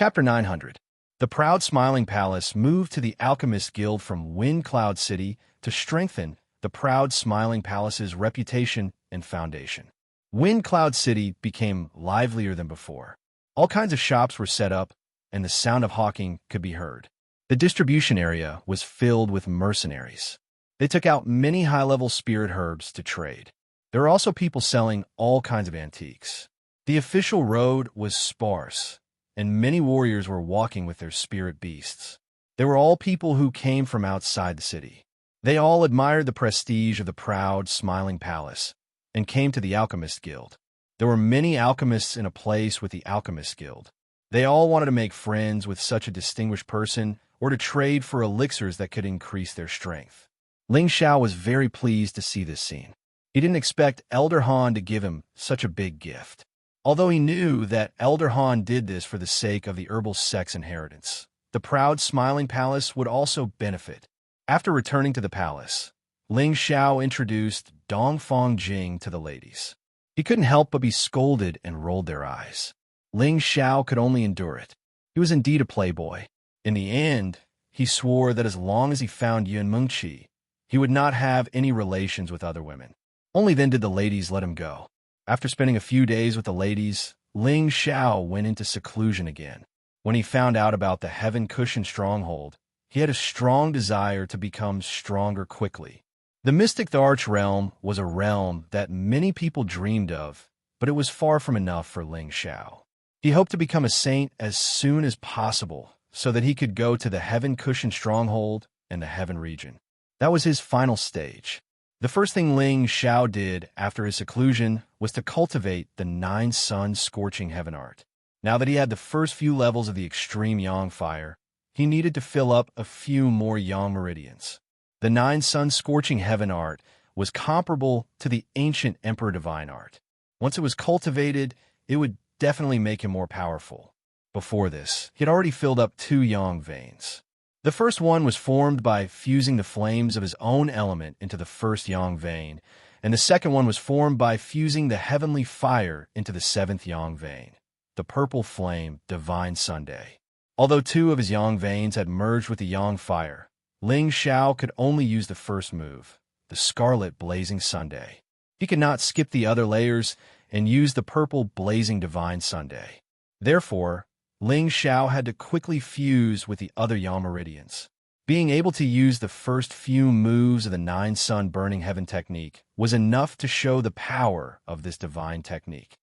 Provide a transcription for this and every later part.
Chapter 900. The proud smiling palace moved to the Alchemist Guild from Wind Cloud City to strengthen the proud smiling palace's reputation and foundation. Wind Cloud City became livelier than before. All kinds of shops were set up, and the sound of hawking could be heard. The distribution area was filled with mercenaries. They took out many high-level spirit herbs to trade. There were also people selling all kinds of antiques. The official road was sparse, and many warriors were walking with their spirit beasts. They were all people who came from outside the city. They all admired the prestige of the proud, smiling palace and came to the Alchemist Guild. There were many alchemists in a place with the Alchemist Guild. They all wanted to make friends with such a distinguished person or to trade for elixirs that could increase their strength. Ling Xiao was very pleased to see this scene. He didn't expect Elder Han to give him such a big gift, although he knew that Elder Han did this for the sake of the herbal sex inheritance. The proud, smiling palace would also benefit. After returning to the palace, Ling Xiao introduced Dongfang Jing to the ladies. He couldn't help but be scolded and rolled their eyes. Ling Xiao could only endure it. He was indeed a playboy. In the end, he swore that as long as he found Yun Mengqi, he would not have any relations with other women. Only then did the ladies let him go. After spending a few days with the ladies, Ling Xiao went into seclusion again. When he found out about the Heaven Cushion Stronghold, he had a strong desire to become stronger quickly. The Mystic Arch Realm was a realm that many people dreamed of, but it was far from enough for Ling Xiao. He hoped to become a saint as soon as possible so that he could go to the Heaven Cushion Stronghold and the Heaven region. That was his final stage. The first thing Ling Xiao did after his seclusion was to cultivate the 9 Sun Scorching Heaven Art. Now that he had the first few levels of the extreme Yang fire, he needed to fill up a few more Yang meridians. The 9 Sun Scorching Heaven Art was comparable to the ancient Emperor Divine Art. Once it was cultivated, it would definitely make him more powerful. Before this, he had already filled up 2 Yang veins. The first one was formed by fusing the flames of his own element into the first Yang vein, and the second one was formed by fusing the heavenly fire into the 7th Yang vein, the purple flame Divine Sunday. Although 2 of his Yang veins had merged with the Yang fire, Ling Xiao could only use the first move, the Scarlet Blazing Sunday. He could not skip the other layers and use the purple Blazing Divine Sunday. Therefore, Ling Xiao had to quickly fuse with the other Yang meridians. Being able to use the first few moves of the 9 Sun Burning Heaven technique was enough to show the power of this divine technique.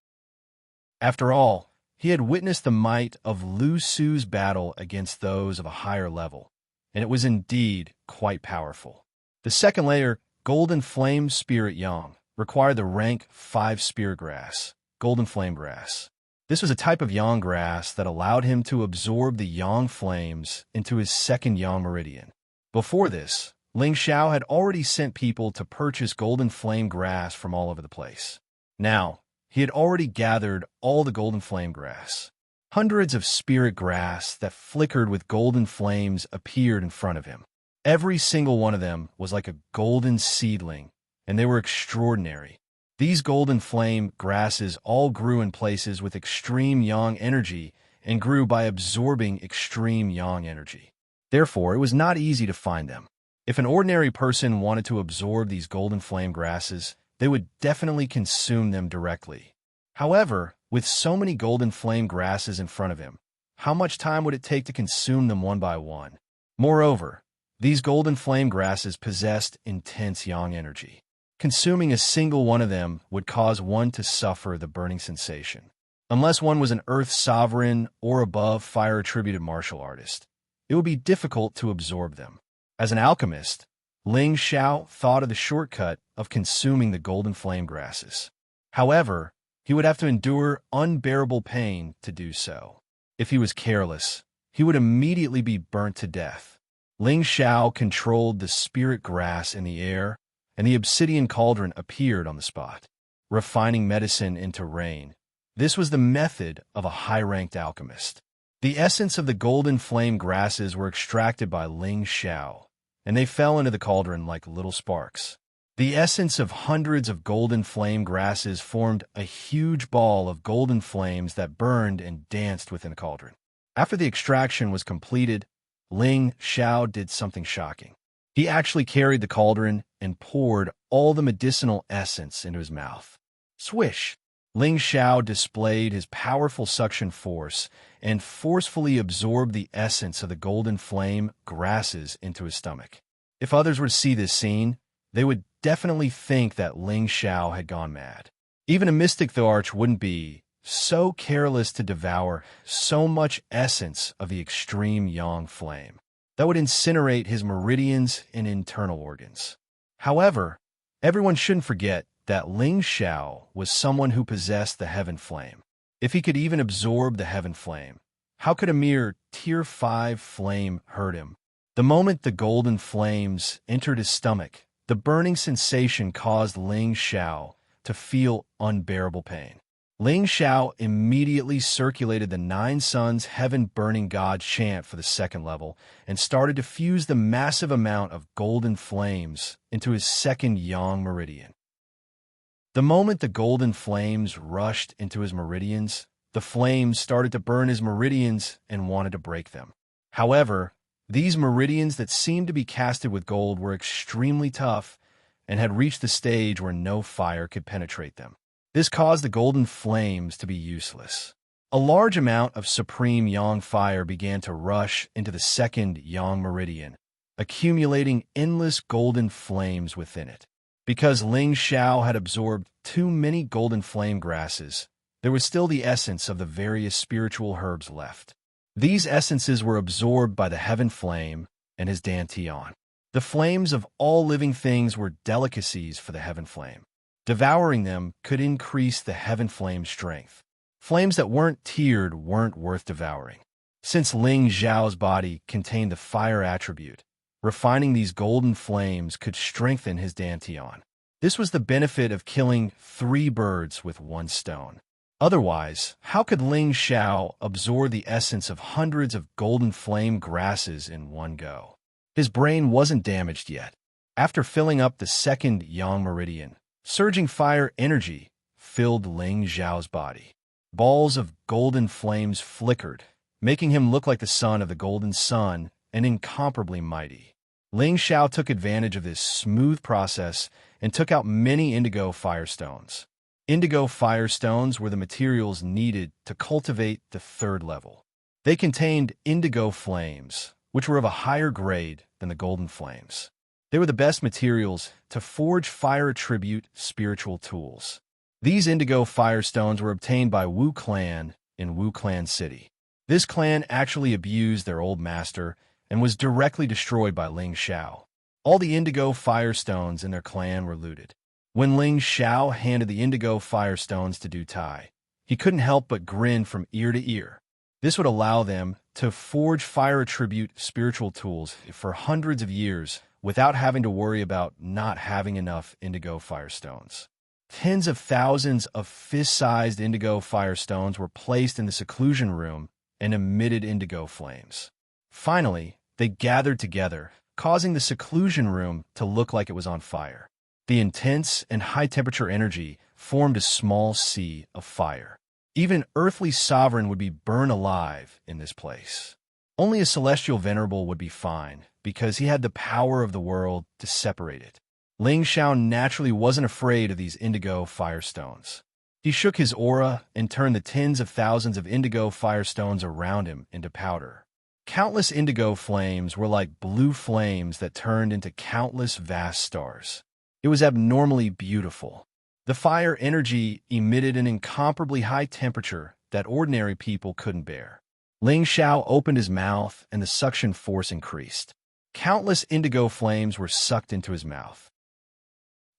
After all, he had witnessed the might of Lu Su's battle against those of a higher level, and it was indeed quite powerful. The second layer, Golden Flame Spirit Yang, required the rank 5 Spirit Grass, Golden Flame Grass. This was a type of Yang grass that allowed him to absorb the Yang flames into his second Yang meridian. Before this, Ling Xiao had already sent people to purchase Golden Flame grass from all over the place. Now, he had already gathered all the Golden Flame grass. Hundreds of spirit grass that flickered with golden flames appeared in front of him. Every single one of them was like a golden seedling, and they were extraordinary. These golden flame grasses all grew in places with extreme Yang energy and grew by absorbing extreme Yang energy. Therefore, it was not easy to find them. If an ordinary person wanted to absorb these golden flame grasses, they would definitely consume them directly. However, with so many golden flame grasses in front of him, how much time would it take to consume them one by one? Moreover, these golden flame grasses possessed intense Yang energy. Consuming a single one of them would cause one to suffer the burning sensation. Unless one was an Earth Sovereign or above fire-attributed martial artist, it would be difficult to absorb them. As an alchemist, Ling Xiao thought of the shortcut of consuming the golden flame grasses. However, he would have to endure unbearable pain to do so. If he was careless, he would immediately be burnt to death. Ling Xiao controlled the spirit grass in the air, and the obsidian cauldron appeared on the spot, refining medicine into rain. This was the method of a high-ranked alchemist. The essence of the golden flame grasses were extracted by Ling Xiao, and they fell into the cauldron like little sparks. The essence of hundreds of golden flame grasses formed a huge ball of golden flames that burned and danced within the cauldron. After the extraction was completed, Ling Xiao did something shocking. He actually carried the cauldron and poured all the medicinal essence into his mouth. Swish! Ling Xiao displayed his powerful suction force and forcefully absorbed the essence of the golden flame grasses into his stomach. If others were to see this scene, they would definitely think that Ling Xiao had gone mad. Even a mystic the arch wouldn't be so careless to devour so much essence of the extreme yang flame that would incinerate his meridians and internal organs. However, everyone shouldn't forget that Ling Xiao was someone who possessed the heaven flame. If he could even absorb the heaven flame, how could a mere tier 5 flame hurt him? The moment the golden flames entered his stomach, the burning sensation caused Ling Xiao to feel unbearable pain. Ling Xiao immediately circulated the 9 Suns Heaven-Burning God chant for the 2nd level and started to fuse the massive amount of golden flames into his 2nd Yang meridian. The moment the golden flames rushed into his meridians, the flames started to burn his meridians and wanted to break them. However, these meridians that seemed to be casted with gold were extremely tough and had reached the stage where no fire could penetrate them. This caused the golden flames to be useless. A large amount of supreme yang fire began to rush into the 2nd yang meridian, accumulating endless golden flames within it. Because Ling Xiao had absorbed too many golden flame grasses, there was still the essence of the various spiritual herbs left. These essences were absorbed by the heaven flame and his dantian. The flames of all living things were delicacies for the heaven flame. Devouring them could increase the heaven flame's strength. Flames that weren't tiered weren't worth devouring. Since Ling Xiao's body contained the fire attribute, refining these golden flames could strengthen his dantian. This was the benefit of killing 3 birds with 1 stone. Otherwise, how could Ling Xiao absorb the essence of hundreds of golden flame grasses in one go? His brain wasn't damaged yet. After filling up the 2nd Yang meridian, surging fire energy filled Ling Xiao's body. Balls of golden flames flickered, making him look like the son of the golden sun and incomparably mighty. Ling Xiao took advantage of this smooth process and took out many indigo firestones. Indigo firestones were the materials needed to cultivate the 3rd level. They contained indigo flames, which were of a higher grade than the golden flames. They were the best materials to forge fire attribute spiritual tools. These indigo firestones were obtained by Wu Clan in Wu Clan City. This clan actually abused their old master and was directly destroyed by Ling Xiao. All the indigo firestones in their clan were looted. When Ling Xiao handed the indigo firestones to Du Tai, he couldn't help but grin from ear to ear. This would allow them to forge fire attribute spiritual tools for hundreds of years without having to worry about not having enough indigo firestones. Tens of thousands of fist-sized indigo firestones were placed in the seclusion room and emitted indigo flames. Finally, they gathered together, causing the seclusion room to look like it was on fire. The intense and high-temperature energy formed a small sea of fire. Even an earthly sovereign would be burned alive in this place. Only a celestial venerable would be fine, because he had the power of the world to separate it. Ling Xiao naturally wasn't afraid of these indigo firestones. He shook his aura and turned the tens of thousands of indigo firestones around him into powder. Countless indigo flames were like blue flames that turned into countless vast stars. It was abnormally beautiful. The fire energy emitted an incomparably high temperature that ordinary people couldn't bear. Ling Xiao opened his mouth and the suction force increased. Countless indigo flames were sucked into his mouth.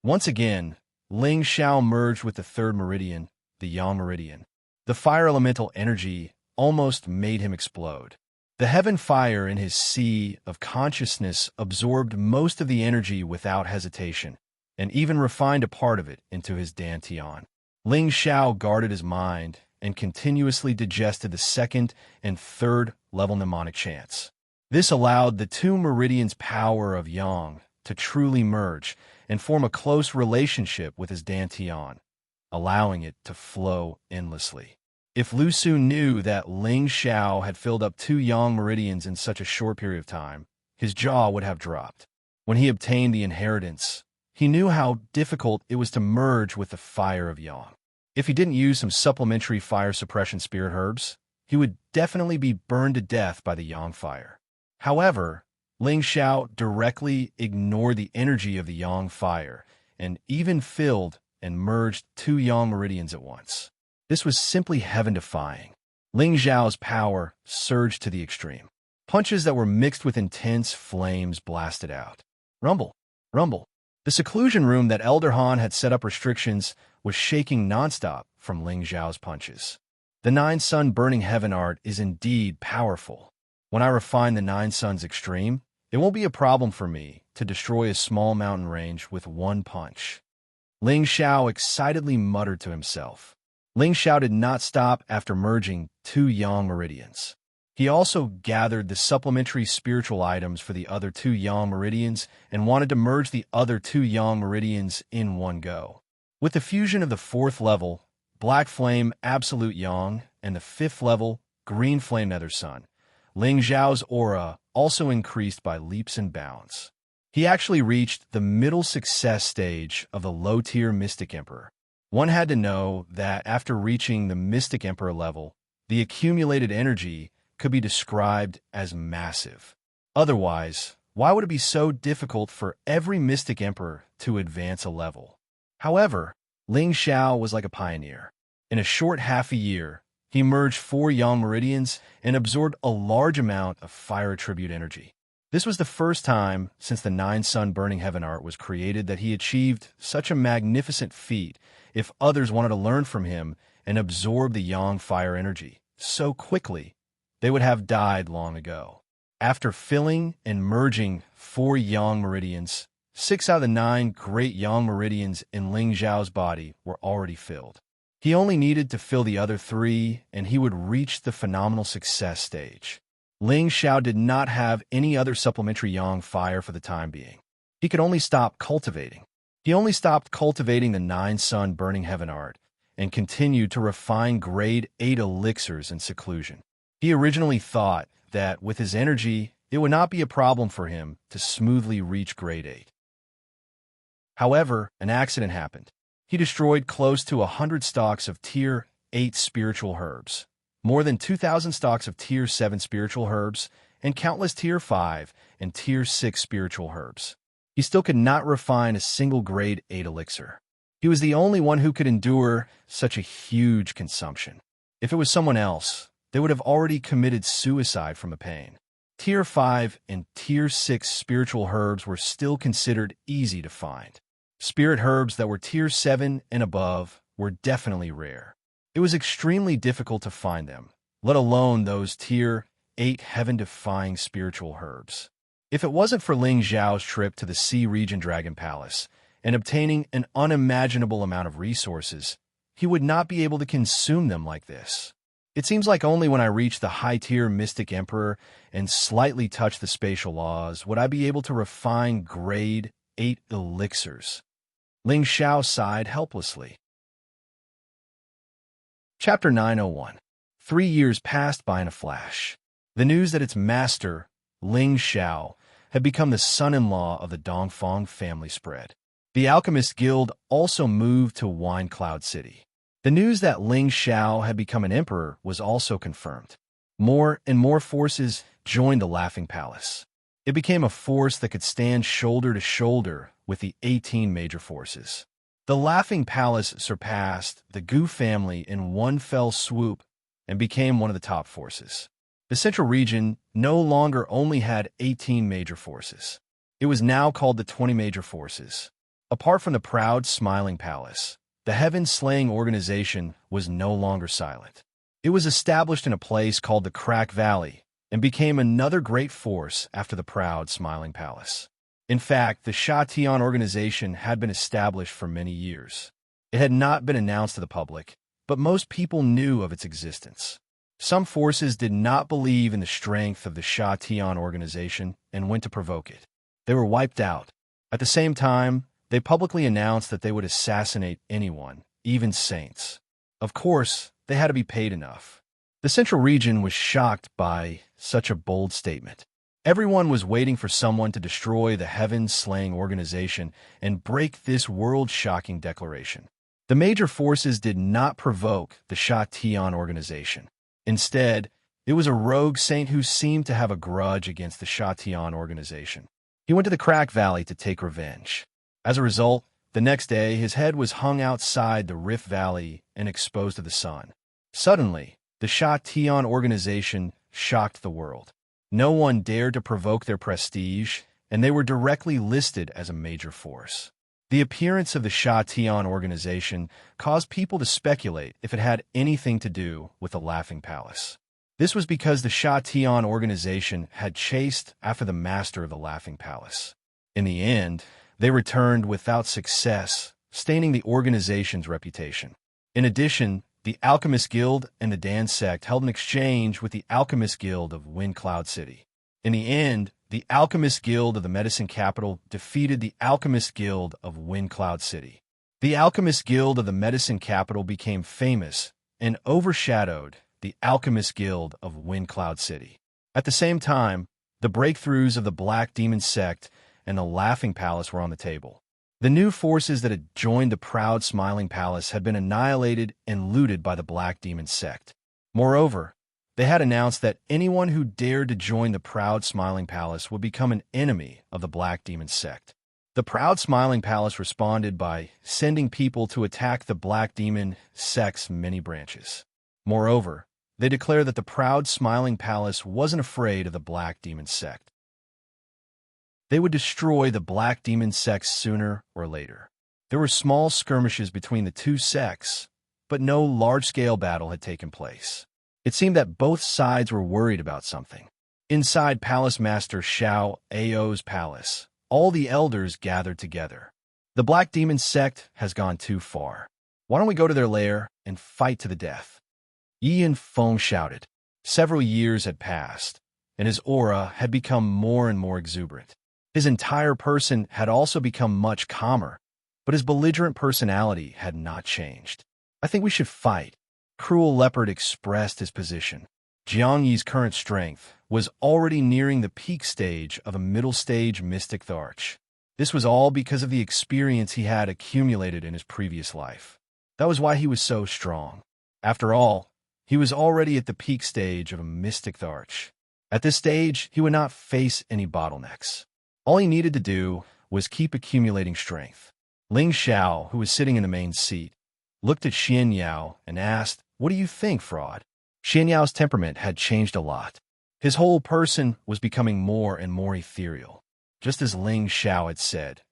Once again, Ling Xiao merged with the 3rd meridian, the Yang meridian. The fire elemental energy almost made him explode. The heaven fire in his sea of consciousness absorbed most of the energy without hesitation, and even refined a part of it into his dantian. Ling Xiao guarded his mind and continuously digested the 2nd and 3rd level mnemonic chants. This allowed the 2 meridians' power of Yang to truly merge and form a close relationship with his dantian, allowing it to flow endlessly. If Lu Su knew that Ling Xiao had filled up 2 yang meridians in such a short period of time, his jaw would have dropped. When he obtained the inheritance, he knew how difficult it was to merge with the fire of yang. If he didn't use some supplementary fire suppression spirit herbs, he would definitely be burned to death by the yang fire. However, Ling Xiao directly ignored the energy of the yang fire and even filled and merged 2 yang meridians at once. This was simply heaven-defying. Ling Xiao's power surged to the extreme. Punches that were mixed with intense flames blasted out. Rumble, rumble. The seclusion room that Elder Han had set up restrictions was shaking nonstop from Ling Xiao's punches. The Nine Sun Burning Heaven art is indeed powerful. When I refine the Nine Suns Extreme, it won't be a problem for me to destroy a small mountain range with one punch. Ling Xiao excitedly muttered to himself. Ling Xiao did not stop after merging 2 yang meridians. He also gathered the supplementary spiritual items for the other 2 yang meridians and wanted to merge the other 2 yang meridians in one go. With the fusion of the 4th level, Black Flame Absolute Yang, and the 5th level, Green Flame Nether Sun, Ling Xiao's aura also increased by leaps and bounds. He actually reached the middle success stage of the low-tier Mystic Emperor. One had to know that after reaching the Mystic Emperor level, the accumulated energy could be described as massive. Otherwise, why would it be so difficult for every Mystic Emperor to advance a level? However, Ling Xiao was like a pioneer. In a short half a year, he merged 4 yang meridians and absorbed a large amount of fire attribute energy. This was the first time since the Nine Sun Burning Heaven art was created that he achieved such a magnificent feat. If others wanted to learn from him and absorb the yang fire energy so quickly, they would have died long ago. After filling and merging 4 yang meridians, 6 out of the 9 great yang meridians in Ling Xiao's body were already filled. He only needed to fill the other 3, and he would reach the phenomenal success stage. Ling Xiao did not have any other supplementary yang fire for the time being. He could only stop cultivating. He only stopped cultivating the Nine Sun Burning Heaven art and continued to refine grade 8 elixirs in seclusion. He originally thought that with his energy, it would not be a problem for him to smoothly reach grade 8. However, an accident happened. He destroyed close to 100 stalks of tier 8 spiritual herbs, more than 2,000 stalks of tier 7 spiritual herbs, and countless tier 5 and tier 6 spiritual herbs. He still could not refine a single grade 8 elixir. He was the only one who could endure such a huge consumption. If it was someone else, they would have already committed suicide from the pain. Tier 5 and tier 6 spiritual herbs were still considered easy to find. Spirit herbs that were tier 7 and above were definitely rare. It was extremely difficult to find them, let alone those tier 8 heaven-defying spiritual herbs. If it wasn't for Ling Xiao's trip to the Sea Region Dragon Palace and obtaining an unimaginable amount of resources, he would not be able to consume them like this. It seems like only when I reach the high-tier Mystic Emperor and slightly touch the spatial laws would I be able to refine grade 8 elixirs. Ling Xiao sighed helplessly. Chapter 901. 3 years passed by in a flash. The news that its master, Ling Xiao, had become the son-in-law of the Dongfang family spread. The Alchemist Guild also moved to Wine Cloud City. The news that Ling Xiao had become an emperor was also confirmed. More and more forces joined the Laughing Palace. It became a force that could stand shoulder to shoulder with the 18 major forces. The Laughing Palace surpassed the Gu family in one fell swoop and became one of the top forces. The Central Region no longer only had 18 major forces. It was now called the 20 major forces. Apart from the proud, smiling palace, the Heaven-Slaying organization was no longer silent. It was established in a place called the Crack Valley and became another great force after the proud, smiling palace. In fact, the Sha Tian organization had been established for many years. It had not been announced to the public, but most people knew of its existence. Some forces did not believe in the strength of the Sha Tian organization and went to provoke it. They were wiped out. At the same time, they publicly announced that they would assassinate anyone, even saints. Of course, they had to be paid enough. The Central region was shocked by such a bold statement. Everyone was waiting for someone to destroy the heaven-slaying organization and break this world-shocking declaration. The major forces did not provoke the Sha Tian organization. Instead, it was a rogue saint who seemed to have a grudge against the Sha Tian organization. He went to the Crack Valley to take revenge. As a result, the next day his head was hung outside the Rift Valley and exposed to the sun. Suddenly, the Sha Tian organization shocked the world. No one dared to provoke their prestige, and they were directly listed as a major force. The appearance of the Sha Tian organization caused people to speculate if it had anything to do with the Laughing Palace. This was because the Sha Tian organization had chased after the master of the Laughing Palace. In the end, they returned without success, staining the organization's reputation. In addition, the Alchemist Guild and the Dan sect held an exchange with the Alchemist Guild of Wind Cloud City. In the end, the Alchemist Guild of the Medicine Capital defeated the Alchemist Guild of Wind Cloud City. The Alchemist Guild of the Medicine Capital became famous and overshadowed the Alchemist Guild of Wind Cloud City. At the same time, the breakthroughs of the Black Demon sect and the Laughing Palace were on the table. The new forces that had joined the proud Smiling Palace had been annihilated and looted by the Black Demon sect. Moreover, they had announced that anyone who dared to join the proud Smiling Palace would become an enemy of the Black Demon sect. The proud Smiling Palace responded by sending people to attack the Black Demon sect's many branches. Moreover, they declared that the proud Smiling Palace wasn't afraid of the Black Demon sect. They would destroy the Black Demon sect sooner or later. There were small skirmishes between the two sects, but no large-scale battle had taken place. It seemed that both sides were worried about something. Inside Palace Master Xiao Ao's palace, all the elders gathered together. The Black Demon sect has gone too far. Why don't we go to their lair and fight to the death? Yi Feng shouted. Several years had passed, and his aura had become more and more exuberant. His entire person had also become much calmer, but his belligerent personality had not changed. I think we should fight. Cruel Leopard expressed his position. Jiang Yi's current strength was already nearing the peak stage of a middle-stage mystic Tharch. This was all because of the experience he had accumulated in his previous life. That was why he was so strong. After all, he was already at the peak stage of a mystic Tharch. At this stage, he would not face any bottlenecks. All he needed to do was keep accumulating strength. Ling Xiao, who was sitting in the main seat, looked at Xianxia and asked, "What do you think, Fraud?" Xianxia's temperament had changed a lot. His whole person was becoming more and more ethereal. Just as Ling Xiao had said,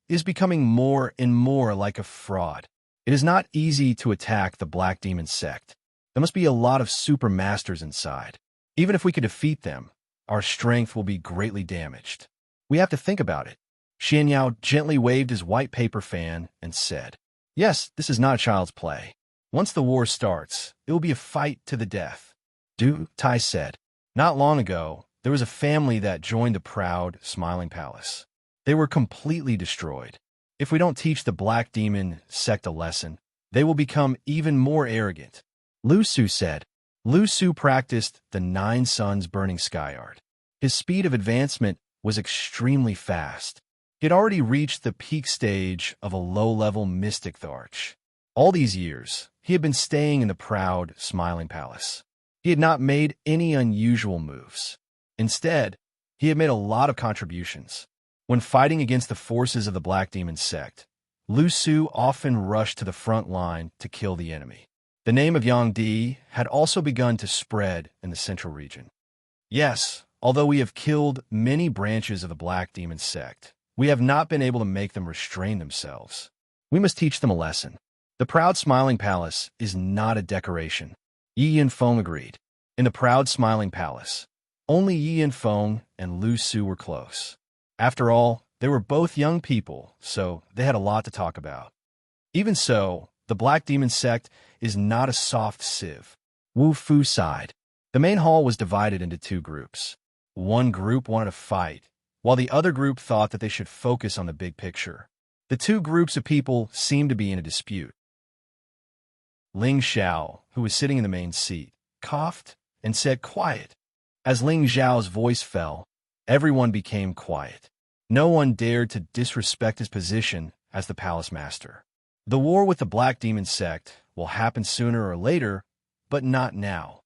"He is becoming more and more like a fraud." It is not easy to attack the Black Demon sect. There must be a lot of super masters inside. Even if we could defeat them, our strength will be greatly damaged. We have to think about it. Xianxia gently waved his white paper fan and said, "Yes, this is not child's play. Once the war starts, it will be a fight to the death." Du Tai said, "Not long ago, there was a family that joined the proud Smiling Palace. They were completely destroyed. If we don't teach the Black Demon sect a lesson, they will become even more arrogant." Lu Su said. Lu Su practiced the 9 Suns Burning Sky art. His speed of advancement was extremely fast. He had already reached the peak stage of a low-level mystic Tharch. All these years, he had been staying in the proud Smiling Palace. He had not made any unusual moves. Instead, he had made a lot of contributions. When fighting against the forces of the Black Demon sect, Lu Su often rushed to the front line to kill the enemy. The name of Yang Di had also begun to spread in the central region. Yes, although we have killed many branches of the Black Demon sect, we have not been able to make them restrain themselves. We must teach them a lesson. The proud Smiling Palace is not a decoration. Yi Feng agreed. In the proud Smiling Palace, only Yi Feng and Lu Su were close. After all, they were both young people, so they had a lot to talk about. Even so, the Black Demon sect is not a soft sieve. Wu Fu sighed. The main hall was divided into 2 groups. One group wanted to fight, while the other group thought that they should focus on the big picture. The 2 groups of people seemed to be in a dispute. Ling Xiao, who was sitting in the main seat, coughed and said, "Quiet." As Ling Xiao's voice fell, everyone became quiet. No one dared to disrespect his position as the palace master. The war with the Black Demon sect will happen sooner or later, but not now,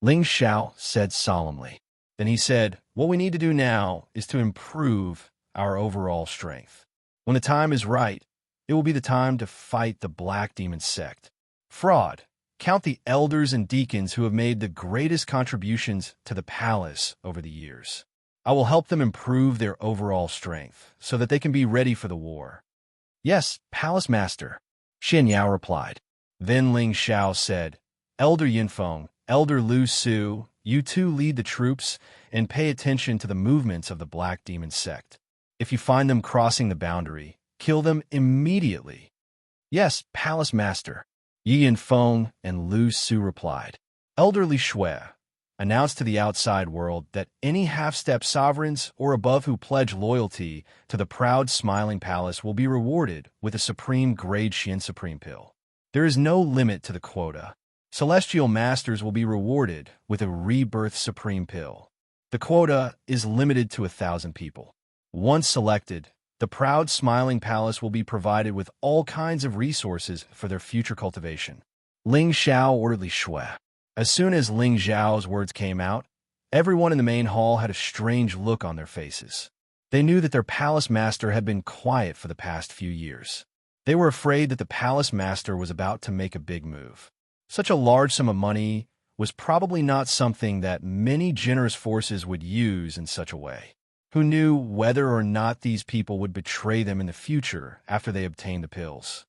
Ling Xiao said solemnly. Then he said, "What we need to do now is to improve our overall strength. When the time is right, it will be the time to fight the Black Demon sect. Fraud. Count the elders and deacons who have made the greatest contributions to the palace over the years. I will help them improve their overall strength so that they can be ready for the war." "Yes, Palace Master," Xianxia replied. Then Ling Xiao said, "Elder Yinfeng, Elder Lu Su, you two lead the troops and pay attention to the movements of the Black Demon sect. If you find them crossing the boundary, kill them immediately." "Yes, Palace Master," Yi Yinfeng and Lu Su replied. Elder Li Shui announced to the outside world that any half-step sovereigns or above who pledge loyalty to the proud smiling palace will be rewarded with a supreme grade Xian Supreme Pill. There is no limit to the quota. Celestial Masters will be rewarded with a Rebirth Supreme Pill. The quota is limited to 1,000 people. Once selected, the proud smiling palace will be provided with all kinds of resources for their future cultivation. Ling Xiao ordered Li Shui. As soon as Ling Xiao's words came out, everyone in the main hall had a strange look on their faces. They knew that their palace master had been quiet for the past few years. They were afraid that the palace master was about to make a big move. Such a large sum of money was probably not something that many generous forces would use in such a way. Who knew whether or not these people would betray them in the future after they obtained the pills?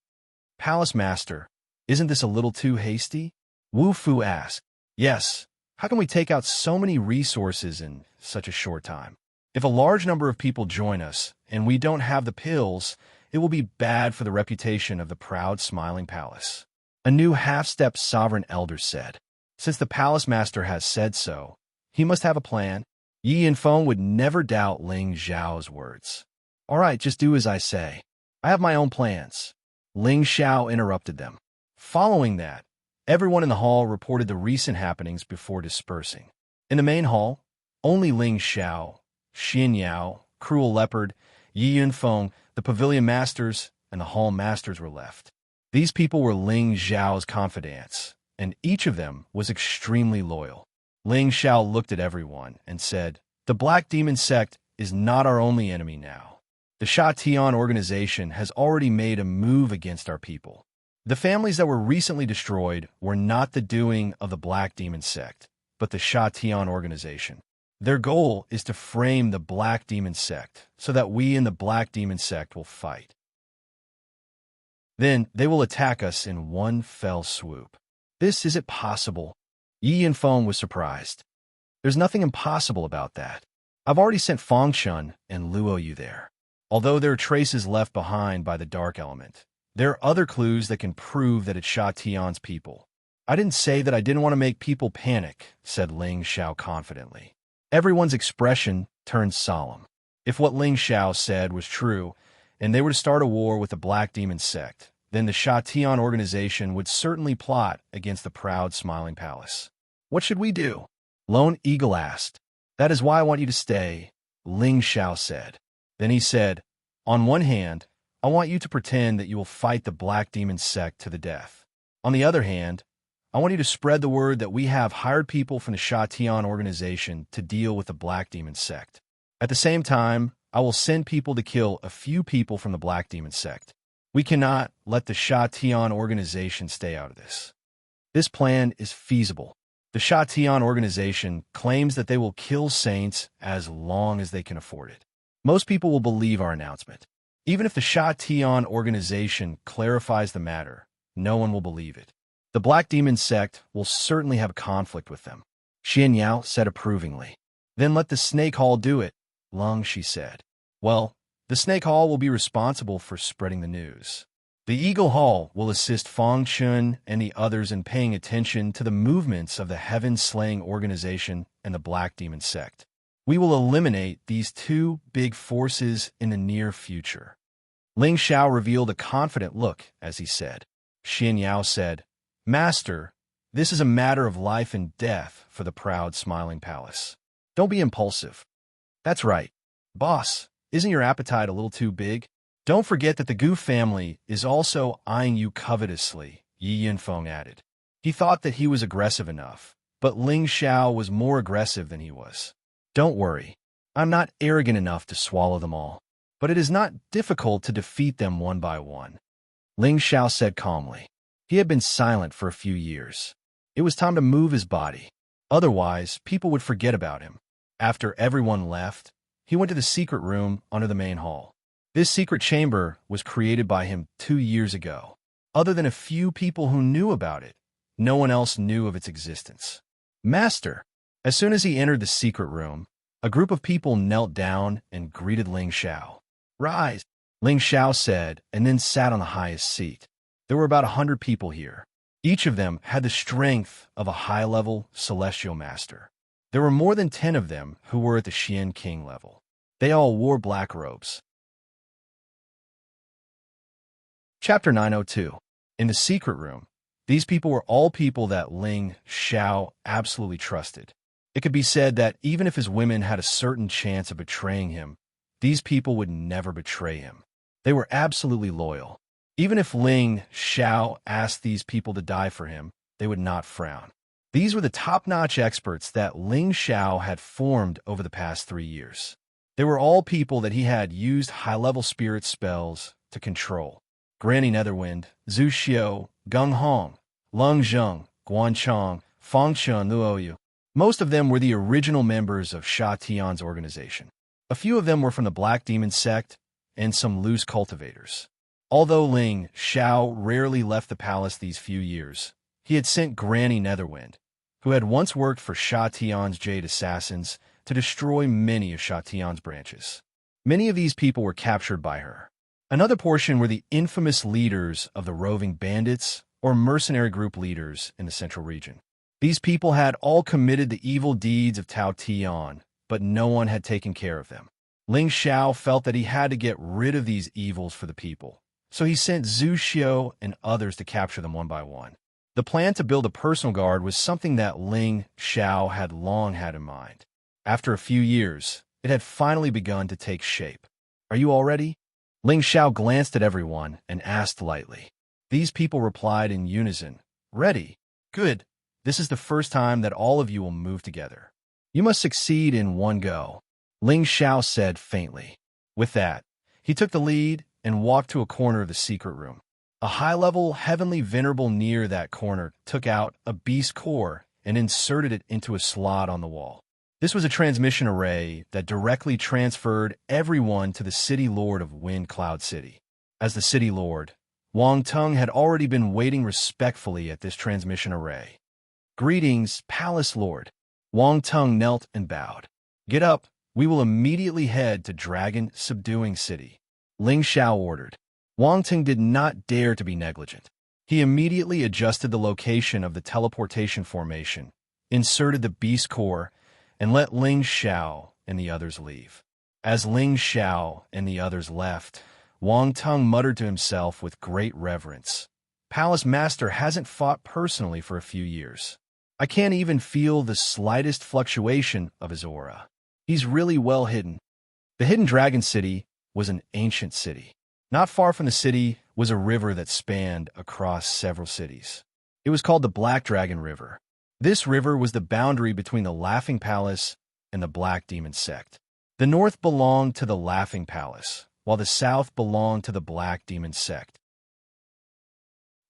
"Palace Master, isn't this a little too hasty?" Wu Fu asked. "Yes. How can we take out so many resources in such a short time? If a large number of people join us and we don't have the pills, it will be bad for the reputation of the proud smiling palace." A new half-step sovereign elder said. "Since the palace master has said so, he must have a plan." Yi Yinfeng would never doubt Ling Xiao's words. "All right, just do as I say. I have my own plans." Ling Xiao interrupted them. Following that, everyone in the hall reported the recent happenings before dispersing. In the main hall, only Ling Xiao, Xin Yao, Cruel Leopard, Yi Yunfeng, the pavilion masters, and the hall masters were left. These people were Ling Xiao's confidants, and each of them was extremely loyal. Ling Xiao looked at everyone and said, "The Black Demon sect is not our only enemy now. The Sha Tian organization has already made a move against our people. The families that were recently destroyed were not the doing of the Black Demon sect, but the Sha Tian organization. Their goal is to frame the Black Demon sect so that we in the Black Demon sect will fight. Then they will attack us in one fell swoop." Is it possible?" Yi Yinfeng was surprised. "There's nothing impossible about that. I've already sent Fangshun and Luo Yu there. Although there are traces left behind by the dark element, there are other clues that can prove that it's Sha Tian's people." "I didn't say that I didn't want to make people panic," said Ling Xiao confidently. Everyone's expression turned solemn. If what Ling Xiao said was true, and they were to start a war with the Black Demon sect, then the Sha Tian organization would certainly plot against the proud smiling palace. "What should we do?" Lone Eagle asked. "That is why I want you to stay," Ling Xiao said. Then he said, "On one hand, I want you to pretend that you will fight the Black Demon sect to the death. On the other hand, I want you to spread the word that we have hired people from the Sha Tian organization to deal with the Black Demon sect. At the same time, I will send people to kill a few people from the Black Demon sect. We cannot let the Sha Tian organization stay out of this. This plan is feasible. The Sha Tian organization claims that they will kill saints as long as they can afford it. Most people will believe our announcement. Even if the Sha Tian organization clarifies the matter, no one will believe it. The Black Demon sect will certainly have a conflict with them." Xian Yao said approvingly. "Then let the Snake Hall do it," Lung Shi said. "Well, the Snake Hall will be responsible for spreading the news. The Eagle Hall will assist Fang Chun and the others in paying attention to the movements of the Heaven-Slaying Organization and the Black Demon sect. We will eliminate these two big forces in the near future." Ling Xiao revealed a confident look as he said. Xian Yao said, "Master, This is a matter of life and death for the proud, smiling palace. Don't be impulsive. That's right. Boss, isn't your appetite a little too big? Don't forget that the Gu family is also eyeing you covetously, Yi Yinfeng added. He thought that he was aggressive enough, but Ling Xiao was more aggressive than he was. Don't worry. I'm not arrogant enough to swallow them all, but it is not difficult to defeat them one by one. Ling Xiao said calmly. He had been silent for a few years. It was time to move his body. Otherwise, people would forget about him. After everyone left, he went to the secret room under the main hall. This secret chamber was created by him 2 years ago. Other than a few people who knew about it, no one else knew of its existence. Master! As soon as he entered the secret room, a group of people knelt down and greeted Ling Xiao. Rise, Ling Xiao said, and then sat on the highest seat. There were about 100 people here. Each of them had the strength of a high-level celestial master. There were more than 10 of them who were at the Xian King level. They all wore black robes. Chapter 902. In the secret room, these people were all people that Ling Xiao absolutely trusted. It could be said that even if his women had a certain chance of betraying him, these people would never betray him. They were absolutely loyal. Even if Ling Xiao asked these people to die for him, they would not frown. These were the top-notch experts that Ling Xiao had formed over the past 3 years. They were all people that he had used high-level spirit spells to control. Granny Netherwind, Zhu Xiu, Gung Hong, Lung Zheng, Guan Chong, Feng Chun Luoyu. Most of them were the original members of Sha Tian's organization. A few of them were from the Black Demon sect and some loose cultivators. Although Ling Xiao rarely left the palace these few years, he had sent Granny Netherwind, who had once worked for Sha Tian's Jade Assassins, to destroy many of Sha Tian's branches. Many of these people were captured by her. Another portion were the infamous leaders of the roving bandits or mercenary group leaders in the central region. These people had all committed the evil deeds of Tao Tian, but no one had taken care of them. Ling Xiao felt that he had to get rid of these evils for the people, so he sent Zhu Xiu and others to capture them one by one. The plan to build a personal guard was something that Ling Xiao had long had in mind. After a few years, it had finally begun to take shape. Are you all ready? Ling Xiao glanced at everyone and asked lightly. These people replied in unison, Ready. Good. This is the first time that all of you will move together. You must succeed in one go, Ling Xiao said faintly. With that, he took the lead and walked to a corner of the secret room. A high-level heavenly venerable near that corner took out a beast core and inserted it into a slot on the wall. This was a transmission array that directly transferred everyone to the city lord of Wind Cloud City. As the city lord, Wang Tung had already been waiting respectfully at this transmission array. Greetings, Palace Lord. Wang Tung knelt and bowed. Get up, we will immediately head to Dragon Subduing City, Ling Xiao ordered. Wang Tung did not dare to be negligent. He immediately adjusted the location of the teleportation formation, inserted the beast core, and let Ling Xiao and the others leave. As Ling Xiao and the others left, Wang Tung muttered to himself with great reverence. Palace Master hasn't fought personally for a few years. I can't even feel the slightest fluctuation of his aura. He's really well hidden. The Hidden Dragon City was an ancient city. Not far from the city was a river that spanned across several cities. It was called the Black Dragon River. This river was the boundary between the Laughing Palace and the Black Demon sect. The north belonged to the Laughing Palace, while the south belonged to the Black Demon sect.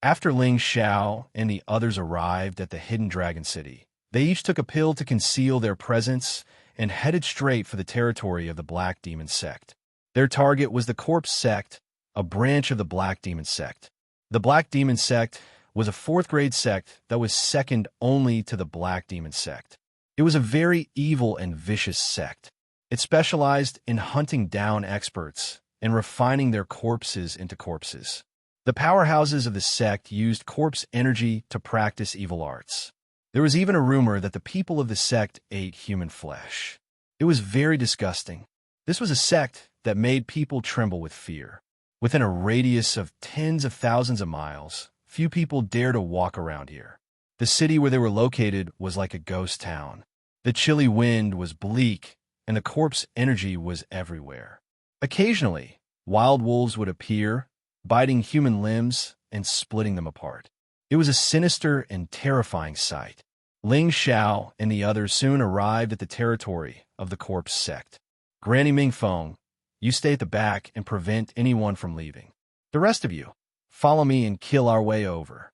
After Ling Xiao and the others arrived at the Hidden Dragon City, they each took a pill to conceal their presence and headed straight for the territory of the Black Demon sect. Their target was the Corpse sect, a branch of the Black Demon sect. The Black Demon sect was a 4th-grade sect that was second only to the Black Demon sect. It was a very evil and vicious sect. It specialized in hunting down experts and refining their corpses into corpses. The powerhouses of the sect used corpse energy to practice evil arts. There was even a rumor that the people of the sect ate human flesh. It was very disgusting. This was a sect that made people tremble with fear. Within a radius of tens of thousands of miles, few people dare to walk around here. The city where they were located was like a ghost town. The chilly wind was bleak, and the corpse energy was everywhere. Occasionally, wild wolves would appear, biting human limbs and splitting them apart. It was a sinister and terrifying sight. Ling Xiao and the others soon arrived at the territory of the corpse sect. Granny Mingfeng, you stay at the back and prevent anyone from leaving. The rest of you, follow me and kill our way over.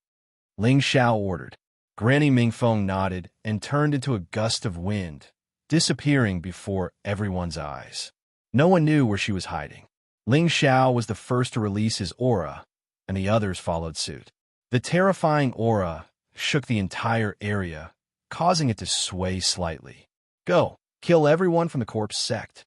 Ling Xiao ordered. Granny Mingfeng nodded and turned into a gust of wind, disappearing before everyone's eyes. No one knew where she was hiding. Ling Xiao was the first to release his aura, and the others followed suit. The terrifying aura shook the entire area, causing it to sway slightly. Go, kill everyone from the corpse sect,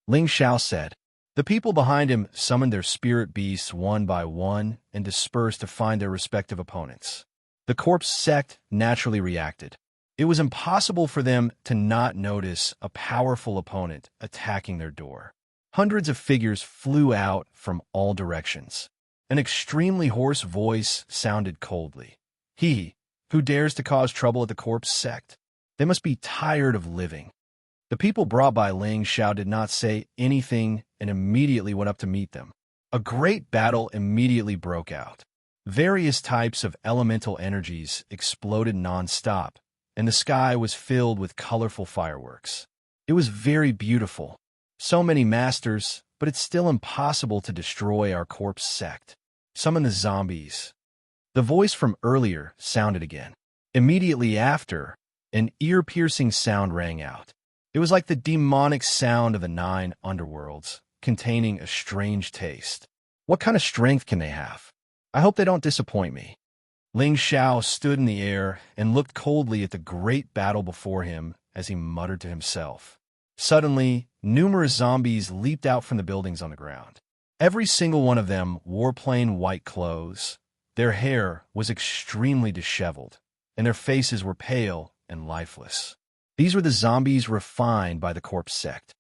Ling Xiao said. The people behind him summoned their spirit beasts one by one and dispersed to find their respective opponents. The corpse sect naturally reacted. It was impossible for them to not notice a powerful opponent attacking their door. Hundreds of figures flew out from all directions. An extremely hoarse voice sounded coldly. He, who dares to cause trouble at the corpse sect? They must be tired of living. The people brought by Ling Xiao did not say anything and immediately went up to meet them. A great battle immediately broke out. Various types of elemental energies exploded non-stop, and the sky was filled with colorful fireworks. It was very beautiful. So many masters, but it's still impossible to destroy our corpse sect. Summon the zombies. The voice from earlier sounded again. Immediately after, an ear-piercing sound rang out. It was like the demonic sound of the 9 underworlds, containing a strange taste. What kind of strength can they have? I hope they don't disappoint me. Ling Xiao stood in the air and looked coldly at the great battle before him as he muttered to himself. Suddenly, numerous zombies leaped out from the buildings on the ground. Every single one of them wore plain white clothes. Their hair was extremely disheveled, and their faces were pale and lifeless. These were the zombies refined by the corpse sect.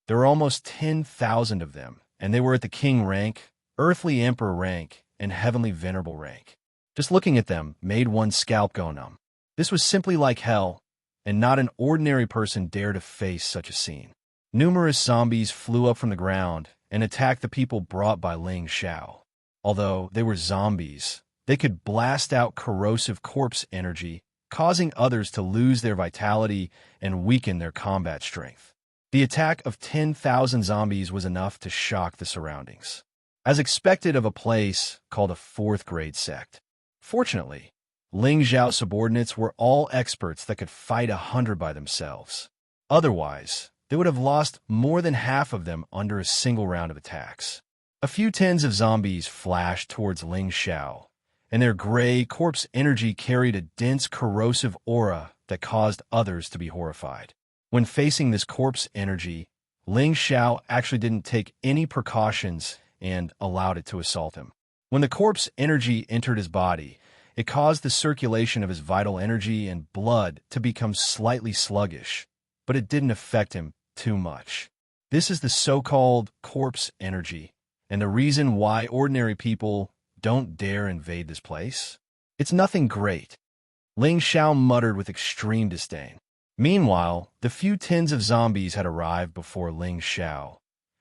There were almost 10,000 of them, and they were at the king rank, earthly emperor rank, and heavenly venerable rank. Just looking at them made one's scalp go numb. This was simply like hell, and not an ordinary person dared to face such a scene. Numerous zombies flew up from the ground and attacked the people brought by Ling Xiao. Although they were zombies, they could blast out corrosive corpse energy, causing others to lose their vitality and weaken their combat strength. The attack of 10,000 zombies was enough to shock the surroundings, as expected of a place called a 4th grade sect. Fortunately, Ling Xiao's subordinates were all experts that could fight 100 by themselves. Otherwise, they would have lost more than half of them under a single round of attacks. A few tens of zombies flashed towards Ling Xiao, and their gray corpse energy carried a dense corrosive aura that caused others to be horrified. When facing this corpse energy, Ling Xiao actually didn't take any precautions and allowed it to assault him. When the corpse energy entered his body, it caused the circulation of his vital energy and blood to become slightly sluggish, but it didn't affect him too much. This is the so-called corpse energy, and the reason why ordinary people don't dare invade this place? It's nothing great. Ling Xiao muttered with extreme disdain. Meanwhile, the few tens of zombies had arrived before Ling Xiao,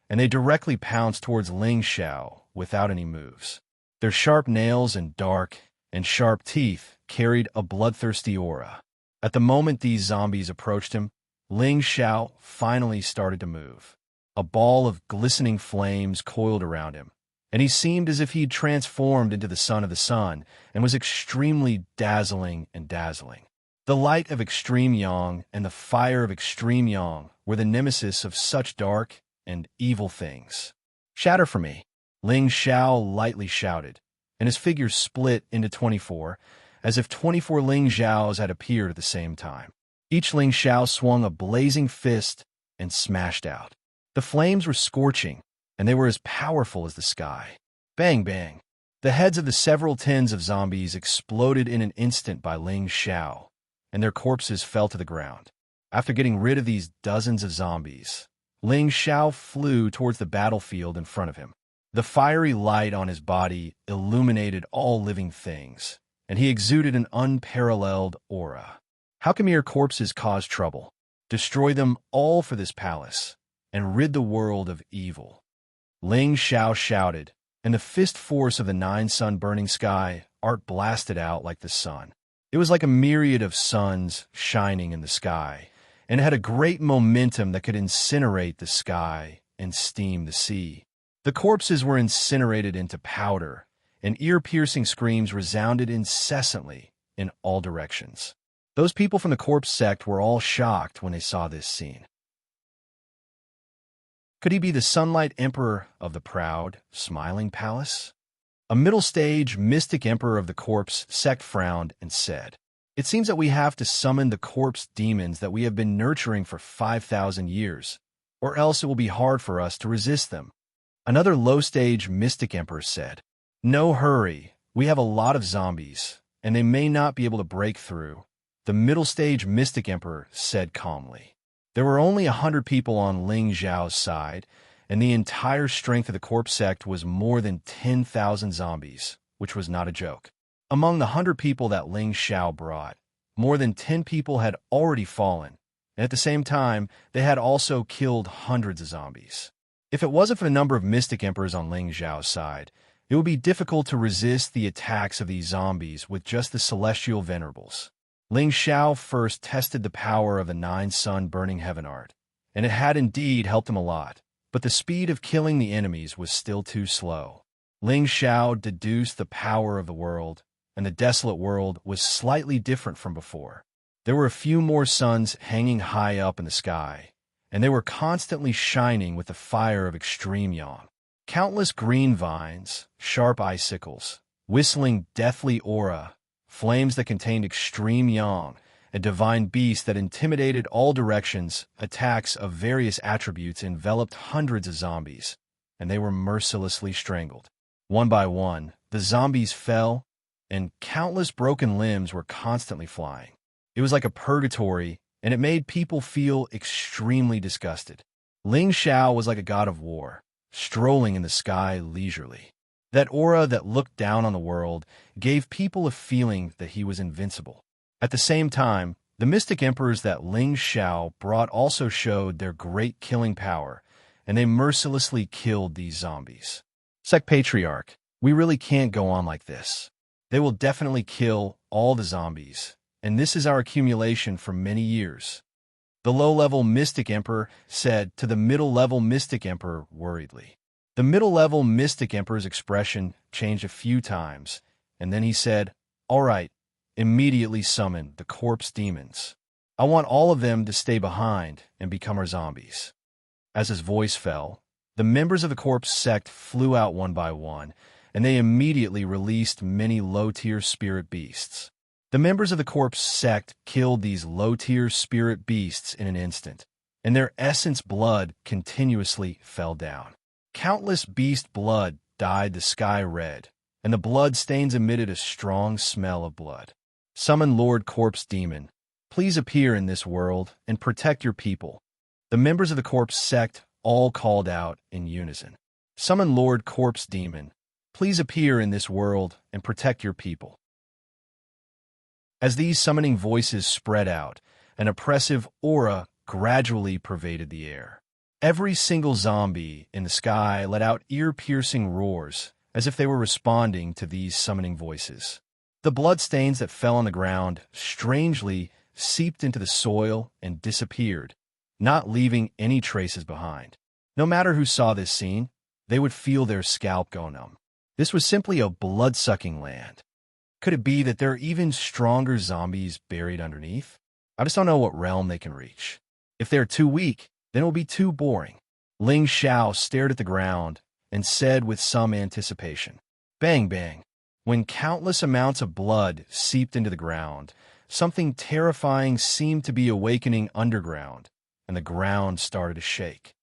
and they directly pounced towards Ling Xiao without any moves. Their sharp nails and dark and sharp teeth carried a bloodthirsty aura. At the moment these zombies approached him, Ling Xiao finally started to move. A ball of glistening flames coiled around him, and he seemed as if he'd transformed into the son of the sun and was extremely dazzling and dazzling. The light of extreme yang and the fire of extreme yang were the nemesis of such dark and evil things. Shatter for me, Ling Xiao lightly shouted, and his figure split into 24, as if 24 Ling Xiaos had appeared at the same time. Each Ling Xiao swung a blazing fist and smashed out. The flames were scorching, and they were as powerful as the sky. Bang, bang. The heads of the several tens of zombies exploded in an instant by Ling Xiao, and their corpses fell to the ground. After getting rid of these dozens of zombies, Ling Xiao flew towards the battlefield in front of him. The fiery light on his body illuminated all living things, and he exuded an unparalleled aura. How can mere corpses cause trouble? Destroy them all for this palace, and rid the world of evil. Ling Xiao shouted, and the fist force of the nine-sun burning sky art blasted out like the sun. It was like a myriad of suns shining in the sky, and it had a great momentum that could incinerate the sky and steam the sea. The corpses were incinerated into powder, and ear-piercing screams resounded incessantly in all directions. Those people from the corpse sect were all shocked when they saw this scene. Could he be the Sunlight Emperor of the proud, smiling palace? A middle-stage, mystic emperor of the corpse sect frowned and said, "It seems that we have to summon the corpse demons that we have been nurturing for 5,000 years, or else it will be hard for us to resist them." Another low-stage, mystic emperor said, "No hurry, we have a lot of zombies, and they may not be able to break through." The middle-stage mystic emperor said calmly, "There were only 100 people on Ling Xiao's side, and the entire strength of the corpse sect was more than 10,000 zombies, which was not a joke. Among the 100 people that Ling Xiao brought, more than 10 people had already fallen, and at the same time, they had also killed hundreds of zombies. If it wasn't for the number of mystic emperors on Ling Xiao's side, it would be difficult to resist the attacks of these zombies with just the celestial venerables." Ling Xiao first tested the power of the nine-sun burning heaven art, and it had indeed helped him a lot, but the speed of killing the enemies was still too slow. Ling Xiao deduced the power of the world, and the desolate world was slightly different from before. There were a few more suns hanging high up in the sky, and they were constantly shining with the fire of extreme yang. Countless green vines, sharp icicles, whistling deathly aura, flames that contained extreme yang, a divine beast that intimidated all directions, attacks of various attributes enveloped hundreds of zombies, and they were mercilessly strangled. One by one, the zombies fell, and countless broken limbs were constantly flying. It was like a purgatory, and it made people feel extremely disgusted. Ling Xiao was like a god of war, strolling in the sky leisurely. That aura that looked down on the world gave people a feeling that he was invincible. At the same time, the mystic emperors that Ling Xiao brought also showed their great killing power, and they mercilessly killed these zombies. Sect Patriarch, we really can't go on like this. They will definitely kill all the zombies, and this is our accumulation for many years. The low-level mystic emperor said to the middle-level mystic emperor worriedly. The middle-level mystic emperor's expression changed a few times, and then he said, "All right, immediately summon the corpse demons. I want all of them to stay behind and become our zombies." As his voice fell, the members of the corpse sect flew out one by one, and they immediately released many low-tier spirit beasts. The members of the corpse sect killed these low-tier spirit beasts in an instant, and their essence blood continuously fell down. Countless beast blood dyed the sky red, and the blood stains emitted a strong smell of blood. "Summon Lord Corpse Demon. Please appear in this world and protect your people." The members of the corpse sect all called out in unison. "Summon Lord Corpse Demon. Please appear in this world and protect your people." As these summoning voices spread out, an oppressive aura gradually pervaded the air. Every single zombie in the sky let out ear-piercing roars, as if they were responding to these summoning voices. The bloodstains that fell on the ground strangely seeped into the soil and disappeared, not leaving any traces behind. No matter who saw this scene, they would feel their scalp go numb. This was simply a blood-sucking land. Could it be that there are even stronger zombies buried underneath? I just don't know what realm they can reach. If they're too weak, then it will be too boring. Ling Xiao stared at the ground and said with some anticipation, "Bang, bang." When countless amounts of blood seeped into the ground, something terrifying seemed to be awakening underground, and the ground started to shake.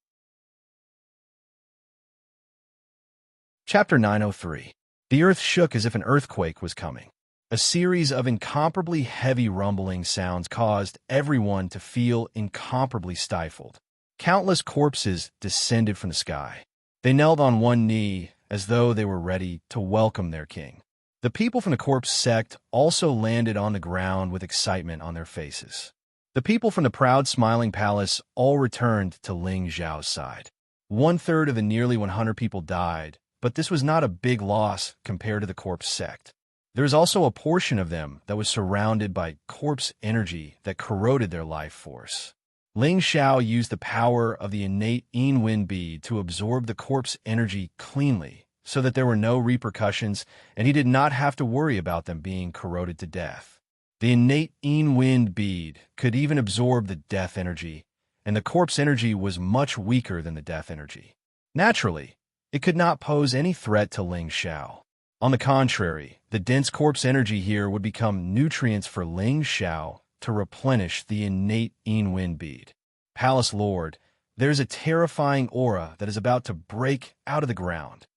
Chapter 903. The earth shook as if an earthquake was coming. A series of incomparably heavy rumbling sounds caused everyone to feel incomparably stifled. Countless corpses descended from the sky. They knelt on one knee as though they were ready to welcome their king. The people from the corpse sect also landed on the ground with excitement on their faces. The people from the proud smiling palace all returned to Ling Xiao's side. 1/3 of the nearly 100 people died, but this was not a big loss compared to the corpse sect. There was also a portion of them that was surrounded by corpse energy that corroded their life force. Ling Xiao used the power of the innate Yin Wind bead to absorb the corpse energy cleanly, so that there were no repercussions, and he did not have to worry about them being corroded to death. The innate Yin Wind bead could even absorb the death energy, and the corpse energy was much weaker than the death energy. Naturally, it could not pose any threat to Ling Xiao. On the contrary, the dense corpse energy here would become nutrients for Ling Xiao to replenish the innate Yin Wind bead. Palace Lord, there's a terrifying aura that is about to break out of the ground.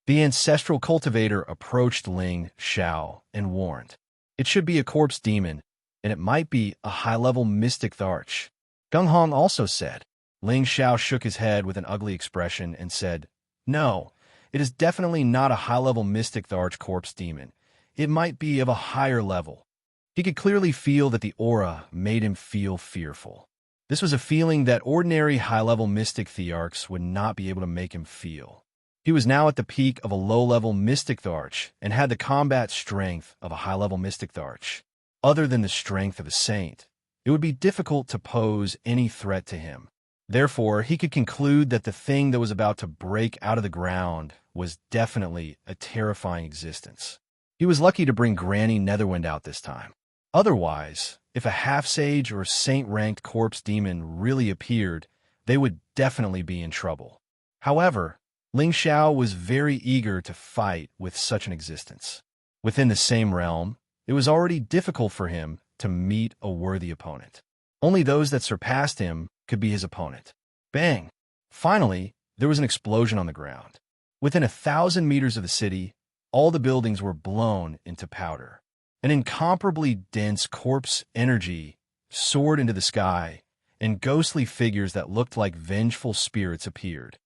The ancestral cultivator approached Ling Xiao and warned, "It should be a corpse demon, and it might be a high-level mystic tharch." Gung Hong also said. Ling Xiao shook his head with an ugly expression and said, "No, it is definitely not a high-level mystic tharch corpse demon. It might be of a higher level." He could clearly feel that the aura made him feel fearful. This was a feeling that ordinary high-level mystic thearchs would not be able to make him feel. He was now at the peak of a low-level mystic tharch and had the combat strength of a high-level mystic tharch. Other than the strength of a saint, it would be difficult to pose any threat to him. Therefore, he could conclude that the thing that was about to break out of the ground was definitely a terrifying existence. He was lucky to bring Granny Netherwind out this time. Otherwise, if a half-sage or saint-ranked corpse demon really appeared, they would definitely be in trouble. However, Ling Xiao was very eager to fight with such an existence. Within the same realm, it was already difficult for him to meet a worthy opponent. Only those that surpassed him could be his opponent. Bang! Finally, there was an explosion on the ground. Within 1,000 meters of the city, all the buildings were blown into powder. An incomparably dense corpse energy soared into the sky, and ghostly figures that looked like vengeful spirits appeared.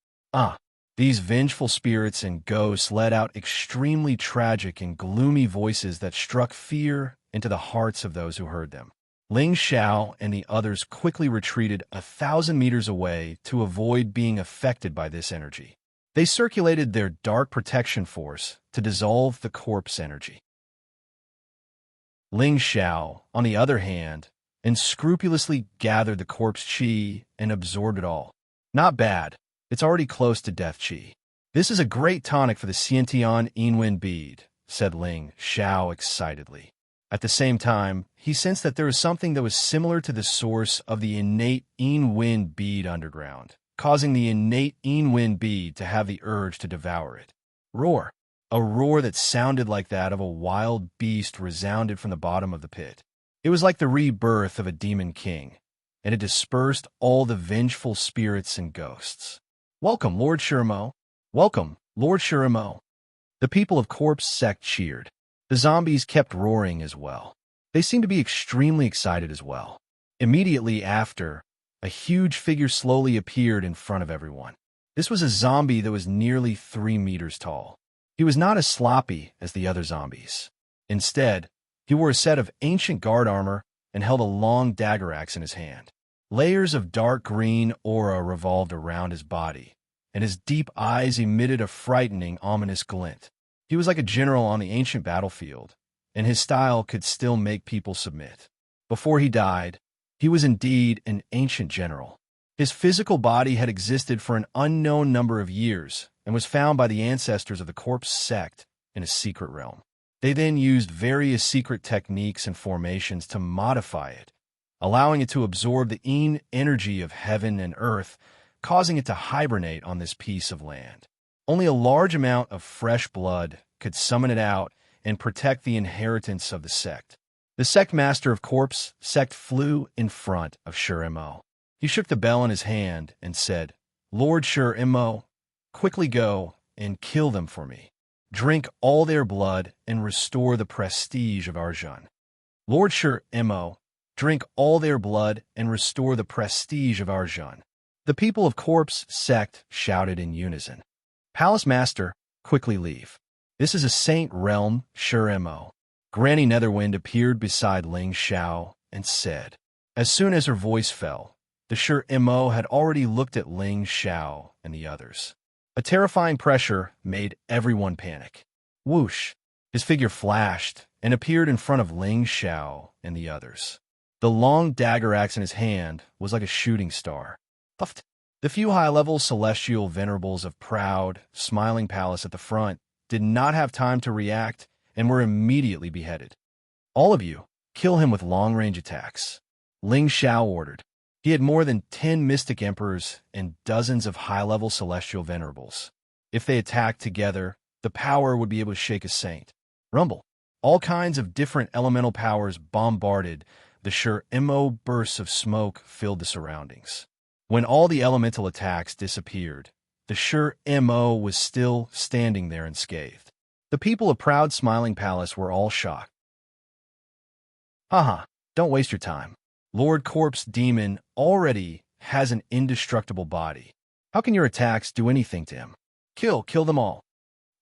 These vengeful spirits and ghosts let out extremely tragic and gloomy voices that struck fear into the hearts of those who heard them. Ling Xiao and the others quickly retreated 1,000 meters away to avoid being affected by this energy. They circulated their dark protection force to dissolve the corpse energy. Ling Xiao, on the other hand, unscrupulously gathered the corpse qi and absorbed it all. Not bad. It's already close to death qi. This is a great tonic for the Xiantian Yinwen bead, said Ling Xiao excitedly. At the same time, he sensed that there was something that was similar to the source of the innate Yinwen bead underground, causing the innate Yinwen bead to have the urge to devour it. Roar! A roar that sounded like that of a wild beast resounded from the bottom of the pit. It was like the rebirth of a demon king, and it dispersed all the vengeful spirits and ghosts. "Welcome, Lord Shurimo! Welcome, Lord Shurimo!" The people of Corpse Sect cheered. The zombies kept roaring as well. They seemed to be extremely excited as well. Immediately after, a huge figure slowly appeared in front of everyone. This was a zombie that was nearly 3 meters tall. He was not as sloppy as the other zombies. Instead, he wore a set of ancient guard armor and held a long dagger axe in his hand. Layers of dark green aura revolved around his body, and his deep eyes emitted a frightening, ominous glint. He was like a general on the ancient battlefield, and his style could still make people submit. Before he died, he was indeed an ancient general. His physical body had existed for an unknown number of years and was found by the ancestors of the Corpse Sect in a secret realm. They then used various secret techniques and formations to modify it, allowing it to absorb the Yin energy of heaven and earth, causing it to hibernate on this piece of land. Only a large amount of fresh blood could summon it out and protect the inheritance of the sect. The sect master of Corpse Sect flew in front of Shurimo. He shook the bell in his hand and said, "Lord Shurimo, quickly go and kill them for me. Drink all their blood and restore the prestige of Arjun." Lord Shurimo, drink all their blood and restore the prestige of Arjun. The people of Corpse Sect shouted in unison. Palace Master, quickly leave. This is a saint realm, sure Mo. Granny Netherwind appeared beside Ling Xiao and said. As soon as her voice fell, the sure Mo had already looked at Ling Xiao and the others. A terrifying pressure made everyone panic. Whoosh! His figure flashed and appeared in front of Ling Xiao and the others. The long dagger axe in his hand was like a shooting star. Puffed. The few high-level celestial venerables of proud, smiling palace at the front did not have time to react and were immediately beheaded. All of you, kill him with long-range attacks. Ling Xiao ordered. He had more than 10 mystic emperors and dozens of high-level celestial venerables. If they attacked together, the power would be able to shake a saint. Rumble. All kinds of different elemental powers bombarded the sure Mo. Bursts of smoke filled the surroundings. When all the elemental attacks disappeared, the sure Mo. Was still standing there unscathed. The people of Proud Smiling Palace were all shocked. Haha, don't waste your time. Lord Corpse Demon already has an indestructible body. How can your attacks do anything to him? Kill them all.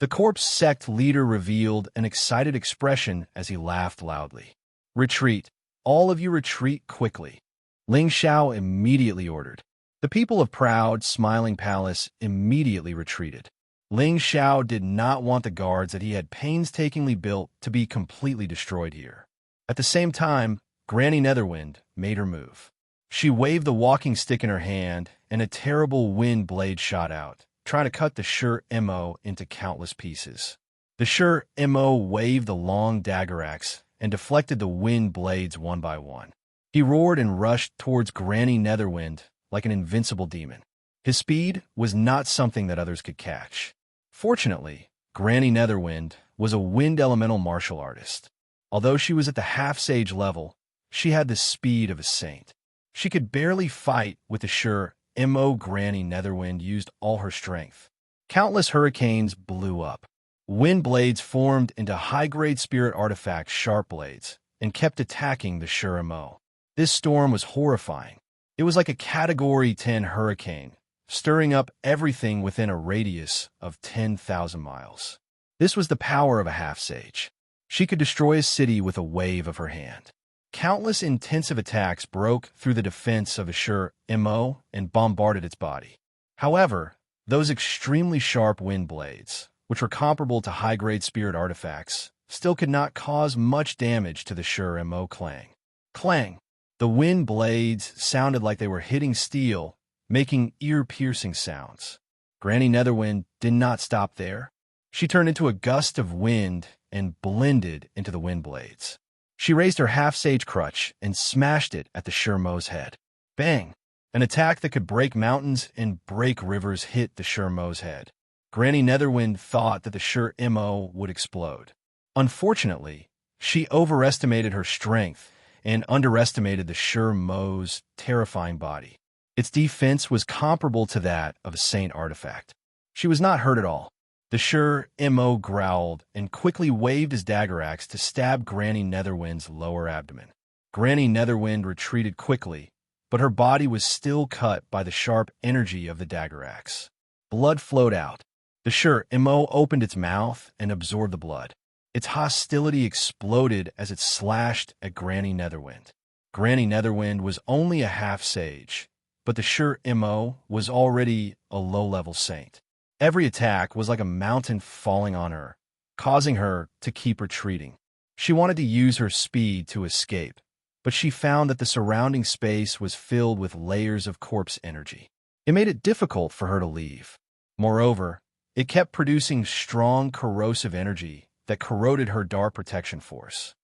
The corpse sect leader revealed an excited expression as he laughed loudly. Retreat. All of you retreat quickly. Ling Xiao immediately ordered. The people of Proud Smiling Palace immediately retreated. Ling Xiao did not want the guards that he had painstakingly built to be completely destroyed here. At the same time, Granny Netherwind made her move. She waved the walking stick in her hand, and a terrible wind blade shot out, trying to cut the sure Mo. Into countless pieces. The sure Mo. Waved the long dagger axe and deflected the wind blades one by one. He roared and rushed towards Granny Netherwind like an invincible demon. His speed was not something that others could catch. Fortunately, Granny Netherwind was a wind elemental martial artist. Although she was at the half-sage level, she had the speed of a saint. She could barely fight with the sure Mo. Granny Netherwind used all her strength. Countless hurricanes blew up. Wind blades formed into high-grade spirit artifact sharp blades and kept attacking the sure Mo. This storm was horrifying. It was like a Category 10 hurricane, stirring up everything within a radius of 10,000 miles. This was the power of a half-sage. She could destroy a city with a wave of her hand. Countless intensive attacks broke through the defense of a sure Mo. And bombarded its body. However, those extremely sharp wind blades, which were comparable to high-grade spirit artifacts, still could not cause much damage to the sure Mo. Clang. Clang! The wind blades sounded like they were hitting steel, making ear-piercing sounds. Granny Netherwind did not stop there. She turned into a gust of wind and blended into the wind blades. She raised her half-sage crutch and smashed it at the sure Mo's head. Bang! An attack that could break mountains and break rivers hit the sure Mo's head. Granny Netherwind thought that the sure Mo. Would explode. Unfortunately, she overestimated her strength and underestimated the sure Mo's terrifying body. Its defense was comparable to that of a saint artifact. She was not hurt at all. The sure Mo. Growled and quickly waved his dagger axe to stab Granny Netherwind's lower abdomen. Granny Netherwind retreated quickly, but her body was still cut by the sharp energy of the dagger axe. Blood flowed out. The sure Mo. Opened its mouth and absorbed the blood. Its hostility exploded as it slashed at Granny Netherwind. Granny Netherwind was only a half-sage, but the sure Mo. Was already a low-level saint. Every attack was like a mountain falling on her, causing her to keep retreating. She wanted to use her speed to escape, but she found that the surrounding space was filled with layers of corpse energy. It made it difficult for her to leave. Moreover, it kept producing strong corrosive energy that corroded her dark protection force.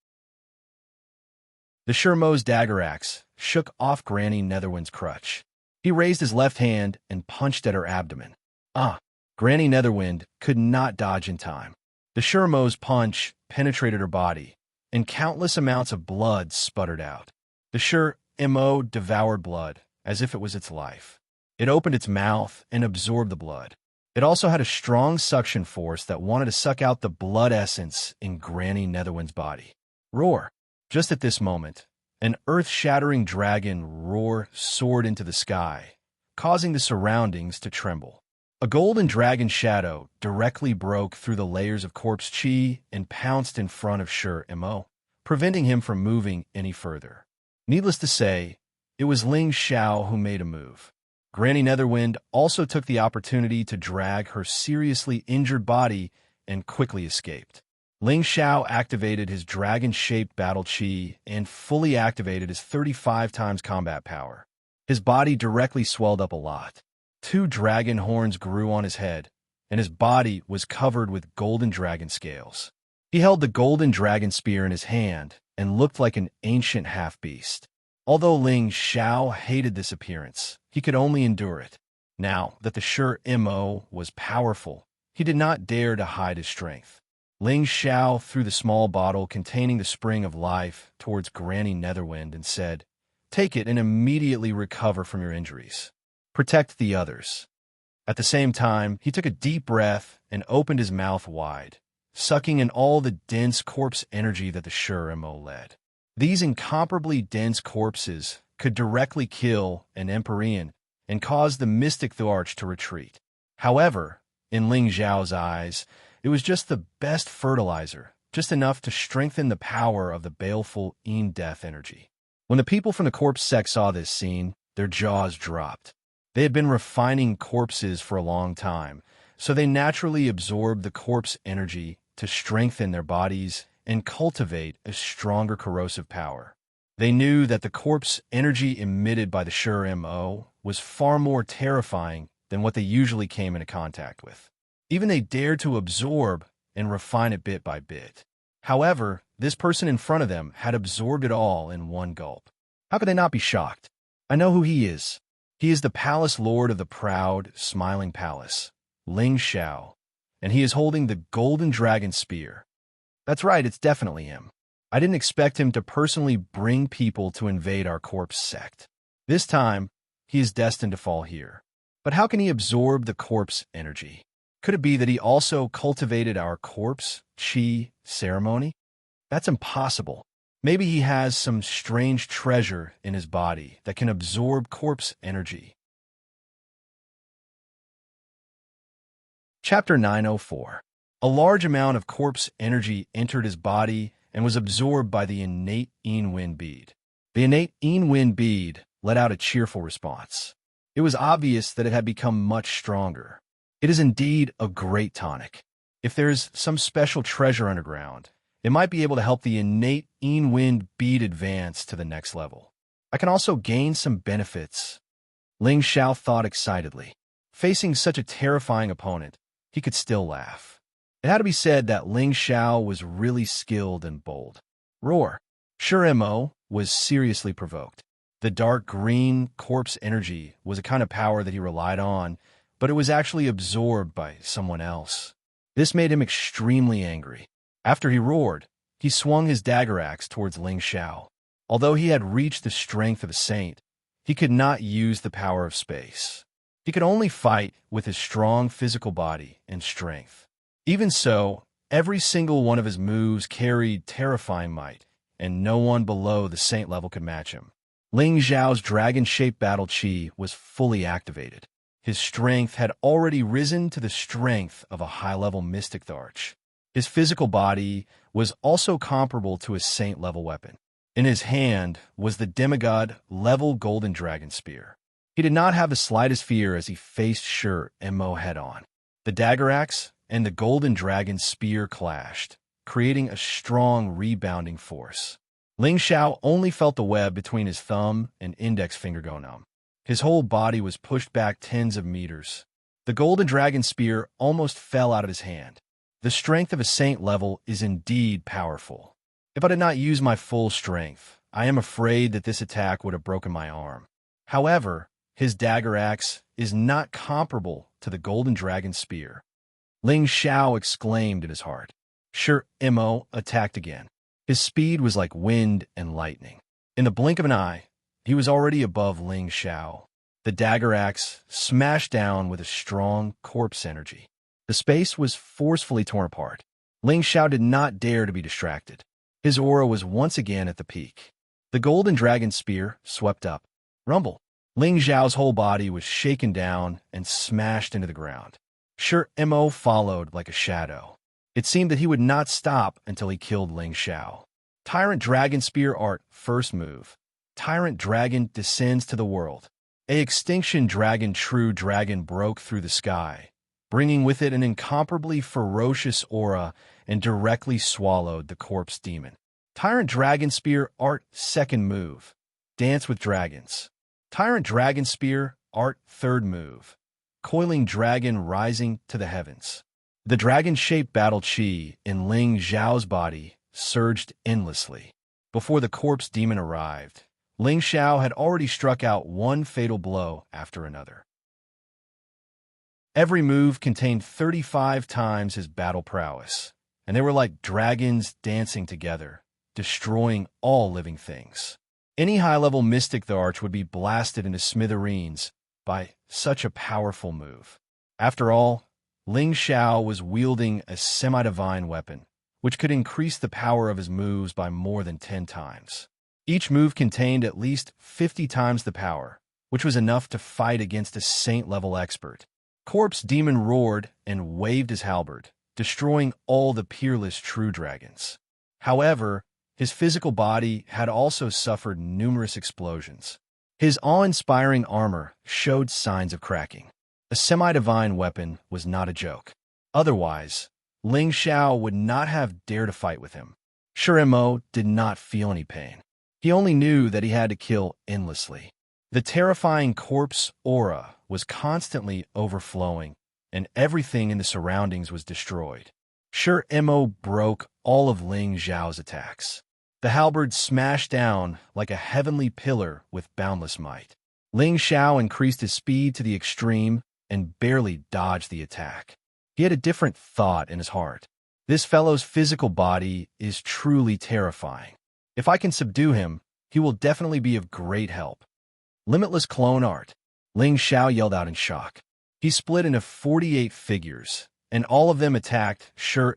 The sure Mo's dagger axe shook off Granny Netherwind's crutch. He raised his left hand and punched at her abdomen. Granny Netherwind could not dodge in time. The sure Mo's punch penetrated her body, and countless amounts of blood sputtered out. The sure Mo. Devoured blood as if it was its life. It opened its mouth and absorbed the blood. It also had a strong suction force that wanted to suck out the blood essence in Granny Netherwind's body. Roar! Just at this moment, an earth-shattering dragon roar soared into the sky, causing the surroundings to tremble. A golden dragon shadow directly broke through the layers of corpse chi and pounced in front of Xianxia, preventing him from moving any further. Needless to say, it was Ling Xiao who made a move. Granny Netherwind also took the opportunity to drag her seriously injured body and quickly escaped. Ling Xiao activated his dragon-shaped battle chi and fully activated his 35 times combat power. His body directly swelled up a lot. 2 dragon horns grew on his head, and his body was covered with golden dragon scales. He held the golden dragon spear in his hand and looked like an ancient half-beast. Although Ling Xiao hated this appearance, he could only endure it. Now that the Xianxia was powerful, he did not dare to hide his strength. Ling Xiao threw the small bottle containing the spring of life towards Granny Netherwind and said, "Take it and immediately recover from your injuries. Protect the others." At the same time, he took a deep breath and opened his mouth wide, sucking in all the dense corpse energy that the Xianxia led. These incomparably dense corpses could directly kill an Empyrean and cause the mystic Thuarch to retreat. However, in Ling Xiao's eyes, it was just the best fertilizer, just enough to strengthen the power of the baleful death energy. When the people from the corpse sect saw this scene, their jaws dropped. They had been refining corpses for a long time, so they naturally absorbed the corpse energy to strengthen their bodies and cultivate a stronger corrosive power. They knew that the corpse energy emitted by the Xianxia was far more terrifying than what they usually came into contact with. Even they dared to absorb and refine it bit by bit. However, this person in front of them had absorbed it all in one gulp. How could they not be shocked? I know who he is. He is the palace lord of the proud, smiling palace, Ling Xiao, and he is holding the golden dragon spear. That's right, it's definitely him. I didn't expect him to personally bring people to invade our corpse sect. This time, he is destined to fall here. But how can he absorb the corpse energy? Could it be that he also cultivated our corpse chi ceremony? That's impossible. Maybe he has some strange treasure in his body that can absorb corpse energy. Chapter 904. A large amount of corpse energy entered his body and was absorbed by the innate wind bead. The innate wind bead let out a cheerful response. It was obvious that it had become much stronger. It is indeed a great tonic. If there's some special treasure underground, it might be able to help the innate wind bead advance to the next level. I can also gain some benefits. Ling Xiao thought excitedly. Facing such a terrifying opponent, he could still laugh. It had to be said that Ling Xiao was really skilled and bold. Roar! Xianxia was seriously provoked. The dark green corpse energy was a kind of power that he relied on, but it was actually absorbed by someone else. This made him extremely angry. After he roared, he swung his dagger axe towards Ling Xiao. Although he had reached the strength of a saint, he could not use the power of space. He could only fight with his strong physical body and strength. Even so, every single one of his moves carried terrifying might, and no one below the saint level could match him. Ling Xiao's dragon-shaped battle chi was fully activated. His strength had already risen to the strength of a high-level mystic Thuarch. His physical body was also comparable to his saint-level weapon. In his hand was the demigod-level golden dragon spear. He did not have the slightest fear as he faced Xianxia head-on. The dagger axe and the golden dragon spear clashed, creating a strong rebounding force. Ling Xiao only felt the web between his thumb and index finger go numb. His whole body was pushed back tens of meters. The golden dragon spear almost fell out of his hand. The strength of a saint level is indeed powerful. If I did not use my full strength, I am afraid that this attack would have broken my arm. However, his dagger axe is not comparable to the golden dragon spear. Ling Xiao exclaimed in his heart. Xianxia attacked again. His speed was like wind and lightning. In the blink of an eye, he was already above Ling Xiao. The dagger axe smashed down with a strong corpse energy. The space was forcefully torn apart. Ling Xiao did not dare to be distracted. His aura was once again at the peak. The golden dragon spear swept up. Rumble. Ling Xiao's whole body was shaken down and smashed into the ground. Mo followed like a shadow. It seemed that he would not stop until he killed Ling Xiao. Tyrant Dragon Spear Art, first move. Tyrant Dragon descends to the world. A extinction dragon, true dragon, broke through the sky, bringing with it an incomparably ferocious aura and directly swallowed the corpse demon. Tyrant Dragon Spear Art, second move. Dance with Dragons. Tyrant Dragon Spear Art, third move. Coiling Dragon rising to the heavens. The dragon-shaped battle chi in Ling Xiao's body surged endlessly. Before the corpse demon arrived, Ling Xiao had already struck out one fatal blow after another. Every move contained 35 times his battle prowess, and they were like dragons dancing together, destroying all living things. Any high-level mystic the arch would be blasted into smithereens by such a powerful move. After all, Ling Xiao was wielding a semi-divine weapon, which could increase the power of his moves by more than 10 times. Each move contained at least 50 times the power, which was enough to fight against a saint-level expert. Corpse Demon roared and waved his halberd, destroying all the peerless true dragons. However, his physical body had also suffered numerous explosions. His awe-inspiring armor showed signs of cracking. A semi-divine weapon was not a joke. Otherwise, Ling Xiao would not have dared to fight with him. Mo did not feel any pain. He only knew that he had to kill endlessly. The terrifying corpse aura was constantly overflowing, and everything in the surroundings was destroyed. Mo broke all of Ling Xiao's attacks. The halberd smashed down like a heavenly pillar with boundless might. Ling Xiao increased his speed to the extreme and barely dodged the attack. He had a different thought in his heart. This fellow's physical body is truly terrifying. If I can subdue him, he will definitely be of great help. Limitless Clone Art. Ling Xiao yelled out in shock. He split into 48 figures, and all of them attacked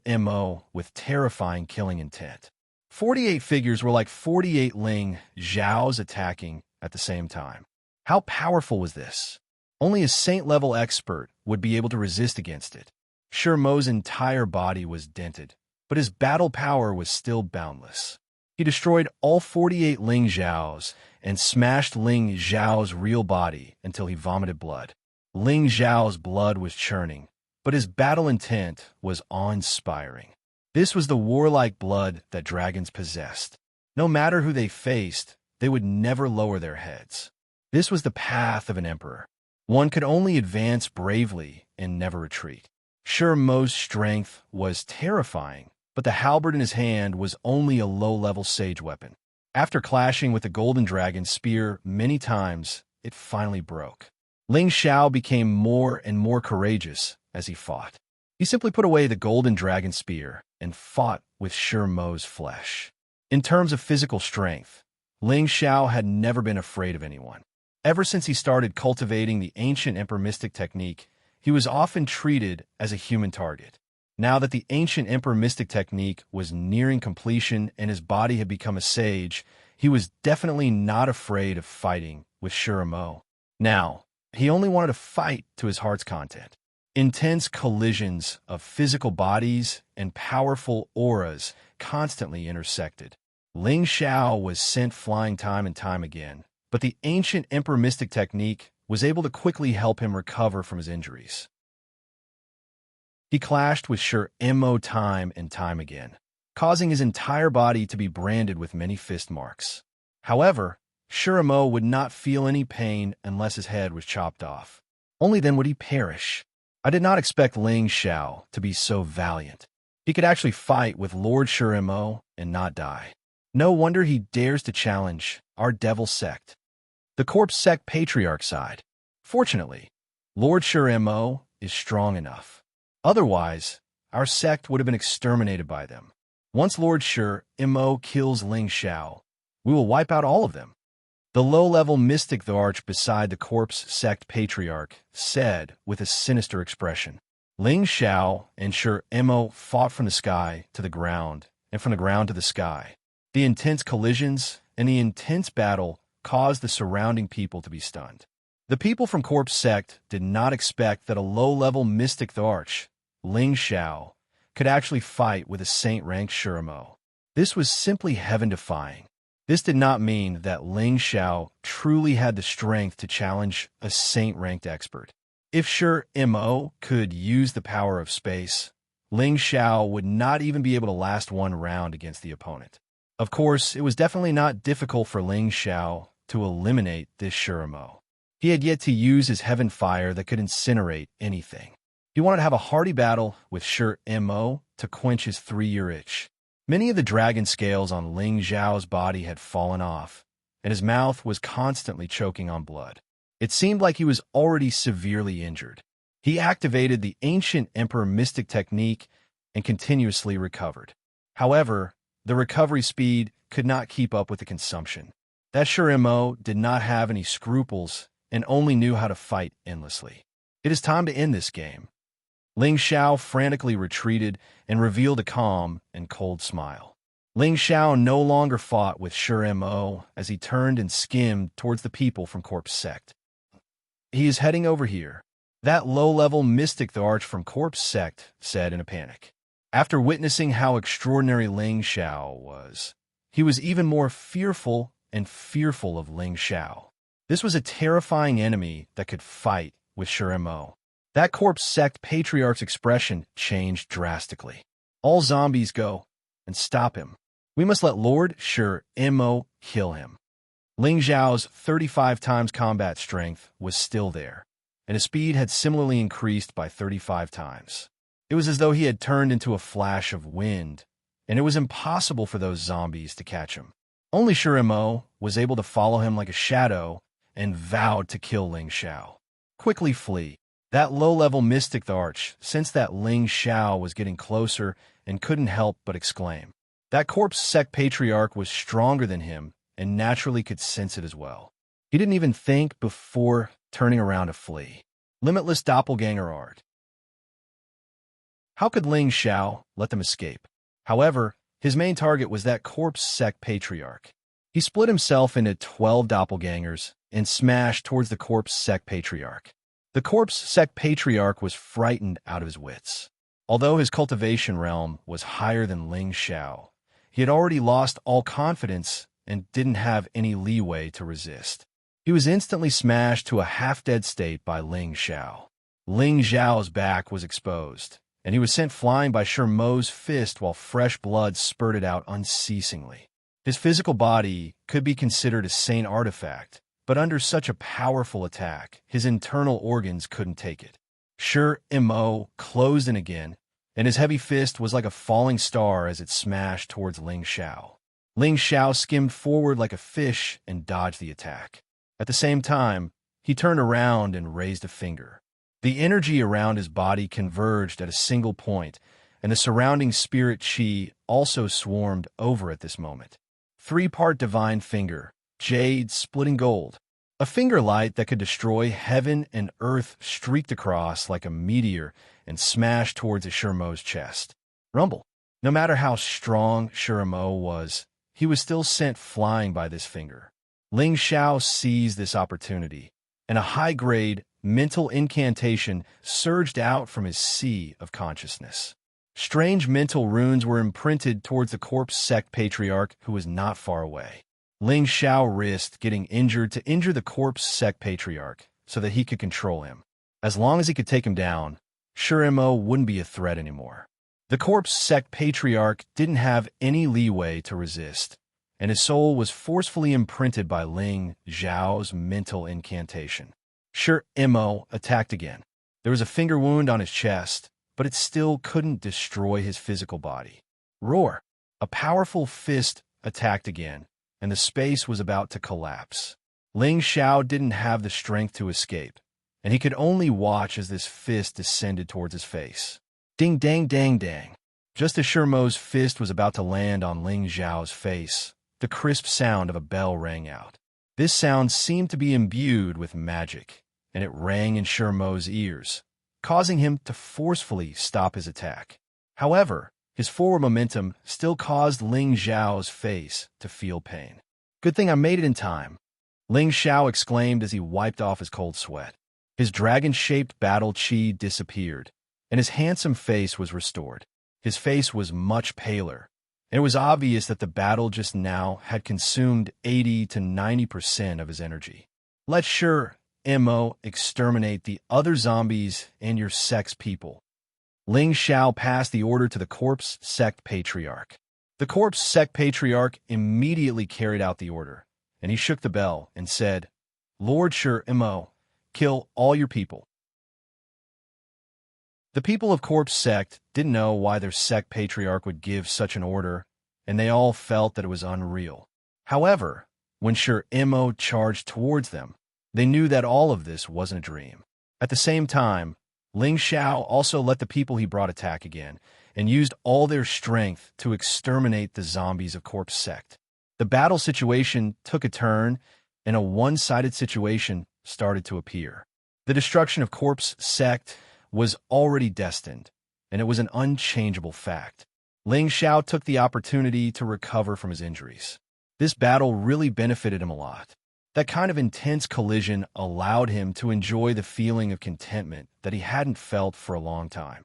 Mo with terrifying killing intent. 48 figures were like 48 Ling Xiaos attacking at the same time. How powerful was this? Only a saint-level expert would be able to resist against it. Mo's entire body was dented, but his battle power was still boundless. He destroyed all 48 Ling Xiaos and smashed Ling Xiao's real body until he vomited blood. Ling Xiao's blood was churning, but his battle intent was awe-inspiring. This was the warlike blood that dragons possessed. No matter who they faced, they would never lower their heads. This was the path of an emperor. One could only advance bravely and never retreat. Mo's strength was terrifying, but the halberd in his hand was only a low-level sage weapon. After clashing with the golden dragon's spear many times, it finally broke. Ling Xiao became more and more courageous as he fought. He simply put away the golden dragon spear and fought with Mo's flesh. In terms of physical strength, Ling Xiao had never been afraid of anyone. Ever since he started cultivating the ancient Emperor Mystic technique, he was often treated as a human target. Now that the ancient Emperor Mystic technique was nearing completion and his body had become a sage, he was definitely not afraid of fighting with Mo. Now, he only wanted to fight to his heart's content. Intense collisions of physical bodies and powerful auras constantly intersected. Ling Xiao was sent flying time and time again, but the ancient Emperor Mystic technique was able to quickly help him recover from his injuries. He clashed with Mo time and time again, causing his entire body to be branded with many fist marks. However, Mo would not feel any pain unless his head was chopped off. Only then would he perish. I did not expect Ling Xiao to be so valiant. He could actually fight with Lord Mo and not die. No wonder he dares to challenge our devil sect. The corpse sect patriarch side. Fortunately, Lord Mo is strong enough. Otherwise, our sect would have been exterminated by them. Once Lord Mo kills Ling Xiao, we will wipe out all of them. The low-level mystic the arch beside the corpse sect patriarch said with a sinister expression. Ling Xiao and Mo fought from the sky to the ground and from the ground to the sky. The intense collisions and the intense battle caused the surrounding people to be stunned. The people from Corpse Sect did not expect that a low-level mystic arch, Ling Xiao, could actually fight with a saint-ranked Shurimo. This was simply heaven-defying. This did not mean that Ling Xiao truly had the strength to challenge a saint-ranked expert. If Shurimo could use the power of space, Ling Xiao would not even be able to last one round against the opponent. Of course, it was definitely not difficult for Ling Xiao to eliminate this Shurimo. He had yet to use his heaven fire that could incinerate anything. He wanted to have a hearty battle with Shurimo to quench his 3-year itch. Many of the dragon scales on Ling Xiao's body had fallen off, and his mouth was constantly choking on blood. It seemed like he was already severely injured. He activated the ancient Emperor Mystic technique and continuously recovered. However, the recovery speed could not keep up with the consumption. That Shurimo did not have any scruples and only knew how to fight endlessly. It is time to end this game. Ling Xiao frantically retreated and revealed a calm and cold smile. Ling Xiao no longer fought with Shurimo as he turned and skimmed towards the people from Corpse Sect. He is heading over here, that low-level mystic arch from Corpse Sect said in a panic. After witnessing how extraordinary Ling Xiao was, he was even more fearful of Ling Xiao. This was a terrifying enemy that could fight with Shurimo. That Corpse Sect Patriarch's expression changed drastically. All zombies go and stop him. We must let Lord Shurimo kill him. Ling Xiao's 35 times combat strength was still there, and his speed had similarly increased by 35 times. It was as though he had turned into a flash of wind, and it was impossible for those zombies to catch him. Only Shurimo was able to follow him like a shadow and vowed to kill Ling Xiao. Quickly flee. That low-level mystic arch sensed that Ling Xiao was getting closer and couldn't help but exclaim. That Corpse Sect Patriarch was stronger than him and naturally could sense it as well. He didn't even think before turning around to flee. Limitless doppelganger art. How could Ling Xiao let them escape? However, his main target was that Corpse Sect Patriarch. He split himself into 12 doppelgangers and smashed towards the Corpse Sect Patriarch. The Corpse Sect Patriarch was frightened out of his wits. Although his cultivation realm was higher than Ling Xiao, he had already lost all confidence and didn't have any leeway to resist. He was instantly smashed to a half-dead state by Ling Xiao. Ling Xiao's back was exposed, and he was sent flying by Shurimo's fist while fresh blood spurted out unceasingly. His physical body could be considered a saint artifact, but under such a powerful attack, his internal organs couldn't take it. Shurimo closed in again, and his heavy fist was like a falling star as it smashed towards Ling Xiao. Ling Xiao skimmed forward like a fish and dodged the attack. At the same time, he turned around and raised a finger. The energy around his body converged at a single point, and the surrounding spirit chi also swarmed over at this moment. 3-part divine finger, jade splitting gold. A finger light that could destroy heaven and earth streaked across like a meteor and smashed towards Shurimo's chest. Rumble. No matter how strong Shurimo was, he was still sent flying by this finger. Ling Xiao seized this opportunity, and a high-grade mental incantation surged out from his sea of consciousness. Strange mental runes were imprinted towards the Corpse Sect Patriarch who was not far away. Ling Xiao risked getting injured to injure the Corpse Sect Patriarch so that he could control him. As long as he could take him down, Shurimo wouldn't be a threat anymore. The Corpse Sect Patriarch didn't have any leeway to resist, and his soul was forcefully imprinted by Ling Xiao's mental incantation. Shurimo attacked again. There was a finger wound on his chest, but it still couldn't destroy his physical body. Roar! A powerful fist attacked again, and the space was about to collapse. Ling Xiao didn't have the strength to escape, and he could only watch as this fist descended towards his face. Ding dang dang dang. Just as Shurimo's fist was about to land on Ling Xiao's face, the crisp sound of a bell rang out. This sound seemed to be imbued with magic, and it rang in Shurimo's ears, causing him to forcefully stop his attack. However, his forward momentum still caused Ling Xiao's face to feel pain. Good thing I made it in time. Ling Xiao exclaimed as he wiped off his cold sweat. His dragon-shaped battle chi disappeared, and his handsome face was restored. His face was much paler, and it was obvious that the battle just now had consumed 80 to 90% of his energy. Let's sure, Mo, exterminate the other zombies and your sex people. Ling Xiao passed the order to the corpse sect patriarch. The corpse sect patriarch immediately carried out the order, and he shook the bell and said, Lord Sure Mo, kill all your people. The people of corpse sect didn't know why their sect patriarch would give such an order, and they all felt that it was unreal. However, when Sure Mo charged towards them, they knew that all of this wasn't a dream. At the same time, Ling Xiao also let the people he brought attack again, and used all their strength to exterminate the zombies of corpse sect. The battle situation took a turn, and a one-sided situation started to appear. The destruction of corpse sect was already destined, and it was an unchangeable fact. Ling Xiao took the opportunity to recover from his injuries. This battle really benefited him a lot. That kind of intense collision allowed him to enjoy the feeling of contentment that he hadn't felt for a long time.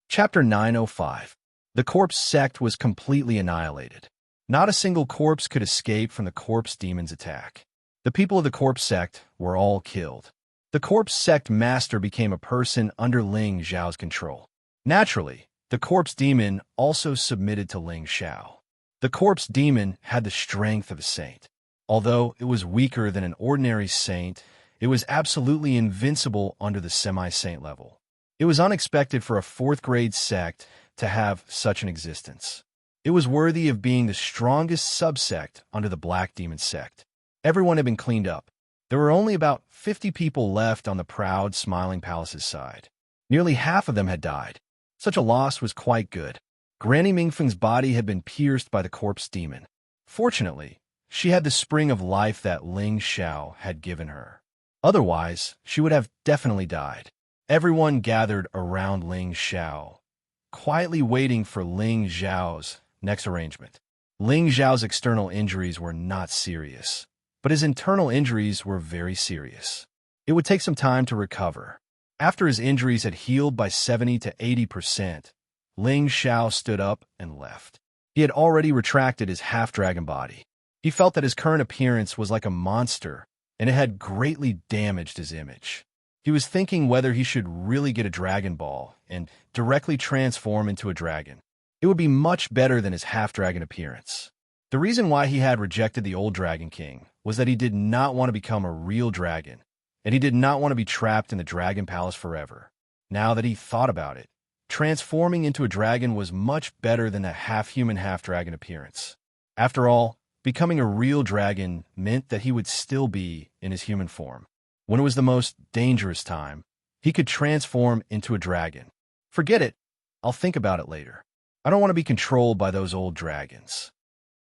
Chapter 905. The corpse sect was completely annihilated. Not a single corpse could escape from the corpse demon's attack. The people of the corpse sect were all killed. The corpse sect master became a person under Ling Xiao's control. Naturally, the corpse demon also submitted to Ling Xiao. The corpse demon had the strength of a saint. Although it was weaker than an ordinary saint, it was absolutely invincible under the semi-saint level. It was unexpected for a 4th-grade sect to have such an existence. It was worthy of being the strongest subsect under the Black Demon sect. Everyone had been cleaned up. There were only about 50 people left on the proud, smiling palace's side. Nearly half of them had died. Such a loss was quite good. Granny Mingfeng's body had been pierced by the corpse demon. Fortunately, she had the spring of life that Ling Xiao had given her. Otherwise, she would have definitely died. Everyone gathered around Ling Xiao, quietly waiting for Ling Xiao's next arrangement. Ling Xiao's external injuries were not serious, but his internal injuries were very serious. It would take some time to recover. After his injuries had healed by 70 to 80%, Ling Xiao stood up and left. He had already retracted his half-dragon body. He felt that his current appearance was like a monster, and it had greatly damaged his image. He was thinking whether he should really get a Dragon Ball and directly transform into a dragon. It would be much better than his half-dragon appearance. The reason why he had rejected the old Dragon King was that he did not want to become a real dragon, and he did not want to be trapped in the Dragon Palace forever. Now that he thought about it, transforming into a dragon was much better than a half-human, half-dragon appearance. After all, becoming a real dragon meant that he would still be in his human form. When it was the most dangerous time, he could transform into a dragon. Forget it. I'll think about it later. I don't want to be controlled by those old dragons.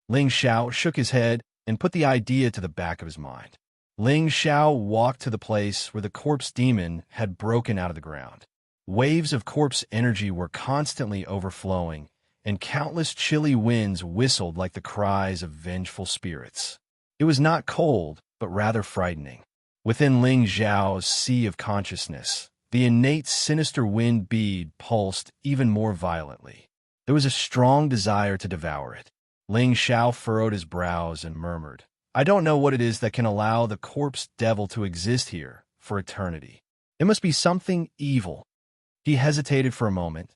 Ling Xiao shook his head and put the idea to the back of his mind. Ling Xiao walked to the place where the corpse demon had broken out of the ground. Waves of corpse energy were constantly overflowing, and countless chilly winds whistled like the cries of vengeful spirits. It was not cold, but rather frightening. Within Ling Xiao's sea of consciousness, the innate sinister wind bead pulsed even more violently. There was a strong desire to devour it. Ling Xiao furrowed his brows and murmured, I don't know what it is that can allow the corpse devil to exist here for eternity. It must be something evil. He hesitated for a moment,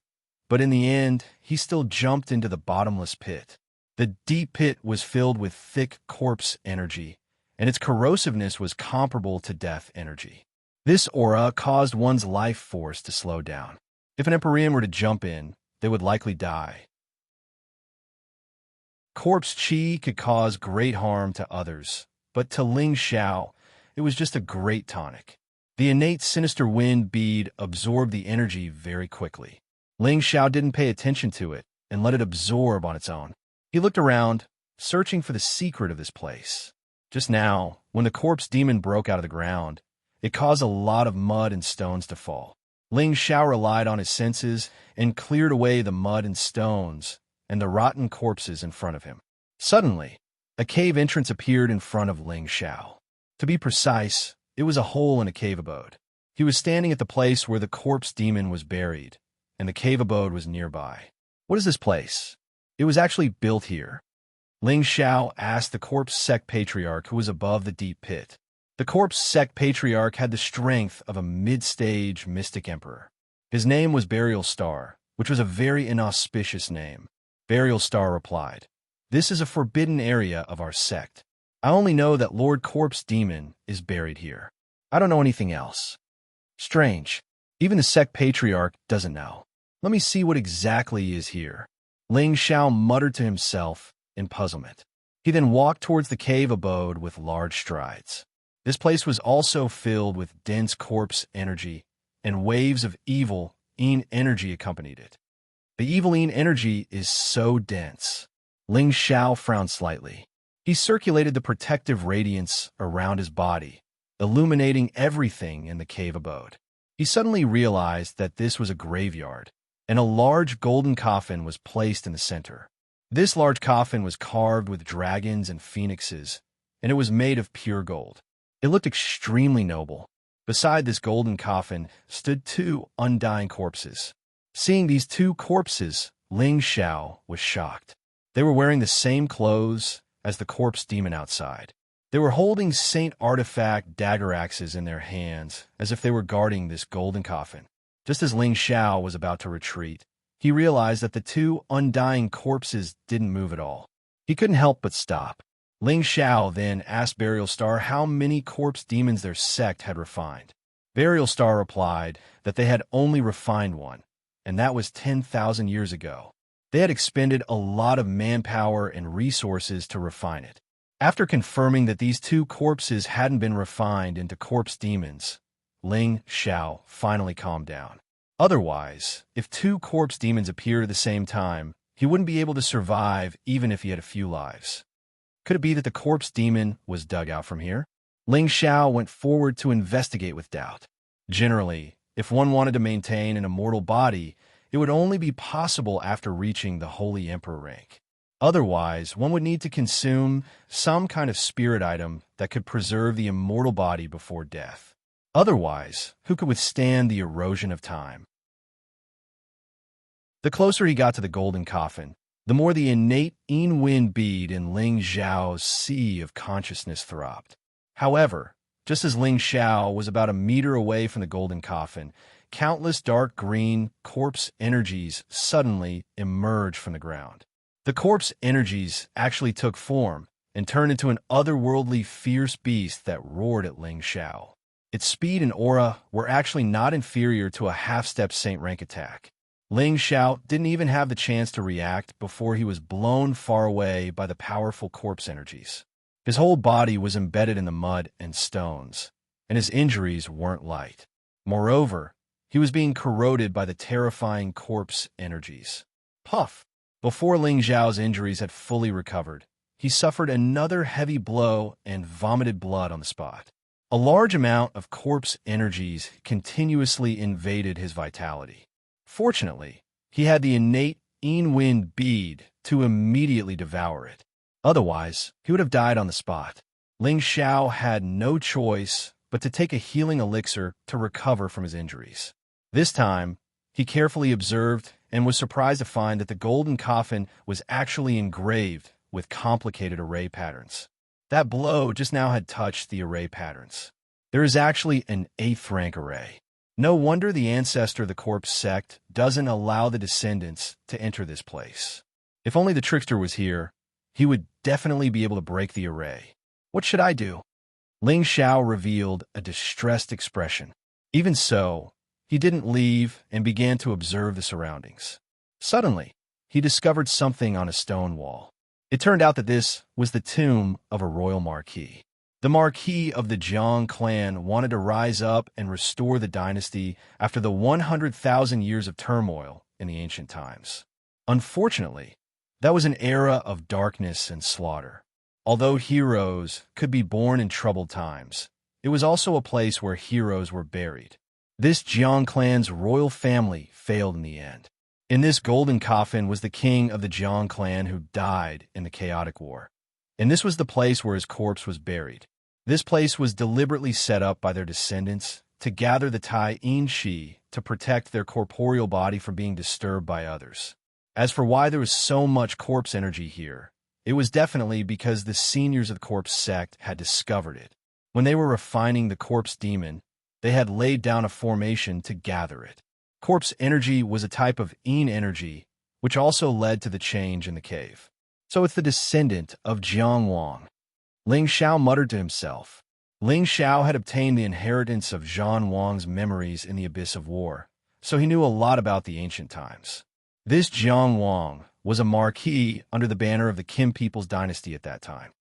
but in the end, he still jumped into the bottomless pit. The deep pit was filled with thick corpse energy, and its corrosiveness was comparable to death energy. This aura caused one's life force to slow down. If an Empyrean were to jump in, they would likely die. Corpse chi could cause great harm to others, but to Ling Xiao, it was just a great tonic. The innate sinister wind bead absorbed the energy very quickly. Ling Xiao didn't pay attention to it and let it absorb on its own. He looked around, searching for the secret of this place. Just now, when the corpse demon broke out of the ground, it caused a lot of mud and stones to fall. Ling Xiao relied on his senses and cleared away the mud and stones and the rotten corpses in front of him. Suddenly, a cave entrance appeared in front of Ling Xiao. To be precise, it was a hole in a cave abode. He was standing at the place where the corpse demon was buried, and the cave abode was nearby. What is this place? It was actually built here. Ling Xiao asked the corpse sect patriarch who was above the deep pit. The corpse sect patriarch had the strength of a mid-stage mystic emperor. His name was Burial Star, which was a very inauspicious name. Burial Star replied, "This is a forbidden area of our sect. I only know that Lord Corpse Demon is buried here. I don't know anything else." Strange. Even the sect patriarch doesn't know. Let me see what exactly is here. Ling Xiao muttered to himself in puzzlement. He then walked towards the cave abode with large strides. This place was also filled with dense corpse energy, and waves of evil energy accompanied it. The evil energy is so dense. Ling Xiao frowned slightly. He circulated the protective radiance around his body, illuminating everything in the cave abode. He suddenly realized that this was a graveyard, and a large golden coffin was placed in the center. This large coffin was carved with dragons and phoenixes, and it was made of pure gold. It looked extremely noble. Beside this golden coffin stood two undying corpses. Seeing these two corpses, Ling Xiao was shocked. They were wearing the same clothes as the corpse demon outside. They were holding saint artifact dagger axes in their hands, as if they were guarding this golden coffin. Just as Ling Xiao was about to retreat, he realized that the two undying corpses didn't move at all. He couldn't help but stop. Ling Xiao then asked Burial Star how many corpse demons their sect had refined. Burial Star replied that they had only refined one, and that was 10,000 years ago. They had expended a lot of manpower and resources to refine it. After confirming that these two corpses hadn't been refined into corpse demons, Ling Xiao finally calmed down. Otherwise, if two corpse demons appeared at the same time, he wouldn't be able to survive even if he had a few lives. Could it be that the corpse demon was dug out from here? Ling Xiao went forward to investigate with doubt. Generally, if one wanted to maintain an immortal body, it would only be possible after reaching the Holy Emperor rank. Otherwise, one would need to consume some kind of spirit item that could preserve the immortal body before death. Otherwise, who could withstand the erosion of time? The closer he got to the golden coffin, the more the innate wind bead in Ling Xiao's sea of consciousness throbbed. However, just as Ling Xiao was about a meter away from the golden coffin, countless dark green corpse energies suddenly emerged from the ground. The corpse energies actually took form and turned into an otherworldly fierce beast that roared at Ling Xiao. Its speed and aura were actually not inferior to a half-step saint rank attack. Ling Xiao didn't even have the chance to react before he was blown far away by the powerful corpse energies. His whole body was embedded in the mud and stones, and his injuries weren't light. Moreover, he was being corroded by the terrifying corpse energies. Puff! Before Ling Xiao's injuries had fully recovered, he suffered another heavy blow and vomited blood on the spot. A large amount of corpse energies continuously invaded his vitality. Fortunately, he had the innate wind bead to immediately devour it. Otherwise, he would have died on the spot. Ling Xiao had no choice but to take a healing elixir to recover from his injuries. This time, he carefully observed and was surprised to find that the golden coffin was actually engraved with complicated array patterns. That blow just now had touched the array patterns. There is actually an 8th rank array. No wonder the ancestor of the corpse sect doesn't allow the descendants to enter this place. If only the trickster was here, he would definitely be able to break the array. What should I do? Ling Xiao revealed a distressed expression. Even so, he didn't leave and began to observe the surroundings. Suddenly, he discovered something on a stone wall. It turned out that this was the tomb of a royal marquis. The marquis of the Jiang clan wanted to rise up and restore the dynasty after the 100,000 years of turmoil in the ancient times. Unfortunately, that was an era of darkness and slaughter. Although heroes could be born in troubled times, it was also a place where heroes were buried. This Jiang clan's royal family failed in the end. In this golden coffin was the king of the Jiang clan who died in the chaotic war. And this was the place where his corpse was buried. This place was deliberately set up by their descendants to gather the Tai Yin Shi to protect their corporeal body from being disturbed by others. As for why there was so much corpse energy here, it was definitely because the seniors of the corpse sect had discovered it. When they were refining the corpse demon, they had laid down a formation to gather it. Corpse energy was a type of Yin energy, which also led to the change in the cave. So it's the descendant of Jiang Wang. Ling Xiao muttered to himself. Ling Xiao had obtained the inheritance of Jiang Wang's memories in the abyss of war, so he knew a lot about the ancient times. This Jiang Wang was a marquis under the banner of the Qin People's dynasty at that time.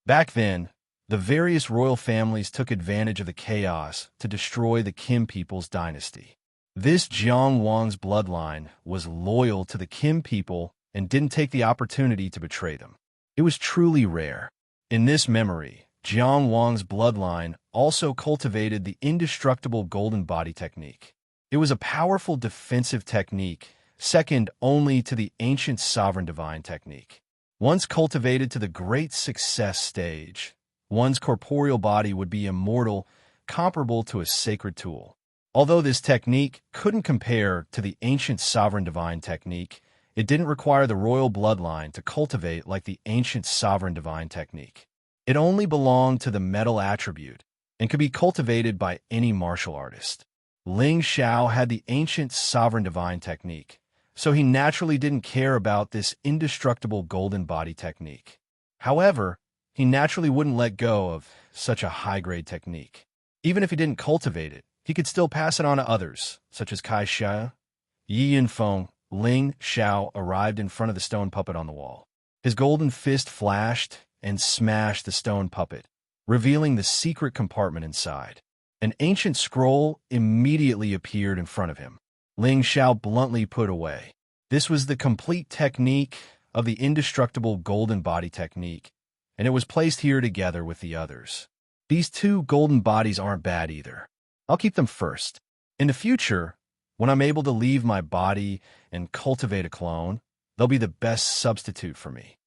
Back then, the various royal families took advantage of the chaos to destroy the Qin People's dynasty. This Jiang Wang's bloodline was loyal to the Qin people and didn't take the opportunity to betray them. It was truly rare. In this memory, Jiang Wang's bloodline also cultivated the indestructible golden body technique. It was a powerful defensive technique, second only to the ancient sovereign divine technique. Once cultivated to the great success stage, one's corporeal body would be immortal, comparable to a sacred tool. Although this technique couldn't compare to the ancient sovereign divine technique, it didn't require the royal bloodline to cultivate like the ancient sovereign divine technique. It only belonged to the metal attribute and could be cultivated by any martial artist. Ling Xiao had the ancient sovereign divine technique, so he naturally didn't care about this indestructible golden body technique. However, he naturally wouldn't let go of such a high-grade technique. Even if he didn't cultivate it, he could still pass it on to others, such as Kai Xia, Yi Yinfeng. Ling Xiao arrived in front of the stone puppet on the wall. His golden fist flashed and smashed the stone puppet, revealing the secret compartment inside. An ancient scroll immediately appeared in front of him. Ling Xiao bluntly put away. This was the complete technique of the indestructible golden body technique, and it was placed here together with the others. These two golden bodies aren't bad either. I'll keep them first. In the future, when I'm able to leave my body and cultivate a clone, they'll be the best substitute for me.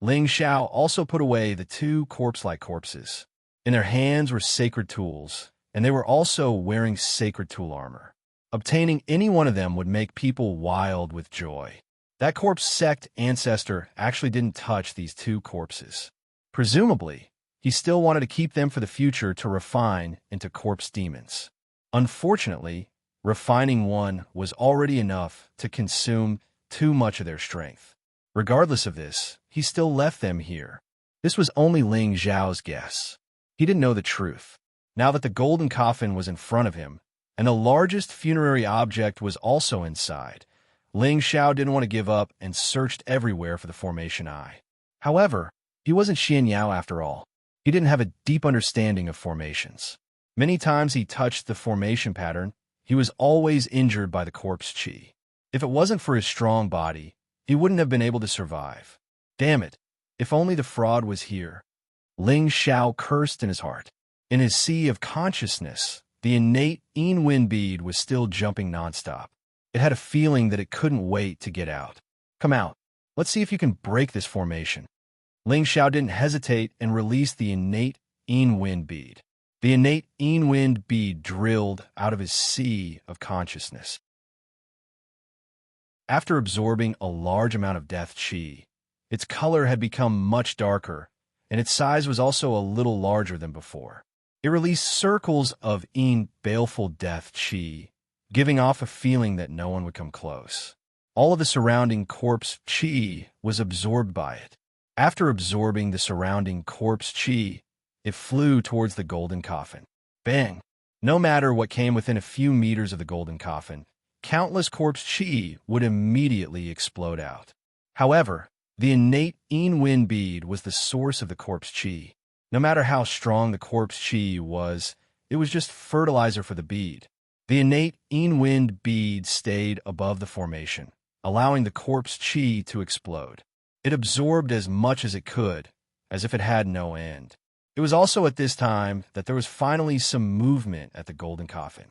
Ling Xiao also put away the two corpse-like corpses. In their hands were sacred tools, and they were also wearing sacred tool armor. Obtaining any one of them would make people wild with joy. That corpse sect ancestor actually didn't touch these two corpses. Presumably, he still wanted to keep them for the future to refine into corpse demons. Unfortunately, refining one was already enough to consume too much of their strength. Regardless of this, he still left them here. This was only Ling Xiao's guess. He didn't know the truth. Now that the golden coffin was in front of him, and the largest funerary object was also inside, Ling Xiao didn't want to give up and searched everywhere for the formation eye. However, he wasn't Xianxia after all. He didn't have a deep understanding of formations. Many times he touched the formation pattern, he was always injured by the corpse chi. If it wasn't for his strong body, he wouldn't have been able to survive. Damn it, if only the fraud was here. Ling Xiao cursed in his heart. In his sea of consciousness, the innate Yin wind bead was still jumping nonstop. It had a feeling that it couldn't wait to get out. Come out. Let's see if you can break this formation. Ling Xiao didn't hesitate and released the innate Yin wind bead. The innate Yin wind bead drilled out of his sea of consciousness. After absorbing a large amount of death chi, its color had become much darker, and its size was also a little larger than before. It released circles of Yin baleful death chi, giving off a feeling that no one would come close. All of the surrounding corpse chi was absorbed by it. After absorbing the surrounding corpse chi, it flew towards the golden coffin. Bang! No matter what came within a few meters of the golden coffin, countless corpse chi would immediately explode out. However, the innate Yin wind bead was the source of the corpse chi. No matter how strong the corpse chi was, it was just fertilizer for the bead. The innate Yin wind bead stayed above the formation, allowing the corpse chi to explode. It absorbed as much as it could, as if it had no end. It was also at this time that there was finally some movement at the golden coffin.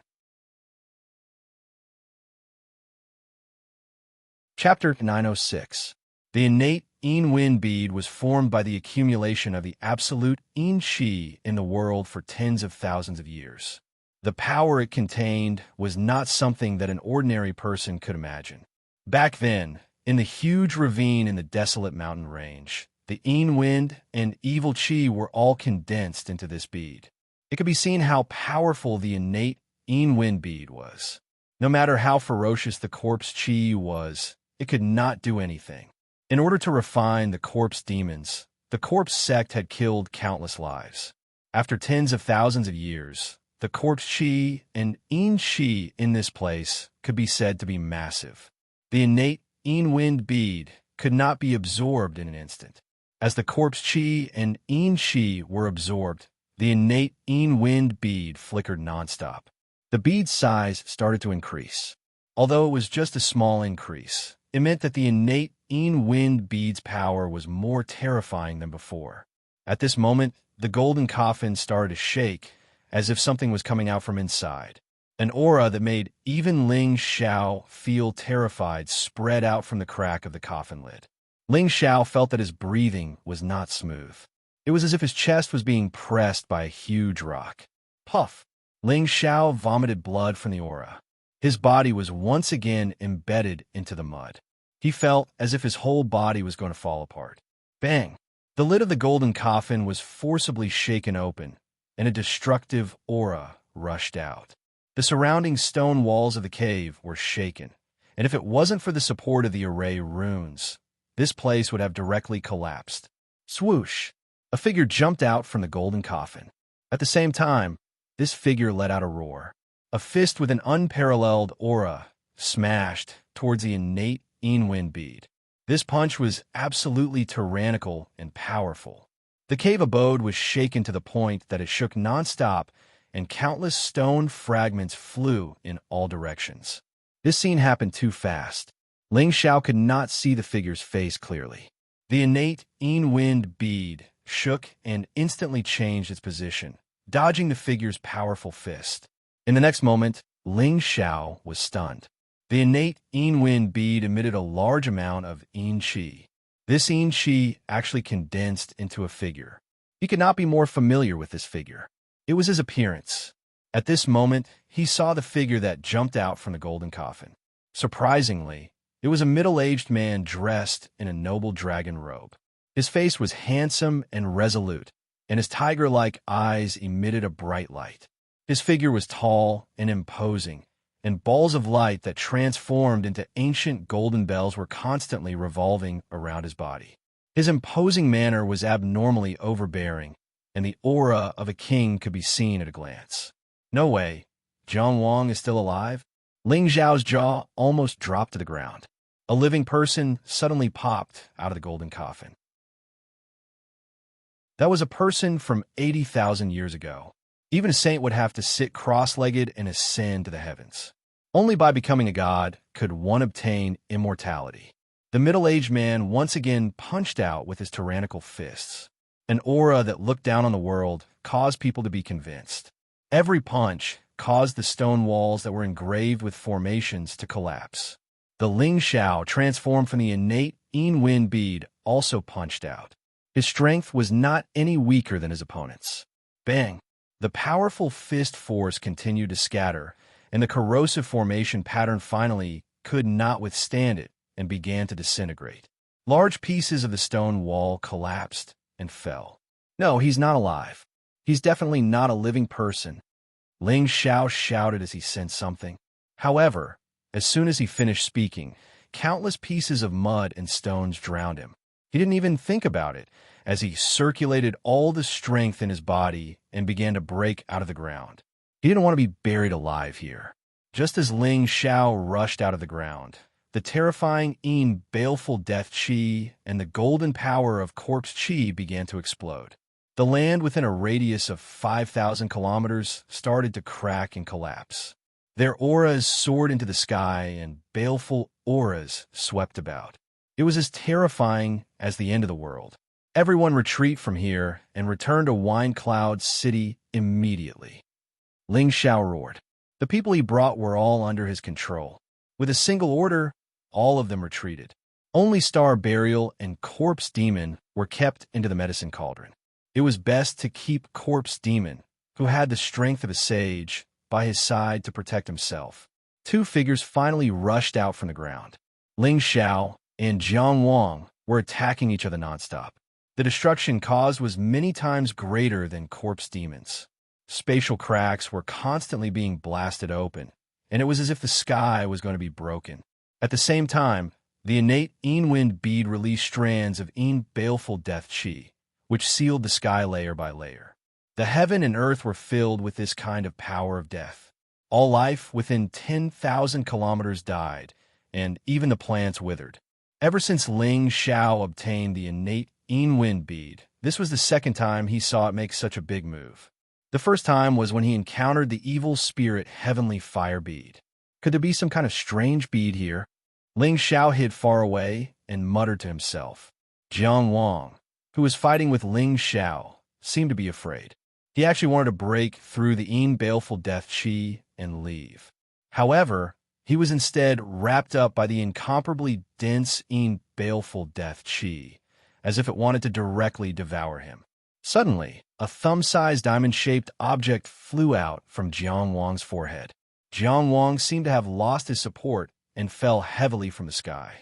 Chapter 906. The innate Yin Wind bead was formed by the accumulation of the absolute Yin Qi in the world for tens of thousands of years. The power it contained was not something that an ordinary person could imagine. Back then, in the huge ravine in the desolate mountain range, the Yin Wind and evil Qi were all condensed into this bead. It could be seen how powerful the innate Yin Wind bead was. No matter how ferocious the corpse Qi was, it could not do anything. In order to refine the corpse demons, the corpse sect had killed countless lives. After tens of thousands of years, the corpse Qi and Yin Qi in this place could be said to be massive. The innate Yin Wind bead could not be absorbed in an instant. As the corpse Qi and Yin Qi were absorbed, the innate Yin Wind bead flickered nonstop. The bead's size started to increase. Although it was just a small increase, it meant that the innate Yin Wind bead's power was more terrifying than before. At this moment, the golden coffin started to shake, as if something was coming out from inside. An aura that made even Ling Xiao feel terrified spread out from the crack of the coffin lid. Ling Xiao felt that his breathing was not smooth. It was as if his chest was being pressed by a huge rock. Puff! Ling Xiao vomited blood from the aura. His body was once again embedded into the mud. He felt as if his whole body was going to fall apart. Bang! The lid of the golden coffin was forcibly shaken open, and a destructive aura rushed out. The surrounding stone walls of the cave were shaken, and if it wasn't for the support of the array runes, this place would have directly collapsed. Swoosh! A figure jumped out from the golden coffin. At the same time, this figure let out a roar. A fist with an unparalleled aura smashed towards the innate Yin Wind bead. This punch was absolutely tyrannical and powerful. The cave abode was shaken to the point that it shook nonstop, and countless stone fragments flew in all directions. This scene happened too fast. Ling Xiao could not see the figure's face clearly. The innate Yin Wind bead shook and instantly changed its position, dodging the figure's powerful fist. In the next moment, Ling Xiao was stunned. The innate Yin Wind bead emitted a large amount of Yin Qi. This Yin Qi actually condensed into a figure. He could not be more familiar with this figure. It was his appearance. At this moment, he saw the figure that jumped out from the golden coffin. Surprisingly, it was a middle-aged man dressed in a noble dragon robe. His face was handsome and resolute, and his tiger-like eyes emitted a bright light. His figure was tall and imposing, and balls of light that transformed into ancient golden bells were constantly revolving around his body. His imposing manner was abnormally overbearing, and the aura of a king could be seen at a glance. No way. Zhang Wang is still alive? Ling Xiao's jaw almost dropped to the ground. A living person suddenly popped out of the golden coffin. That was a person from 80,000 years ago. Even a saint would have to sit cross-legged and ascend to the heavens. Only by becoming a god could one obtain immortality. The middle-aged man once again punched out with his tyrannical fists. An aura that looked down on the world caused people to be convinced. Every punch caused the stone walls that were engraved with formations to collapse. The Ling Xiao, transformed from the innate Yin Wind bead, also punched out. His strength was not any weaker than his opponent's. Bang! The powerful fist force continued to scatter, and the corrosive formation pattern finally could not withstand it and began to disintegrate. Large pieces of the stone wall collapsed and fell. No, he's not alive. He's definitely not a living person. Ling Xiao shouted as he sensed something. However, as soon as he finished speaking, countless pieces of mud and stones drowned him. He didn't even think about it, as he circulated all the strength in his body and began to break out of the ground. He didn't want to be buried alive here. Just as Ling Xiao rushed out of the ground, the terrifying Yin baleful death Qi and the golden power of corpse Qi began to explode. The land within a radius of 5,000 kilometers started to crack and collapse. Their auras soared into the sky, and baleful auras swept about. It was as terrifying as the end of the world. Everyone retreat from here and return to Wine Cloud City immediately. Ling Xiao roared. The people he brought were all under his control. With a single order, all of them retreated. Only Star Burial and Corpse Demon were kept into the medicine cauldron. It was best to keep Corpse Demon, who had the strength of a sage, by his side to protect himself. Two figures finally rushed out from the ground. Ling Xiao and Jiang Wang were attacking each other nonstop. The destruction caused was many times greater than Corpse Demon's. Spatial cracks were constantly being blasted open, and it was as if the sky was going to be broken. At the same time, the innate Yin Wind bead released strands of Yin baleful death chi, which sealed the sky layer by layer. The heaven and earth were filled with this kind of power of death. All life within 10,000 kilometers died, and even the plants withered. Ever since Ling Xiao obtained the innate Yin Wind bead, this was the second time he saw it make such a big move. The first time was when he encountered the evil spirit heavenly fire bead. Could there be some kind of strange bead here? Ling Xiao hid far away and muttered to himself. Jiang Wang, who was fighting with Ling Xiao, seemed to be afraid. He actually wanted to break through the Yin baleful death chi and leave. However, he was instead wrapped up by the incomparably dense Yin baleful death chi, as if it wanted to directly devour him. Suddenly, a thumb-sized diamond-shaped object flew out from Jiang Wang's forehead. Jiang Wang seemed to have lost his support and fell heavily from the sky.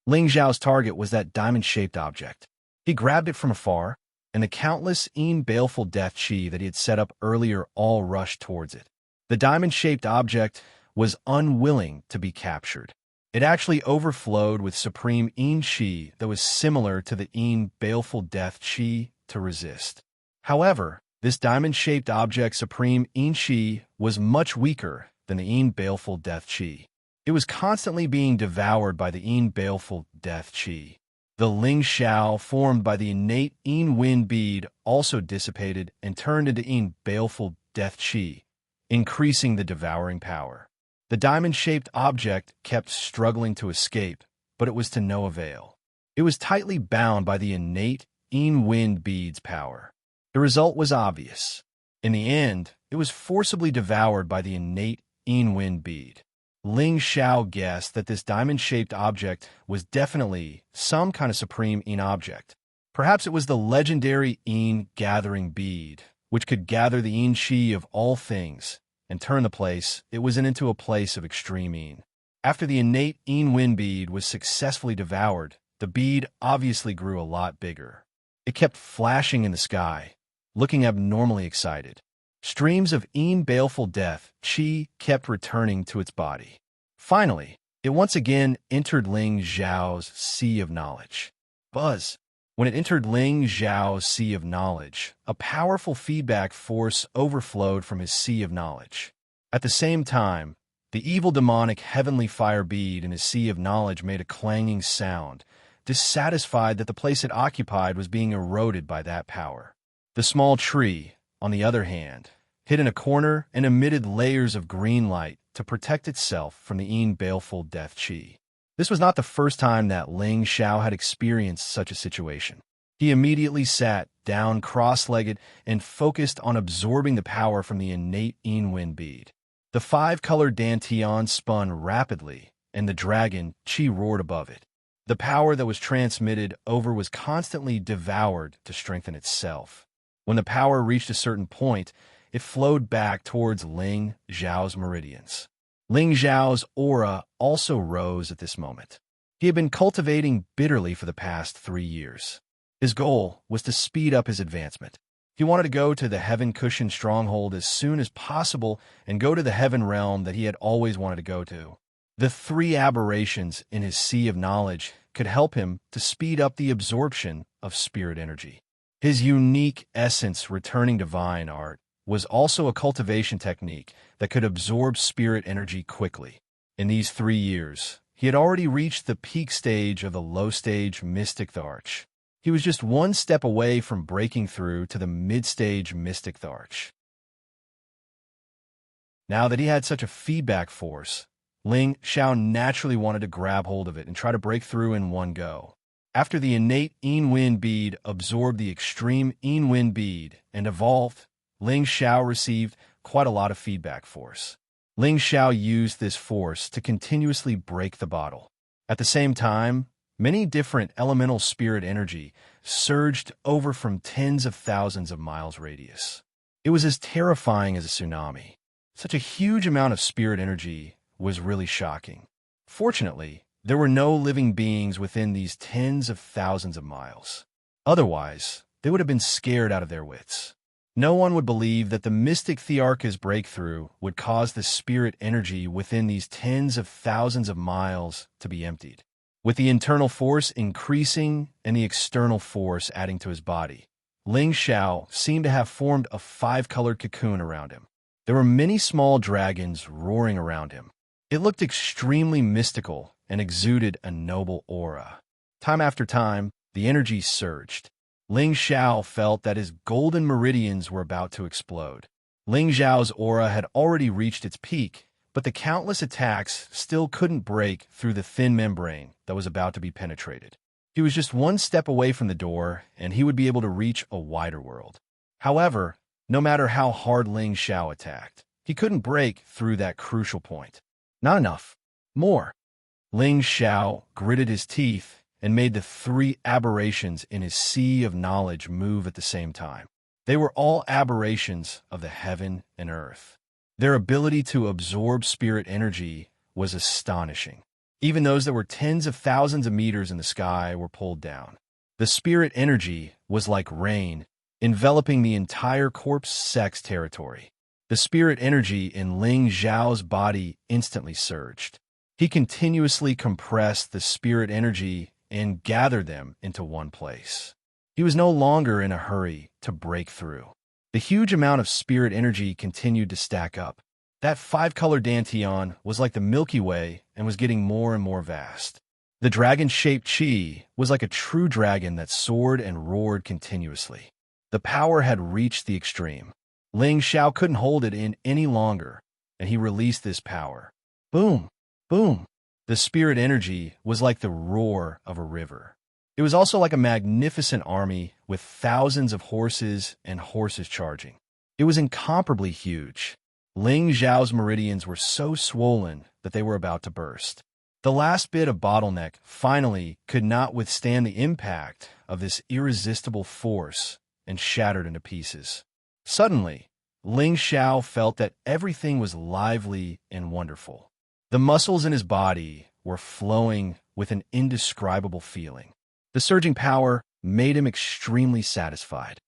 Ling Xiao's target was that diamond-shaped object. He grabbed it from afar, and the countless Yin baleful death chi that he had set up earlier all rushed towards it. The diamond-shaped object was unwilling to be captured. It actually overflowed with supreme Yin chi that was similar to the Yin baleful death chi to resist. However, this diamond-shaped object's supreme Yin chi was much weaker than the Yin baleful death chi. It was constantly being devoured by the Yin baleful death chi. The Ling Xiao formed by the innate Yin Wind bead also dissipated and turned into Yin baleful death chi, increasing the devouring power. The diamond-shaped object kept struggling to escape, but it was to no avail. It was tightly bound by the innate Yin Wind bead's power. The result was obvious. In the end, it was forcibly devoured by the innate Yin Wind bead. Ling Xiao guessed that this diamond-shaped object was definitely some kind of supreme Yin object. Perhaps it was the legendary Yin gathering bead, which could gather the Yin chi of all things and turn the place it was in into a place of extreme Yin. After the innate Yin Wind bead was successfully devoured, the bead obviously grew a lot bigger. It kept flashing in the sky, looking abnormally excited. Streams of Yin baleful death chi kept returning to its body. Finally, it once again entered Ling Xiao's sea of knowledge. Buzz. When it entered Ling Xiao's sea of knowledge, a powerful feedback force overflowed from his sea of knowledge. At the same time, the evil demonic heavenly fire bead in his sea of knowledge made a clanging sound, dissatisfied that the place it occupied was being eroded by that power. The small tree, on the other hand, hid in a corner and emitted layers of green light to protect itself from the Yin baleful death chi. This was not the first time that Ling Xiao had experienced such a situation. He immediately sat down cross-legged and focused on absorbing the power from the innate Yin Wind bead. The five-colored dantian spun rapidly, and the dragon chi roared above it. The power that was transmitted over was constantly devoured to strengthen itself. When the power reached a certain point, it flowed back towards Ling Xiao's meridians. Ling Xiao's aura also rose at this moment. He had been cultivating bitterly for the past 3 years. His goal was to speed up his advancement. He wanted to go to the Heaven Cushion Stronghold as soon as possible and go to the Heaven Realm that he had always wanted to go to. The 3 aberrations in his sea of knowledge could help him to speed up the absorption of spirit energy. His unique essence returning divine art was also a cultivation technique that could absorb spirit energy quickly. In these 3 years, he had already reached the peak stage of the low-stage Mystic Arch. He was just 1 step away from breaking through to the mid-stage Mystic Arch. Now that he had such a feedback force, Ling Xiao naturally wanted to grab hold of it and try to break through in one go. After the innate Yin Wind bead absorbed the extreme Yin Wind bead and evolved, Ling Xiao received quite a lot of feedback force. Ling Xiao used this force to continuously break the bottle. At the same time, many different elemental spirit energy surged over from tens of thousands of miles radius. It was as terrifying as a tsunami. Such a huge amount of spirit energy was really shocking. Fortunately, there were no living beings within these tens of thousands of miles. Otherwise, they would have been scared out of their wits. No one would believe that the mystic Thearcha's breakthrough would cause the spirit energy within these tens of thousands of miles to be emptied. With the internal force increasing and the external force adding to his body, Ling Xiao seemed to have formed a five-colored cocoon around him. There were many small dragons roaring around him. It looked extremely mystical and exuded a noble aura. Time after time, the energy surged. Ling Xiao felt that his golden meridians were about to explode. Ling Xiao's aura had already reached its peak, but the countless attacks still couldn't break through the thin membrane that was about to be penetrated. He was just one step away from the door, and he would be able to reach a wider world. However, no matter how hard Ling Xiao attacked, he couldn't break through that crucial point. Not enough. More. Ling Xiao gritted his teeth and made the three aberrations in his sea of knowledge move at the same time. They were all aberrations of the heaven and earth. Their ability to absorb spirit energy was astonishing. Even those that were tens of thousands of meters in the sky were pulled down. The spirit energy was like rain, enveloping the entire corpse sex territory. The spirit energy in Ling Xiao's body instantly surged. He continuously compressed the spirit energy and gathered them into one place. He was no longer in a hurry to break through. The huge amount of spirit energy continued to stack up. That five-color dantian was like the Milky Way and was getting more and more vast. The dragon-shaped chi was like a true dragon that soared and roared continuously. The power had reached the extreme. Ling Xiao couldn't hold it in any longer, and he released this power. Boom! Boom! The spirit energy was like the roar of a river. It was also like a magnificent army with thousands of horses and horses charging. It was incomparably huge. Ling Xiao's meridians were so swollen that they were about to burst. The last bit of bottleneck finally could not withstand the impact of this irresistible force and shattered into pieces. Suddenly, Ling Xiao felt that everything was lively and wonderful. The muscles in his body were flowing with an indescribable feeling. The surging power made him extremely satisfied.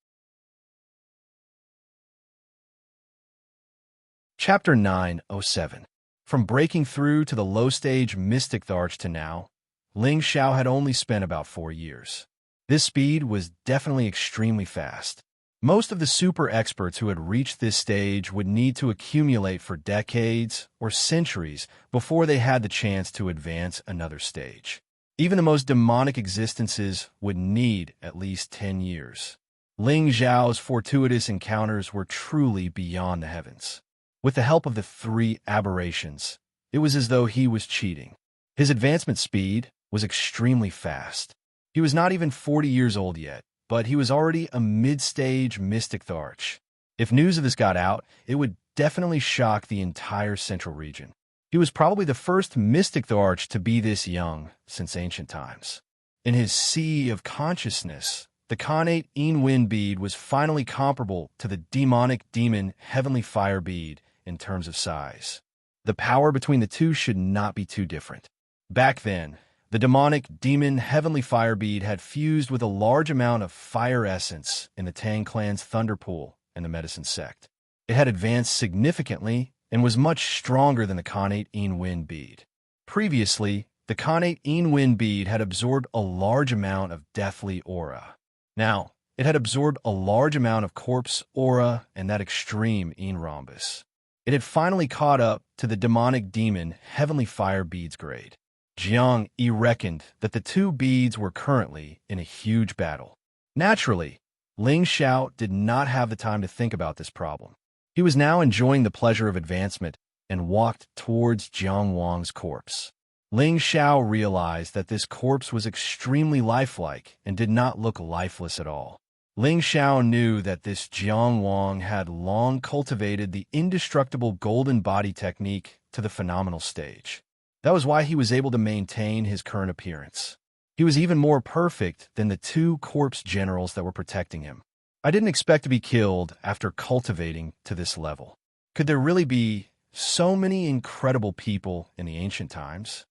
Chapter 907. From breaking through to the low-stage Mystic Tharch to now, Ling Xiao had only spent about 4 years. This speed was definitely extremely fast. Most of the super experts who had reached this stage would need to accumulate for decades or centuries before they had the chance to advance another stage. Even the most demonic existences would need at least 10 years. Ling Xiao's fortuitous encounters were truly beyond the heavens. With the help of the three aberrations, it was as though he was cheating. His advancement speed was extremely fast. He was not even 40 years old yet, but he was already a mid-stage Mystic Tharch. If news of this got out, it would definitely shock the entire central region. He was probably the first Mystic Tharch to be this young since ancient times. In his sea of consciousness, the Khanate Yin bead was finally comparable to the demonic demon Heavenly Fire bead in terms of size. The power between the two should not be too different. Back then, the demonic demon Heavenly Fire bead had fused with a large amount of fire essence in the Tang clan's Thunder Pool and the Medicine Sect. It had advanced significantly and was much stronger than the Khanate Yin bead. Previously, the Khanate Yin bead had absorbed a large amount of deathly aura. Now, it had absorbed a large amount of corpse aura and that extreme Yin rhombus. It had finally caught up to the demonic demon Heavenly Fire bead's grade. Jiang Yi reckoned that the two beads were currently in a huge battle. Naturally, Ling Xiao did not have the time to think about this problem. He was now enjoying the pleasure of advancement and walked towards Jiang Wang's corpse. Ling Xiao realized that this corpse was extremely lifelike and did not look lifeless at all. Ling Xiao knew that this Jiang Wang had long cultivated the indestructible golden body technique to the phenomenal stage. That was why he was able to maintain his current appearance. He was even more perfect than the two corpse generals that were protecting him. I didn't expect to be killed after cultivating to this level. Could there really be so many incredible people in the ancient times?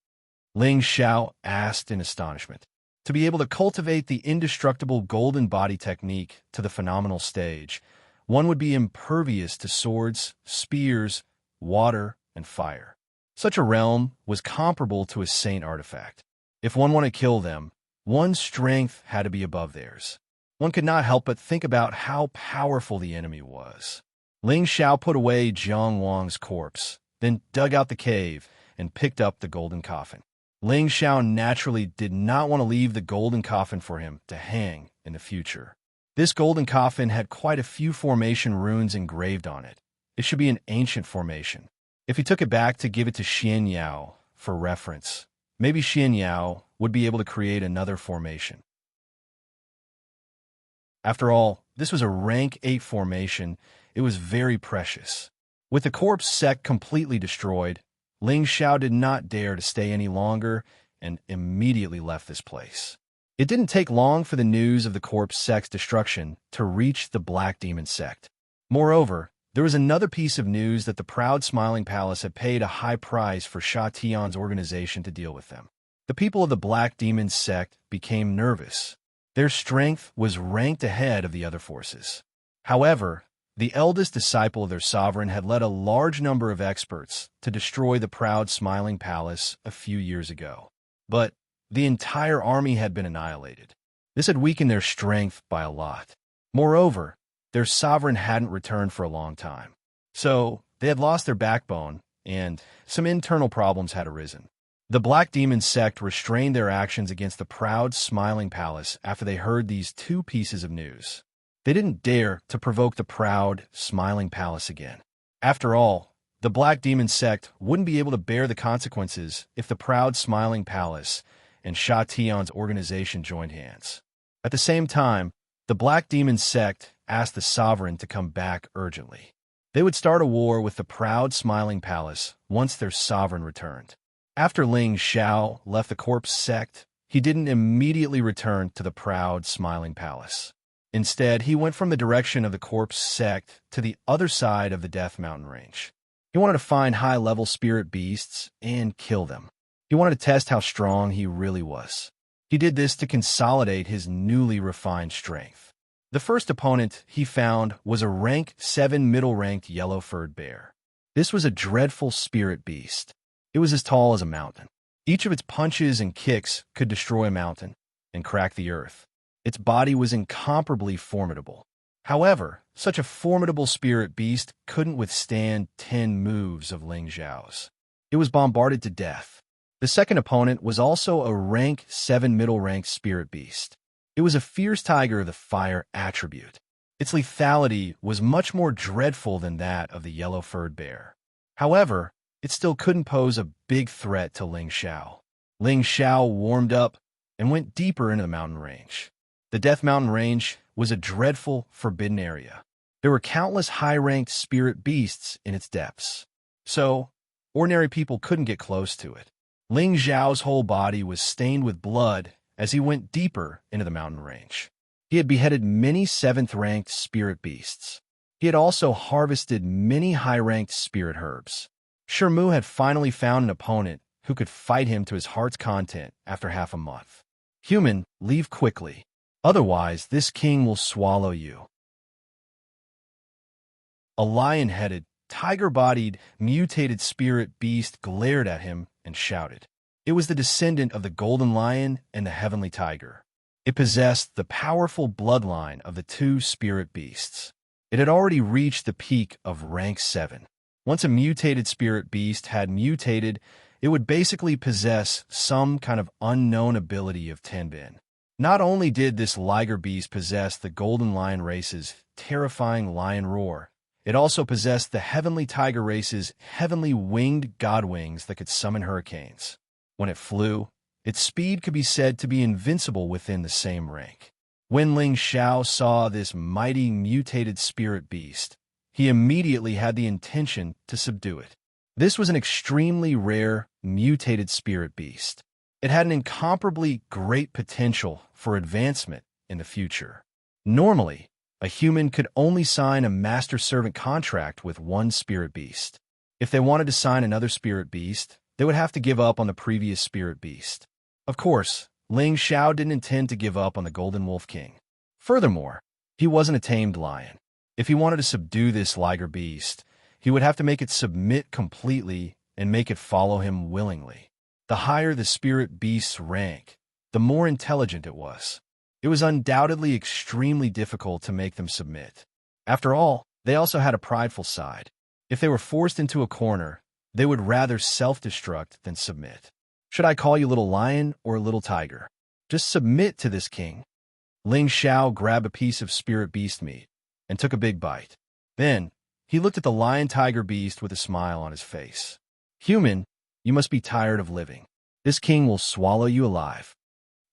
Ling Xiao asked in astonishment. To be able to cultivate the indestructible golden body technique to the phenomenal stage, one would be impervious to swords, spears, water, and fire. Such a realm was comparable to a saint artifact. If one wanted to kill them, one's strength had to be above theirs. One could not help but think about how powerful the enemy was. Ling Xiao put away Jiang Wang's corpse, then dug out the cave and picked up the golden coffin. Ling Xiao naturally did not want to leave the golden coffin for him to hang in the future. This golden coffin had quite a few formation runes engraved on it. It should be an ancient formation. If he took it back to give it to Xianxia for reference, maybe Xianxia would be able to create another formation. After all, this was a rank 8 formation. It was very precious. With the corpse sect completely destroyed, Ling Xiao did not dare to stay any longer and immediately left this place. It didn't take long for the news of the corpse sect's destruction to reach the Black Demon sect. Moreover, there was another piece of news that the proud Smiling Palace had paid a high price for Sha Tian's organization to deal with them. The people of the Black Demon sect became nervous. Their strength was ranked ahead of the other forces. However, the eldest disciple of their sovereign had led a large number of experts to destroy the proud Smiling Palace a few years ago. But the entire army had been annihilated. This had weakened their strength by a lot. Moreover, their sovereign hadn't returned for a long time. So they had lost their backbone, and some internal problems had arisen. The Black Demon sect restrained their actions against the proud Smiling Palace after they heard these two pieces of news. They didn't dare to provoke the proud Smiling Palace again. After all, the Black Demon sect wouldn't be able to bear the consequences if the proud Smiling Palace and Sha Tian's organization joined hands. At the same time, the Black Demon sect asked the sovereign to come back urgently. They would start a war with the proud Smiling Palace once their sovereign returned. After Ling Xiao left the corpse sect, he didn't immediately return to the proud Smiling Palace. Instead, he went from the direction of the corpse sect to the other side of the Death Mountain range. He wanted to find high-level spirit beasts and kill them. He wanted to test how strong he really was. He did this to consolidate his newly refined strength. The first opponent he found was a rank 7 middle-ranked yellow-furred bear. This was a dreadful spirit beast. It was as tall as a mountain. Each of its punches and kicks could destroy a mountain and crack the earth. Its body was incomparably formidable. However, such a formidable spirit beast couldn't withstand 10 moves of Ling Xiao's. It was bombarded to death. The second opponent was also a rank 7 middle-ranked spirit beast. It was a fierce tiger of the fire attribute. Its lethality was much more dreadful than that of the yellow-furred bear. However, it still couldn't pose a big threat to Ling Xiao. Ling Xiao warmed up and went deeper into the mountain range. The Death Mountain range was a dreadful, forbidden area. There were countless high-ranked spirit beasts in its depths. So, ordinary people couldn't get close to it. Ling Xiao's whole body was stained with blood as he went deeper into the mountain range. He had beheaded many 7th-ranked spirit beasts. He had also harvested many high-ranked spirit herbs. Shermu had finally found an opponent who could fight him to his heart's content after half a month. Human, leave quickly. Otherwise, this king will swallow you. A lion-headed, tiger-bodied, mutated spirit beast glared at him and shouted. It was the descendant of the golden lion and the heavenly tiger. It possessed the powerful bloodline of the two spirit beasts. It had already reached the peak of rank 7. Once a mutated spirit beast had mutated, it would basically possess some kind of unknown ability of Tenbin. Not only did this liger beast possess the golden lion race's terrifying lion roar, it also possessed the heavenly tiger race's heavenly winged god wings that could summon hurricanes. When it flew, its speed could be said to be invincible within the same rank. When Ling Xiao saw this mighty mutated spirit beast, he immediately had the intention to subdue it. This was an extremely rare mutated spirit beast. It had an incomparably great potential for advancement in the future. Normally, a human could only sign a master-servant contract with one spirit beast. If they wanted to sign another spirit beast, they would have to give up on the previous spirit beast. Of course, Ling Xiao didn't intend to give up on the Golden Wolf King. Furthermore, he wasn't a tamed lion. If he wanted to subdue this liger beast, he would have to make it submit completely and make it follow him willingly. The higher the spirit beast's rank, the more intelligent it was. It was undoubtedly extremely difficult to make them submit. After all, they also had a prideful side. If they were forced into a corner, they would rather self-destruct than submit. Should I call you little lion or little tiger? Just submit to this king. Ling Xiao grabbed a piece of spirit beast meat and took a big bite. Then, he looked at the lion-tiger beast with a smile on his face. Human, you must be tired of living. This king will swallow you alive.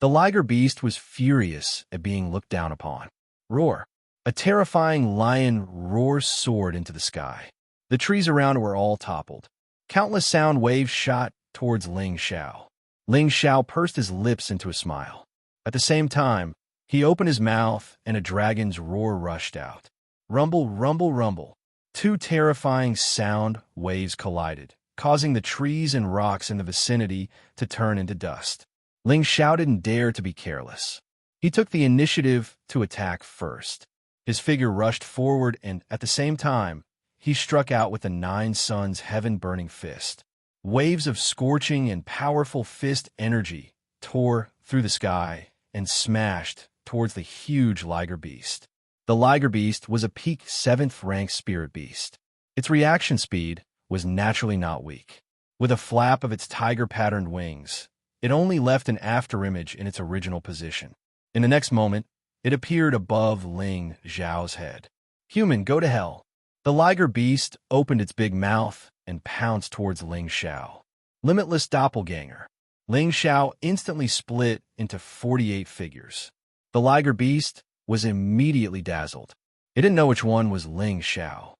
The liger beast was furious at being looked down upon. Roar! A terrifying lion roars soared into the sky. The trees around were all toppled. Countless sound waves shot towards Ling Xiao. Ling Xiao pursed his lips into a smile. At the same time, he opened his mouth and a dragon's roar rushed out. Rumble, rumble, rumble. Two terrifying sound waves collided, causing the trees and rocks in the vicinity to turn into dust. Ling Xiao didn't dare to be careless. He took the initiative to attack first. His figure rushed forward and, at the same time, he struck out with the Nine Suns' heaven-burning fist. Waves of scorching and powerful fist energy tore through the sky and smashed towards the huge liger beast. The liger beast was a peak 7th-ranked spirit beast. Its reaction speed was naturally not weak. With a flap of its tiger-patterned wings, it only left an afterimage in its original position. In the next moment, it appeared above Ling Xiao's head. Human, go to hell. The liger beast opened its big mouth and pounced towards Ling Xiao. Limitless doppelganger. Ling Xiao instantly split into 48 figures. The liger beast was immediately dazzled. It didn't know which one was Ling Xiao.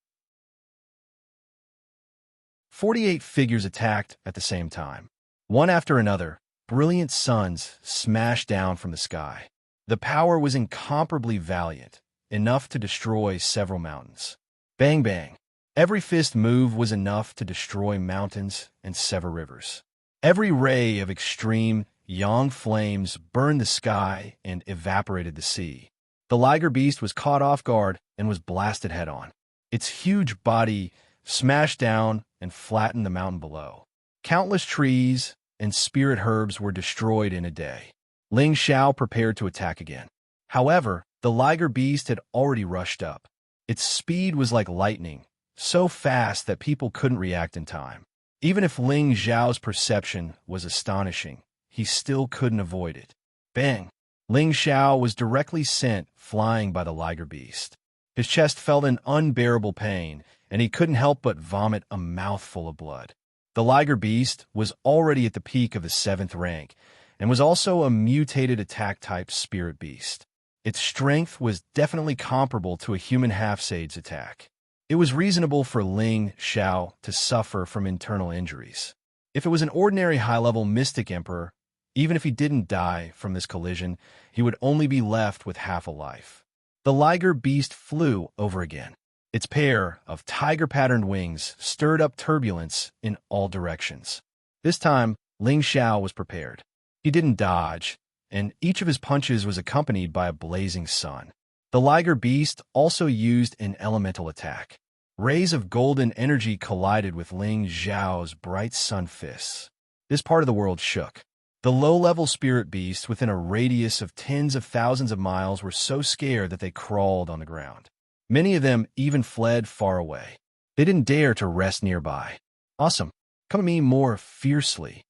48 figures attacked at the same time. One after another, brilliant suns smashed down from the sky. The power was incomparably valiant, enough to destroy several mountains. Bang bang. Every fist move was enough to destroy mountains and sever rivers. Every ray of extreme yang flames burned the sky and evaporated the sea. The liger beast was caught off guard and was blasted head-on. Its huge body smashed down and flattened the mountain below. Countless trees and spirit herbs were destroyed in a day. Ling Xiao prepared to attack again. However, the liger beast had already rushed up. Its speed was like lightning, so fast that people couldn't react in time. Even if Ling Xiao's perception was astonishing, he still couldn't avoid it. Bang! Ling Xiao was directly sent flying by the liger beast. His chest felt an unbearable pain, and he couldn't help but vomit a mouthful of blood. The liger beast was already at the peak of the 7th rank, and was also a mutated attack-type spirit beast. Its strength was definitely comparable to a human half-sage's attack. It was reasonable for Ling Xiao to suffer from internal injuries. If it was an ordinary high-level mystic emperor, even if he didn't die from this collision, he would only be left with half a life. The liger beast flew over again. Its pair of tiger-patterned wings stirred up turbulence in all directions. This time, Ling Xiao was prepared. He didn't dodge, and each of his punches was accompanied by a blazing sun. The liger beast also used an elemental attack. Rays of golden energy collided with Ling Xiao's bright sun fists. This part of the world shook. The low-level spirit beasts within a radius of tens of thousands of miles were so scared that they crawled on the ground. Many of them even fled far away. They didn't dare to rest nearby. Awesome. Come at me more fiercely.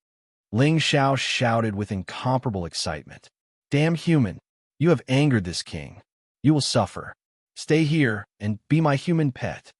Ling Xiao shouted with incomparable excitement. Damn human, you have angered this king. You will suffer. Stay here and be my human pet.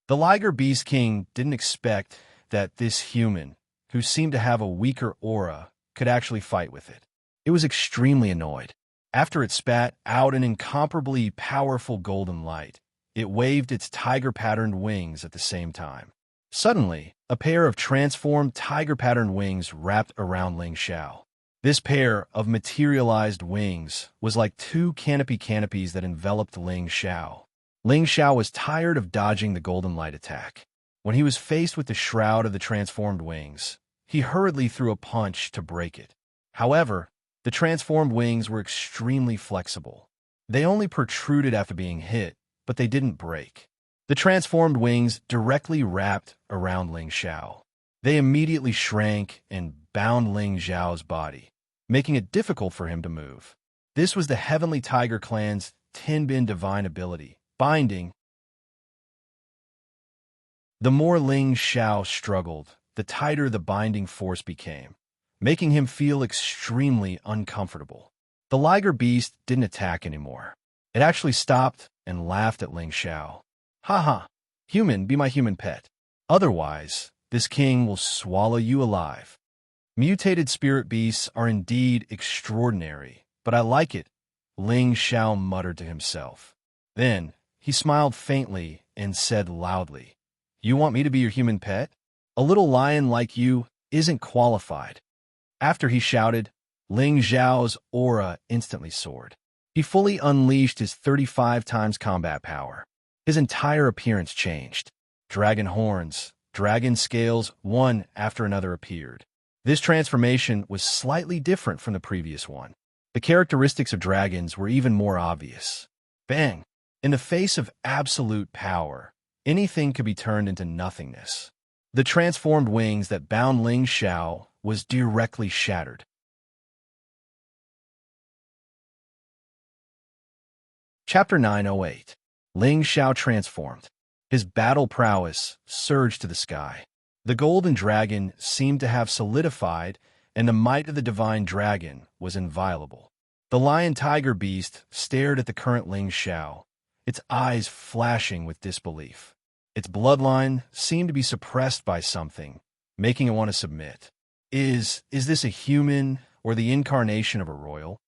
The liger beast king didn't expect that this human, who seemed to have a weaker aura, could actually fight with it. It was extremely annoyed. After it spat out an incomparably powerful golden light, it waved its tiger-patterned wings at the same time. Suddenly, a pair of transformed tiger-patterned wings wrapped around Ling Xiao. This pair of materialized wings was like two canopies that enveloped Ling Xiao. Ling Xiao was tired of dodging the golden light attack. When he was faced with the shroud of the transformed wings, he hurriedly threw a punch to break it. However, the transformed wings were extremely flexible. They only protruded after being hit, but they didn't break. The transformed wings directly wrapped around Ling Xiao. They immediately shrank and bound Ling Xiao's body, making it difficult for him to move. This was the Heavenly Tiger Clan's Tinbin divine ability, binding. The more Ling Xiao struggled, the tighter the binding force became, making him feel extremely uncomfortable. The liger beast didn't attack anymore. It actually stopped and laughed at Ling Xiao. "Haha, human, be my human pet. Otherwise, this king will swallow you alive." Mutated spirit beasts are indeed extraordinary, but I like it, Ling Xiao muttered to himself. Then, he smiled faintly and said loudly, "You want me to be your human pet? A little lion like you isn't qualified." After he shouted, Ling Xiao's aura instantly soared. He fully unleashed his 35 times combat power. His entire appearance changed. Dragon horns, dragon scales, one after another appeared. This transformation was slightly different from the previous one. The characteristics of dragons were even more obvious. Bang! In the face of absolute power, anything could be turned into nothingness. The transformed wings that bound Ling Xiao was directly shattered. Chapter 908. Ling Xiao transformed. His battle prowess surged to the sky. The golden dragon seemed to have solidified, and the might of the divine dragon was inviolable. The lion-tiger beast stared at the current Ling Xiao, its eyes flashing with disbelief. Its bloodline seemed to be suppressed by something, making it want to submit. Is this a human or the incarnation of a royal?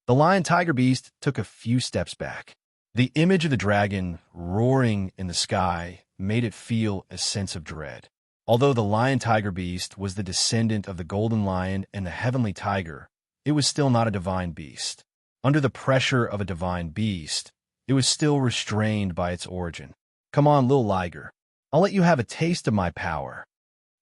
The lion-tiger beast took a few steps back. The image of the dragon roaring in the sky made it feel a sense of dread. Although the lion-tiger beast was the descendant of the golden lion and the heavenly tiger, it was still not a divine beast. Under the pressure of a divine beast, it was still restrained by its origin. "Come on, little liger. I'll let you have a taste of my power."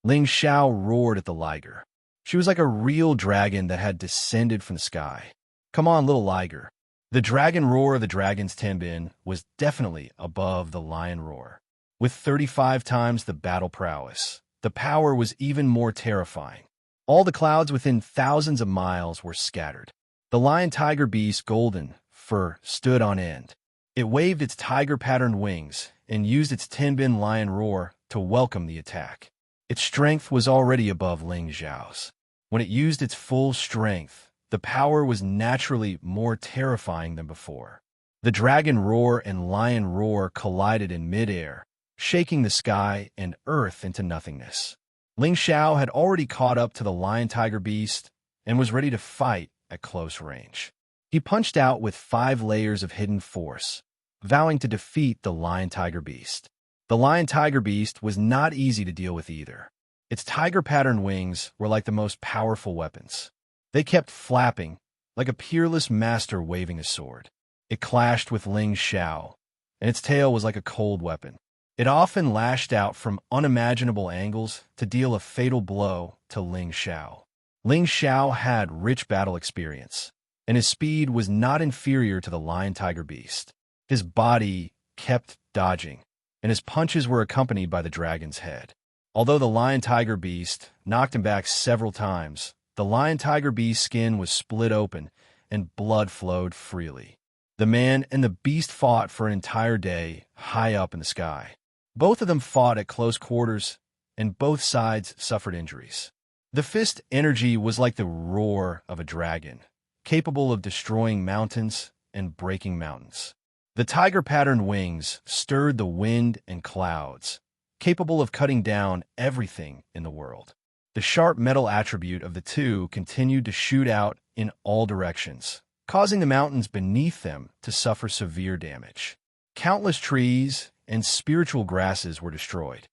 Ling Xiao roared at the liger. She was like a real dragon that had descended from the sky. "Come on, little liger." The dragon roar of the dragon's Tinbin was definitely above the lion roar. With 35 times the battle prowess, the power was even more terrifying. All the clouds within thousands of miles were scattered. The lion-tiger beast's golden fur stood on end. It waved its tiger-patterned wings and used its Tinbin lion roar to welcome the attack. Its strength was already above Ling Xiao's. When it used its full strength, the power was naturally more terrifying than before. The dragon roar and lion roar collided in midair, shaking the sky and earth into nothingness. Ling Xiao had already caught up to the lion-tiger beast and was ready to fight at close range. He punched out with 5 layers of hidden force, vowing to defeat the lion-tiger beast. The lion-tiger beast was not easy to deal with either. Its tiger-patterned wings were like the most powerful weapons. They kept flapping, like a peerless master waving a sword. It clashed with Ling Xiao, and its tail was like a cold weapon. It often lashed out from unimaginable angles to deal a fatal blow to Ling Xiao. Ling Xiao had rich battle experience, and his speed was not inferior to the lion-tiger beast. His body kept dodging, and his punches were accompanied by the dragon's head. Although the lion-tiger beast knocked him back several times, the lion-tiger beast's skin was split open, and blood flowed freely. The man and the beast fought for an entire day high up in the sky. Both of them fought at close quarters, and both sides suffered injuries. The fist energy was like the roar of a dragon, capable of destroying mountains and breaking mountains. The tiger-patterned wings stirred the wind and clouds, capable of cutting down everything in the world. The sharp metal attribute of the two continued to shoot out in all directions, causing the mountains beneath them to suffer severe damage. Countless trees and spiritual grasses were destroyed.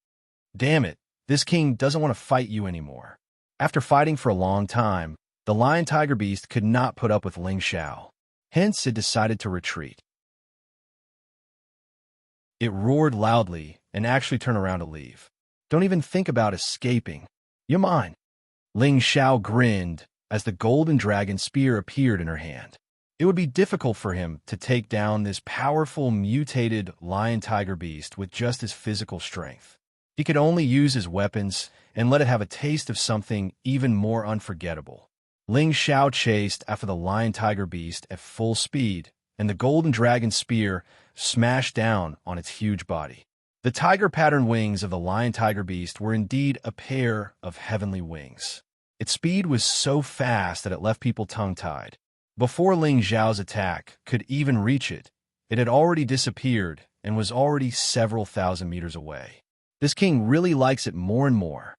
Damn it, this king doesn't want to fight you anymore. After fighting for a long time, the lion-tiger beast could not put up with Ling Xiao. Hence, it decided to retreat. It roared loudly and actually turned around to leave. Don't even think about escaping. You're mine. Ling Xiao grinned as the golden dragon spear appeared in her hand. It would be difficult for him to take down this powerful, mutated lion-tiger beast with just his physical strength. He could only use his weapons and let it have a taste of something even more unforgettable. Ling Xiao chased after the lion-tiger beast at full speed, and the golden dragon spear smashed down on its huge body. The tiger-patterned wings of the lion-tiger beast were indeed a pair of heavenly wings. Its speed was so fast that it left people tongue-tied. Before Ling Xiao's attack could even reach it, it had already disappeared and was already several thousand meters away. This king really likes it more and more.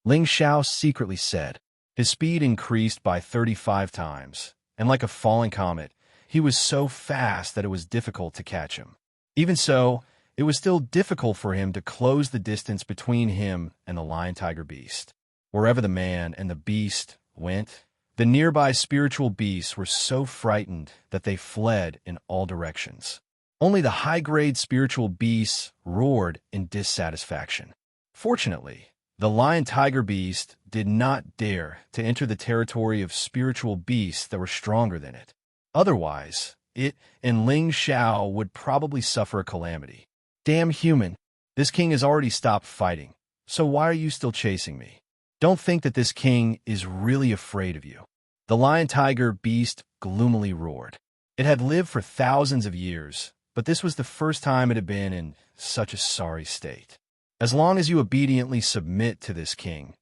Ling Xiao secretly said. His speed increased by 35 times, and like a falling comet, he was so fast that it was difficult to catch him. Even so, it was still difficult for him to close the distance between him and the lion-tiger beast. Wherever the man and the beast went, the nearby spiritual beasts were so frightened that they fled in all directions. Only the high-grade spiritual beasts roared in dissatisfaction. Fortunately, the lion-tiger beast did not dare to enter the territory of spiritual beasts that were stronger than it. Otherwise, it and Ling Xiao would probably suffer a calamity. Damn human, this king has already stopped fighting, so why are you still chasing me? Don't think that this king is really afraid of you. The lion-tiger beast gloomily roared. It had lived for thousands of years, but this was the first time it had been in such a sorry state. As long as you obediently submit to this king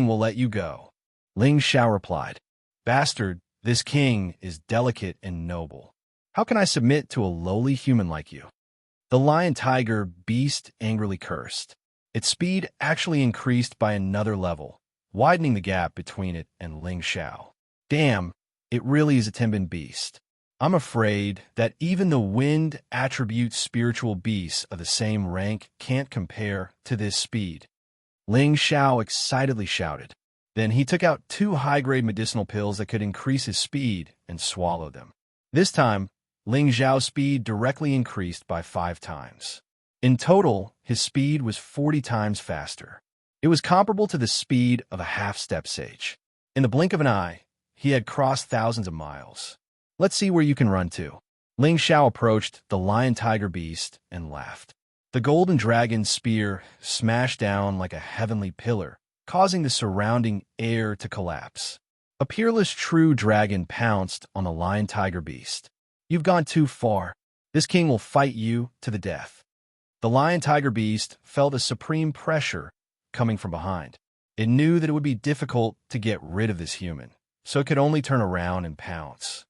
will let you go. Ling Xiao replied, Bastard, this king is delicate and noble. How can I submit to a lowly human like you? The lion-tiger beast angrily cursed. Its speed actually increased by another level, widening the gap between it and Ling Xiao. Damn, it really is a timid beast. I'm afraid that even the wind attribute spiritual beasts of the same rank can't compare to this speed. Ling Xiao excitedly shouted. Then he took out 2 high-grade medicinal pills that could increase his speed and swallowed them. This time, Ling Xiao's speed directly increased by 5 times. In total, his speed was 40 times faster. It was comparable to the speed of a half-step sage. In the blink of an eye, he had crossed thousands of miles. Let's see where you can run to. Ling Xiao approached the lion-tiger beast and laughed. The golden dragon's spear smashed down like a heavenly pillar, causing the surrounding air to collapse. A peerless true dragon pounced on the lion-tiger beast. You've gone too far. This king will fight you to the death. The lion-tiger beast felt a supreme pressure coming from behind. It knew that it would be difficult to get rid of this human, so it could only turn around and pounce.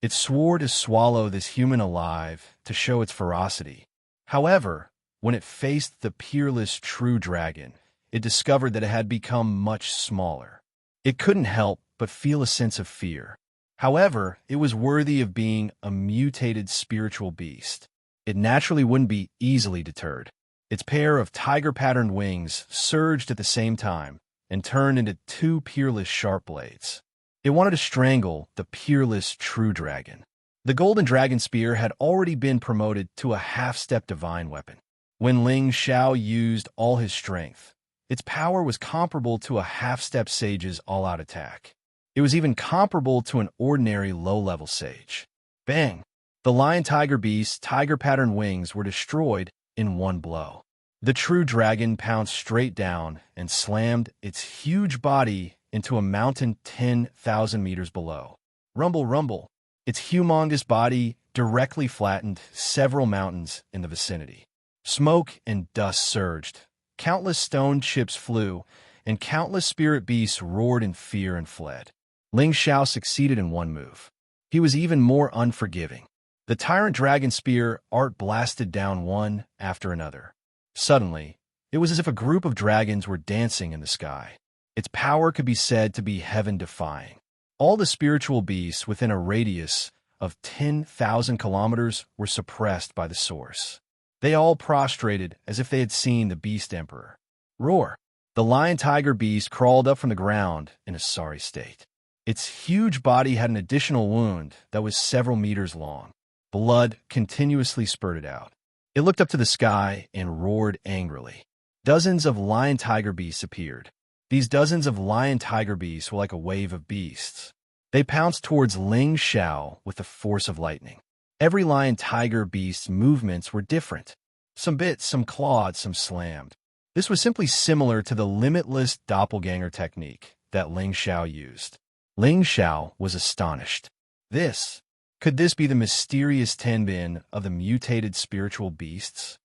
It swore to swallow this human alive to show its ferocity. However, when it faced the peerless true dragon, it discovered that it had become much smaller. It couldn't help but feel a sense of fear. However, it was worthy of being a mutated spiritual beast. It naturally wouldn't be easily deterred. Its pair of tiger-patterned wings surged at the same time and turned into 2 peerless sharp blades. It wanted to strangle the peerless true dragon. The golden dragon spear had already been promoted to a half-step divine weapon. When Ling Xiao used all his strength, its power was comparable to a half-step sage's all-out attack. It was even comparable to an ordinary low-level sage. Bang! The lion-tiger beast's tiger-patterned wings were destroyed in one blow. The true dragon pounced straight down and slammed its huge body into a mountain 10,000 meters below. Rumble, rumble. Its humongous body directly flattened several mountains in the vicinity. Smoke and dust surged. Countless stone chips flew, and countless spirit beasts roared in fear and fled. Ling Xiao succeeded in one move. He was even more unforgiving. The tyrant dragon spear art blasted down one after another. Suddenly, it was as if a group of dragons were dancing in the sky. Its power could be said to be heaven-defying. All the spiritual beasts within a radius of 10,000 kilometers were suppressed by the source. They all prostrated as if they had seen the beast emperor. Roar! The lion-tiger beast crawled up from the ground in a sorry state. Its huge body had an additional wound that was several meters long. Blood continuously spurted out. It looked up to the sky and roared angrily. Dozens of lion-tiger beasts appeared. These dozens of lion-tiger beasts were like a wave of beasts. They pounced towards Ling Xiao with the force of lightning. Every lion-tiger beast's movements were different. Some bit, some clawed, some slammed. This was simply similar to the limitless doppelganger technique that Ling Xiao used. Ling Xiao was astonished. Could this be the mysterious Tenbin of the mutated spiritual beasts?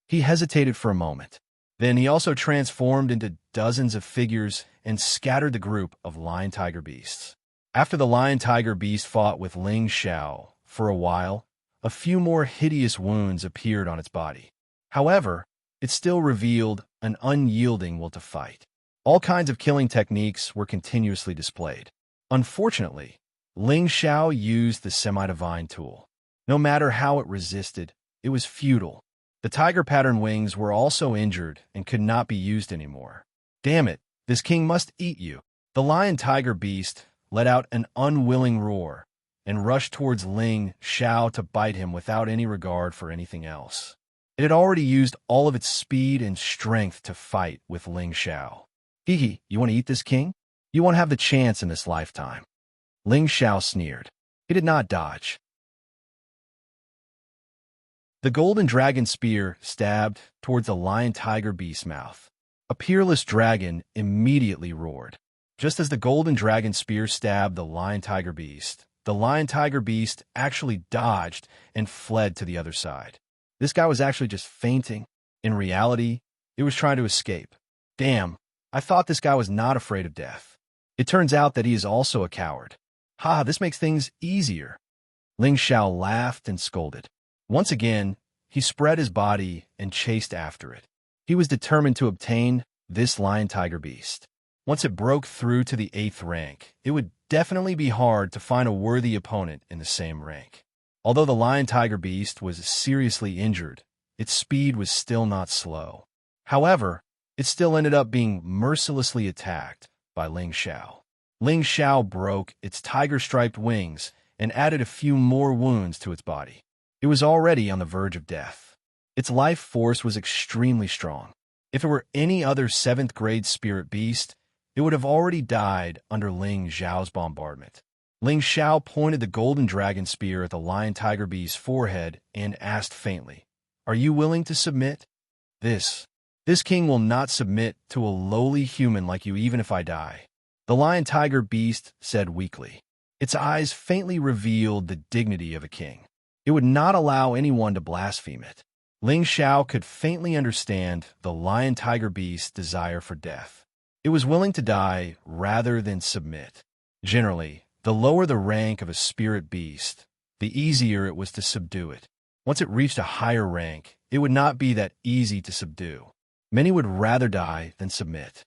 He hesitated for a moment. Then he also transformed into dozens of figures and scattered the group of lion-tiger beasts. After the lion-tiger beast fought with Ling Xiao for a while, a few more hideous wounds appeared on its body. However, it still revealed an unyielding will to fight. All kinds of killing techniques were continuously displayed. Unfortunately, Ling Xiao used the semi-divine tool. No matter how it resisted, it was futile. The tiger pattern wings were also injured and could not be used anymore. Damn it, this king must eat you. The lion-tiger beast let out an unwilling roar and rushed towards Ling Xiao to bite him without any regard for anything else. It had already used all of its speed and strength to fight with Ling Xiao. Hee, you want to eat this king? You won't have the chance in this lifetime. Ling Xiao sneered. He did not dodge. The golden dragon spear stabbed towards the lion-tiger beast's mouth. A peerless dragon immediately roared. Just as the golden dragon spear stabbed the lion-tiger beast, the lion-tiger beast actually dodged and fled to the other side. This guy was actually just fainting. In reality, it was trying to escape. Damn, I thought this guy was not afraid of death. It turns out that he is also a coward. Ha, this makes things easier. Ling Xiao laughed and scolded. Once again, he spread his body and chased after it. He was determined to obtain this lion-tiger beast. Once it broke through to the 8th rank, it would definitely be hard to find a worthy opponent in the same rank. Although the lion-tiger beast was seriously injured, its speed was still not slow. However, it still ended up being mercilessly attacked by Ling Xiao. Ling Xiao broke its tiger-striped wings and added a few more wounds to its body. It was already on the verge of death. Its life force was extremely strong. If it were any other 7th-grade spirit beast, it would have already died under Ling Xiao's bombardment. Ling Xiao pointed the golden dragon spear at the lion-tiger beast's forehead and asked faintly, "Are you willing to submit?" This king will not submit to a lowly human like you even if I die. The lion-tiger beast said weakly. Its eyes faintly revealed the dignity of a king. It would not allow anyone to blaspheme it. Ling Xiao could faintly understand the lion-tiger beast's desire for death. It was willing to die rather than submit. Generally, the lower the rank of a spirit beast, the easier it was to subdue it. Once it reached a higher rank, it would not be that easy to subdue. Many would rather die than submit.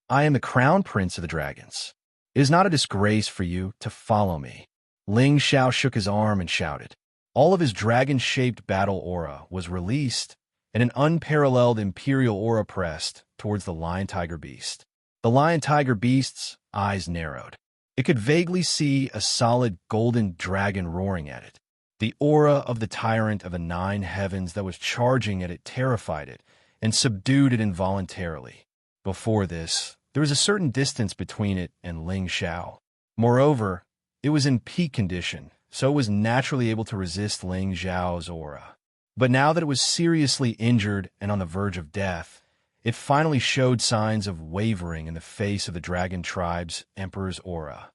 I am the crown prince of the dragons. It is not a disgrace for you to follow me. Ling Xiao shook his arm and shouted. All of his dragon-shaped battle aura was released, and an unparalleled imperial aura pressed towards the lion-tiger beast. The lion-tiger beast's eyes narrowed. It could vaguely see a solid golden dragon roaring at it. The aura of the tyrant of the 9 heavens that was charging at it terrified it and subdued it involuntarily. Before this, there was a certain distance between it and Ling Xiao. Moreover, it was in peak condition, so it was naturally able to resist Ling Xiao's aura. But now that it was seriously injured and on the verge of death, it finally showed signs of wavering in the face of the dragon tribe's emperor's aura.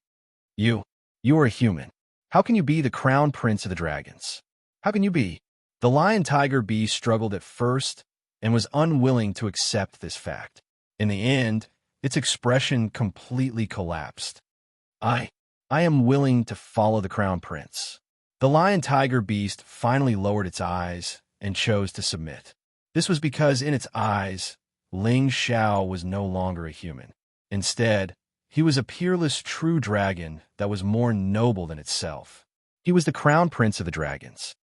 You are a human. How can you be the crown prince of the dragons? How can you be? The lion-tiger beast struggled at first and was unwilling to accept this fact. In the end, its expression completely collapsed. I am willing to follow the crown prince. The lion-tiger beast finally lowered its eyes and chose to submit. This was because in its eyes, Ling Xiao was no longer a human. Instead, He was a peerless true dragon that was more noble than itself. He was the crown prince of the dragons.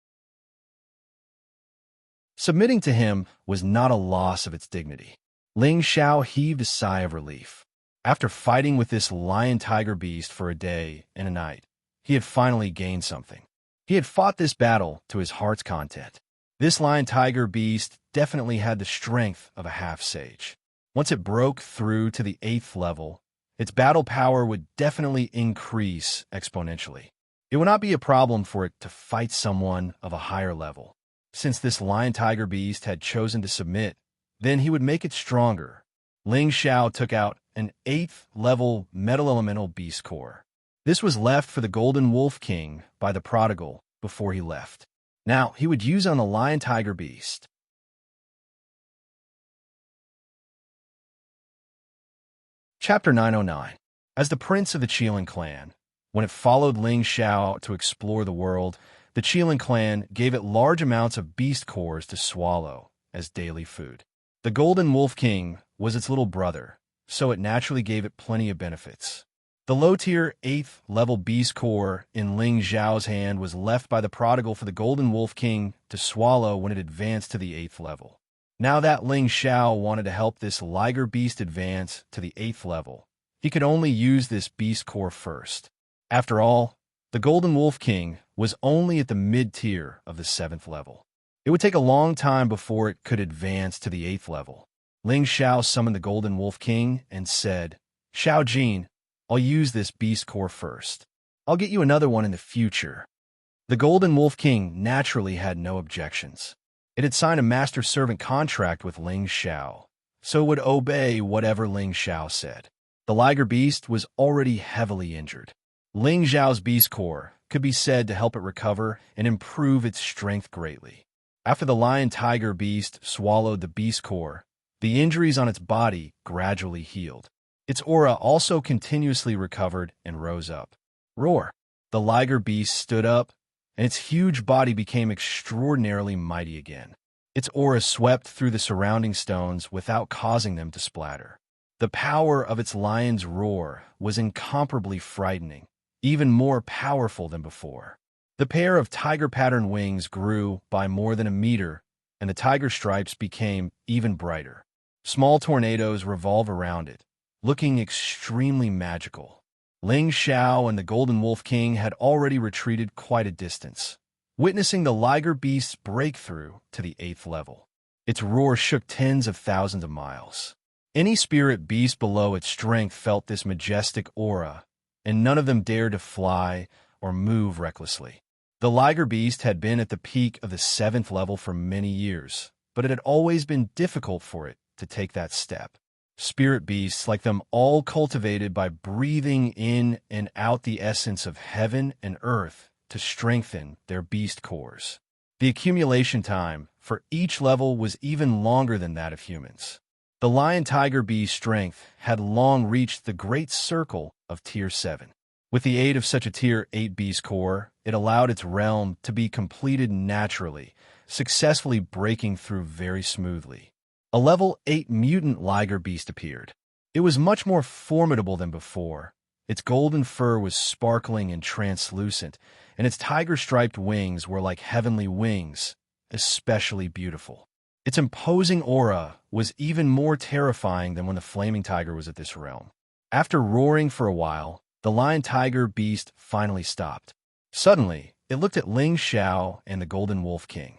Submitting to him was not a loss of its dignity. Ling Xiao heaved a sigh of relief. After fighting with this lion-tiger beast for a day and a night, he had finally gained something. He had fought this battle to his heart's content. This lion-tiger beast definitely had the strength of a half-sage. Once it broke through to the 8th level, its battle power would definitely increase exponentially. It would not be a problem for it to fight someone of a higher level. Since this lion-tiger beast had chosen to submit, then he would make it stronger. Ling Xiao took out an 8th level metal elemental beast core. This was left for the Golden Wolf King by the prodigal before he left. Now, he would use on the lion-tiger beast. Chapter 909. As the prince of the Qilin clan, when it followed Ling Xiao to explore the world, the Qilin clan gave it large amounts of beast cores to swallow as daily food. The Golden Wolf King was its little brother, so it naturally gave it plenty of benefits. The low-tier 8th level beast core in Ling Xiao's hand was left by the prodigal for the Golden Wolf King to swallow when it advanced to the 8th level. Now that Ling Xiao wanted to help this liger beast advance to the 8th level, he could only use this beast core first. After all, the Golden Wolf King was only at the mid-tier of the 7th level. It would take a long time before it could advance to the 8th level. Ling Xiao summoned the Golden Wolf King and said, "Xiao Jin, I'll use this beast core first. I'll get you another one in the future." The Golden Wolf King naturally had no objections. It had signed a master-servant contract with Ling Xiao, so it would obey whatever Ling Xiao said. The liger beast was already heavily injured. Ling Xiao's beast core could be said to help it recover and improve its strength greatly. After the lion-tiger beast swallowed the beast core, the injuries on its body gradually healed. Its aura also continuously recovered and rose up. Roar! The liger beast stood up, and its huge body became extraordinarily mighty again. Its aura swept through the surrounding stones without causing them to splatter. The power of its lion's roar was incomparably frightening, even more powerful than before. The pair of tiger-patterned wings grew by more than a meter, and the tiger stripes became even brighter. Small tornadoes revolve around it, looking extremely magical. Ling Xiao and the Golden Wolf King had already retreated quite a distance, witnessing the liger beast's breakthrough to the 8th level. Its roar shook tens of thousands of miles. Any spirit beast below its strength felt this majestic aura, and none of them dared to fly or move recklessly. The liger beast had been at the peak of the 7th level for many years, but it had always been difficult for it to take that step. Spirit beasts like them all cultivated by breathing in and out the essence of heaven and earth to strengthen their beast cores. The accumulation time for each level was even longer than that of humans. The lion-tiger beast strength had long reached the great circle of Tier 7. With the aid of such a Tier 8 beast core, it allowed its realm to be completed naturally, successfully breaking through very smoothly. A level 8 mutant liger beast appeared. It was much more formidable than before. Its golden fur was sparkling and translucent, and its tiger-striped wings were like heavenly wings, especially beautiful. Its imposing aura was even more terrifying than when the flaming tiger was at this realm. After roaring for a while, the lion-tiger beast finally stopped. Suddenly, it looked at Ling Xiao and the Golden Wolf King.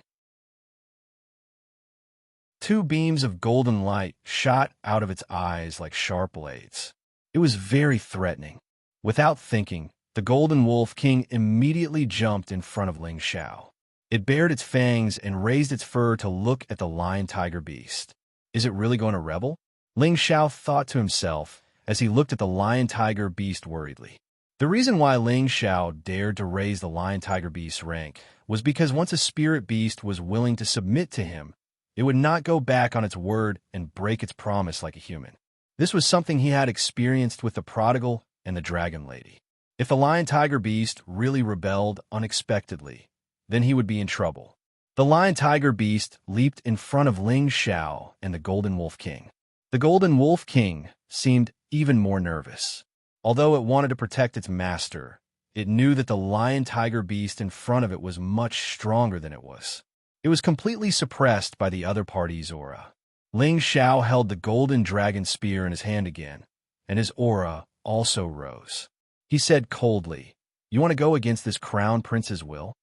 Two beams of golden light shot out of its eyes like sharp blades. It was very threatening. Without thinking, the Golden Wolf King immediately jumped in front of Ling Xiao. It bared its fangs and raised its fur to look at the lion-tiger beast. Is it really going to rebel? Ling Xiao thought to himself as he looked at the lion-tiger beast worriedly. The reason why Ling Xiao dared to raise the lion-tiger beast's rank was because once a spirit beast was willing to submit to him, it would not go back on its word and break its promise like a human. This was something he had experienced with the prodigal and the dragon lady. If the lion-tiger beast really rebelled unexpectedly, then he would be in trouble. The lion-tiger beast leaped in front of Ling Xiao and the Golden Wolf King. The Golden Wolf King seemed even more nervous. Although it wanted to protect its master, it knew that the lion-tiger beast in front of it was much stronger than it was. It was completely suppressed by the other party's aura. Ling Xiao held the golden dragon spear in his hand again, and his aura also rose. He said coldly, "You want to go against this crown prince's will?"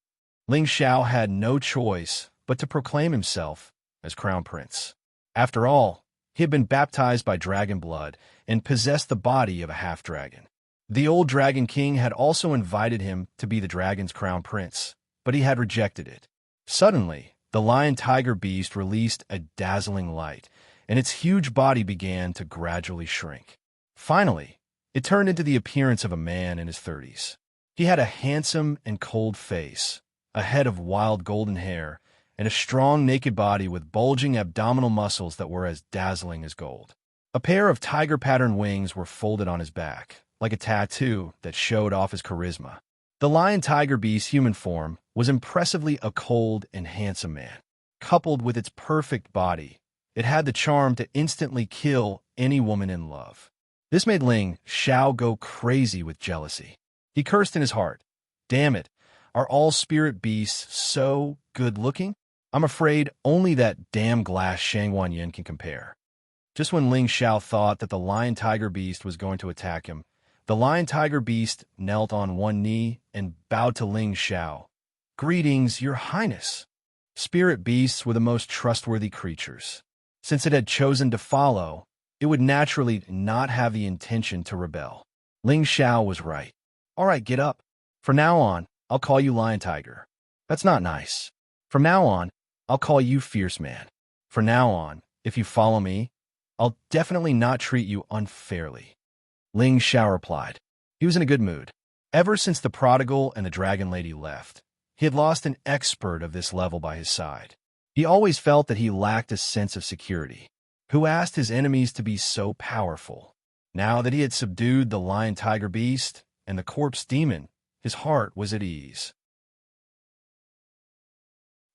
Ling Xiao had no choice but to proclaim himself as crown prince. After all, he had been baptized by dragon blood and possessed the body of a half-dragon. The old Dragon King had also invited him to be the dragon's crown prince, but he had rejected it. Suddenly, the lion-tiger beast released a dazzling light, and its huge body began to gradually shrink. Finally, it turned into the appearance of a man in his 30s. He had a handsome and cold face, a head of wild golden hair, and a strong naked body with bulging abdominal muscles that were as dazzling as gold. A pair of tiger-patterned wings were folded on his back, like a tattoo that showed off his charisma. The lion-tiger beast's human form was impressively a cold and handsome man. Coupled with its perfect body, it had the charm to instantly kill any woman in love. This made Ling Xiao go crazy with jealousy. He cursed in his heart, "Damn it, are all spirit beasts so good-looking? I'm afraid only that damn glass Xianxia can compare." Just when Ling Xiao thought that the lion-tiger beast was going to attack him, the lion-tiger beast knelt on one knee and bowed to Ling Xiao. "Greetings, Your Highness." Spirit beasts were the most trustworthy creatures. Since it had chosen to follow, it would naturally not have the intention to rebel. Ling Xiao was right. "All right, get up. From now on, I'll call you Lion-Tiger." "That's not nice. From now on, I'll call you Fierce Man. From now on, if you follow me, I'll definitely not treat you unfairly." Ling Xiao replied. He was in a good mood. Ever since the prodigal and the dragon lady left, he had lost an expert of this level by his side. He always felt that he lacked a sense of security. Who asked his enemies to be so powerful? Now that he had subdued the lion-tiger beast and the corpse demon, his heart was at ease.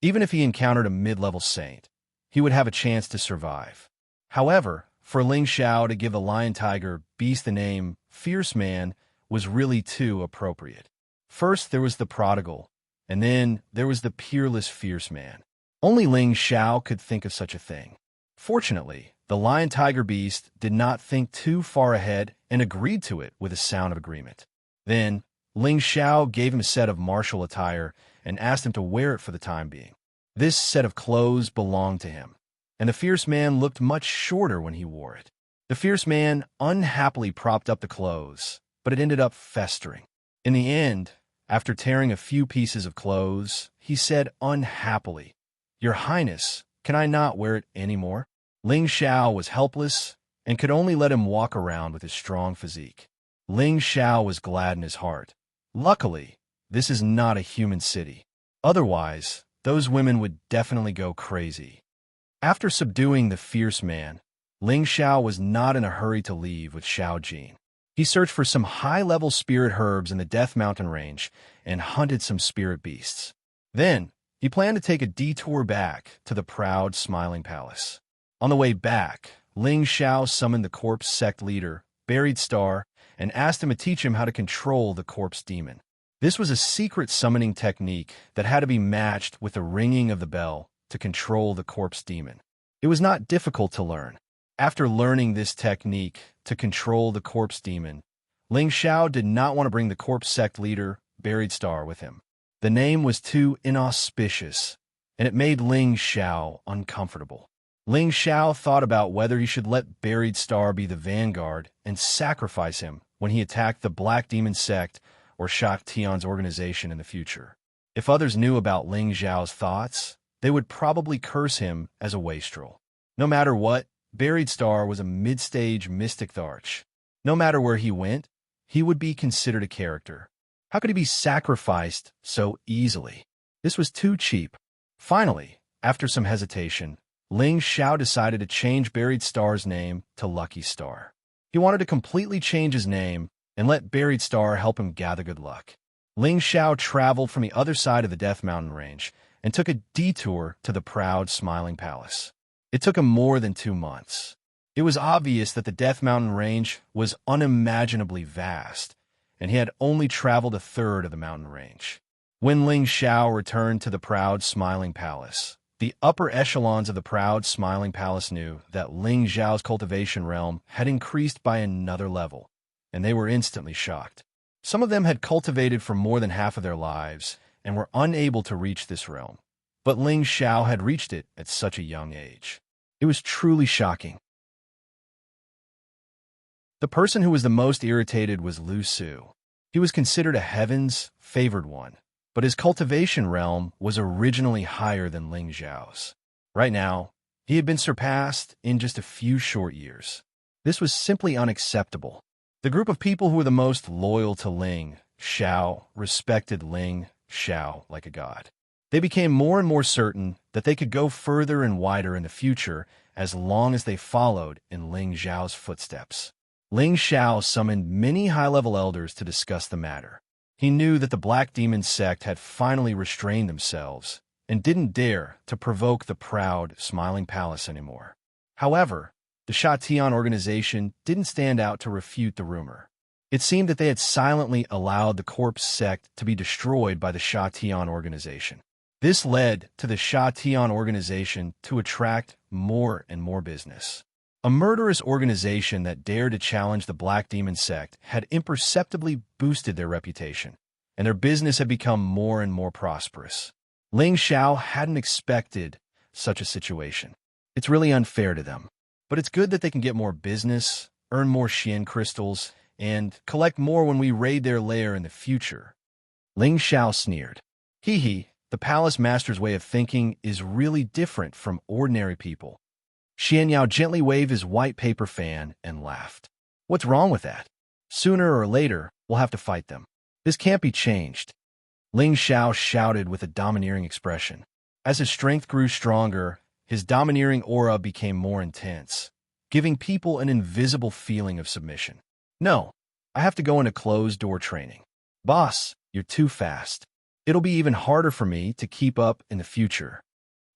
Even if he encountered a mid-level saint, he would have a chance to survive. However, for Ling Xiao to give the lion-tiger beast the name Fierce Man was really too appropriate. First there was the prodigal, and then there was the peerless Fierce Man. Only Ling Xiao could think of such a thing. Fortunately, the lion-tiger beast did not think too far ahead and agreed to it with a sound of agreement. Then, Ling Xiao gave him a set of martial attire and asked him to wear it for the time being. This set of clothes belonged to him, and the Fierce Man looked much shorter when he wore it. The Fierce Man unhappily propped up the clothes, but it ended up festering. In the end, after tearing a few pieces of clothes, he said unhappily, "Your Highness, can I not wear it anymore?" Ling Xiao was helpless and could only let him walk around with his strong physique. Ling Xiao was glad in his heart. Luckily, this is not a human city. Otherwise, those women would definitely go crazy. After subduing the Fierce Man, Ling Xiao was not in a hurry to leave with Xiao Jin. He searched for some high-level spirit herbs in the Death Mountain range and hunted some spirit beasts. Then, he planned to take a detour back to the proud, smiling palace. On the way back, Ling Xiao summoned the corpse sect leader, Buried Star, and asked him to teach him how to control the corpse demon. This was a secret summoning technique that had to be matched with the ringing of the bell to control the corpse demon. It was not difficult to learn. After learning this technique to control the corpse demon, Ling Xiao did not want to bring the corpse sect leader, Buried Star, with him. The name was too inauspicious, and it made Ling Xiao uncomfortable. Ling Xiao thought about whether he should let Buried Star be the vanguard and sacrifice him when he attacked the Black Demon sect or Shak Tian's organization in the future. If others knew about Ling Xiao's thoughts, they would probably curse him as a wastrel. No matter what, Buried Star was a mid-stage mystic Tharch. No matter where he went, he would be considered a character. How could he be sacrificed so easily? This was too cheap. Finally, after some hesitation, Ling Xiao decided to change Buried Star's name to Lucky Star. He wanted to completely change his name and let Buried Star help him gather good luck. Ling Xiao traveled from the other side of the Death Mountain range and took a detour to the proud, smiling palace. It took him more than 2 months. It was obvious that the Death Mountain range was unimaginably vast, and he had only traveled a third of the mountain range. When Ling Xiao returned to the proud, smiling palace, the upper echelons of the proud, smiling palace knew that Ling Xiao's cultivation realm had increased by another level, and they were instantly shocked. Some of them had cultivated for more than half of their lives and were unable to reach this realm, but Ling Xiao had reached it at such a young age. It was truly shocking. The person who was the most irritated was Lu Su. He was considered a heaven's favored one, but his cultivation realm was originally higher than Ling Xiao's. Right now, he had been surpassed in just a few short years. This was simply unacceptable. The group of people who were the most loyal to Ling Xiao respected Ling Xiao like a god. They became more and more certain that they could go further and wider in the future as long as they followed in Ling Xiao's footsteps. Ling Xiao summoned many high-level elders to discuss the matter. He knew that the Black Demon sect had finally restrained themselves and didn't dare to provoke the proud, smiling palace anymore. However, the Shatian organization didn't stand out to refute the rumor. It seemed that they had silently allowed the corpse sect to be destroyed by the Shatian organization. This led to the Shatian organization to attract more and more business. A murderous organization that dared to challenge the Black Demon sect had imperceptibly boosted their reputation, and their business had become more and more prosperous. Ling Xiao hadn't expected such a situation. It's really unfair to them, but it's good that they can get more business, earn more Xian crystals, and collect more when we raid their lair in the future. Ling Xiao sneered. Hee, the palace master's way of thinking is really different from ordinary people. Xianxia gently waved his white paper fan and laughed. What's wrong with that? Sooner or later, we'll have to fight them. This can't be changed. Ling Xiao shouted with a domineering expression. As his strength grew stronger, his domineering aura became more intense, giving people an invisible feeling of submission. No, I have to go into closed-door training. Boss, you're too fast. It'll be even harder for me to keep up in the future.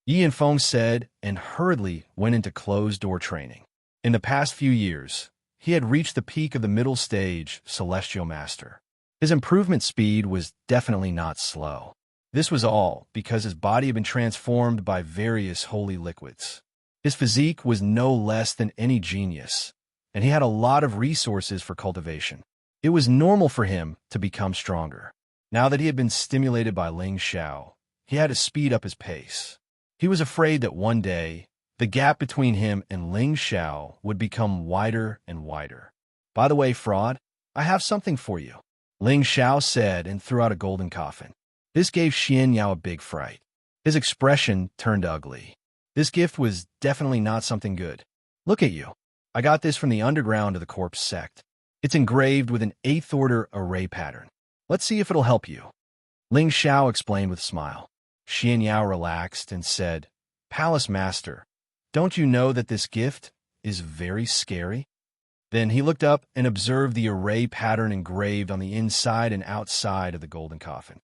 Yi and Feng said and hurriedly went into closed-door training. In the past few years, he had reached the peak of the middle stage Celestial Master. His improvement speed was definitely not slow. This was all because his body had been transformed by various holy liquids. His physique was no less than any genius, and he had a lot of resources for cultivation. It was normal for him to become stronger. Now that he had been stimulated by Ling Xiao, he had to speed up his pace. He was afraid that one day, the gap between him and Ling Xiao would become wider and wider. By the way, fraud, I have something for you, Ling Xiao said and threw out a golden coffin. This gave Xianxia a big fright. His expression turned ugly. This gift was definitely not something good. Look at you. I got this from the underground of the corpse sect. It's engraved with an 8th order array pattern. Let's see if it'll help you. Ling Xiao explained with a smile. Xianxia relaxed and said, Palace Master, don't you know that this gift is very scary? Then he looked up and observed the array pattern engraved on the inside and outside of the golden coffin.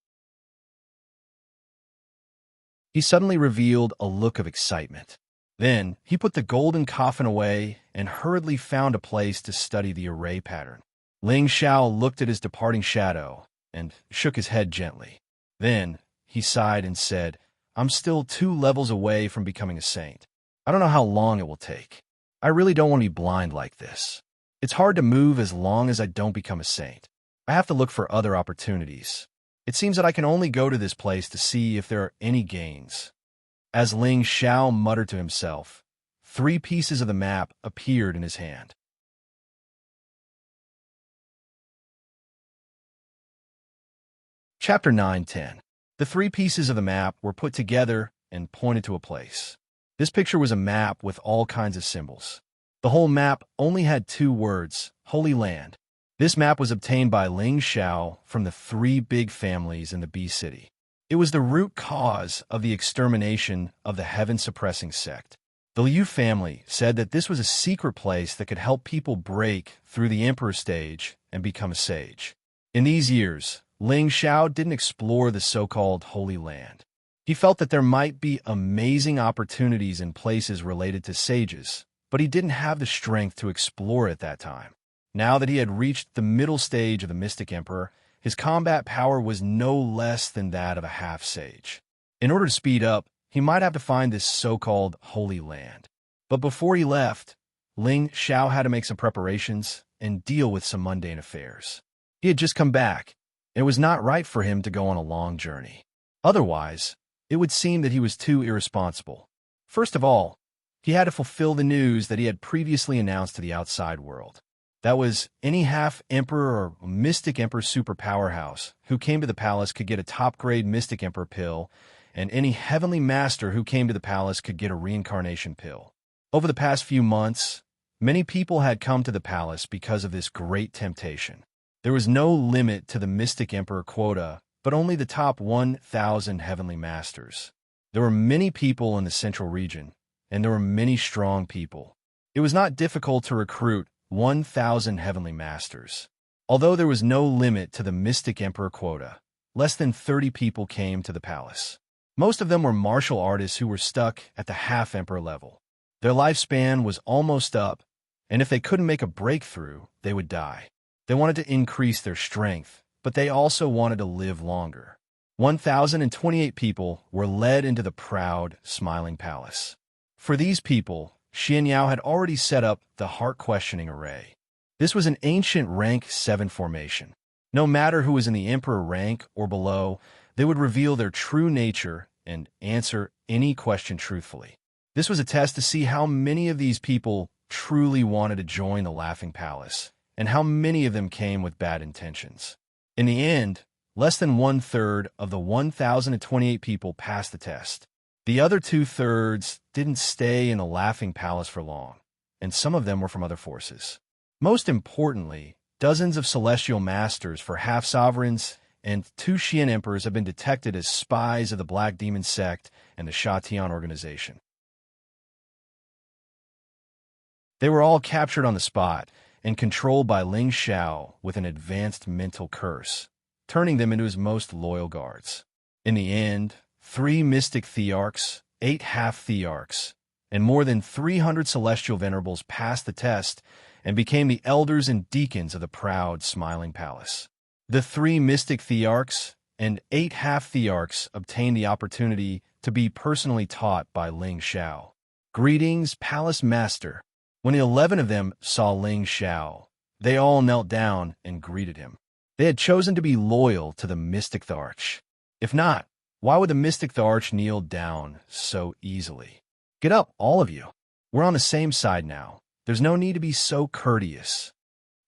He suddenly revealed a look of excitement. Then he put the golden coffin away and hurriedly found a place to study the array pattern. Ling Xiao looked at his departing shadow and shook his head gently. Then he sighed and said, I'm still 2 levels away from becoming a saint. I don't know how long it will take. I really don't want to be blind like this. It's hard to move as long as I don't become a saint. I have to look for other opportunities. It seems that I can only go to this place to see if there are any gains. As Ling Xiao muttered to himself, 3 pieces of the map appeared in his hand. Chapter 9-10. The 3 pieces of the map were put together and pointed to a place. This picture was a map with all kinds of symbols. The whole map only had 2 words, Holy Land. This map was obtained by Ling Xiao from the 3 big families in the Bee City. It was the root cause of the extermination of the heaven-suppressing sect. The Liu family said that this was a secret place that could help people break through the Emperor stage and become a sage. In these years, Ling Xiao didn't explore the so-called Holy Land. He felt that there might be amazing opportunities in places related to sages, but he didn't have the strength to explore at that time. Now that he had reached the middle stage of the Mystic Emperor, his combat power was no less than that of a half-sage. In order to speed up, he might have to find this so-called Holy Land. But before he left, Ling Xiao had to make some preparations and deal with some mundane affairs. He had just come back, and it was not right for him to go on a long journey. Otherwise, it would seem that he was too irresponsible. First of all, he had to fulfill the news that he had previously announced to the outside world. That was, any half-emperor or Mystic Emperor super powerhouse who came to the palace could get a top-grade Mystic Emperor pill, and any heavenly master who came to the palace could get a reincarnation pill. Over the past few months, many people had come to the palace because of this great temptation. There was no limit to the Mystic Emperor quota, but only the top 1,000 heavenly masters. There were many people in the central region, and there were many strong people. It was not difficult to recruit 1,000 heavenly masters. Although there was no limit to the Mystic Emperor quota, less than 30 people came to the palace. Most of them were martial artists who were stuck at the half-emperor level. Their lifespan was almost up, and if they couldn't make a breakthrough, they would die. They wanted to increase their strength, but they also wanted to live longer. 1,028 people were led into the proud, smiling palace. For these people, Xianxia had already set up the heart-questioning array. This was an ancient rank 7 formation. No matter who was in the emperor rank or below, they would reveal their true nature and answer any question truthfully. This was a test to see how many of these people truly wanted to join the Laughing Palace, and how many of them came with bad intentions. In the end, less than 1/3 of the 1,028 people passed the test. The other 2/3 didn't stay in the Laughing Palace for long, and some of them were from other forces. Most importantly, dozens of celestial masters for half-sovereigns and 2 Xian emperors have been detected as spies of the Black Demon sect and the Shatian organization. They were all captured on the spot and controlled by Ling Xiao with an advanced mental curse, turning them into his most loyal guards. In the end, 3 mystic thearchs, 8 half-thearchs, and more than 300 celestial venerables passed the test and became the elders and deacons of the proud, smiling palace. The 3 mystic thearchs and 8 half-thearchs obtained the opportunity to be personally taught by Ling Xiao. Greetings, Palace Master. When the 11 of them saw Ling Xiao, they all knelt down and greeted him. They had chosen to be loyal to the Mystic Thearch. If not, why would the Mystic Thearch kneel down so easily? Get up, all of you. We're on the same side now. There's no need to be so courteous.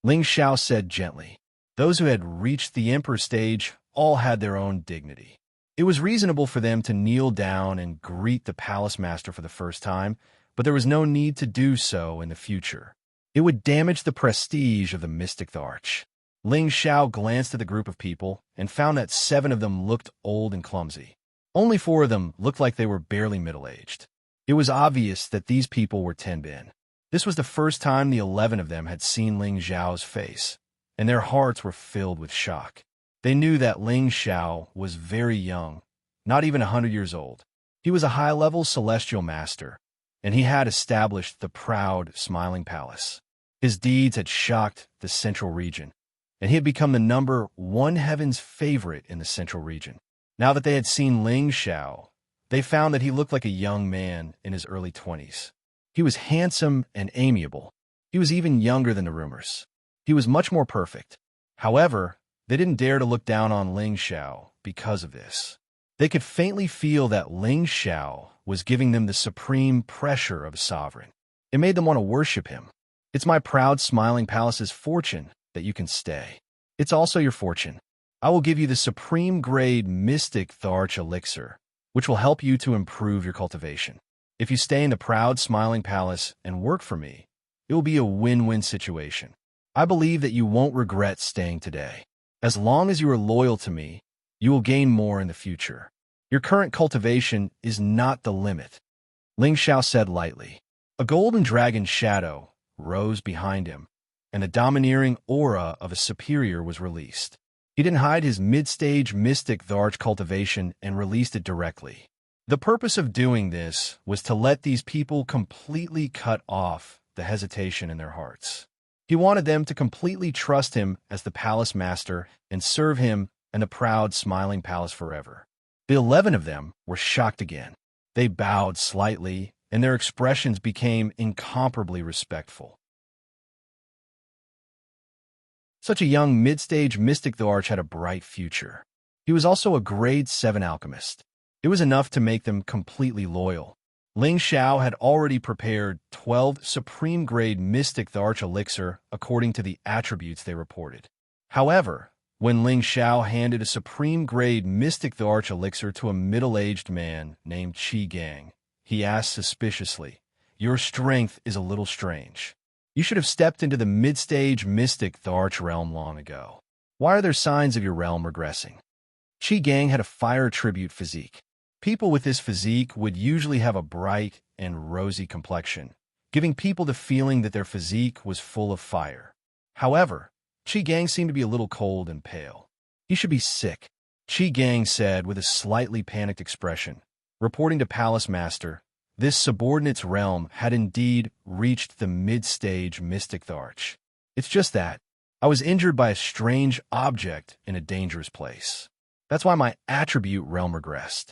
Ling Xiao said gently. Those who had reached the Emperor stage all had their own dignity. It was reasonable for them to kneel down and greet the Palace Master for the first time, but there was no need to do so in the future. It would damage the prestige of the Mystic Thearch. Ling Xiao glanced at the group of people and found that 7 of them looked old and clumsy. Only 4 of them looked like they were barely middle-aged. It was obvious that these people were Tenbin. This was the first time the 11 of them had seen Ling Xiao's face, and their hearts were filled with shock. They knew that Ling Xiao was very young, not even 100 years old. He was a high-level celestial master, and he had established the proud, smiling palace. His deeds had shocked the central region, and he had become the number 1 heaven's favorite in the central region. Now that they had seen Ling Xiao, they found that he looked like a young man in his early 20s. He was handsome and amiable. He was even younger than the rumors. He was much more perfect. However, they didn't dare to look down on Ling Xiao because of this. They could faintly feel that Ling Xiao was giving them the supreme pressure of a sovereign. It made them want to worship him. It's my proud, smiling palace's fortune that you can stay. It's also your fortune. I will give you the supreme grade Mystic Thearch elixir, which will help you to improve your cultivation. If you stay in the proud, smiling palace and work for me, it will be a win-win situation. I believe that you won't regret staying today. As long as you are loyal to me, you will gain more in the future. Your current cultivation is not the limit. Ling Xiao said lightly. A golden dragon shadow rose behind him, and the domineering aura of a superior was released. He didn't hide his mid-stage Mystic Thearch cultivation and released it directly. The purpose of doing this was to let these people completely cut off the hesitation in their hearts. He wanted them to completely trust him as the palace master and serve him and the proud, smiling palace forever. The 11 of them were shocked again. They bowed slightly, and their expressions became incomparably respectful. Such a young mid-stage mystic the Arch had a bright future. He was also a grade 7 alchemist. It was enough to make them completely loyal. Ling Xiao had already prepared 12 supreme-grade mystic the Arch elixir according to the attributes they reported. However, when Ling Xiao handed a supreme-grade mystic the Arch elixir to a middle-aged man named Qi Gang, he asked suspiciously, "Your strength is a little strange. You should have stepped into the mid-stage mystic the Arch realm long ago. Why are there signs of your realm regressing?" Qi Gang had a fire tribute physique. People with this physique would usually have a bright and rosy complexion, giving people the feeling that their physique was full of fire. However, Qi Gang seemed to be a little cold and pale. "He should be sick," Qi Gang said with a slightly panicked expression. Reporting to Palace Master, this subordinate's realm had indeed reached the mid-stage mystic the Arch. "It's just that I was injured by a strange object in a dangerous place. That's why my attribute realm regressed."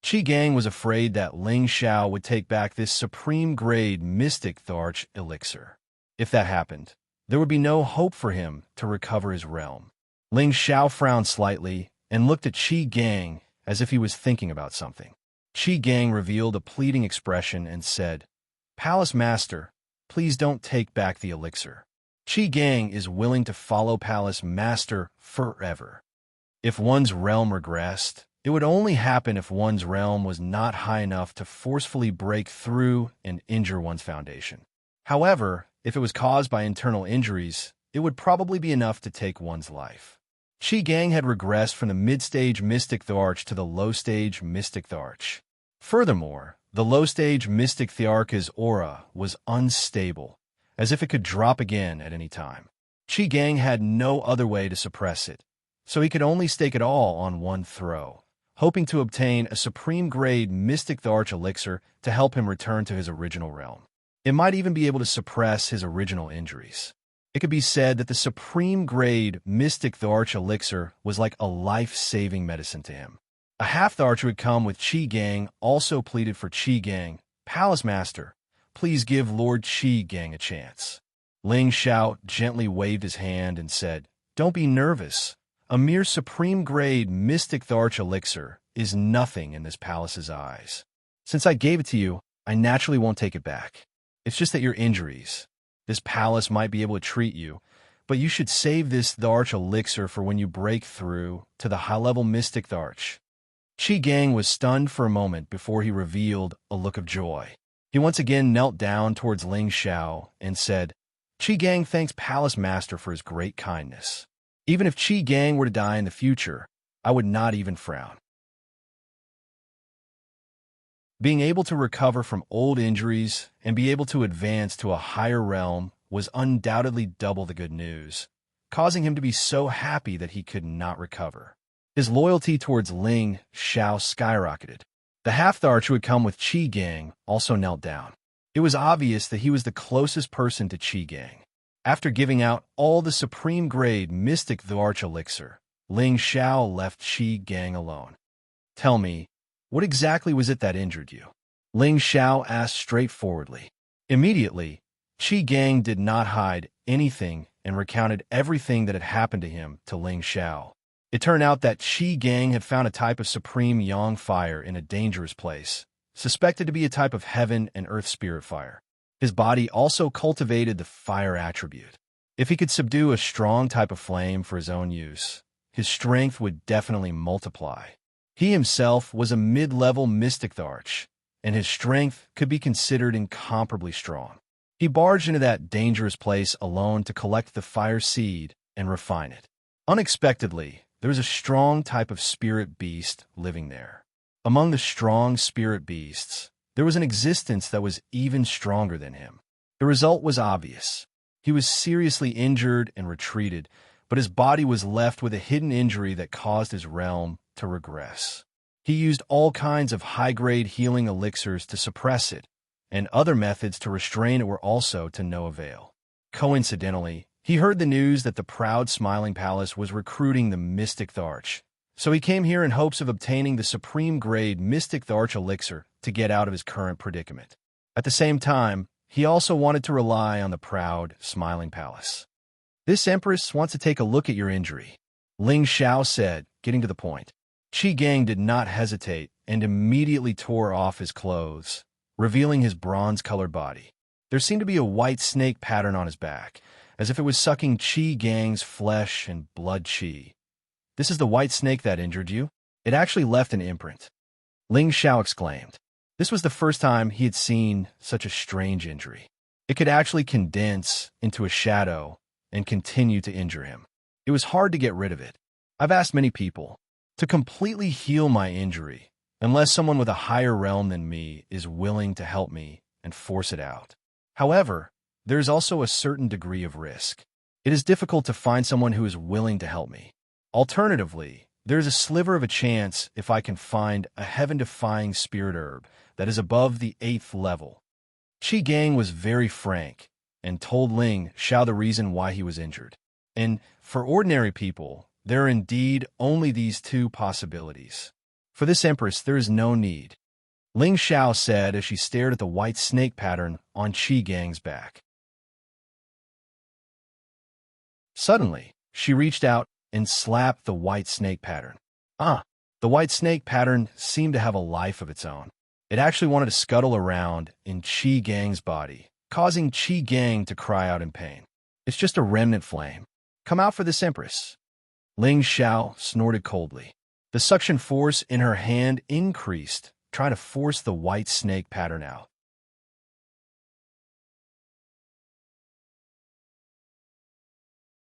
Qi Gang was afraid that Ling Xiao would take back this supreme-grade mystic the Arch elixir. If that happened, there would be no hope for him to recover his realm. Ling Xiao frowned slightly and looked at Qi Gang as if he was thinking about something. Qi Gang revealed a pleading expression and said, "Palace Master, please don't take back the elixir. Qi Gang is willing to follow Palace Master forever. If one's realm regressed, it would only happen if one's realm was not high enough to forcefully break through and injure one's foundation. However, if it was caused by internal injuries, it would probably be enough to take one's life." Qi Gang had regressed from the mid-stage Mystic Thearch to the low-stage Mystic Thearch. Furthermore, the low-stage Mystic Thearch's aura was unstable, as if it could drop again at any time. Qi Gang had no other way to suppress it, so he could only stake it all on one throw, hoping to obtain a supreme-grade Mystic Thearch elixir to help him return to his original realm. It might even be able to suppress his original injuries. It could be said that the supreme-grade Mystic Thearch elixir was like a life-saving medicine to him. A half-Thearch who had come with Qi Gang also pleaded for Qi Gang, "Palace Master, please give Lord Qi Gang a chance." Ling Xiao gently waved his hand and said, "Don't be nervous. A mere supreme-grade Mystic Thearch elixir is nothing in this palace's eyes. Since I gave it to you, I naturally won't take it back. It's just that your injuries. This palace might be able to treat you, but you should save this Thearch elixir for when you break through to the high-level Mystic Thearch." Qi Gang was stunned for a moment before he revealed a look of joy. He once again knelt down towards Ling Xiao and said, "Qi Gang thanks Palace Master for his great kindness. Even if Qi Gang were to die in the future, I would not even frown." Being able to recover from old injuries and be able to advance to a higher realm was undoubtedly double the good news, causing him to be so happy that he could not recover. His loyalty towards Ling Xiao skyrocketed. The half-Thearch who had come with Qi Gang also knelt down. It was obvious that he was the closest person to Qi Gang. After giving out all the supreme-grade Mystic Thearch elixir, Ling Xiao left Qi Gang alone. "Tell me, what exactly was it that injured you?" Ling Xiao asked straightforwardly. Immediately, Qi Gang did not hide anything and recounted everything that had happened to him to Ling Xiao. It turned out that Qi Gang had found a type of supreme yang fire in a dangerous place, suspected to be a type of heaven and earth spirit fire. His body also cultivated the fire attribute. If he could subdue a strong type of flame for his own use, his strength would definitely multiply. He himself was a mid-level Mystic Thearch, and his strength could be considered incomparably strong. He barged into that dangerous place alone to collect the fire seed and refine it. Unexpectedly, there was a strong type of spirit beast living there. Among the strong spirit beasts, there was an existence that was even stronger than him. The result was obvious. He was seriously injured and retreated, but his body was left with a hidden injury that caused his realm to regress. He used all kinds of high-grade healing elixirs to suppress it, and other methods to restrain it were also to no avail. Coincidentally, he heard the news that the proud Smiling Palace was recruiting the Mystic Tharch, so he came here in hopes of obtaining the supreme-grade Mystic Tharch elixir to get out of his current predicament. At the same time, he also wanted to rely on the proud Smiling Palace. "This Empress wants to take a look at your injury," Ling Xiao said, getting to the point. Qi Gang did not hesitate and immediately tore off his clothes, revealing his bronze-colored body. There seemed to be a white snake pattern on his back, as if it was sucking Qi Gang's flesh and blood qi. "This is the white snake that injured you? It actually left an imprint," Ling Xiao exclaimed. This was the first time he had seen such a strange injury. It could actually condense into a shadow and continue to injure him. It was hard to get rid of it. I've asked many people to completely heal my injury, unless someone with a higher realm than me is willing to help me and force it out. However, there is also a certain degree of risk. It is difficult to find someone who is willing to help me. Alternatively, there is a sliver of a chance if I can find a heaven-defying spirit herb that is above the 8th level. Qi Gang was very frank and told Ling Xiao the reason why he was injured. And for ordinary people, there are indeed only these two possibilities. For this Empress, there is no need, Ling Xiao said as she stared at the white snake pattern on Qi Gang's back. Suddenly, she reached out and slapped the white snake pattern. The white snake pattern seemed to have a life of its own. It actually wanted to scuttle around in Qi Gang's body, causing Qi Gang to cry out in pain. "It's just a remnant flame. Come out for this Empress." Ling Xiao snorted coldly. The suction force in her hand increased, trying to force the white snake pattern out.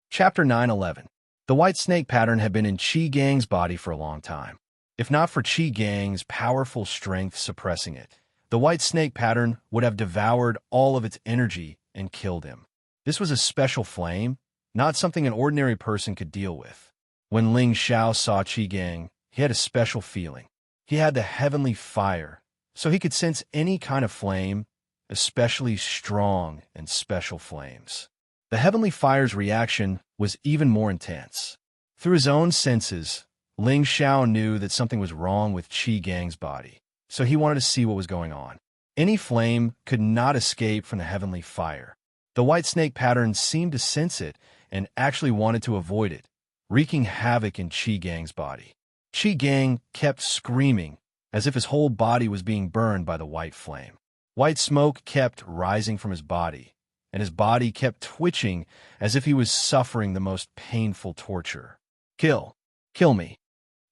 Chapter 9:11. The white snake pattern had been in Qi Gang's body for a long time. If not for Qi Gang's powerful strength suppressing it, the white snake pattern would have devoured all of its energy and killed him. This was a special flame, not something an ordinary person could deal with. When Ling Xiao saw Qi Gang, he had a special feeling. He had the heavenly fire, so he could sense any kind of flame, especially strong and special flames. The heavenly fire's reaction was even more intense. Through his own senses, Ling Xiao knew that something was wrong with Qi Gang's body, so he wanted to see what was going on. Any flame could not escape from the heavenly fire. The white snake pattern seemed to sense it and actually wanted to avoid it, wreaking havoc in Qi Gang's body. Qi Gang kept screaming, as if his whole body was being burned by the white flame. White smoke kept rising from his body, and his body kept twitching as if he was suffering the most painful torture. Kill me,"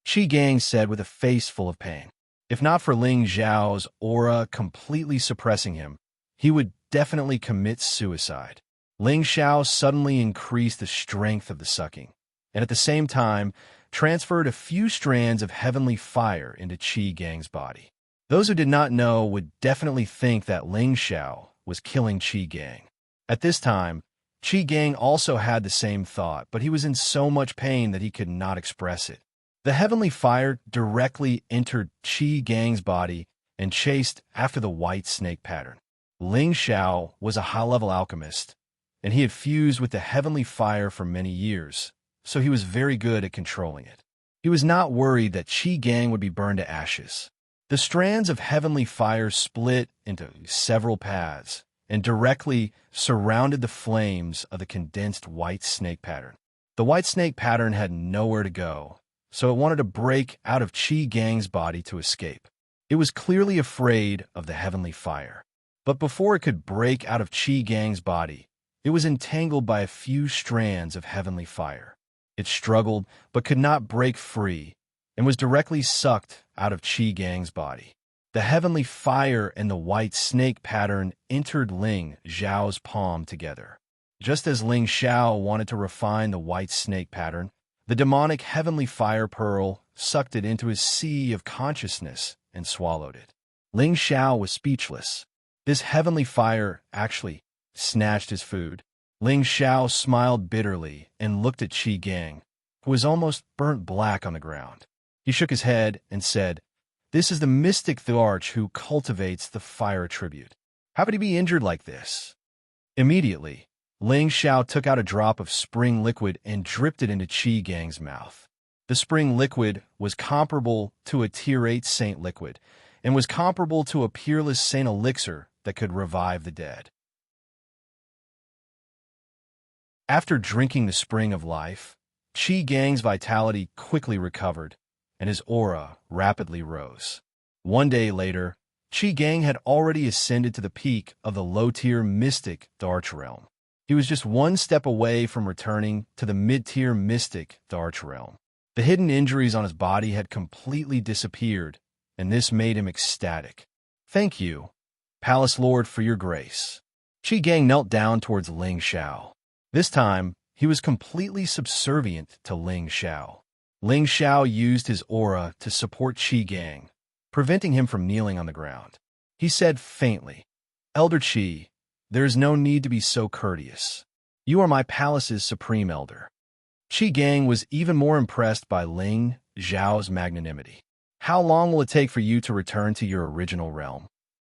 Qi Gang said with a face full of pain. If not for Ling Xiao's aura completely suppressing him, he would definitely commit suicide. Ling Xiao suddenly increased the strength of the sucking, and at the same time, transferred a few strands of heavenly fire into Qi Gang's body. Those who did not know would definitely think that Ling Xiao was killing Qi Gang. At this time, Qi Gang also had the same thought, but he was in so much pain that he could not express it. The heavenly fire directly entered Qi Gang's body and chased after the white snake pattern. Ling Xiao was a high-level alchemist, and he had fused with the heavenly fire for many years, so he was very good at controlling it. He was not worried that Qi Gang would be burned to ashes. The strands of heavenly fire split into several paths and directly surrounded the flames of the condensed white snake pattern. The white snake pattern had nowhere to go, so it wanted to break out of Qi Gang's body to escape. It was clearly afraid of the heavenly fire. But before it could break out of Qi Gang's body, it was entangled by a few strands of heavenly fire. It struggled, but could not break free, and was directly sucked out of Qi Gang's body. The heavenly fire and the white snake pattern entered Ling Xiao's palm together. Just as Ling Xiao wanted to refine the white snake pattern, the demonic heavenly fire pearl sucked it into his sea of consciousness and swallowed it. Ling Xiao was speechless. This heavenly fire actually snatched his food. Ling Xiao smiled bitterly and looked at Qi Gang, who was almost burnt black on the ground. He shook his head and said, "This is the mystic Tharch who cultivates the fire attribute. How could he be injured like this? Immediately, Ling Xiao took out a drop of spring liquid and dripped it into Qi Gang's mouth. The spring liquid was comparable to a Tier 8 saint liquid, and was comparable to a peerless saint elixir that could revive the dead. After drinking the spring of life, Qi Gang's vitality quickly recovered, and his aura rapidly rose. One day later, Qi Gang had already ascended to the peak of the low-tier mystic Darch Realm. He was just one step away from returning to the mid-tier mystic Darch Realm. The hidden injuries on his body had completely disappeared, and this made him ecstatic. "Thank you, Palace Lord, for your grace." Qi Gang knelt down towards Ling Xiao. This time, he was completely subservient to Ling Xiao. Ling Xiao used his aura to support Qi Gang, preventing him from kneeling on the ground. He said faintly, "Elder Qi, there is no need to be so courteous. You are my palace's supreme elder." Qi Gang was even more impressed by Ling Xiao's magnanimity. "How long will it take for you to return to your original realm?"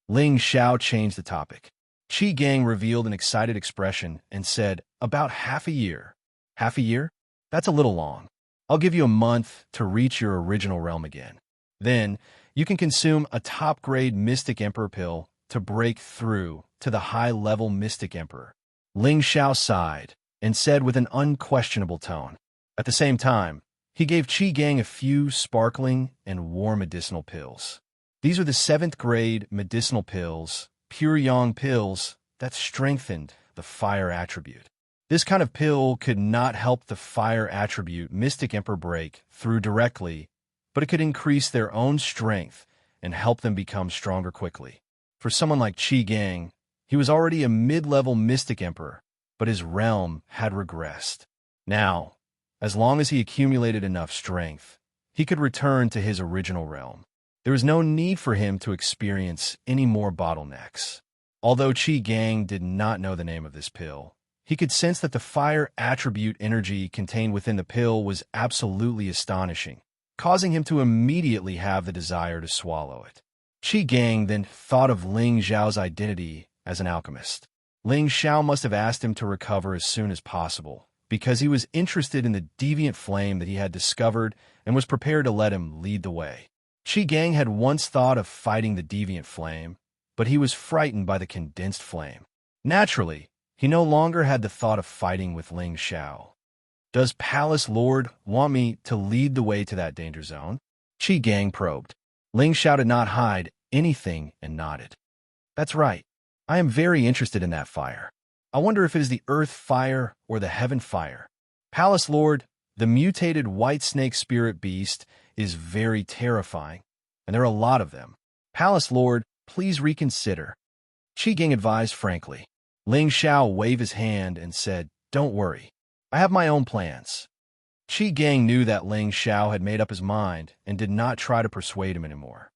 Ling Xiao changed the topic. Qi Gang revealed an excited expression and said, "About half a year." "Half a year? That's a little long. I'll give you a month to reach your original realm again. Then, you can consume a top-grade Mystic Emperor pill to break through to the high-level Mystic Emperor." Ling Xiao sighed and said with an unquestionable tone. At the same time, he gave Qi Gang a few sparkling and warm medicinal pills. These were the 7th-grade medicinal pills, pure yang pills, that strengthened the fire attribute. This kind of pill could not help the fire attribute Mystic Emperor break through directly, but it could increase their own strength and help them become stronger quickly. For someone like Qi Gang, he was already a mid-level Mystic Emperor, but his realm had regressed. Now, as long as he accumulated enough strength, he could return to his original realm. There was no need for him to experience any more bottlenecks. Although Qi Gang did not know the name of this pill, he could sense that the fire attribute energy contained within the pill was absolutely astonishing, causing him to immediately have the desire to swallow it. Qi Gang then thought of Ling Xiao's identity as an alchemist. Ling Xiao must have asked him to recover as soon as possible, because he was interested in the deviant flame that he had discovered and was prepared to let him lead the way. Qi Gang had once thought of fighting the deviant flame, but he was frightened by the condensed flame. Naturally, he no longer had the thought of fighting with Ling Xiao. "Does Palace Lord want me to lead the way to that danger zone?" Qi Gang probed. Ling Xiao did not hide anything and nodded. "That's right. I am very interested in that fire. I wonder if it is the earth fire or the heaven fire. Palace Lord, the mutated white snake spirit beast is very terrifying, and there are a lot of them. Palace Lord, please reconsider." Qi Gang advised frankly. Ling Xiao waved his hand and said, "Don't worry. I have my own plans." Qi Gang knew that Ling Xiao had made up his mind and did not try to persuade him anymore.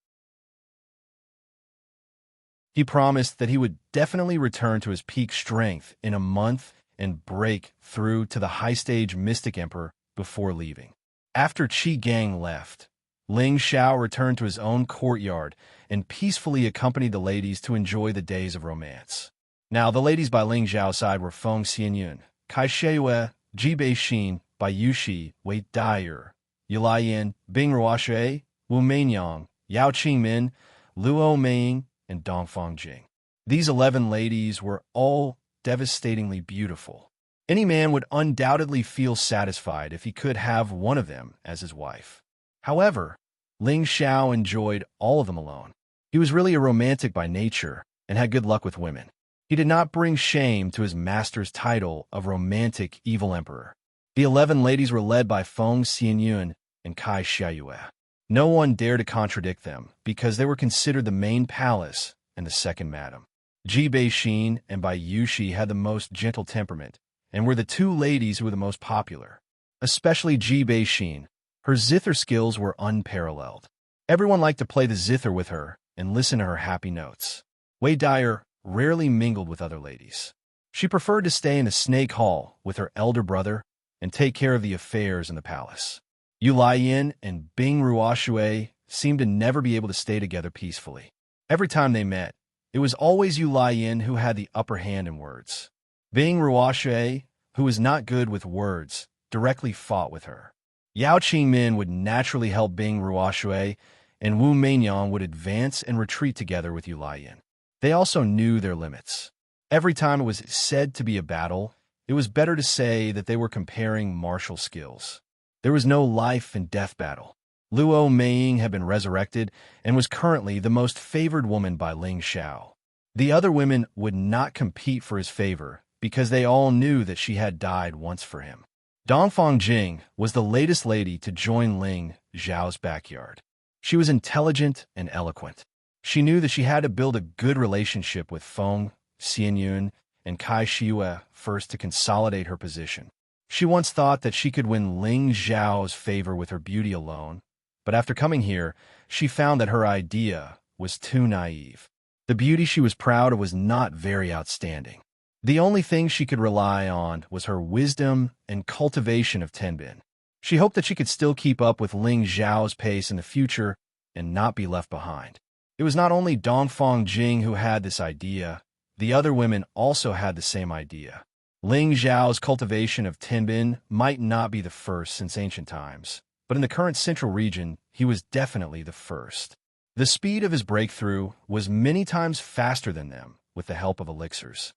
He promised that he would definitely return to his peak strength in a month and break through to the high-stage Mystic Emperor before leaving. After Qi Gang left, Ling Xiao returned to his own courtyard and peacefully accompanied the ladies to enjoy the days of romance. Now, the ladies by Ling Xiao's side were Feng Xianyun, Kai Shiyue, Ji Beixin, Bai Yushi, Wei Daier, Yulayan, Bing Ruoxue, Wu Meinyang, Yao Qingmin, Luo Meiying, and Dongfang Jing. These 11 ladies were all devastatingly beautiful. Any man would undoubtedly feel satisfied if he could have one of them as his wife. However, Ling Xiao enjoyed all of them alone. He was really a romantic by nature and had good luck with women. He did not bring shame to his master's title of romantic evil emperor. The 11 ladies were led by Feng Xianyun and Kai Shiyue. No one dared to contradict them because they were considered the main palace and the second madam. Ji Beixin and Bai Yushi had the most gentle temperament and were the 2 ladies who were the most popular. Especially Ji Beixin. Her zither skills were unparalleled. Everyone liked to play the zither with her and listen to her happy notes. Wei Daier rarely mingled with other ladies. She preferred to stay in the Snake Hall with her elder brother and take care of the affairs in the palace. Yu Laiyin and Bing Ruoxue seemed to never be able to stay together peacefully. Every time they met, It was always Yu Laiyin who had the upper hand in words. Bing Ruoxue, who was not good with words, directly fought with her. Yao Qingmin would naturally help Bing Ruoxue, and Wu Meinyang would advance and retreat together with Yu Laiyin. They also knew their limits. Every time it was said to be a battle, it was better to say that they were comparing martial skills. There was no life and death battle. Luo Meiying had been resurrected and was currently the most favored woman by Ling Xiao. The other women would not compete for his favor because they all knew that she had died once for him. Dongfang Jing was the latest lady to join Ling Xiao's backyard. She was intelligent and eloquent. She knew that she had to build a good relationship with Feng, Xianyun, and Kai Shiyue first to consolidate her position. She once thought that she could win Ling Xiao's favor with her beauty alone, but after coming here, she found that her idea was too naive. The beauty she was proud of was not very outstanding. The only thing she could rely on was her wisdom and cultivation of Tenbin. She hoped that she could still keep up with Ling Xiao's pace in the future and not be left behind. It was not only Dongfang Jing who had this idea, the other women also had the same idea. Ling Xiao's cultivation of Tenbin might not be the first since ancient times, but in the current central region, he was definitely the first. The speed of his breakthrough was many times faster than them with the help of elixirs.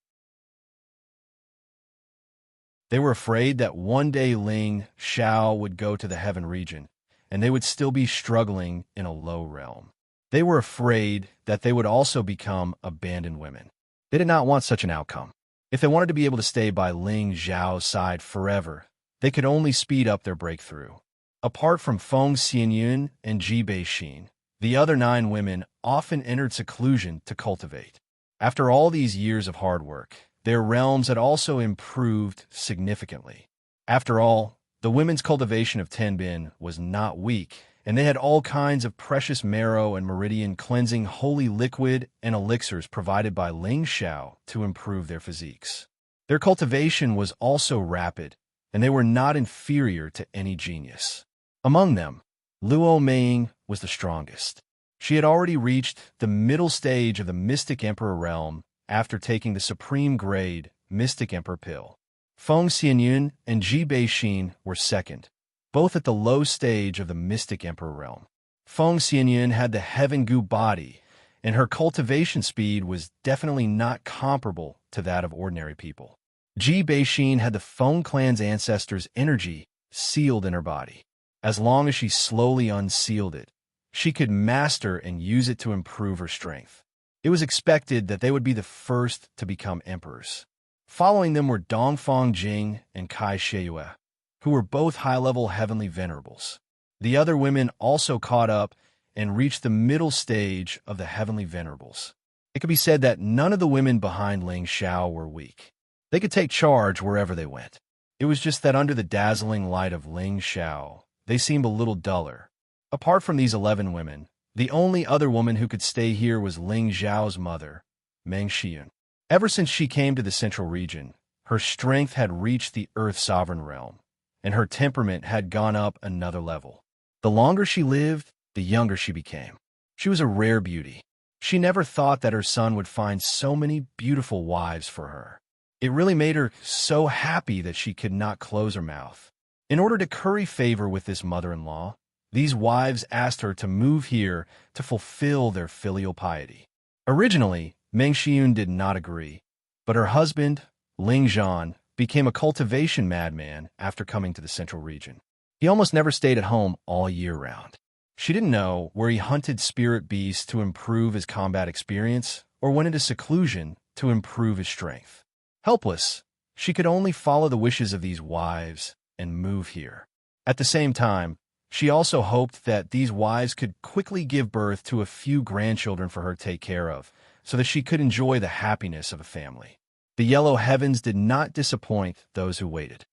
They were afraid that one day Ling Xiao would go to the heaven region, and they would still be struggling in a low realm. They were afraid that they would also become abandoned women. They did not want such an outcome. If they wanted to be able to stay by Ling Xiao's side forever, they could only speed up their breakthrough. Apart from Feng Xianyun and Ji Beixin, the other 9 women often entered seclusion to cultivate. After all these years of hard work, their realms had also improved significantly. After all, the women's cultivation of Tenbin was not weak, and they had all kinds of precious marrow and meridian cleansing holy liquid and elixirs provided by Ling Xiao to improve their physiques. Their cultivation was also rapid, and they were not inferior to any genius. Among them, Luo Meiying was the strongest. She had already reached the middle stage of the Mystic Emperor realm after taking the supreme grade Mystic Emperor pill. Feng Xianyun and Ji Beixin were second, both at the low stage of the Mystic Emperor realm. Feng Xianyun had the Heaven Goo body, and her cultivation speed was definitely not comparable to that of ordinary people. Ji Beixin had the Feng clan's ancestors' energy sealed in her body. As long as she slowly unsealed it, she could master and use it to improve her strength. It was expected that they would be the first to become emperors. Following them were Dongfang Jing and Kai Shiyue, who were both high-level heavenly venerables. The other women also caught up and reached the middle stage of the heavenly venerables. It could be said that none of the women behind Ling Xiao were weak. They could take charge wherever they went. It was just that under the dazzling light of Ling Xiao, they seemed a little duller. Apart from these 11 women, the only other woman who could stay here was Ling Xiao's mother, Meng Xiyun. Ever since she came to the central region, her strength had reached the Earth Sovereign realm, and her temperament had gone up another level. The longer she lived, the younger she became. She was a rare beauty. She never thought that her son would find so many beautiful wives for her. It really made her so happy that she could not close her mouth. In order to curry favor with this mother-in-law, these wives asked her to move here to fulfill their filial piety. Originally, Meng Xiyun did not agree, but her husband, Ling Zhan, became a cultivation madman after coming to the central region. He almost never stayed at home all year round. She didn't know where he hunted spirit beasts to improve his combat experience or went into seclusion to improve his strength. Helpless, she could only follow the wishes of these wives and move here. At the same time, she also hoped that these wives could quickly give birth to a few grandchildren for her to take care of, so that she could enjoy the happiness of a family. The yellow heavens did not disappoint those who waited.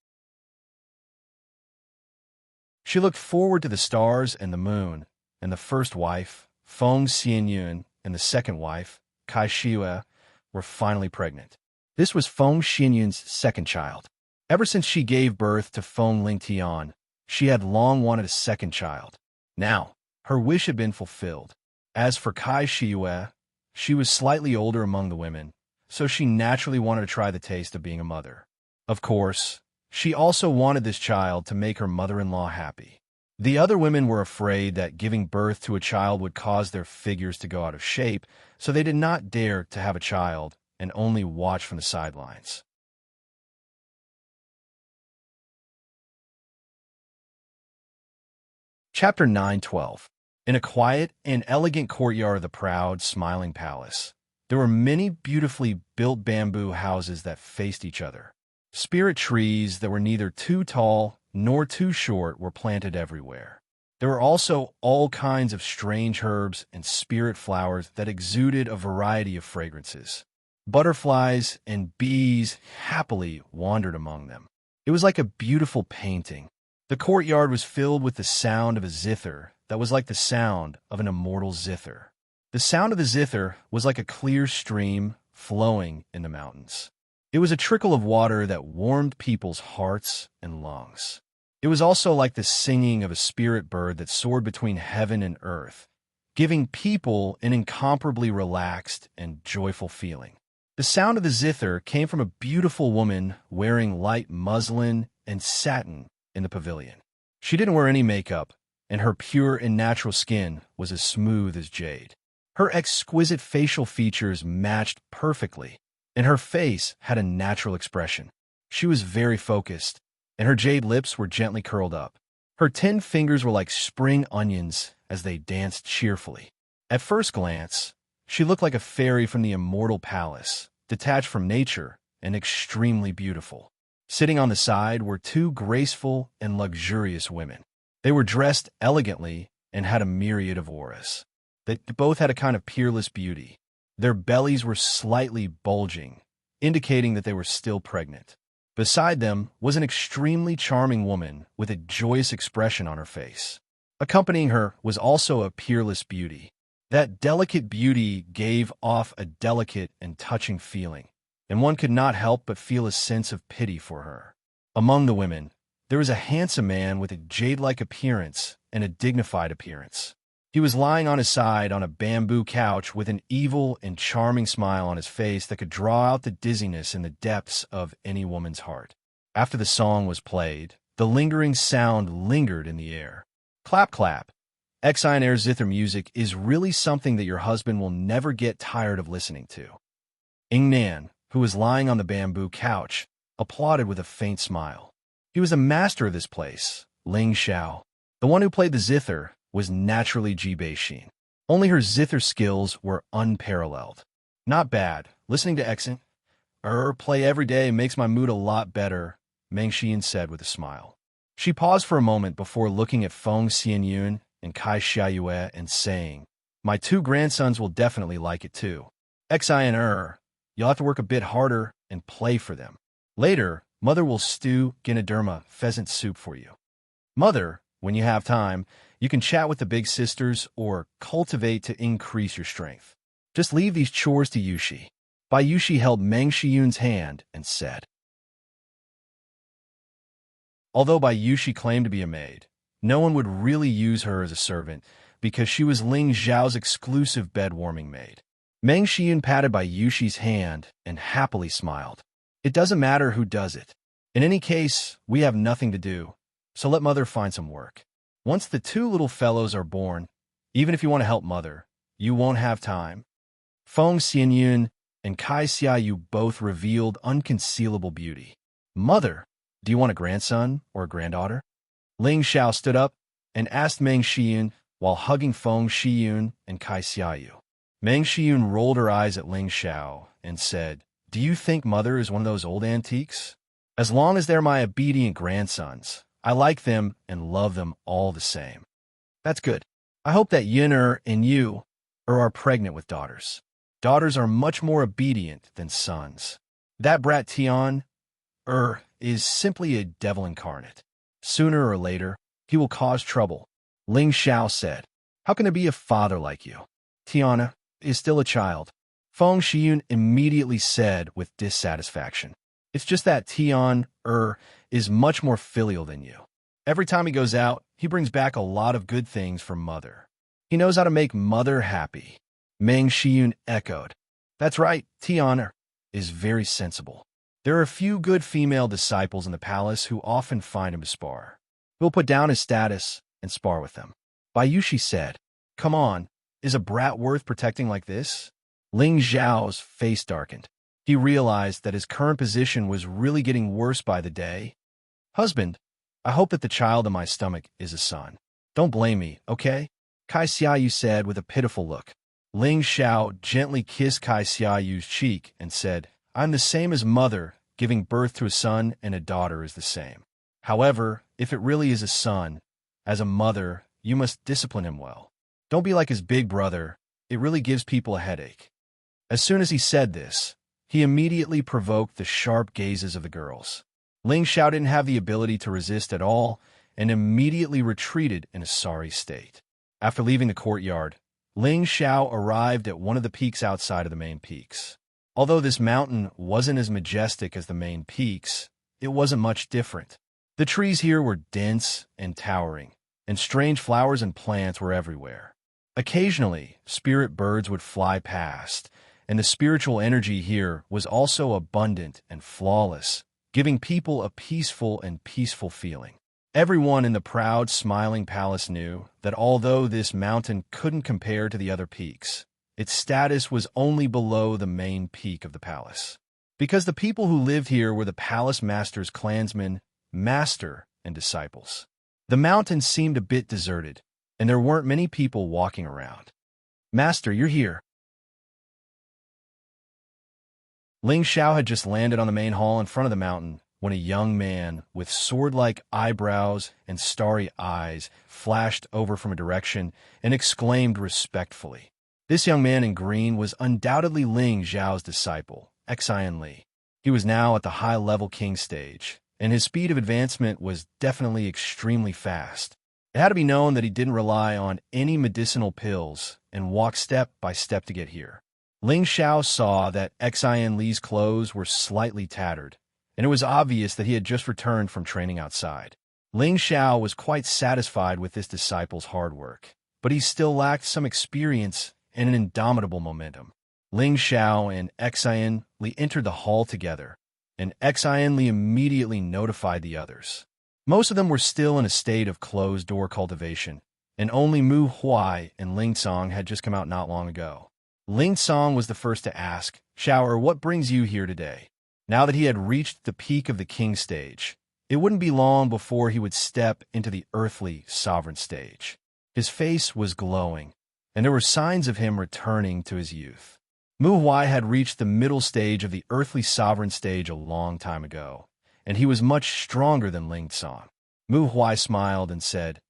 She looked forward to the stars and the moon, and the first wife, Feng Xianyun, and the second wife, Kai Shiyue, were finally pregnant. This was Feng Xianyun's second child. Ever since she gave birth to Feng Lingtian, she had long wanted a second child. Now, her wish had been fulfilled. As for Kai Shiyue, She was slightly older among the women, so she naturally wanted to try the taste of being a mother. Of course, she also wanted this child to make her mother-in-law happy. The other women were afraid that giving birth to a child would cause their figures to go out of shape, so they did not dare to have a child and only watch from the sidelines. Chapter 9:12. In a quiet and elegant courtyard of the proud, smiling palace, there were many beautifully built bamboo houses that faced each other. Spirit trees that were neither too tall nor too short were planted everywhere. There were also all kinds of strange herbs and spirit flowers that exuded a variety of fragrances. Butterflies and bees happily wandered among them. It was like a beautiful painting. The courtyard was filled with the sound of a zither that was like the sound of an immortal zither. The sound of the zither was like a clear stream flowing in the mountains. It was a trickle of water that warmed people's hearts and lungs. It was also like the singing of a spirit bird that soared between heaven and earth, giving people an incomparably relaxed and joyful feeling. The sound of the zither came from a beautiful woman wearing light muslin and satin in the pavilion. She didn't wear any makeup, and her pure and natural skin was as smooth as jade. Her exquisite facial features matched perfectly, and her face had a natural expression. She was very focused, and her jade lips were gently curled up. Her 10 fingers were like spring onions as they danced cheerfully. At first glance, she looked like a fairy from the Immortal Palace, detached from nature and extremely beautiful. Sitting on the side were 2 graceful and luxurious women. They were dressed elegantly and had a myriad of auras. They both had a kind of peerless beauty. Their bellies were slightly bulging, indicating that they were still pregnant. Beside them was an extremely charming woman with a joyous expression on her face. Accompanying her was also a peerless beauty. That delicate beauty gave off a delicate and touching feeling, and one could not help but feel a sense of pity for her. Among the women, there was a handsome man with a jade-like appearance and a dignified appearance. He was lying on his side on a bamboo couch with an evil and charming smile on his face that could draw out the dizziness in the depths of any woman's heart. After the song was played, the lingering sound lingered in the air. Clap, clap. Xianxia zither music is really something that your husband will never get tired of listening to. Ingnan, who was lying on the bamboo couch, applauded with a faint smile. He was a master of this place, Ling Xiao. The one who played the zither was naturally Ji Bei-shin. Only her zither skills were unparalleled. Not bad. Listening to Xianxia play every day makes my mood a lot better, Meng Xian said with a smile. She paused for a moment before looking at Feng Xianyun and Kai Xiayue and saying, "My 2 grandsons will definitely like it too. Xianxia, you'll have to work a bit harder and play for them. Later, Mother will stew Ginoderma pheasant soup for you. Mother, when you have time, you can chat with the big sisters or cultivate to increase your strength. Just leave these chores to Yushi." Bai Yushi held Meng Shiyun's hand and said. Although Bai Yushi claimed to be a maid, no one would really use her as a servant because she was Ling Zhao's exclusive bed-warming maid. Meng Shiyun patted Bai Yushi's hand and happily smiled. It doesn't matter who does it. In any case, we have nothing to do, so let Mother find some work. Once the 2 little fellows are born, even if you want to help Mother, you won't have time. Feng Xianyun and Kai Xiayu both revealed unconcealable beauty. Mother, do you want a grandson or a granddaughter? Ling Xiao stood up and asked Meng Shiyun while hugging Feng Xiyun and Kai Xiayu. Meng Shiyun rolled her eyes at Ling Xiao and said, "Do you think Mother is one of those old antiques? As long as they're my obedient grandsons, I like them and love them all the same." "That's good. I hope that Yin'er and you are pregnant with daughters. Daughters are much more obedient than sons. That brat Tian is simply a devil incarnate. Sooner or later, he will cause trouble," Ling Xiao said. "How can there be a father like you? Tiana is still a child." Feng Xiyun immediately said with dissatisfaction. "It's just that Tian is much more filial than you. Every time he goes out, he brings back a lot of good things for Mother. He knows how to make Mother happy." Meng Xiyun echoed. That's right, Tian is very sensible. There are a few good female disciples in the palace who often find him to spar. We'll put down his status and spar with them. Bayushi said, Come on, is a brat worth protecting like this? Ling Zhao's face darkened. He realized that his current position was really getting worse by the day. Husband, I hope that the child in my stomach is a son. Don't blame me, okay? Kai Xiaoyu said with a pitiful look. Ling Xiao gently kissed Kai Xiaoyu's cheek and said, I'm the same as mother, giving birth to a son and a daughter is the same. However, if it really is a son, as a mother, you must discipline him well. Don't be like his big brother, it really gives people a headache. As soon as he said this, he immediately provoked the sharp gazes of the girls. Ling Xiao didn't have the ability to resist at all and immediately retreated in a sorry state. After leaving the courtyard, Ling Xiao arrived at one of the peaks outside of the main peaks. Although this mountain wasn't as majestic as the main peaks, it wasn't much different. The trees here were dense and towering, and strange flowers and plants were everywhere. Occasionally, spirit birds would fly past, and the spiritual energy here was also abundant and flawless, giving people a peaceful feeling. Everyone in the proud, smiling palace knew that although this mountain couldn't compare to the other peaks, its status was only below the main peak of the palace. Because the people who lived here were the palace master's clansmen, master, and disciples. The mountain seemed a bit deserted, and there weren't many people walking around. Master, you're here. Ling Xiao had just landed on the main hall in front of the mountain when a young man with sword-like eyebrows and starry eyes flashed over from a direction and exclaimed respectfully. This young man in green was undoubtedly Ling Xiao's disciple, Xian Li. He was now at the high-level king stage, and his speed of advancement was definitely extremely fast. It had to be known that he didn't rely on any medicinal pills and walked step by step to get here. Ling Xiao saw that Xian Li's clothes were slightly tattered, and it was obvious that he had just returned from training outside. Ling Xiao was quite satisfied with this disciple's hard work, but he still lacked some experience and an indomitable momentum. Ling Xiao and Xian Li entered the hall together, and Xian Li immediately notified the others. Most of them were still in a state of closed-door cultivation, and only Mu Huai and Ling Song had just come out not long ago. Ling Song was the first to ask, Xiao, what brings you here today? Now that he had reached the peak of the king stage, it wouldn't be long before he would step into the earthly sovereign stage. His face was glowing, and there were signs of him returning to his youth. Mu Huai had reached the middle stage of the earthly sovereign stage a long time ago, and he was much stronger than Ling Song. Mu Huai smiled and said,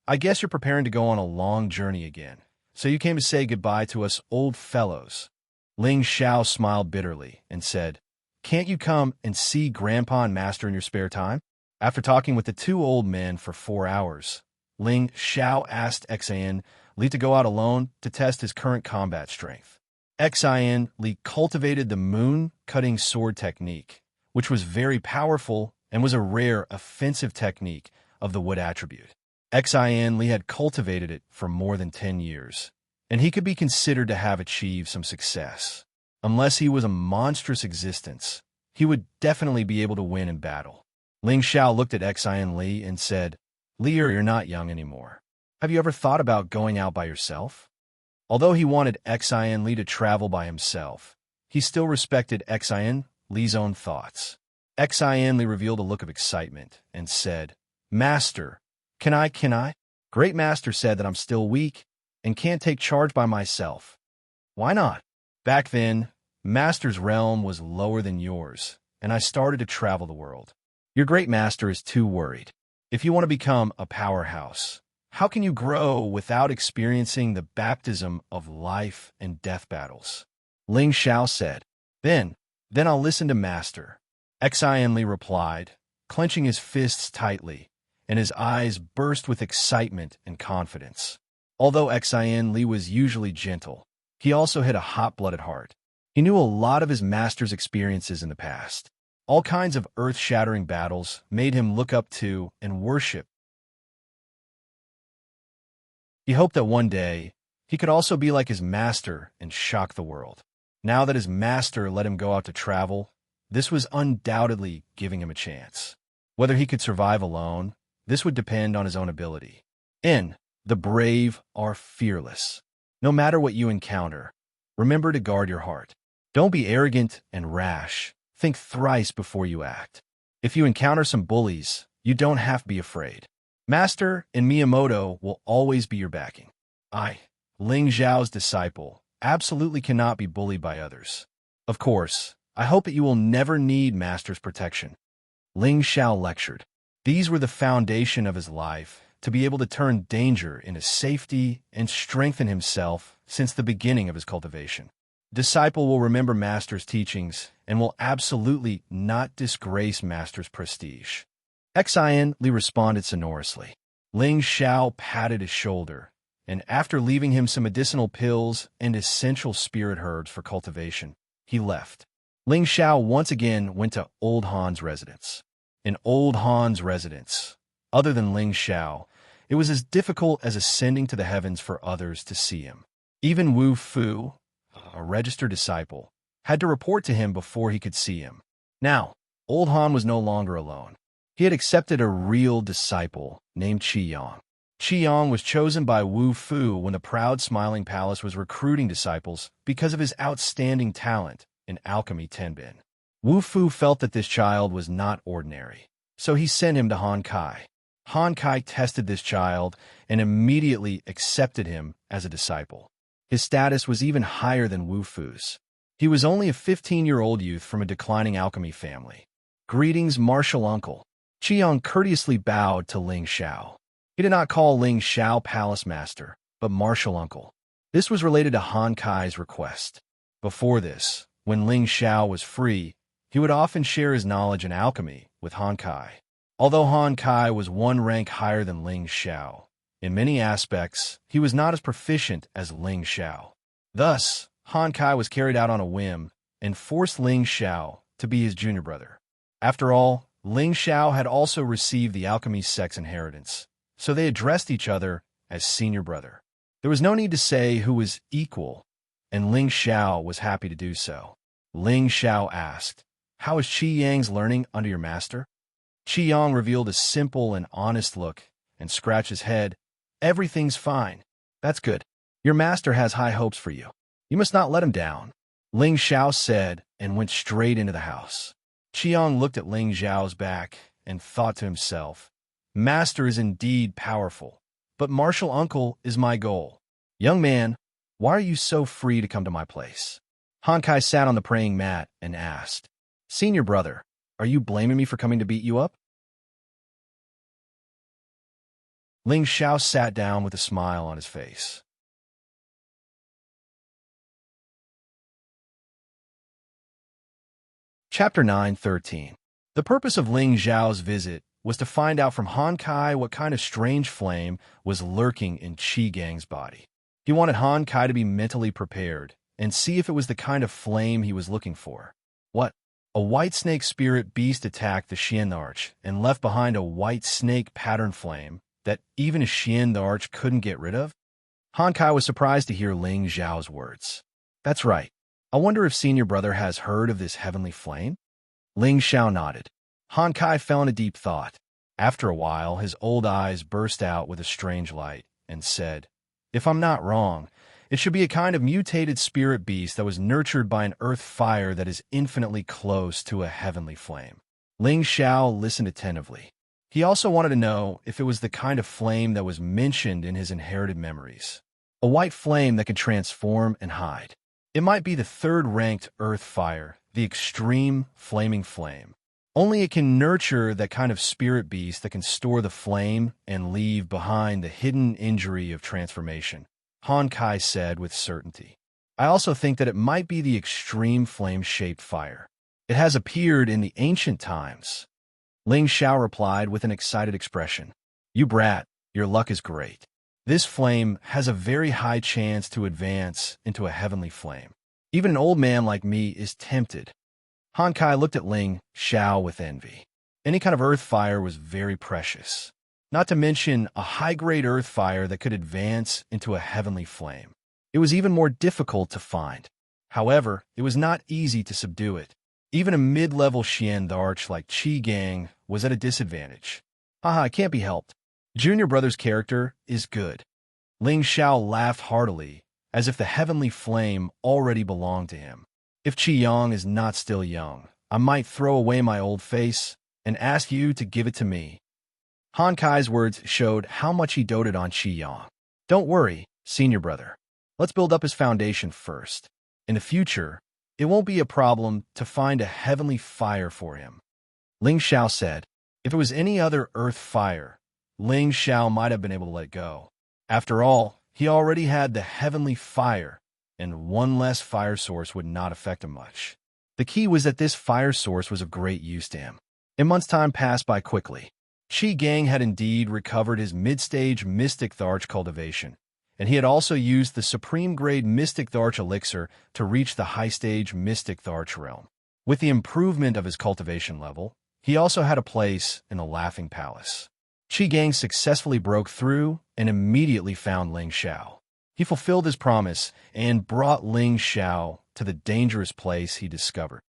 I guess you're preparing to go on a long journey again, so you came to say goodbye to us old fellows. Ling Xiao smiled bitterly and said, Can't you come and see Grandpa and Master in your spare time? After talking with the two old men for 4 hours, Ling Xiao asked Xian Li to go out alone to test his current combat strength. Xian Li cultivated the moon-cutting sword technique, which was very powerful and was a rare offensive technique of the wood attribute. Xian Li had cultivated it for more than 10 years, and he could be considered to have achieved some success. Unless he was a monstrous existence, he would definitely be able to win in battle. Ling Xiao looked at Xian Li and said, Li, you're not young anymore. Have you ever thought about going out by yourself? Although he wanted Xian Li to travel by himself, he still respected Xian Li's own thoughts. Xian Li revealed a look of excitement and said, Master, can I? Great Master said that I'm still weak and can't take charge by myself. Why not? Back then, Master's realm was lower than yours, and I started to travel the world. Your great Master is too worried. If you want to become a powerhouse, how can you grow without experiencing the baptism of life and death battles? Ling Xiao said. Then I'll listen to Master. Xian Li replied, clenching his fists tightly, and his eyes burst with excitement and confidence. Although Xian Li was usually gentle, he also had a hot-blooded heart. He knew a lot of his master's experiences in the past. All kinds of earth-shattering battles made him look up to and worship. He hoped that one day He could also be like his master and shock the world. Now that his master let him go out to travel, this was undoubtedly giving him a chance. Whether he could survive alone, this would depend on his own ability. The brave are fearless. No matter what you encounter, remember to guard your heart. Don't be arrogant and rash. Think thrice before you act. If you encounter some bullies, you don't have to be afraid. Master and Miyamoto will always be your backing. Ling Zhao's disciple, absolutely cannot be bullied by others. Of course, I hope that you will never need Master's protection. Ling Zhao lectured. These were the foundation of his life, to be able to turn danger into safety and strengthen himself since the beginning of his cultivation. Disciple will remember Master's teachings and will absolutely not disgrace Master's prestige. Xian Li responded sonorously. Ling Zhao patted his shoulder, and after leaving him some medicinal pills and essential spirit herbs for cultivation, he left. Ling Zhao once again went to Old Han's residence. In Old Han's residence, other than Ling Zhao, it was as difficult as ascending to the heavens for others to see him. Even Wu Fu, a registered disciple, had to report to him before he could see him. Now, Old Han was no longer alone. He had accepted a real disciple named Qiyang. Qiyang was chosen by Wu Fu when the proud Smiling Palace was recruiting disciples because of his outstanding talent in alchemy tenbin. Wu Fu felt that this child was not ordinary, so he sent him to Han Kai. Han Kai tested this child and immediately accepted him as a disciple. His status was even higher than Wu Fu's. He was only a 15-year-old youth from a declining alchemy family. Greetings, martial uncle. Qiyang courteously bowed to Ling Zhao. He did not call Ling Zhao palace master, but martial uncle. This was related to Han Kai's request. Before this, when Ling Zhao was free, he would often share his knowledge in alchemy with Han Kai. Although Han Kai was one rank higher than Ling Zhao, in many aspects, he was not as proficient as Ling Zhao. Thus, Han Kai was carried out on a whim and forced Ling Zhao to be his junior brother. After all, Ling Zhao had also received the alchemy sex inheritance, so they addressed each other as senior brother. There was no need to say who was equal, and Ling Zhao was happy to do so. Ling Zhao asked, "How is Qiyang's learning under your master?" Qiyang revealed a simple and honest look and scratched his head. "Everything's fine. That's good. Your master has high hopes for you. You must not let him down," Ling Zhao said and went straight into the house. Qiyang looked at Ling Zhao's back and thought to himself, "Master is indeed powerful, but martial uncle is my goal. Young man, why are you so free to come to my place?" Han Kai sat on the praying mat and asked, "Senior brother, are you blaming me for coming to beat you up?" Ling Zhao sat down with a smile on his face. Chapter 9:13. The purpose of Ling Zhao's visit was to find out from Han Kai what kind of strange flame was lurking in Qigang's body. He wanted Han Kai to be mentally prepared and see if it was the kind of flame he was looking for. What? A white snake spirit beast attacked the Xian the Arch and left behind a white snake pattern flame that even a Xian the Arch couldn't get rid of? Han Kai was surprised to hear Ling Zhao's words. That's right. I wonder if senior brother has heard of this heavenly flame? Ling Zhao nodded. Han Kai fell in a deep thought. After a while, his old eyes burst out with a strange light and said, "If I'm not wrong, it should be a kind of mutated spirit beast that was nurtured by an earth fire that is infinitely close to a heavenly flame." Ling Zhao listened attentively. He also wanted to know if it was the kind of flame that was mentioned in his inherited memories. A white flame that could transform and hide. It might be the third-ranked earth fire, the extreme flaming flame. Only it can nurture that kind of spirit beast that can store the flame and leave behind the hidden injury of transformation, Han Kai said with certainty. I also think that it might be the extreme flame-shaped fire. It has appeared in the ancient times. Ling Zhao replied with an excited expression. You brat, your luck is great. This flame has a very high chance to advance into a heavenly flame. Even an old man like me is tempted. Han Kai looked at Ling Zhao with envy. Any kind of earth fire was very precious. Not to mention a high-grade earth fire that could advance into a heavenly flame. It was even more difficult to find. However, it was not easy to subdue it. Even a mid-level Xianxia like Qi Gang was at a disadvantage. Haha, it can't be helped. Junior brother's character is good. Ling Xiao laughed heartily, as if the heavenly flame already belonged to him. If Qi Yang is not still young, I might throw away my old face and ask you to give it to me. Han Kai's words showed how much he doted on Qi Yang. Don't worry, senior brother. Let's build up his foundation first. In the future, it won't be a problem to find a heavenly fire for him. Ling Xiao said, if it was any other earth fire, Ling Xiao might have been able to let go. After all, he already had the heavenly fire, and one less fire source would not affect him much. The key was that this fire source was of great use to him. A month's time passed by quickly. Qi Gang had indeed recovered his mid-stage Mystic Tharch cultivation, and he had also used the supreme-grade Mystic Tharch elixir to reach the high-stage Mystic Tharch realm. With the improvement of his cultivation level, he also had a place in the Laughing Palace. Qi Gang successfully broke through and immediately found Ling Xiao. He fulfilled his promise and brought Ling Xiao to the dangerous place he discovered.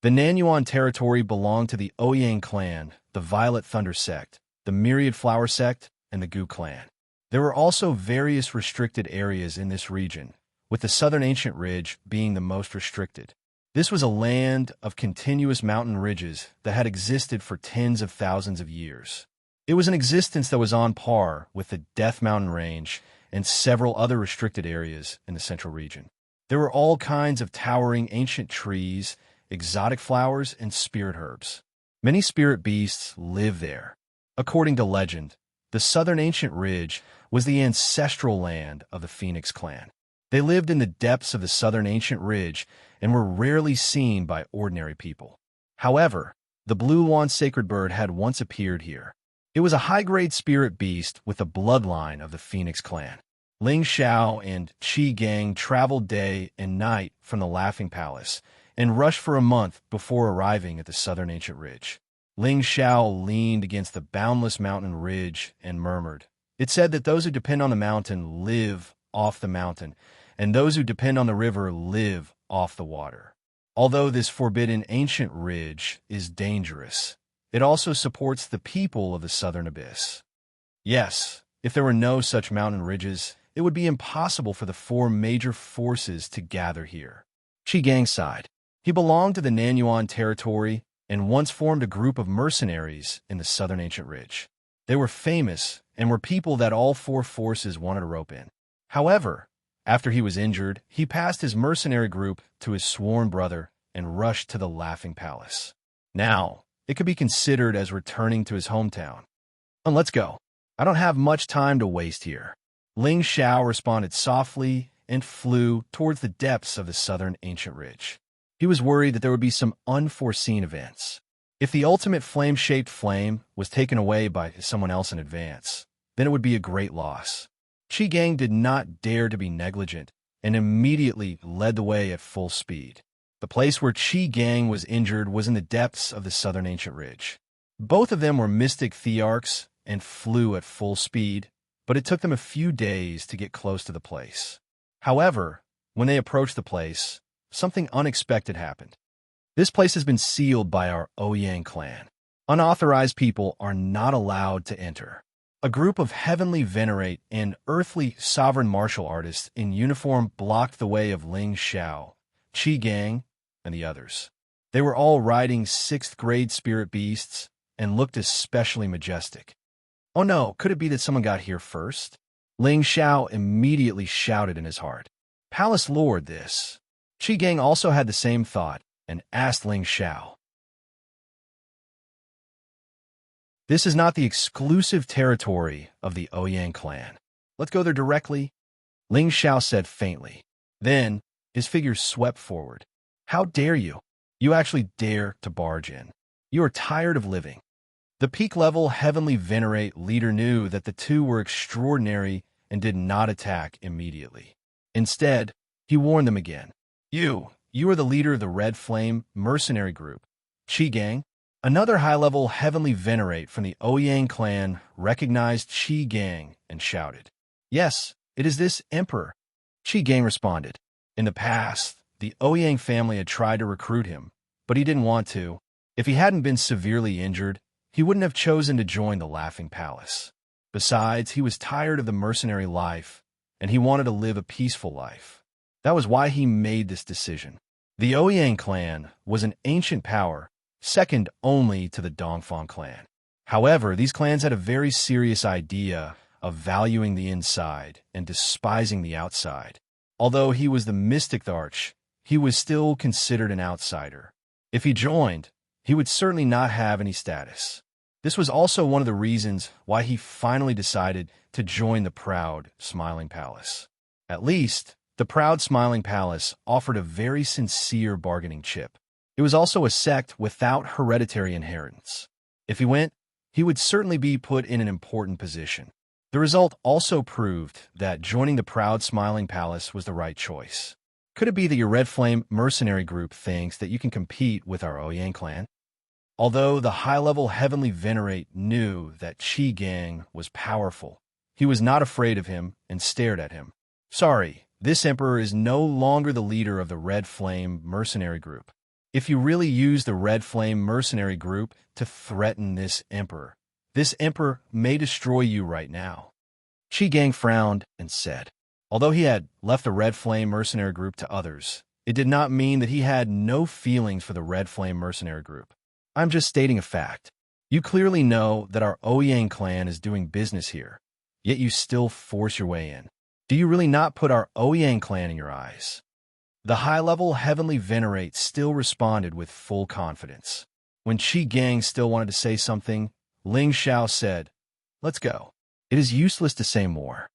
The Nanyuan territory belonged to the Ouyang clan, the Violet Thunder sect, the Myriad Flower sect, and the Gu clan. There were also various restricted areas in this region, with the southern ancient ridge being the most restricted. This was a land of continuous mountain ridges that had existed for tens of thousands of years. It was an existence that was on par with the Death Mountain Range and several other restricted areas in the central region. There were all kinds of towering ancient trees, exotic flowers, and spirit herbs. Many spirit beasts live there. According to legend, the southern ancient ridge was the ancestral land of the Phoenix clan. They lived in the depths of the southern ancient ridge and were rarely seen by ordinary people. However, the blue wand sacred bird had once appeared here. It was a high-grade spirit beast with the bloodline of the Phoenix clan. Ling Xiao and Qi Gang traveled day and night from the Laughing Palace and rushed for a month before arriving at the southern ancient ridge. Ling Xiao leaned against the boundless mountain ridge and murmured, "It said that those who depend on the mountain live off the mountain, and those who depend on the river live off the water. Although this forbidden ancient ridge is dangerous, it also supports the people of the southern abyss. Yes, if there were no such mountain ridges, it would be impossible for the four major forces to gather here." Qi Gang sighed. He belonged to the Nanyuan territory and once formed a group of mercenaries in the southern ancient ridge. They were famous and were people that all four forces wanted to rope in. However, after he was injured, he passed his mercenary group to his sworn brother and rushed to the Laughing Palace. Now, it could be considered as returning to his hometown. Let's go. I don't have much time to waste here." Ling Xiao responded softly and flew towards the depths of the southern ancient ridge. He was worried that there would be some unforeseen events. If the ultimate flame-shaped flame was taken away by someone else in advance, then it would be a great loss. Qi Gang did not dare to be negligent and immediately led the way at full speed. The place where Qi Gang was injured was in the depths of the southern ancient ridge. Both of them were mystic thearchs and flew at full speed, but it took them a few days to get close to the place. However, when they approached the place, something unexpected happened. This place has been sealed by our Ouyang clan. Unauthorized people are not allowed to enter. A group of heavenly venerate and earthly sovereign martial artists in uniform blocked the way of Ling Xiao, Qi Gang, and the others. They were all riding 6th-grade spirit beasts and looked especially majestic. Oh no, could it be that someone got here first? Ling Xiao immediately shouted in his heart. Palace Lord, this. Qi Gang also had the same thought and asked Ling Xiao. This is not the exclusive territory of the Ouyang clan. Let's go there directly, Ling Xiao said faintly. Then, his figure swept forward. How dare you? You actually dare to barge in. You are tired of living. The peak-level Heavenly Venerate leader knew that the two were extraordinary and did not attack immediately. Instead, he warned them again. You are the leader of the Red Flame mercenary group, Qi Gang. Another high-level Heavenly Venerate from the Ouyang clan recognized Qi Gang and shouted, Yes, it is this emperor, Qi Gang responded. In the past, the Ouyang family had tried to recruit him, but he didn't want to. If he hadn't been severely injured, he wouldn't have chosen to join the Laughing Palace. Besides, he was tired of the mercenary life, and he wanted to live a peaceful life. That was why he made this decision. The Ouyang clan was an ancient power, second only to the Dongfang clan. However, these clans had a very serious idea of valuing the inside and despising the outside. Although he was the mystic arch, he was still considered an outsider. If he joined, he would certainly not have any status. This was also one of the reasons why he finally decided to join the Proud Smiling Palace. At least, the Proud Smiling Palace offered a very sincere bargaining chip. It was also a sect without hereditary inheritance. If he went, he would certainly be put in an important position. The result also proved that joining the Proud Smiling Palace was the right choice. Could it be that your Red Flame mercenary group thinks that you can compete with our Ouyang clan? Although the high-level Heavenly Venerate knew that Qi Gang was powerful, he was not afraid of him and stared at him. Sorry, this emperor is no longer the leader of the Red Flame mercenary group. If you really use the Red Flame mercenary group to threaten this emperor may destroy you right now. Qi Gang frowned and said. Although he had left the Red Flame mercenary group to others, it did not mean that he had no feelings for the Red Flame mercenary group. I'm just stating a fact. You clearly know that our Ouyang clan is doing business here, yet you still force your way in. Do you really not put our Ouyang clan in your eyes? The high-level Heavenly Venerate still responded with full confidence. When Qi Gang still wanted to say something, Ling Xiao said, "Let's go. It is useless to say more."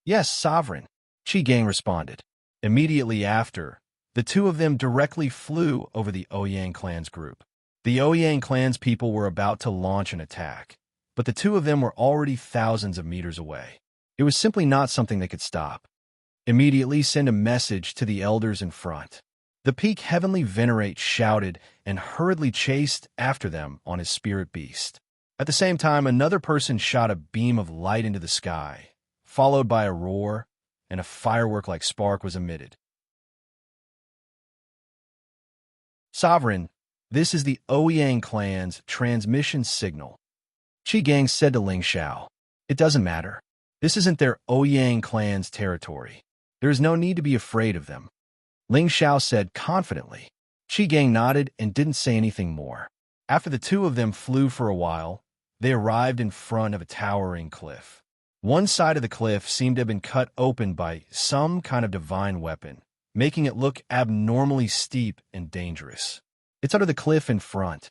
"Yes, Sovereign," Qi Gang responded. Immediately after, the two of them directly flew over the Ouyang clan's group. The Ouyang clan's people were about to launch an attack, but the two of them were already thousands of meters away. It was simply not something they could stop. Immediately send a message to the elders in front. The Peak Heavenly Venerate shouted and hurriedly chased after them on his spirit beast. At the same time, another person shot a beam of light into the sky, followed by a roar, and a firework-like spark was emitted. Sovereign, this is the Ouyang clan's transmission signal. Qi Gang said to Ling Xiao. It doesn't matter. This isn't their Ouyang clan's territory. There is no need to be afraid of them. Ling Xiao said confidently. Qi Gang nodded and didn't say anything more. After the two of them flew for a while, they arrived in front of a towering cliff. One side of the cliff seemed to have been cut open by some kind of divine weapon, making it look abnormally steep and dangerous. It's under the cliff in front.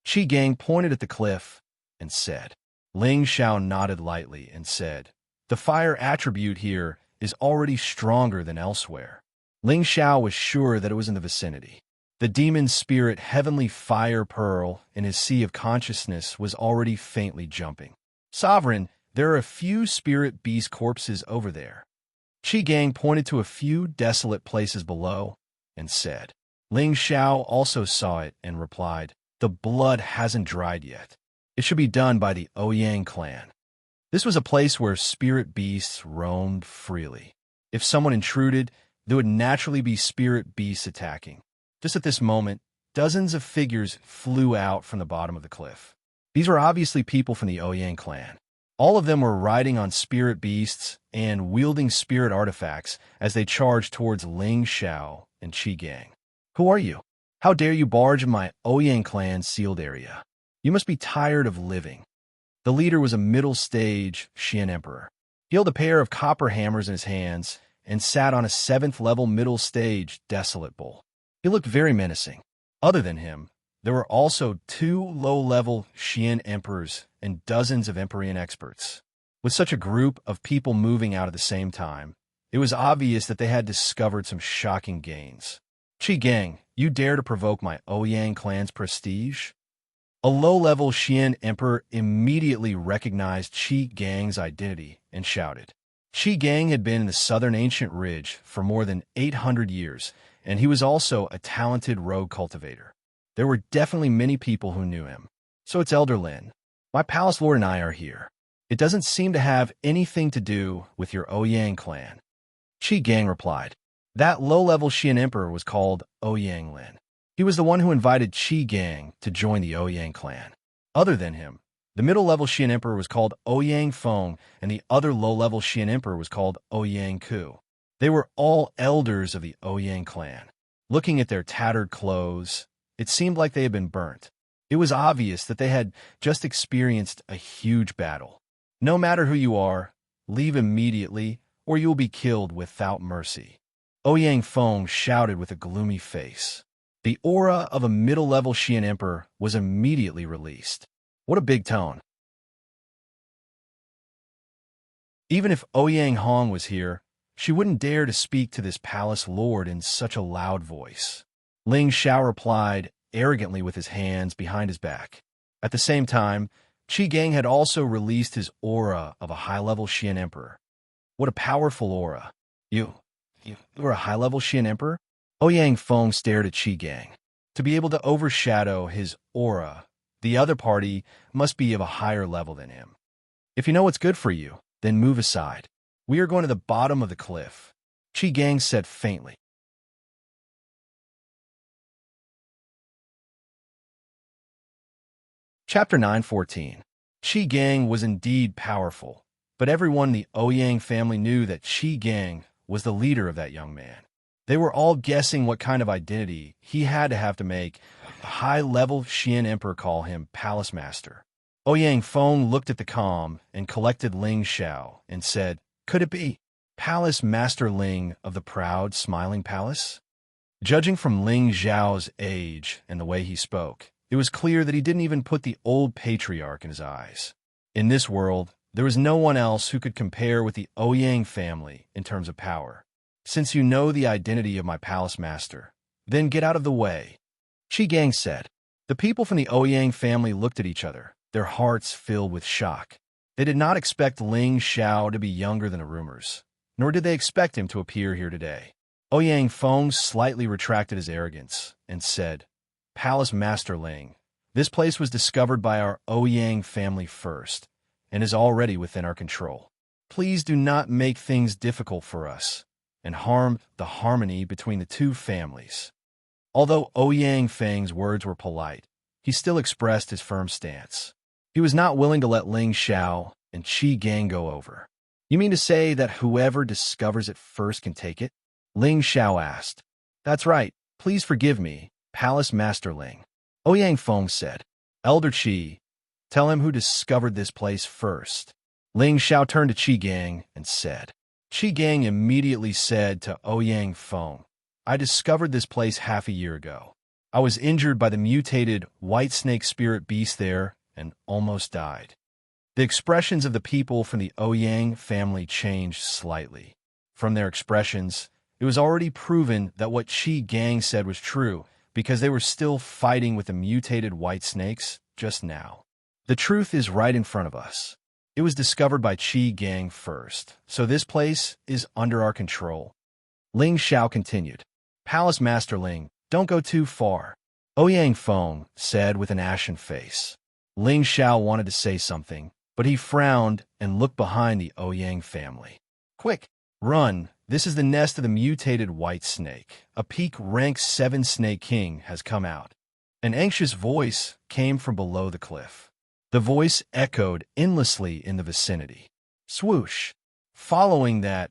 Qi Gang pointed at the cliff and said. Ling Xiao nodded lightly and said, the fire attribute here is already stronger than elsewhere. Ling Xiao was sure that it was in the vicinity. The demon spirit Heavenly Fire Pearl in his sea of consciousness was already faintly jumping. Sovereign, there are a few spirit beast corpses over there. Qi Gang pointed to a few desolate places below and said. Ling Xiao also saw it and replied, the blood hasn't dried yet. It should be done by the Ouyang clan. This was a place where spirit beasts roamed freely. If someone intruded, there would naturally be spirit beasts attacking. Just at this moment, dozens of figures flew out from the bottom of the cliff. These were obviously people from the Ouyang clan. All of them were riding on spirit beasts and wielding spirit artifacts as they charged towards Ling Xiao and Qi Gang. Who are you? How dare you barge in my Ouyang clan's sealed area? You must be tired of living. The leader was a middle-stage Xian emperor. He held a pair of copper hammers in his hands and sat on a 7th-level middle-stage desolate bull. He looked very menacing. Other than him, there were also 2 low-level Xian emperors and dozens of Empyrean experts. With such a group of people moving out at the same time, it was obvious that they had discovered some shocking gains. Qi Gang, you dare to provoke my Ouyang clan's prestige? A low-level Xian emperor immediately recognized Qi Gang's identity and shouted. Qi Gang had been in the southern ancient ridge for more than 800 years, and he was also a talented rogue cultivator. There were definitely many people who knew him. So it's Elder Lin. My palace lord and I are here. It doesn't seem to have anything to do with your Ouyang clan. Qi Gang replied. That low-level Xian emperor was called Ouyang Lin. He was the one who invited Qi Gang to join the Ouyang clan. Other than him, the middle-level Xian emperor was called Ouyang Feng, and the other low-level Xian emperor was called Ouyang Ku. They were all elders of the Ouyang clan. Looking at their tattered clothes, it seemed like they had been burnt. It was obvious that they had just experienced a huge battle. No matter who you are, leave immediately, or you will be killed without mercy. Ouyang Feng shouted with a gloomy face. The aura of a middle-level Xian emperor was immediately released. What a big tone. Even if Ouyang Hong was here, she wouldn't dare to speak to this palace lord in such a loud voice. Ling Xiao replied arrogantly with his hands behind his back. At the same time, Qi Gang had also released his aura of a high-level Xian emperor. What a powerful aura. You are a high-level Xian emperor? Ouyang Feng stared at Qi Gang. To be able to overshadow his aura, the other party must be of a higher level than him. If you know what's good for you, then move aside. We are going to the bottom of the cliff, Qi Gang said faintly. Chapter 9:14. Qi Gang was indeed powerful, but everyone in the Ouyang family knew that Qi Gang was the leader of that young man. They were all guessing what kind of identity he had to make a high-level Xian emperor call him Palace Master. Ouyang Feng looked at the calm and collected Ling Xiao and said, Could it be Palace Master Ling of the proud, smiling palace? Judging from Ling Xiao's age and the way he spoke, it was clear that he didn't even put the old patriarch in his eyes. In this world, there was no one else who could compare with the Ouyang family in terms of power. Since you know the identity of my palace master, then get out of the way, Qi Gang said. The people from the Ouyang family looked at each other, their hearts filled with shock. They did not expect Ling Xiao to be younger than the rumors, nor did they expect him to appear here today. Ouyang Feng slightly retracted his arrogance and said, Palace Master Ling, this place was discovered by our Ouyang family first, and is already within our control. Please do not make things difficult for us, and harm the harmony between the two families. Although Ouyang Feng's words were polite, he still expressed his firm stance. He was not willing to let Ling Xiao and Qi Gang go over. You mean to say that whoever discovers it first can take it? Ling Xiao asked. That's right. Please forgive me, Palace Master Ling. Ouyang Feng said. Elder Qi, tell him who discovered this place first. Ling Xiao turned to Qi Gang and said. Qi Gang immediately said to Ouyang Feng, I discovered this place half a year ago. I was injured by the mutated white snake spirit beast there and almost died. The expressions of the people from the Ouyang family changed slightly. From their expressions, it was already proven that what Qi Gang said was true because they were still fighting with the mutated white snakes just now. The truth is right in front of us. It was discovered by Qi Gang first, so this place is under our control. Ling Xiao continued. Palace Master Ling, don't go too far, Ouyang Feng said with an ashen face. Ling Xiao wanted to say something, but he frowned and looked behind the Ouyang family. Quick, run, this is the nest of the mutated white snake. A peak rank 7 snake king has come out. An anxious voice came from below the cliff. The voice echoed endlessly in the vicinity. Swoosh! Following that,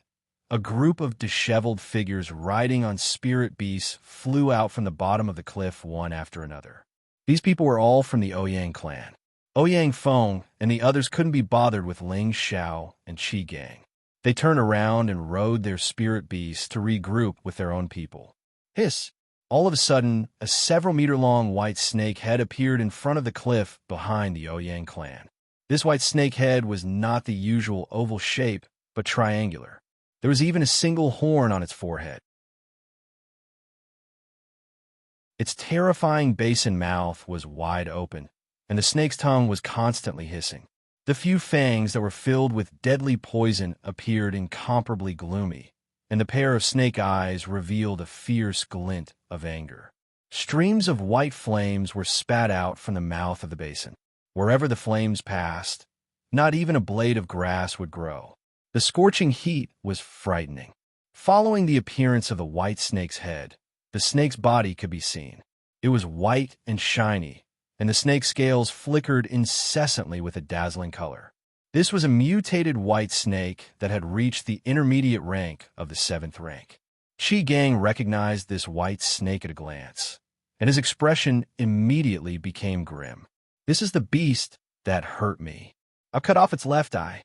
a group of disheveled figures riding on spirit beasts flew out from the bottom of the cliff one after another. These people were all from the Ouyang clan. Ouyang Feng and the others couldn't be bothered with Ling Xiao and Qi Gang. They turned around and rode their spirit beasts to regroup with their own people. Hiss! All of a sudden, a several-meter-long white snake head appeared in front of the cliff behind the Ouyang clan. This white snake head was not the usual oval shape, but triangular. There was even a single horn on its forehead. Its terrifying basin mouth was wide open, and the snake's tongue was constantly hissing. The few fangs that were filled with deadly poison appeared incomparably gloomy, and the pair of snake eyes revealed a fierce glint of anger. Streams of white flames were spat out from the mouth of the basin. Wherever the flames passed, Not even a blade of grass would grow. The scorching heat was frightening. Following the appearance of the white snake's head, the snake's body could be seen. It was white and shiny, and the snake's scales flickered incessantly with a dazzling color. This was a mutated white snake that had reached the intermediate rank of the 7th rank. Qi Gang recognized this white snake at a glance, and his expression immediately became grim. "This is the beast that hurt me. I've cut off its left eye."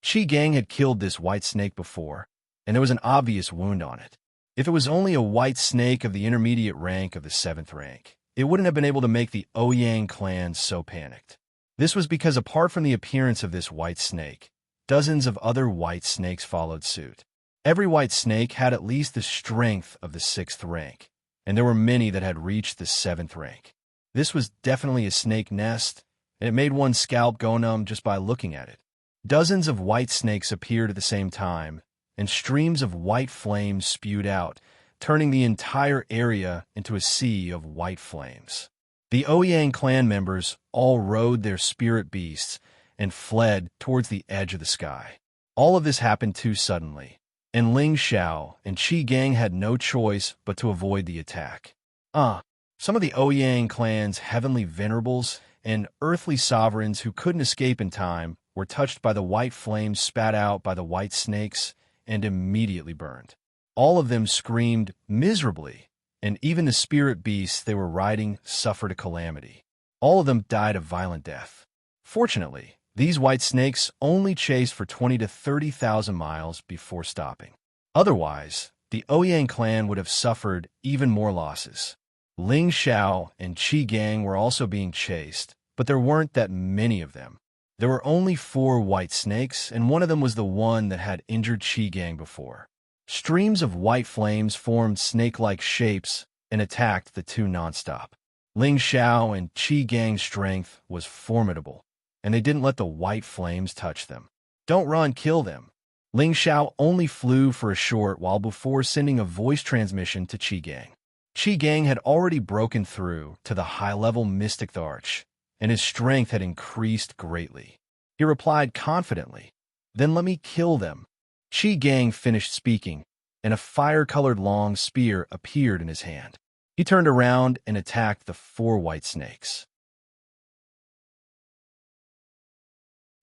Qi Gang had killed this white snake before, and there was an obvious wound on it. If it was only a white snake of the intermediate rank of the 7th rank, it wouldn't have been able to make the Ouyang clan so panicked. This was because apart from the appearance of this white snake, dozens of other white snakes followed suit. Every white snake had at least the strength of the 6th rank, and there were many that had reached the 7th rank. This was definitely a snake nest, and it made one's scalp go numb just by looking at it. Dozens of white snakes appeared at the same time, and streams of white flames spewed out, turning the entire area into a sea of white flames. The Ouyang clan members all rode their spirit beasts and fled towards the edge of the sky. All of this happened too suddenly, and Ling Xiao and Qi Gang had no choice but to avoid the attack. Some of the Ouyang clan's heavenly venerables and earthly sovereigns who couldn't escape in time were touched by the white flames spat out by the white snakes and immediately burned. All of them screamed miserably, and even the spirit beasts they were riding suffered a calamity. All of them died a violent death. Fortunately, these white snakes only chased for 20 to 30,000 miles before stopping. Otherwise, the Ouyang clan would have suffered even more losses. Ling Xiao and Qi Gang were also being chased, but there weren't that many of them. There were only 4 white snakes, and one of them was the one that had injured Qi Gang before. Streams of white flames formed snake-like shapes and attacked the two nonstop. Ling Xiao and Qi Gang's strength was formidable, and they didn't let the white flames touch them. "Don't run, kill them." Ling Xiao only flew for a short while before sending a voice transmission to Qi Gang. Qi Gang had already broken through to the high-level Mystic Arch, and his strength had increased greatly. He replied confidently, "Then let me kill them." Qi Gang finished speaking, and a fire-colored long spear appeared in his hand. He turned around and attacked the 4 white snakes.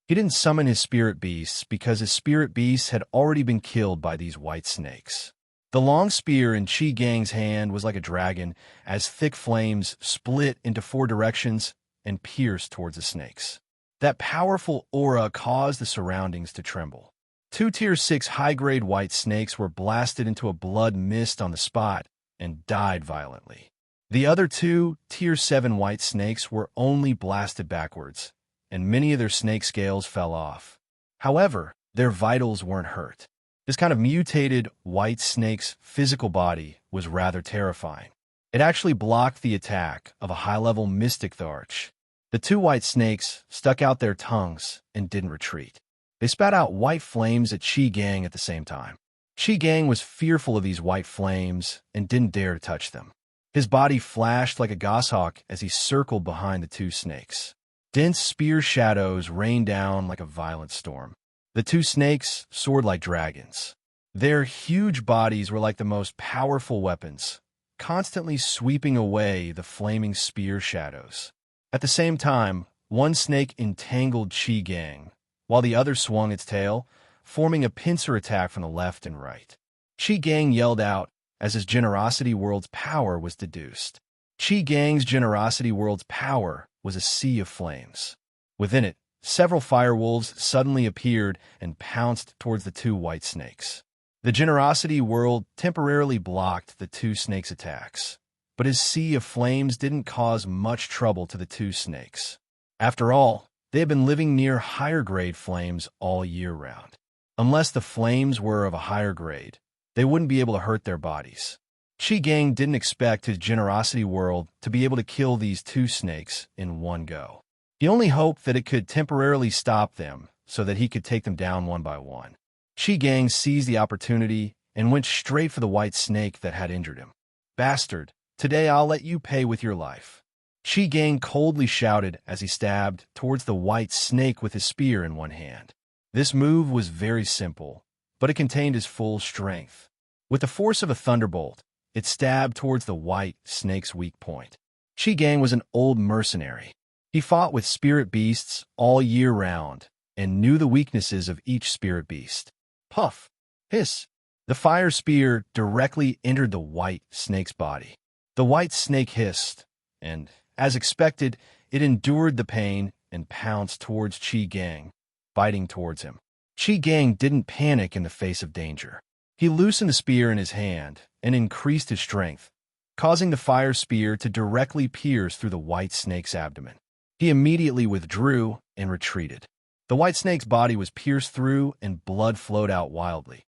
He didn't summon his spirit beasts because his spirit beasts had already been killed by these white snakes. The long spear in Qi Gang's hand was like a dragon, as thick flames split into 4 directions and pierced towards the snakes. That powerful aura caused the surroundings to tremble. 2 Tier 6 high-grade white snakes were blasted into a blood mist on the spot and died violently. The other 2 Tier 7 white snakes were only blasted backwards, and many of their snake scales fell off. However, their vitals weren't hurt. This kind of mutated white snake's physical body was rather terrifying. It actually blocked the attack of a high-level Mystic Arch. The 2 white snakes stuck out their tongues and didn't retreat. They spat out white flames at Qi Gang at the same time. Qi Gang was fearful of these white flames and didn't dare to touch them. His body flashed like a goshawk as he circled behind the 2 snakes. Dense spear shadows rained down like a violent storm. The 2 snakes soared like dragons. Their huge bodies were like the most powerful weapons, constantly sweeping away the flaming spear shadows. At the same time, one snake entangled Qi Gang, while the other swung its tail, forming a pincer attack from the left and right. Qi Gang yelled out as his Generosity World's power was deduced. Qi Gang's Generosity World's power was a sea of flames. Within it, several firewolves suddenly appeared and pounced towards the 2 white snakes. The Generosity World temporarily blocked the 2 snakes' attacks, but his sea of flames didn't cause much trouble to the 2 snakes. After all, they had been living near higher-grade flames all year round. Unless the flames were of a higher grade, they wouldn't be able to hurt their bodies. Qi Gang didn't expect his Generosity World to be able to kill these 2 snakes in one go. He only hoped that it could temporarily stop them so that he could take them down one by one. Qi Gang seized the opportunity and went straight for the white snake that had injured him. "Bastard, today I'll let you pay with your life." Qi Gang coldly shouted as he stabbed towards the white snake with his spear in one hand. This move was very simple, but it contained his full strength. With the force of a thunderbolt, it stabbed towards the white snake's weak point. Qi Gang was an old mercenary. He fought with spirit beasts all year round and knew the weaknesses of each spirit beast. Puff! Hiss! The fire spear directly entered the white snake's body. The white snake hissed, and, as expected, it endured the pain and pounced towards Qi Gang, biting towards him. Qi Gang didn't panic in the face of danger. He loosened the spear in his hand and increased his strength, causing the fire spear to directly pierce through the white snake's abdomen. He immediately withdrew and retreated. The white snake's body was pierced through and blood flowed out wildly.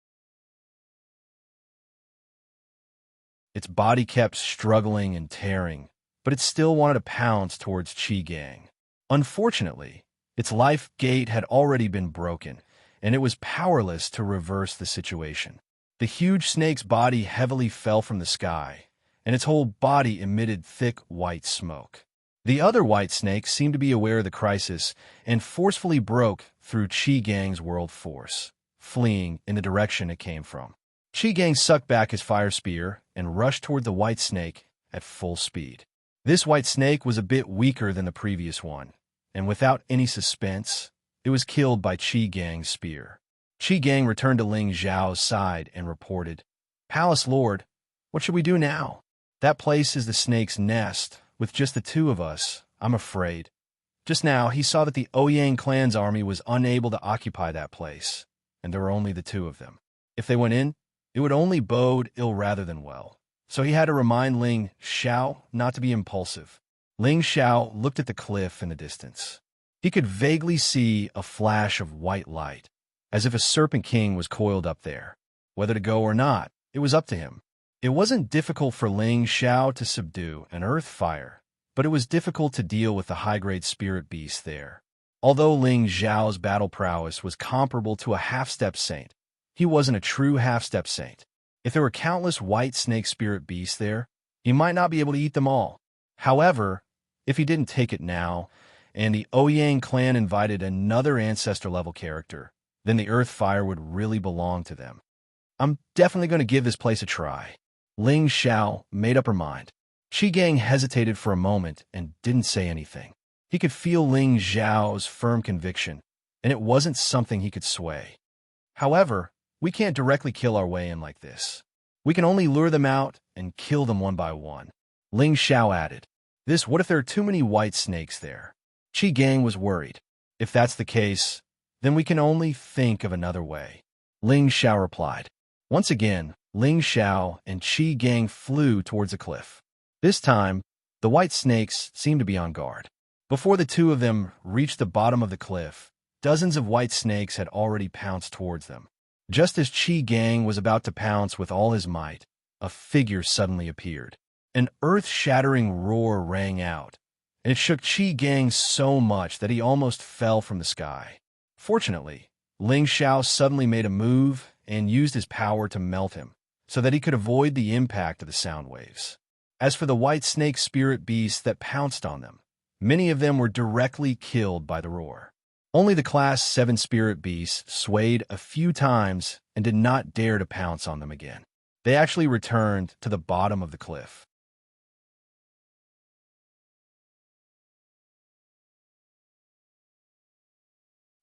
Its body kept struggling and tearing, but it still wanted to pounce towards Qi Gang. Unfortunately, its life gate had already been broken, and it was powerless to reverse the situation. The huge snake's body heavily fell from the sky, and its whole body emitted thick white smoke. The other white snakes seemed to be aware of the crisis and forcefully broke through Qi Gang's world force, fleeing in the direction it came from. Qi Gang sucked back his fire spear and rushed toward the white snake at full speed. This white snake was a bit weaker than the previous one, and without any suspense, it was killed by Qi Gang's spear. Qi Gang returned to Ling Xiao's side and reported, "Palace Lord, what should we do now? That place is the snake's nest. With just the two of us, I'm afraid." Just now, he saw that the Ouyang clan's army was unable to occupy that place, and there were only the two of them. If they went in, it would only bode ill rather than well. So he had to remind Ling Xiao not to be impulsive. Ling Xiao looked at the cliff in the distance. He could vaguely see a flash of white light, as if a serpent king was coiled up there. Whether to go or not, it was up to him. It wasn't difficult for Ling Xiao to subdue an earth fire, but it was difficult to deal with the high-grade spirit beast there. Although Ling Xiao's battle prowess was comparable to a half-step saint, he wasn't a true half-step saint. If there were countless white snake spirit beasts there, he might not be able to eat them all. However, if he didn't take it now, and the Ouyang clan invited another ancestor-level character, then the earth fire would really belong to them. I'm definitely going to give this place a try. Ling Xiao made up her mind. Qi Gang hesitated for a moment and didn't say anything. He could feel Ling Xiao's firm conviction, and it wasn't something he could sway. However, we can't directly kill our way in like this. We can only lure them out and kill them one by one. Ling Xiao added, what if there are too many white snakes there? Qi Gang was worried. If that's the case, then we can only think of another way. Ling Xiao replied. Once again, Ling Xiao and Qi Gang flew towards a cliff. This time, the white snakes seemed to be on guard. Before the two of them reached the bottom of the cliff, dozens of white snakes had already pounced towards them. Just as Qi Gang was about to pounce with all his might, a figure suddenly appeared. An earth-shattering roar rang out, and it shook Qi Gang so much that he almost fell from the sky. Fortunately, Ling Xiao suddenly made a move and used his power to melt him, so that he could avoid the impact of the sound waves. As for the white snake spirit beasts that pounced on them, many of them were directly killed by the roar. Only the Class 7 spirit beasts swayed a few times and did not dare to pounce on them again. They actually returned to the bottom of the cliff.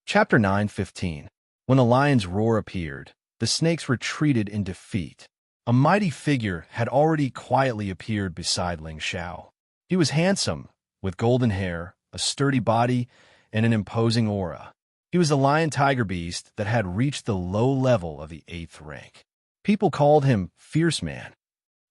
Chapter 9:15. When the lion's roar appeared, the snakes retreated in defeat. A mighty figure had already quietly appeared beside Ling Xiao. He was handsome, with golden hair, a sturdy body, and an imposing aura. He was the lion-tiger beast that had reached the low level of the 8th rank. People called him Fierce Man.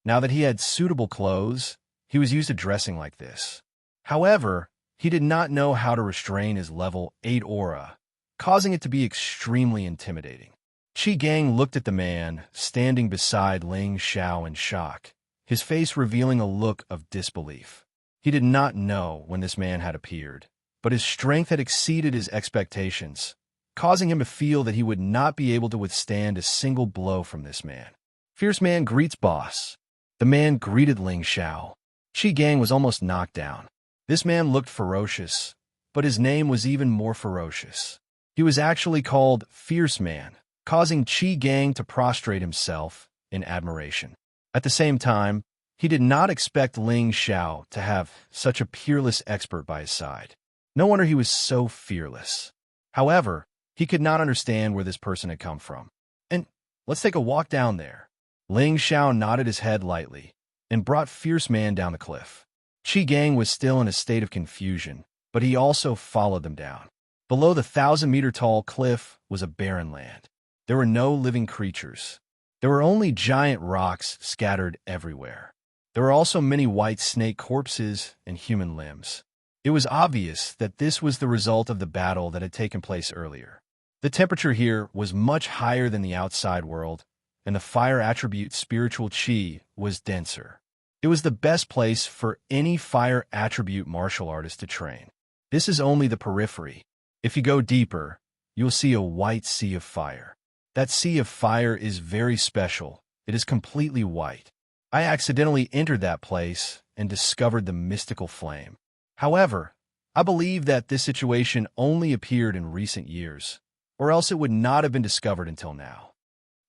Now that he had suitable clothes, he was used to dressing like this. However, he did not know how to restrain his level 8 aura, causing it to be extremely intimidating. Qi Gang looked at the man standing beside Ling Xiao in shock, his face revealing a look of disbelief. He did not know when this man had appeared, but his strength had exceeded his expectations, causing him to feel that he would not be able to withstand a single blow from this man. Fierce Man greets boss. The man greeted Ling Xiao. Qi Gang was almost knocked down. This man looked ferocious, but his name was even more ferocious. He was actually called Fierce Man, causing Qi Gang to prostrate himself in admiration. At the same time, he did not expect Ling Xiao to have such a peerless expert by his side. No wonder he was so fearless. However, he could not understand where this person had come from. And let's take a walk down there. Ling Xiao nodded his head lightly and brought Fierce Man down the cliff. Qi Gang was still in a state of confusion, but he also followed them down. Below the 1,000-meter-tall cliff was a barren land. There were no living creatures. There were only giant rocks scattered everywhere. There were also many white snake corpses and human limbs. It was obvious that this was the result of the battle that had taken place earlier. The temperature here was much higher than the outside world, and the fire attribute spiritual qi was denser. It was the best place for any fire attribute martial artist to train. This is only the periphery. If you go deeper, you'll see a white sea of fire. That sea of fire is very special. It is completely white. I accidentally entered that place and discovered the mystical flame. However, I believe that this situation only appeared in recent years, or else it would not have been discovered until now.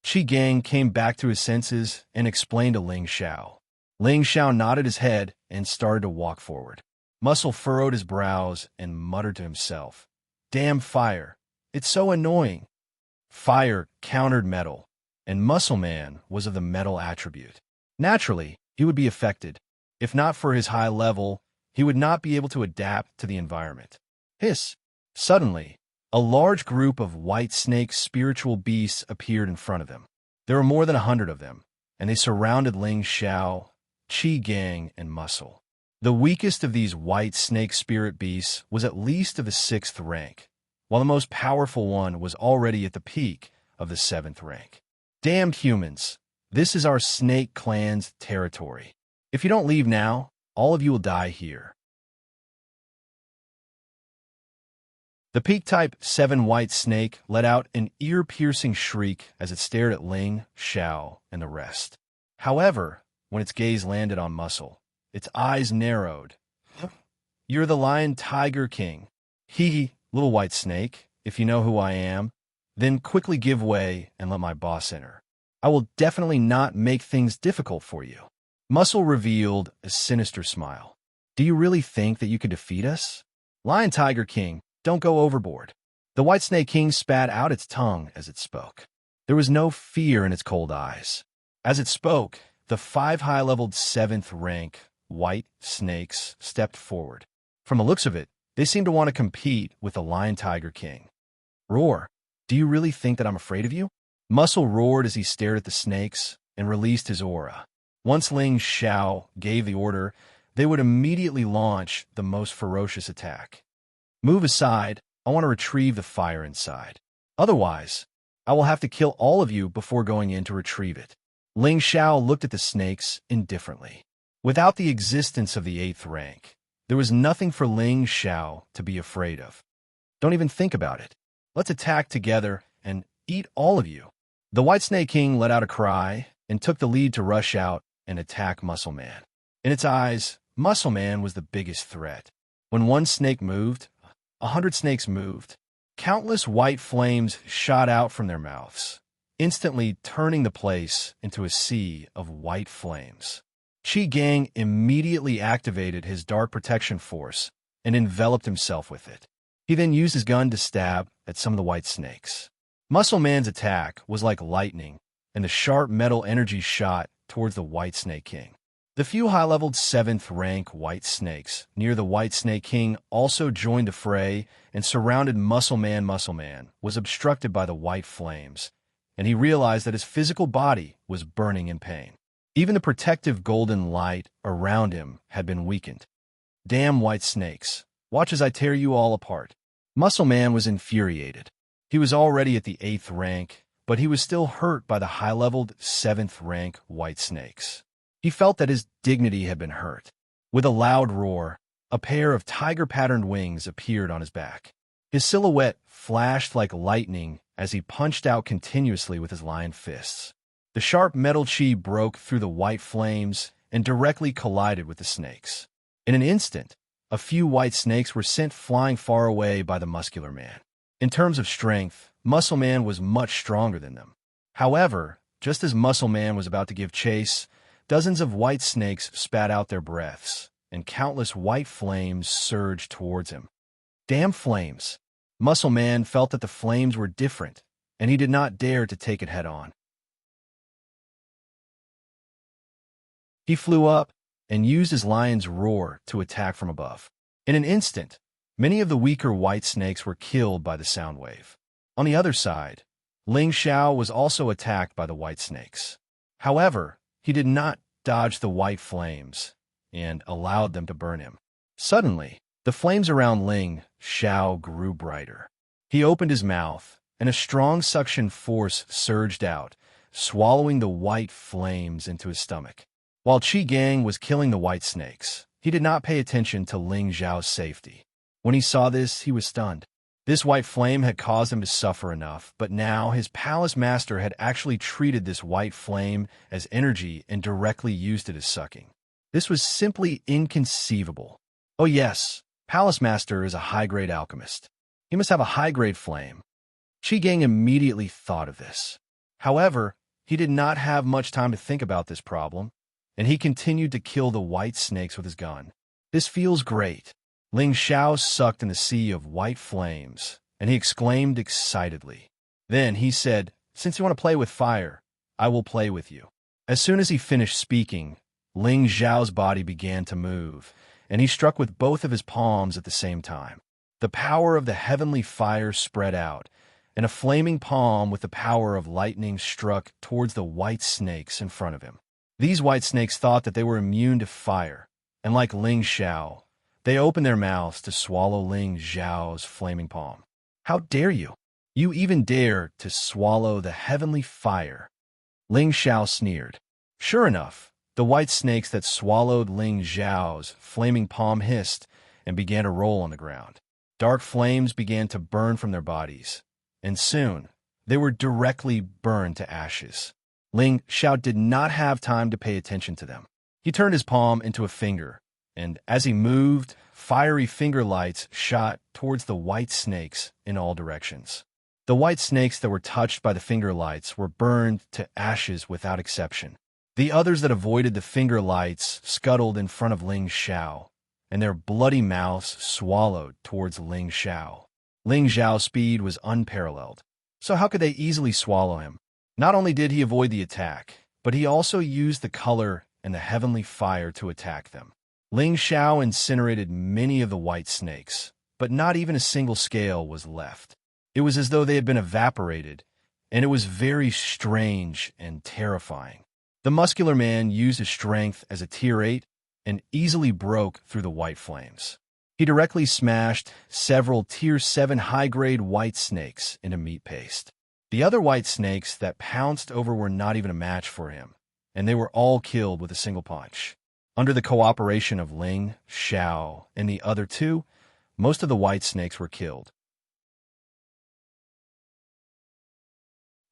Qi Gang came back to his senses and explained to Ling Xiao. Ling Xiao nodded his head and started to walk forward. Muscle furrowed his brows and muttered to himself, "Damn fire! It's so annoying." Fire countered metal, and Muscle Man was of the metal attribute. Naturally, he would be affected. If not for his high level, he would not be able to adapt to the environment. Hiss! Suddenly, a large group of white snake spiritual beasts appeared in front of him. There were more than 100 of them, and they surrounded Ling Xiao, Qi Gang, and Muscle. The weakest of these white snake spirit beasts was at least of the 6th rank, while the most powerful one was already at the peak of the 7th rank. Damned humans! This is our snake clan's territory. If you don't leave now, all of you will die here. The peak-type 7 white snake let out an ear-piercing shriek as it stared at Ling, Xiao, and the rest. However, when its gaze landed on Muscle, its eyes narrowed. "You're the Lion Tiger King. Hee, little white snake, if you know who I am, then quickly give way and let my boss enter. I will definitely not make things difficult for you." Muscle revealed a sinister smile. "Do you really think that you could defeat us? Lion Tiger King, don't go overboard." The White Snake King spat out its tongue as it spoke. There was no fear in its cold eyes. As it spoke, the 5 high-leveled 7th rank white snakes stepped forward. From the looks of it, they seemed to want to compete with the Lion Tiger King. "Roar, do you really think that I'm afraid of you?" Muscle roared as he stared at the snakes and released his aura. Once Ling Xiao gave the order, they would immediately launch the most ferocious attack. "Move aside, I want to retrieve the fire inside. Otherwise, I will have to kill all of you before going in to retrieve it." Ling Xiao looked at the snakes indifferently. Without the existence of the 8th rank, there was nothing for Ling Xiao to be afraid of. "Don't even think about it. Let's attack together and eat all of you." The White Snake King let out a cry and took the lead to rush out and attack Muscle Man. In its eyes, Muscle Man was the biggest threat. When one snake moved, 100 snakes moved. Countless white flames shot out from their mouths, instantly turning the place into a sea of white flames. Qi Gang immediately activated his Dark Protection Force and enveloped himself with it. He then used his gun to stab at some of the white snakes. Muscle Man's attack was like lightning, and the sharp metal energy shot towards the White Snake King. The few high-leveled 7th rank white snakes near the White Snake King also joined the fray and surrounded Muscle Man. Muscle Man was obstructed by the white flames, and he realized that his physical body was burning in pain. Even the protective golden light around him had been weakened. "Damn white snakes, watch as I tear you all apart." Muscle Man was infuriated. He was already at the 8th rank, but he was still hurt by the high-leveled 7th rank white snakes. He felt that his dignity had been hurt. With a loud roar, a pair of tiger-patterned wings appeared on his back. His silhouette flashed like lightning as he punched out continuously with his lion fists. The sharp metal chi broke through the white flames and directly collided with the snakes. In an instant, A few white snakes were sent flying far away by the muscular man. In terms of strength, Muscle Man was much stronger than them. However, just as Muscle Man was about to give chase, dozens of white snakes spat out their breaths, and countless white flames surged towards him. Damn flames! Muscle Man felt that the flames were different, and he did not dare to take it head-on. He flew up and used his lion's roar to attack from above. In an instant, many of the weaker white snakes were killed by the sound wave. On the other side, Ling Xiao was also attacked by the white snakes. However, he did not dodge the white flames and allowed them to burn him. Suddenly, the flames around Ling Xiao grew brighter. He opened his mouth, and a strong suction force surged out, swallowing the white flames into his stomach. While Qi Gang was killing the white snakes, he did not pay attention to Ling Xiao's safety. When he saw this, he was stunned. This white flame had caused him to suffer enough, but now his palace master had actually treated this white flame as energy and directly used it as sucking. This was simply inconceivable. Oh yes, Palace Master is a high-grade alchemist. He must have a high-grade flame. Qi Gang immediately thought of this. However, he did not have much time to think about this problem, and he continued to kill the white snakes with his gun. This feels great. Ling Xiao sucked in the sea of white flames, and he exclaimed excitedly. Then he said, "Since you want to play with fire, I will play with you." As soon as he finished speaking, Ling Xiao's body began to move, and he struck with both of his palms at the same time. The power of the heavenly fire spread out, and a flaming palm with the power of lightning struck towards the white snakes in front of him. These white snakes thought that they were immune to fire, and like Ling Xiao, they opened their mouths to swallow Ling Xiao's flaming palm. "How dare you? You even dare to swallow the heavenly fire?" Ling Xiao sneered. Sure enough, the white snakes that swallowed Ling Xiao's flaming palm hissed and began to roll on the ground. Dark flames began to burn from their bodies, and soon they were directly burned to ashes. Ling Xiao did not have time to pay attention to them. He turned his palm into a finger, and as he moved, fiery finger lights shot towards the white snakes in all directions. The white snakes that were touched by the finger lights were burned to ashes without exception. The others that avoided the finger lights scuttled in front of Ling Xiao, and their bloody mouths swallowed towards Ling Xiao. Ling Xiao's speed was unparalleled, so how could they easily swallow him? Not only did he avoid the attack, but he also used the color and the heavenly fire to attack them. Ling Xiao incinerated many of the white snakes, but not even a single scale was left. It was as though they had been evaporated, and it was very strange and terrifying. The muscular man used his strength as a tier 8 and easily broke through the white flames. He directly smashed several tier 7 high-grade white snakes into meat paste. The other white snakes that pounced over were not even a match for him, and they were all killed with a single punch. Under the cooperation of Ling Xiao and the other two, most of the white snakes were killed.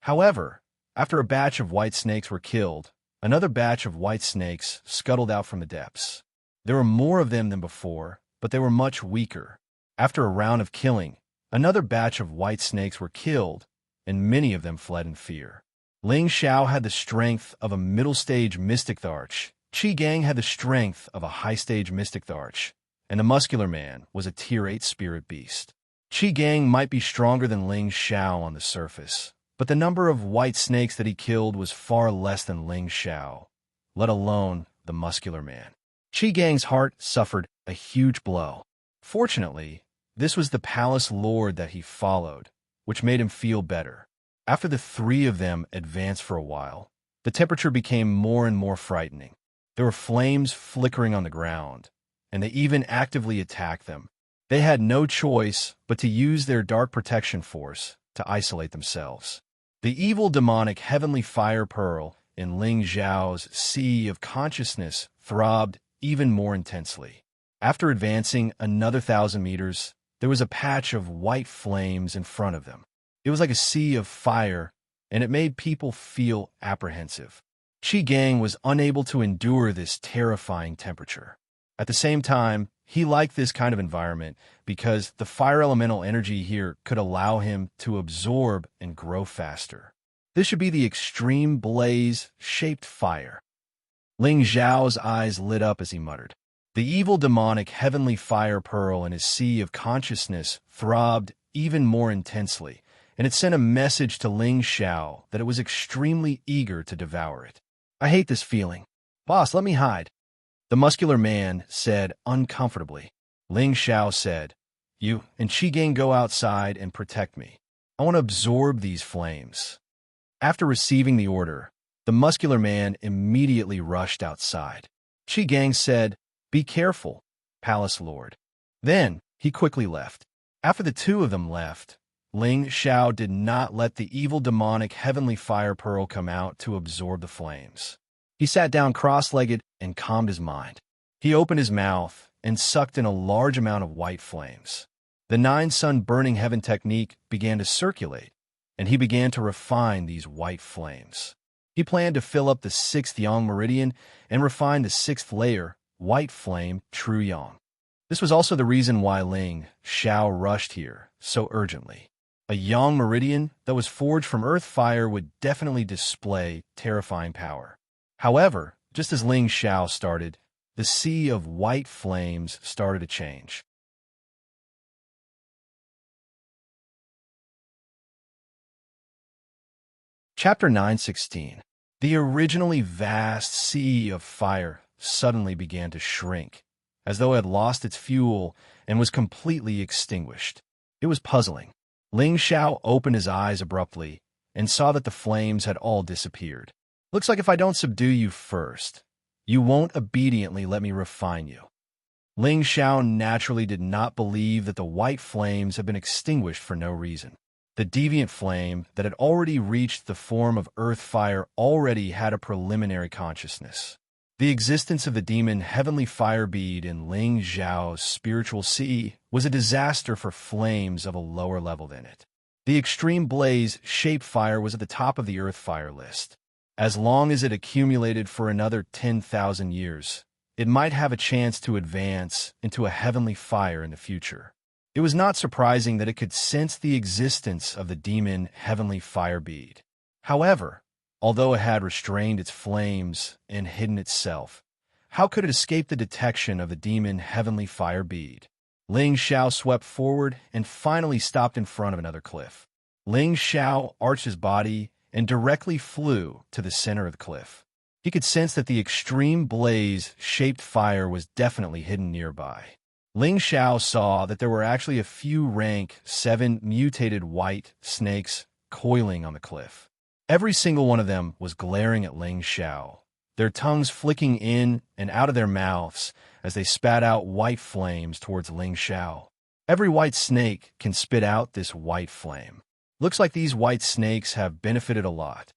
However, after a batch of white snakes were killed, another batch of white snakes scuttled out from the depths. There were more of them than before, but they were much weaker. After a round of killing, another batch of white snakes were killed, and many of them fled in fear. Ling Xiao had the strength of a middle-stage Mystic Tharch, Qi Gang had the strength of a high-stage Mystic Tharch, and the muscular man was a tier 8 spirit beast. Qi Gang might be stronger than Ling Xiao on the surface, but the number of white snakes that he killed was far less than Ling Xiao, let alone the muscular man. Qi Gang's heart suffered a huge blow. Fortunately, this was the palace lord that he followed, which made him feel better. After the three of them advanced for a while, the temperature became more and more frightening. There were flames flickering on the ground, and they even actively attacked them. They had no choice but to use their dark protection force to isolate themselves. The evil demonic heavenly fire pearl in Ling Xiao's sea of consciousness throbbed even more intensely. After advancing another 1,000 meters, there was a patch of white flames in front of them. It was like a sea of fire, and it made people feel apprehensive. Qi Gang was unable to endure this terrifying temperature. At the same time, he liked this kind of environment because the fire elemental energy here could allow him to absorb and grow faster. This should be the extreme blaze-shaped fire. Ling Xiao's eyes lit up as he muttered. The evil demonic heavenly fire pearl in his sea of consciousness throbbed even more intensely, and it sent a message to Ling Xiao that it was extremely eager to devour it. I hate this feeling. Boss, let me hide. The muscular man said uncomfortably. Ling Xiao said, You and Gang go outside and protect me. I want to absorb these flames. After receiving the order, the muscular man immediately rushed outside. Gang said, Be careful, Palace Lord. Then he quickly left. After the two of them left, Ling Xiao did not let the evil demonic heavenly fire pearl come out to absorb the flames. He sat down cross-legged and calmed his mind. He opened his mouth and sucked in a large amount of white flames. The 9-sun burning heaven technique began to circulate, and he began to refine these white flames. He planned to fill up the 6th yang meridian and refine the 6th layer, white flame, true yang. This was also the reason why Ling Xiao rushed here so urgently. A yang meridian that was forged from earth fire would definitely display terrifying power. However, just as Ling Xiao started, the sea of white flames started to change. Chapter 9:16. The originally vast sea of fire suddenly began to shrink, as though it had lost its fuel and was completely extinguished. It was puzzling. Ling Xiao opened his eyes abruptly and saw that the flames had all disappeared. Looks like if I don't subdue you first, you won't obediently let me refine you. Ling Xiao naturally did not believe that the white flames had been extinguished for no reason. The deviant flame that had already reached the form of earth fire already had a preliminary consciousness. The existence of the demon heavenly fire bead in Ling Xiao's spiritual sea was a disaster for flames of a lower level than it. The extreme blaze-shaped fire was at the top of the earth fire list. As long as it accumulated for another 10,000 years, it might have a chance to advance into a heavenly fire in the future. It was not surprising that it could sense the existence of the demon heavenly fire bead. However, although it had restrained its flames and hidden itself, how could it escape the detection of the demon heavenly fire bead? Ling Xiao swept forward and finally stopped in front of another cliff. Ling Xiao arched his body and directly flew to the center of the cliff. He could sense that the extreme blaze-shaped fire was definitely hidden nearby. Ling Xiao saw that there were actually a few rank 7 mutated white snakes coiling on the cliff. Every single one of them was glaring at Ling Xiao, their tongues flicking in and out of their mouths as they spat out white flames towards Ling Xiao. Every white snake can spit out this white flame. Looks like these white snakes have benefited a lot.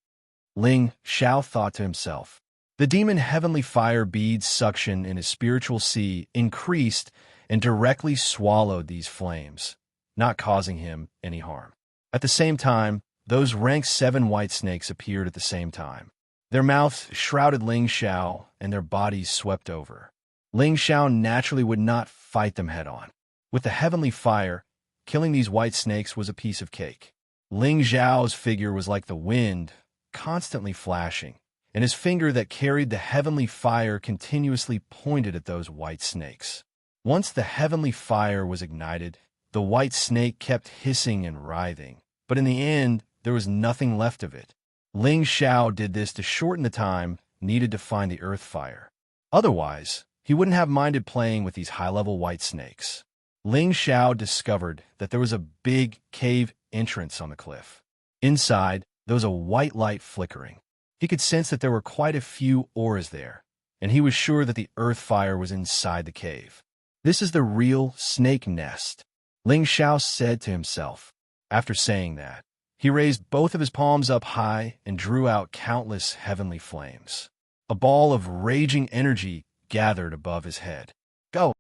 Ling Xiao thought to himself. The demon heavenly fire bead's suction in his spiritual sea increased and directly swallowed these flames, not causing him any harm. At the same time, those rank 7 white snakes appeared at the same time. Their mouths shrouded Ling Xiao and their bodies swept over. Ling Xiao naturally would not fight them head-on. With the heavenly fire, killing these white snakes was a piece of cake. Ling Xiao's figure was like the wind, constantly flashing, and his finger that carried the heavenly fire continuously pointed at those white snakes. Once the heavenly fire was ignited, the white snake kept hissing and writhing, but in the end, there was nothing left of it. Ling Xiao did this to shorten the time needed to find the earth fire. Otherwise, he wouldn't have minded playing with these high-level white snakes. Ling Xiao discovered that there was a big cave entrance on the cliff. Inside, there was a white light flickering. He could sense that there were quite a few auras there, and he was sure that the earth fire was inside the cave. This is the real snake nest, Ling Xiao said to himself. After saying that, he raised both of his palms up high and drew out countless heavenly flames. A ball of raging energy gathered above his head. Go!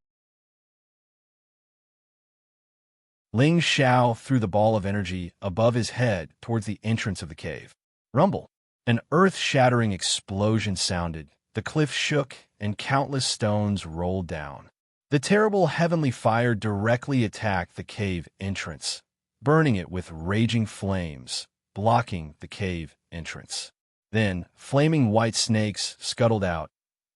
Ling Xiao threw the ball of energy above his head towards the entrance of the cave. Rumble! An earth-shattering explosion sounded. The cliff shook, and countless stones rolled down. The terrible heavenly fire directly attacked the cave entrance, burning it with raging flames, blocking the cave entrance. Then, flaming white snakes scuttled out,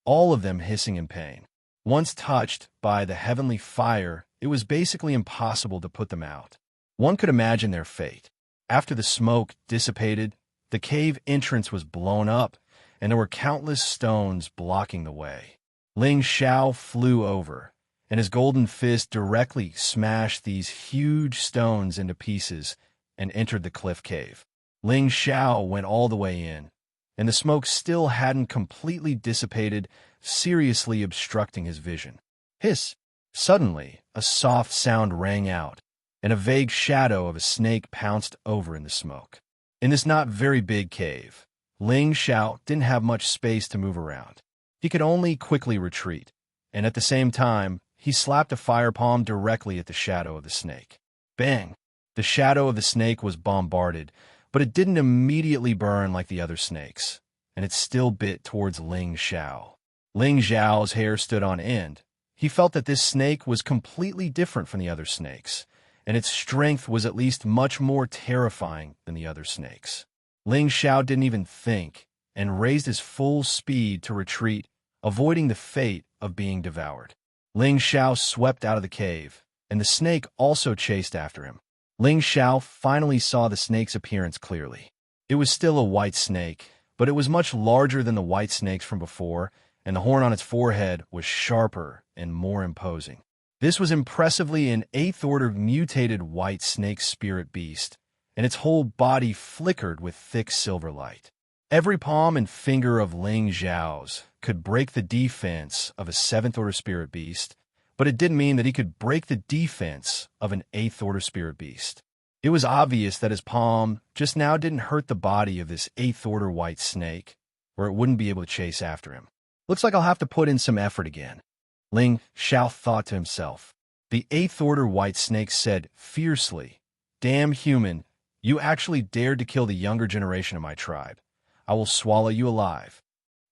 all of them hissing in pain. Once touched by the heavenly fire, it was basically impossible to put them out. One could imagine their fate. After the smoke dissipated, the cave entrance was blown up, and there were countless stones blocking the way. Ling Xiao flew over, and his golden fist directly smashed these huge stones into pieces and entered the cliff cave. Ling Xiao went all the way in, and the smoke still hadn't completely dissipated, seriously obstructing his vision. Hiss! Suddenly, a soft sound rang out, and a vague shadow of a snake pounced over in the smoke. In this not very big cave, Ling Xiao didn't have much space to move around. He could only quickly retreat, and at the same time, he slapped a fire palm directly at the shadow of the snake. Bang! The shadow of the snake was bombarded, but it didn't immediately burn like the other snakes, and it still bit towards Ling Xiao. Ling Xiao's hair stood on end. He felt that this snake was completely different from the other snakes, and its strength was at least much more terrifying than the other snakes. Ling Xiao didn't even think, and raised his full speed to retreat, avoiding the fate of being devoured. Ling Xiao swept out of the cave, and the snake also chased after him. Ling Xiao finally saw the snake's appearance clearly. It was still a white snake, but it was much larger than the white snakes from before, and the horn on its forehead was sharper and more imposing. This was impressively an 8th order mutated white snake spirit beast, and its whole body flickered with thick silver light. Every palm and finger of Ling Xiao's could break the defense of a 7th order spirit beast, but it didn't mean that he could break the defense of an 8th order spirit beast. It was obvious that his palm just now didn't hurt the body of this 8th order white snake, or it wouldn't be able to chase after him. Looks like I'll have to put in some effort again, Ling Xiao thought to himself. The 8th order white snake said fiercely, "Damn human, you actually dared to kill the younger generation of my tribe. I will swallow you alive."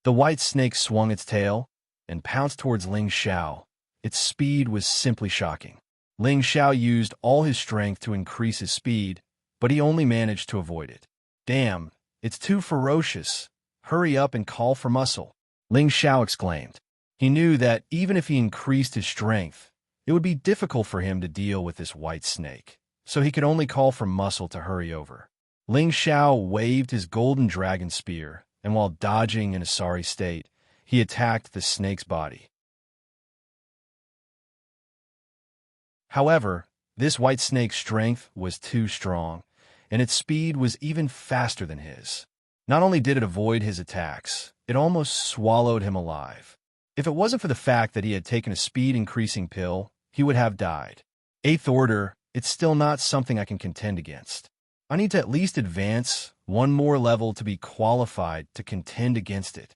The white snake swung its tail and pounced towards Ling Xiao. Its speed was simply shocking. Ling Xiao used all his strength to increase his speed, but he only managed to avoid it. "Damn, it's too ferocious. Hurry up and call for muscle," Ling Xiao exclaimed. He knew that even if he increased his strength, it would be difficult for him to deal with this white snake, so he could only call for muscle to hurry over. Ling Xiao waved his golden dragon spear, and while dodging in a sorry state, he attacked the snake's body. However, this white snake's strength was too strong, and its speed was even faster than his. Not only did it avoid his attacks, it almost swallowed him alive. If it wasn't for the fact that he had taken a speed-increasing pill, he would have died. 8th order, it's still not something I can contend against. I need to at least advance one more level to be qualified to contend against it.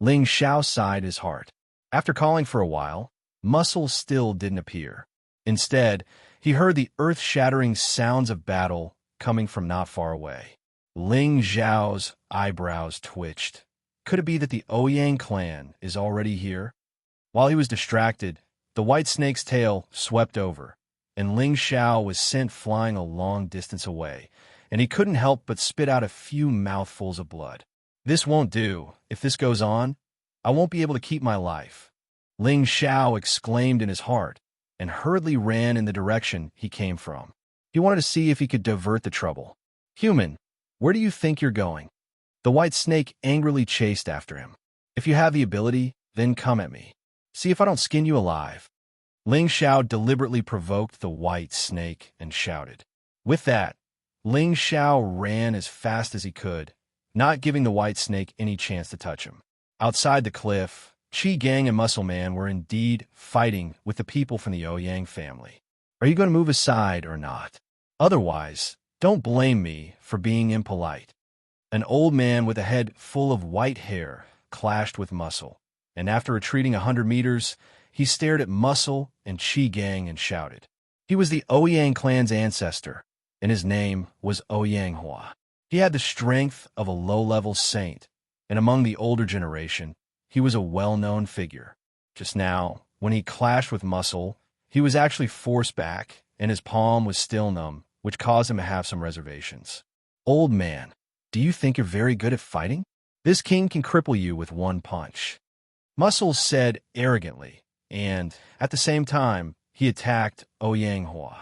Ling Xiao sighed his heart. After calling for a while, muscle still didn't appear. Instead, he heard the earth-shattering sounds of battle coming from not far away. Ling Xiao's eyebrows twitched. Could it be that the Ouyang clan is already here? While he was distracted, the white snake's tail swept over, and Ling Xiao was sent flying a long distance away, and he couldn't help but spit out a few mouthfuls of blood. "This won't do. If this goes on, I won't be able to keep my life," Ling Xiao exclaimed in his heart, and hurriedly ran in the direction he came from. He wanted to see if he could divert the trouble. "Human, where do you think you're going?" The white snake angrily chased after him. "If you have the ability, then come at me. See if I don't skin you alive." Ling Xiao deliberately provoked the white snake and shouted. With that, Ling Xiao ran as fast as he could, not giving the white snake any chance to touch him. Outside the cliff, Qi Gang and Muscle Man were indeed fighting with the people from the Ouyang family. "Are you going to move aside or not? Otherwise, don't blame me for being impolite." An old man with a head full of white hair clashed with Muscle, and after retreating 100 meters, he stared at Muscle and Qi Gang and shouted. He was the Ouyang clan's ancestor, and his name was Ouyang Hua. He had the strength of a low-level saint, and among the older generation, he was a well-known figure. Just now, when he clashed with Muscle, he was actually forced back, and his palm was still numb, which caused him to have some reservations. Old man, do you think you're very good at fighting? This king can cripple you with one punch. Muscle said arrogantly, and, at the same time, he attacked Ouyang.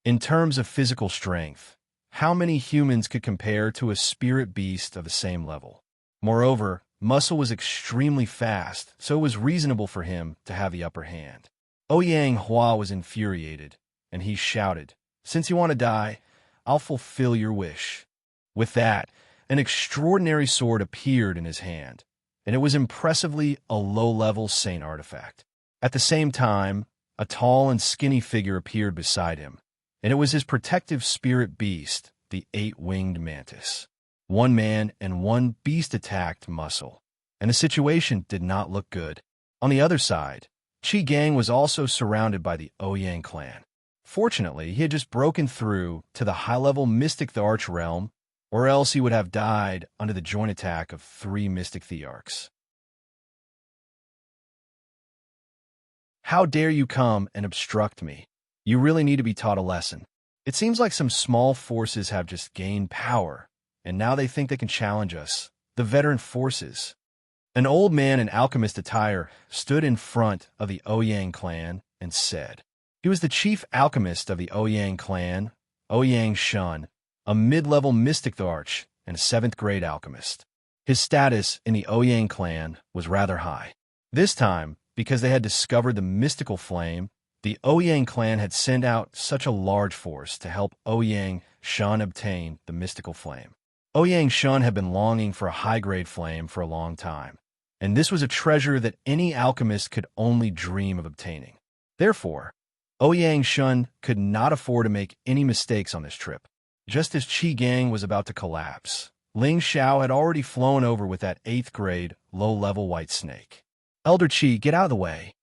In terms of physical strength, how many humans could compare to a spirit beast of the same level? Moreover, Muscle was extremely fast, so it was reasonable for him to have the upper hand. Ouyang was infuriated, and he shouted, "Since you want to die, I'll fulfill your wish." With that, an extraordinary sword appeared in his hand, and it was impressively a low-level saint artifact. At the same time, a tall and skinny figure appeared beside him, and it was his protective spirit beast, the eight-winged mantis. One man and one beast attacked Muscle, and the situation did not look good. On the other side, Qi Gang was also surrounded by the Ouyang clan. Fortunately, he had just broken through to the high-level Mystic Thearch realm, or else he would have died under the joint attack of 3 Mystic Thearchs. How dare you come and obstruct me? You really need to be taught a lesson. It seems like some small forces have just gained power, and now they think they can challenge us, the veteran forces. An old man in alchemist attire stood in front of the Ouyang clan and said, he was the chief alchemist of the Ouyang clan, Ouyang Shun, a mid-level Mystic Thearch and a 7th-grade alchemist. His status in the Ouyang clan was rather high. This time, because they had discovered the mystical flame, the Ouyang clan had sent out such a large force to help Ouyang Shun obtain the mystical flame. Ouyang Shun had been longing for a high-grade flame for a long time, and this was a treasure that any alchemist could only dream of obtaining. Therefore, Ouyang Shun could not afford to make any mistakes on this trip. Just as Qi Gang was about to collapse, Ling Xiao had already flown over with that 8th-grade, low-level white snake. "Elder Qi, get out of the way!"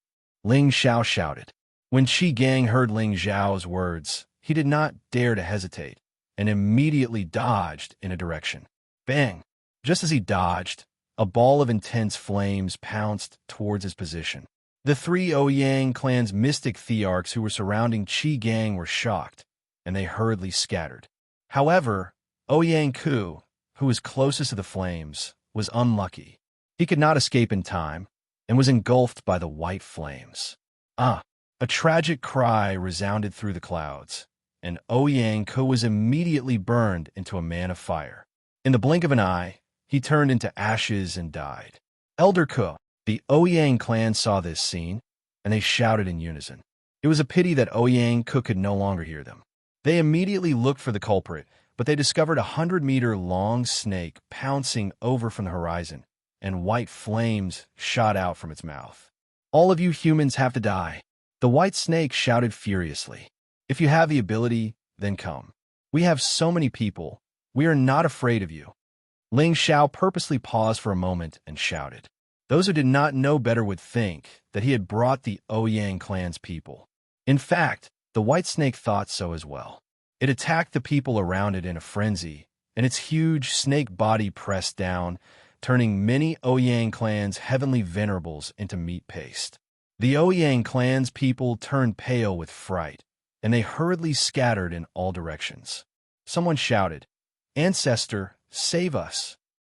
Ling Xiao shouted. When Qi Gang heard Ling Xiao's words, he did not dare to hesitate, and immediately dodged in a direction. Bang! Just as he dodged, a ball of intense flames pounced towards his position. The 3 Ouyang clan's Mystic Thearchs who were surrounding Qi Gang were shocked, and they hurriedly scattered. However, Ouyang Ku, who was closest to the flames, was unlucky. He could not escape in time, and was engulfed by the white flames. A tragic cry resounded through the clouds, and Ouyang Ku was immediately burned into a man of fire. In the blink of an eye, he turned into ashes and died. Elder Ku, the Ouyang clan saw this scene, and they shouted in unison. It was a pity that Ouyang Ku could no longer hear them. They immediately looked for the culprit, but they discovered a 100-meter-long snake pouncing over from the horizon, and white flames shot out from its mouth. "All of you humans have to die," the white snake shouted furiously. "If you have the ability, then come. We have so many people. We are not afraid of you." Ling Xiao purposely paused for a moment and shouted. Those who did not know better would think that he had brought the Ouyang clan's people. In fact, the white snake thought so as well. It attacked the people around it in a frenzy, and its huge snake body pressed down, turning many Ouyang clan's heavenly venerables into meat paste. The Ouyang clan's people turned pale with fright, and they hurriedly scattered in all directions. Someone shouted, "Ancestor, save us!"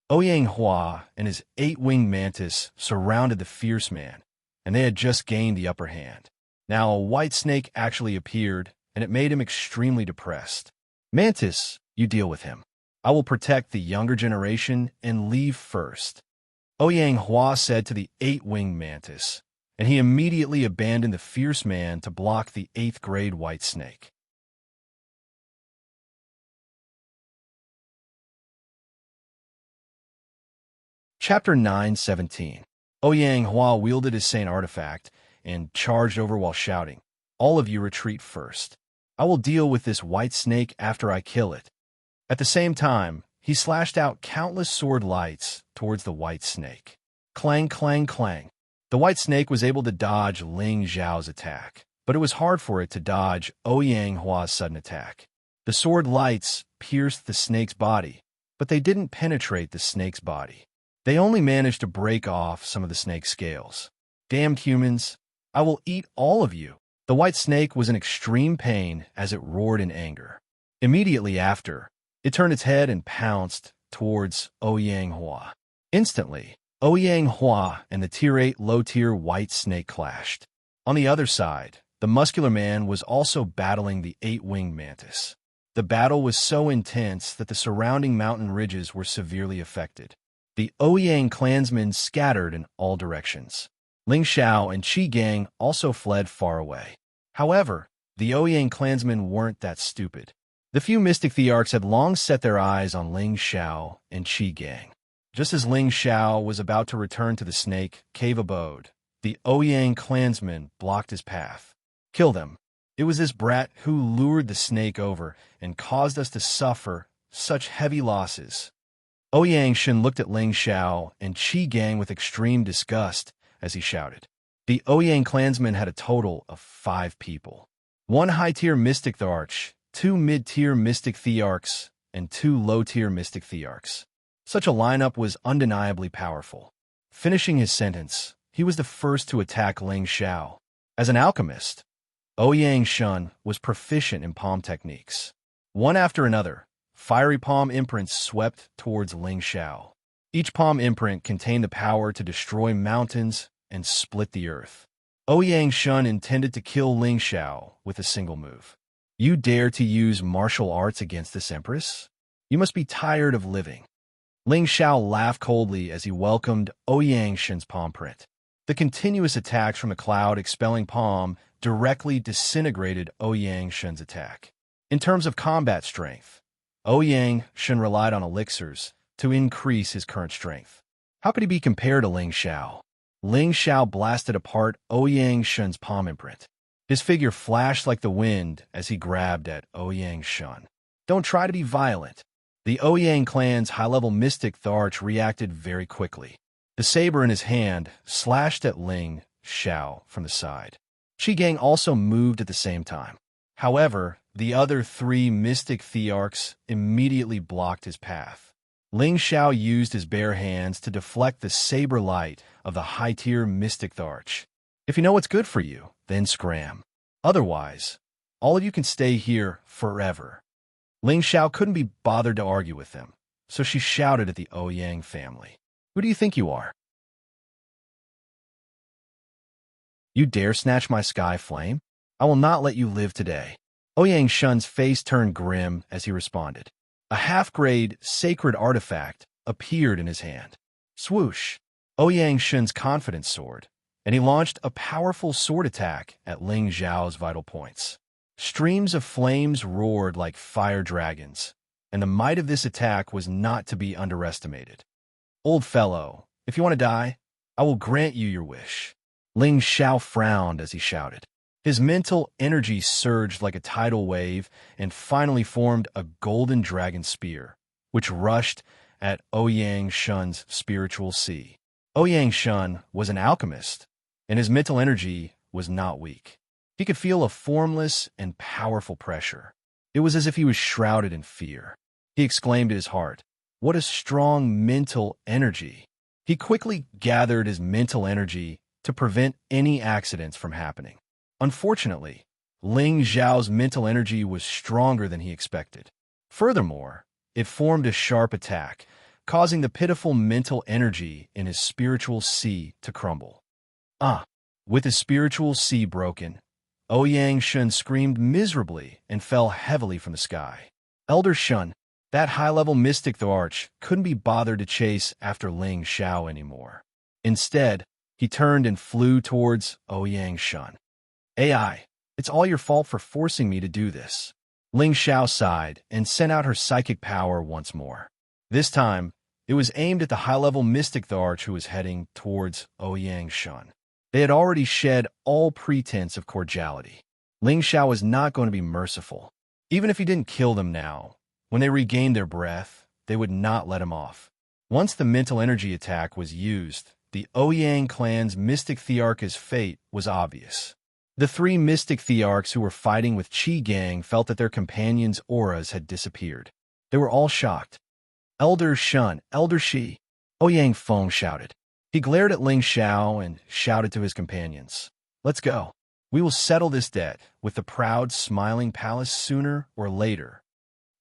Ouyang and his 8-winged mantis surrounded the fierce man, and they had just gained the upper hand. Now a white snake actually appeared, and it made him extremely depressed. "Mantis, you deal with him. I will protect the younger generation and leave first," Ouyang said to the 8-winged mantis, and he immediately abandoned the fierce man to block the 8th-grade white snake. Chapter 9:17. Ouyang wielded his Saint artifact and charged over while shouting, "All of you retreat first. I will deal with this white snake after I kill it." At the same time, he slashed out countless sword lights towards the white snake. Clang, clang, clang. The white snake was able to dodge Ling Xiao's attack, but it was hard for it to dodge Ouyang sudden attack. The sword lights pierced the snake's body, but they didn't penetrate the snake's body. They only managed to break off some of the snake's scales. Damned humans! I will eat all of you! The white snake was in extreme pain as it roared in anger. Immediately after, it turned its head and pounced towards Ouyang-Hua. Instantly, Ouyang-Hua and the Tier 8 low-tier white snake clashed. On the other side, the muscular man was also battling the 8-winged mantis. The battle was so intense that the surrounding mountain ridges were severely affected. The Ouyang clansmen scattered in all directions. Ling Xiao and Qi Gang also fled far away. However, the Ouyang clansmen weren't that stupid. The few mystic thearchs had long set their eyes on Ling Xiao and Qi Gang. Just as Ling Xiao was about to return to the snake cave abode, the Ouyang clansmen blocked his path. Kill them. It was this brat who lured the snake over and caused us to suffer such heavy losses. Ouyang Shen looked at Ling Xiao and Qi Gang with extreme disgust as he shouted. The Ouyang clansmen had a total of 5 people. 1 high-tier mystic thearch, 2 mid-tier mystic thearchs, and 2 low-tier mystic thearchs. Such a lineup was undeniably powerful. Finishing his sentence, he was the first to attack Ling Xiao. As an alchemist, Ouyang Shen was proficient in palm techniques. One after another, fiery palm imprints swept towards Ling Xiao. Each palm imprint contained the power to destroy mountains and split the earth. Ouyang Shen intended to kill Ling Xiao with a single move. You dare to use martial arts against this empress? You must be tired of living. Ling Xiao laughed coldly as he welcomed Ouyang Shen's palm print. The continuous attacks from the cloud expelling palm directly disintegrated Ouyang Shen's attack. In terms of combat strength, Ouyang Shen relied on elixirs to increase his current strength. How could he be compared to Ling Xiao? Ling Xiao blasted apart Ouyang Shen's palm imprint. His figure flashed like the wind as he grabbed at Ouyang Shen. Don't try to be violent. The Ouyang clan's high-level mystic thearch reacted very quickly. The saber in his hand slashed at Ling Xiao from the side. Qi Gang also moved at the same time. However, the other 3 mystic thearchs immediately blocked his path. Ling Xiao used his bare hands to deflect the saber light of the high-tier mystic thearch. If you know what's good for you, then scram. Otherwise, all of you can stay here forever. Ling Xiao couldn't be bothered to argue with them, so she shouted at the Ouyang family. Who do you think you are? You dare snatch my sky flame? I will not let you live today. Ouyang Shen's face turned grim as he responded. A half-grade sacred artifact appeared in his hand. Swoosh! Ouyang Shen's confidence soared, and he launched a powerful sword attack at Ling Xiao's vital points. Streams of flames roared like fire dragons, and the might of this attack was not to be underestimated. Old fellow, if you want to die, I will grant you your wish. Ling Xiao frowned as he shouted. His mental energy surged like a tidal wave and finally formed a golden dragon spear, which rushed at Ouyang Shen's spiritual sea. Ouyang Shen was an alchemist, and his mental energy was not weak. He could feel a formless and powerful pressure. It was as if he was shrouded in fear. He exclaimed in his heart, "What a strong mental energy!" He quickly gathered his mental energy to prevent any accidents from happening. Unfortunately, Ling Xiao's mental energy was stronger than he expected. Furthermore, it formed a sharp attack, causing the pitiful mental energy in his spiritual sea to crumble. With his spiritual sea broken, Ouyang Shen screamed miserably and fell heavily from the sky. Elder Shen, that high-level mystic thearch, couldn't be bothered to chase after Ling Xiao anymore. Instead, he turned and flew towards Ouyang Shen. AI, it's all your fault for forcing me to do this. Ling Xiao sighed and sent out her psychic power once more. This time, it was aimed at the high-level mystic thearch who was heading towards Ouyang Shen. They had already shed all pretense of cordiality. Ling Xiao was not going to be merciful. Even if he didn't kill them now, when they regained their breath, they would not let him off. Once the mental energy attack was used, the Ouyang clan's mystic thearch's fate was obvious. The 3 mystic thearchs who were fighting with Qi Gang felt that their companions' auras had disappeared. They were all shocked. Elder Shen, Elder Shi, Ouyang Feng shouted. He glared at Ling Xiao and shouted to his companions. Let's go. We will settle this debt with the proud, smiling palace sooner or later.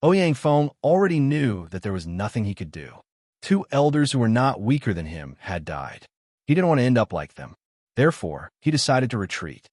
Ouyang Feng already knew that there was nothing he could do. Two elders who were not weaker than him had died. He didn't want to end up like them. Therefore, he decided to retreat.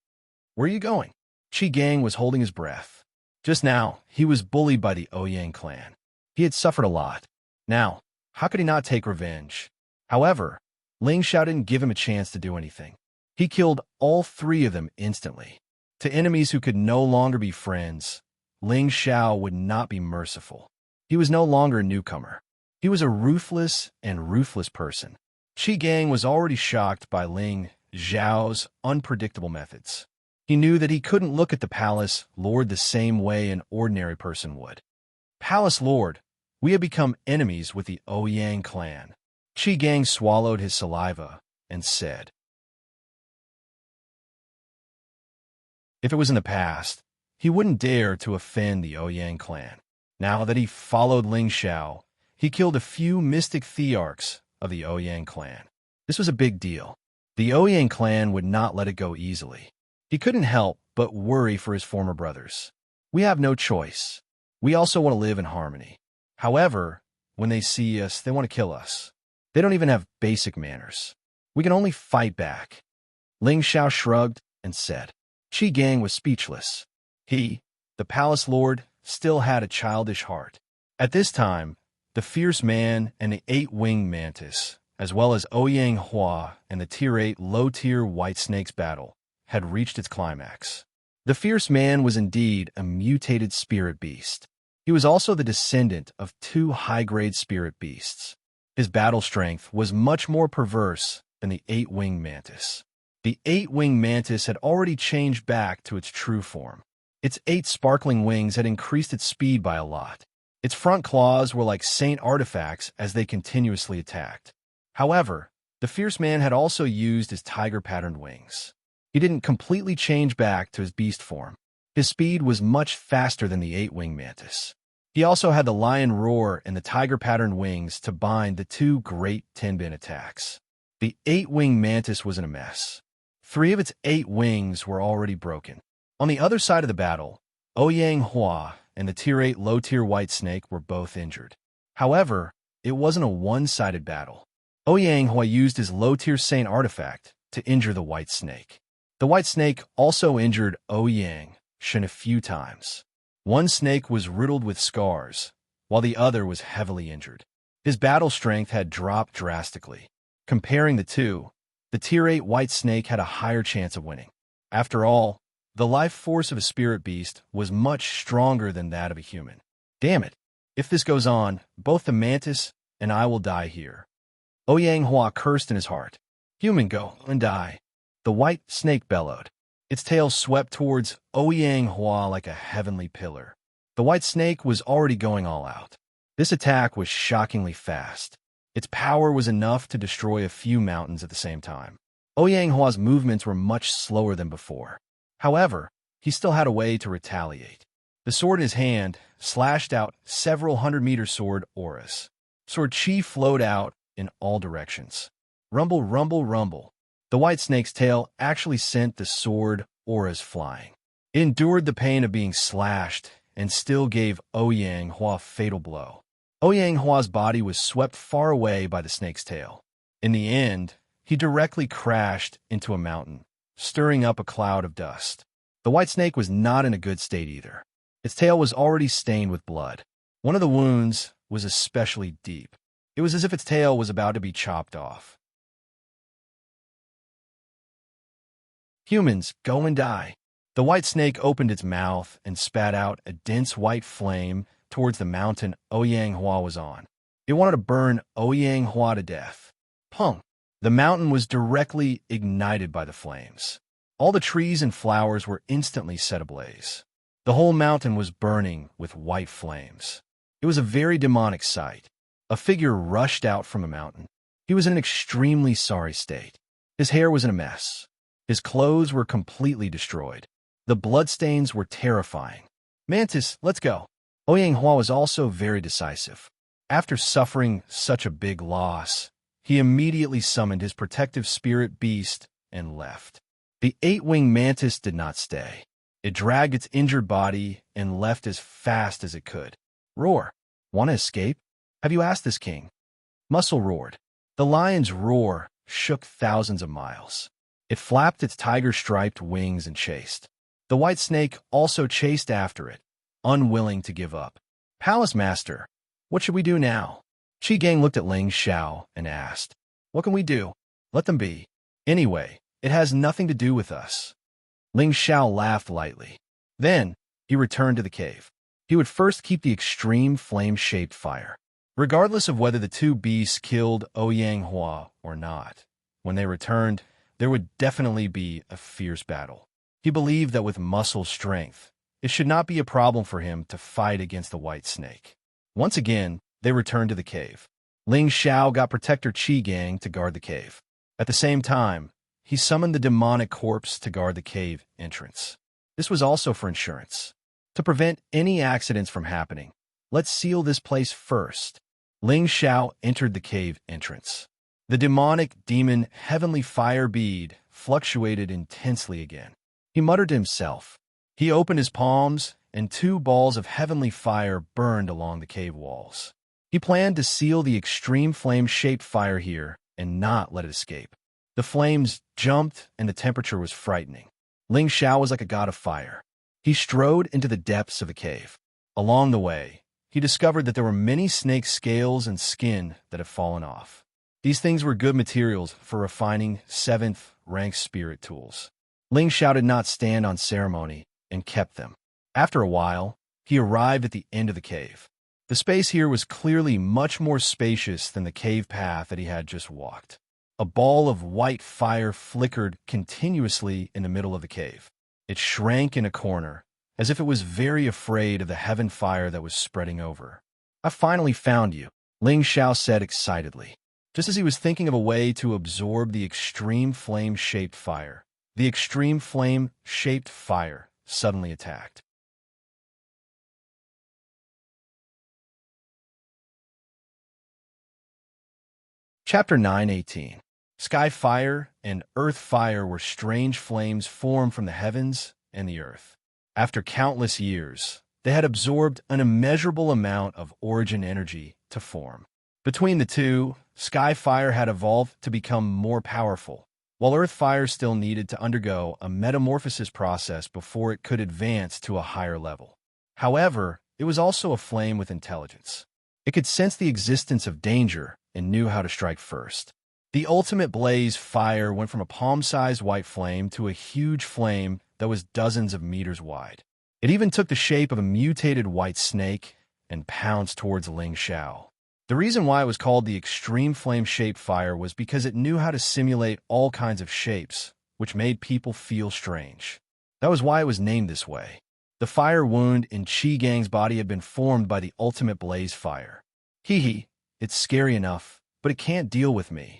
Where are you going? Qi Gang was holding his breath. Just now, he was bullied by the Ouyang clan. He had suffered a lot. Now, how could he not take revenge? However, Ling Xiao didn't give him a chance to do anything. He killed all three of them instantly. To enemies who could no longer be friends, Ling Xiao would not be merciful. He was no longer a newcomer. He was a ruthless person. Qi Gang was already shocked by Ling Xiao's unpredictable methods. He knew that he couldn't look at the Palace Lord the same way an ordinary person would. Palace Lord, we have become enemies with the Ouyang clan. Qi Gang swallowed his saliva and said. If it was in the past, he wouldn't dare to offend the Ouyang clan. Now that he followed Ling Xiao, he killed a few mystic thearchs of the Ouyang clan. This was a big deal. The Ouyang clan would not let it go easily. He couldn't help but worry for his former brothers. We have no choice. We also want to live in harmony. However, when they see us, they want to kill us. They don't even have basic manners. We can only fight back. Ling Xiao shrugged and said. Qi Gang was speechless. He, the palace lord, still had a childish heart. At this time, the fierce man and the eight-winged mantis, as well as Ouyang Hua and the Tier 8 low-tier white snakes battle, had reached its climax. The fierce man was indeed a mutated spirit beast. He was also the descendant of two high-grade spirit beasts. His battle strength was much more perverse than the eight-winged mantis. The eight-winged mantis had already changed back to its true form. Its 8 sparkling wings had increased its speed by a lot. Its front claws were like saint artifacts as they continuously attacked. However, the fierce man had also used his tiger-patterned wings. He didn't completely change back to his beast form. His speed was much faster than the eight-winged mantis. He also had the lion roar and the tiger-patterned wings to bind the two great Tenbin attacks. The eight-winged mantis was in a mess. 3 of its 8 wings were already broken. On the other side of the battle, Ouyang Hua and the Tier 8 low-tier white snake were both injured. However, it wasn't a one-sided battle. Ouyang Hua used his low-tier saint artifact to injure the white snake. The white snake also injured Ouyang Shen a few times. One snake was riddled with scars, while the other was heavily injured. His battle strength had dropped drastically. Comparing the two, the Tier 8 white snake had a higher chance of winning. After all, the life force of a spirit beast was much stronger than that of a human. Damn it! If this goes on, both the mantis and I will die here. Ouyang Hua cursed in his heart. Human, go and die. The white snake bellowed. Its tail swept towards Ouyang Hua like a heavenly pillar. The white snake was already going all out. This attack was shockingly fast. Its power was enough to destroy a few mountains at the same time. Ouyang Hua's movements were much slower than before. However, he still had a way to retaliate. The sword in his hand slashed out several hundred-meter sword auras. Sword chi flowed out in all directions. Rumble, rumble, rumble. The white snake's tail actually sent the sword auras flying. It endured the pain of being slashed and still gave Ouyang Hua a fatal blow. Ouyang Hua's body was swept far away by the snake's tail. In the end, he directly crashed into a mountain, stirring up a cloud of dust. The white snake was not in a good state either. Its tail was already stained with blood. One of the wounds was especially deep. It was as if its tail was about to be chopped off. Humans, go and die. The white snake opened its mouth and spat out a dense white flame towards the mountain Ouyang Hua was on. It wanted to burn Ouyang Hua to death. Pung! The mountain was directly ignited by the flames. All the trees and flowers were instantly set ablaze. The whole mountain was burning with white flames. It was a very demonic sight. A figure rushed out from a mountain. He was in an extremely sorry state. His hair was in a mess. His clothes were completely destroyed. The bloodstains were terrifying. Mantis, let's go. Ouyang Hua was also very decisive. After suffering such a big loss, he immediately summoned his protective spirit beast and left. The eight-winged mantis did not stay. It dragged its injured body and left as fast as it could. Roar. Want to escape? Have you asked this king? Muscle roared. The lion's roar shook thousands of miles. It flapped its tiger-striped wings and chased. The white snake also chased after it, unwilling to give up. Palace Master, what should we do now? Qi Gang looked at Ling Xiao and asked, What can we do? Let them be. Anyway, it has nothing to do with us. Ling Xiao laughed lightly. Then, he returned to the cave. He would first keep the extreme flame-shaped fire. Regardless of whether the two beasts killed Ouyang Hua or not, when they returned, there would definitely be a fierce battle. He believed that with muscle strength, it should not be a problem for him to fight against the white snake. Once again, they returned to the cave. Ling Xiao got Protector Qi Gang to guard the cave. At the same time, he summoned the demonic corpse to guard the cave entrance. This was also for insurance. To prevent any accidents from happening, let's seal this place first. Ling Xiao entered the cave entrance. The demonic demon heavenly fire bead fluctuated intensely again. He muttered to himself. He opened his palms, and two balls of heavenly fire burned along the cave walls. He planned to seal the extreme flame-shaped fire here and not let it escape. The flames jumped, and the temperature was frightening. Ling Xiao was like a god of fire. He strode into the depths of the cave. Along the way, he discovered that there were many snake scales and skin that had fallen off. These things were good materials for refining 7th-rank spirit tools. Ling Xiao did not stand on ceremony and kept them. After a while, he arrived at the end of the cave. The space here was clearly much more spacious than the cave path that he had just walked. A ball of white fire flickered continuously in the middle of the cave. It shrank in a corner, as if it was very afraid of the heaven fire that was spreading over. I finally found you, Ling Xiao said excitedly. Just as he was thinking of a way to absorb the extreme flame-shaped fire, the extreme flame-shaped fire suddenly attacked. Chapter 9:18. Sky fire and earth fire were strange flames formed from the heavens and the earth. After countless years, they had absorbed an immeasurable amount of origin energy to form. Between the two, sky fire had evolved to become more powerful, while earth fire still needed to undergo a metamorphosis process before it could advance to a higher level. However, it was also a flame with intelligence. It could sense the existence of danger and knew how to strike first. The ultimate blaze fire went from a palm-sized white flame to a huge flame that was dozens of meters wide. It even took the shape of a mutated white snake and pounced towards Ling Xiao. The reason why it was called the extreme flame-shaped fire was because it knew how to simulate all kinds of shapes, which made people feel strange. That was why it was named this way. The fire wound in Qi Gang's body had been formed by the ultimate blaze fire. Hee, it's scary enough, but it can't deal with me.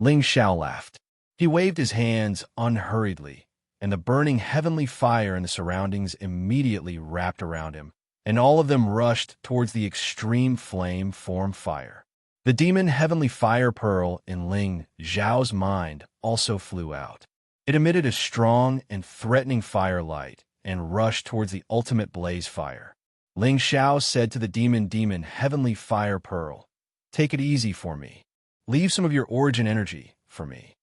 Ling Xiao laughed. He waved his hands unhurriedly, and the burning heavenly fire in the surroundings immediately wrapped around him, and all of them rushed towards the extreme flame form fire. The demon heavenly fire pearl in Ling Xiao's mind also flew out. It emitted a strong and threatening firelight and rushed towards the ultimate blaze fire. Ling Xiao said to the demon heavenly fire pearl, "Take it easy for me. Leave some of your origin energy for me."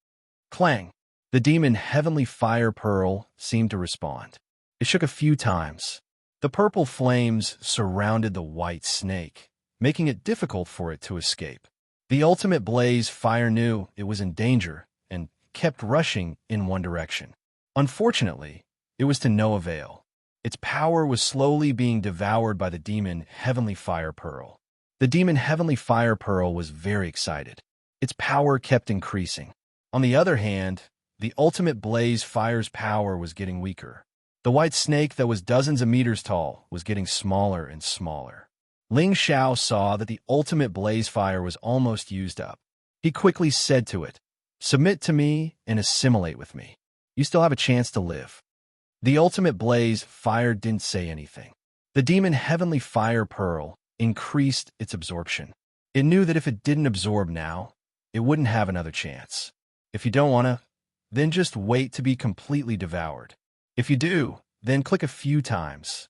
Clang! The demon heavenly fire pearl seemed to respond. It shook a few times. The purple flames surrounded the white snake, making it difficult for it to escape. The ultimate blaze fire knew it was in danger and kept rushing in one direction. Unfortunately, it was to no avail. Its power was slowly being devoured by the demon heavenly fire pearl. The demon heavenly fire pearl was very excited. Its power kept increasing. On the other hand, the ultimate blaze fire's power was getting weaker. The white snake that was dozens of meters tall was getting smaller and smaller. Ling Xiao saw that the ultimate blaze fire was almost used up. He quickly said to it, "Submit to me and assimilate with me. You still have a chance to live." The ultimate blaze fire didn't say anything. The demon heavenly fire pearl increased its absorption. It knew that if it didn't absorb now, it wouldn't have another chance. If you don't want to, then just wait to be completely devoured. If you do, then click a few times.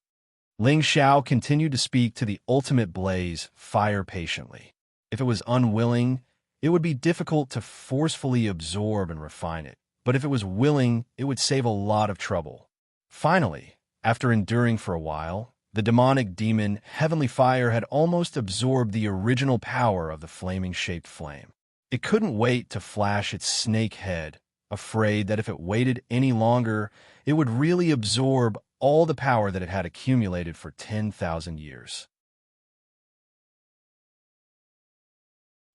Ling Xiao continued to speak to the ultimate blaze, fire, patiently. If it was unwilling, it would be difficult to forcefully absorb and refine it. But if it was willing, it would save a lot of trouble. Finally, after enduring for a while, the demonic demon Heavenly Fire had almost absorbed the original power of the flaming-shaped flame. It couldn't wait to flash its snake head, afraid that if it waited any longer, it would really absorb all the power that it had accumulated for 10,000 years.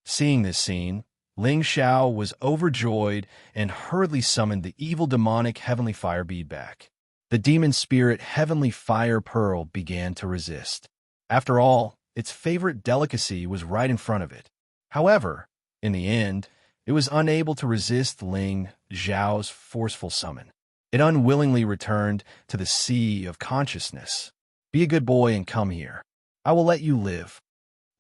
Seeing this scene, Ling Xiao was overjoyed and hurriedly summoned the evil demonic Heavenly Fire bead back. The demon spirit Heavenly Fire Pearl began to resist. After all, its favorite delicacy was right in front of it. However, in the end, it was unable to resist Ling Xiao's forceful summon. It unwillingly returned to the sea of consciousness. "Be a good boy and come here. I will let you live."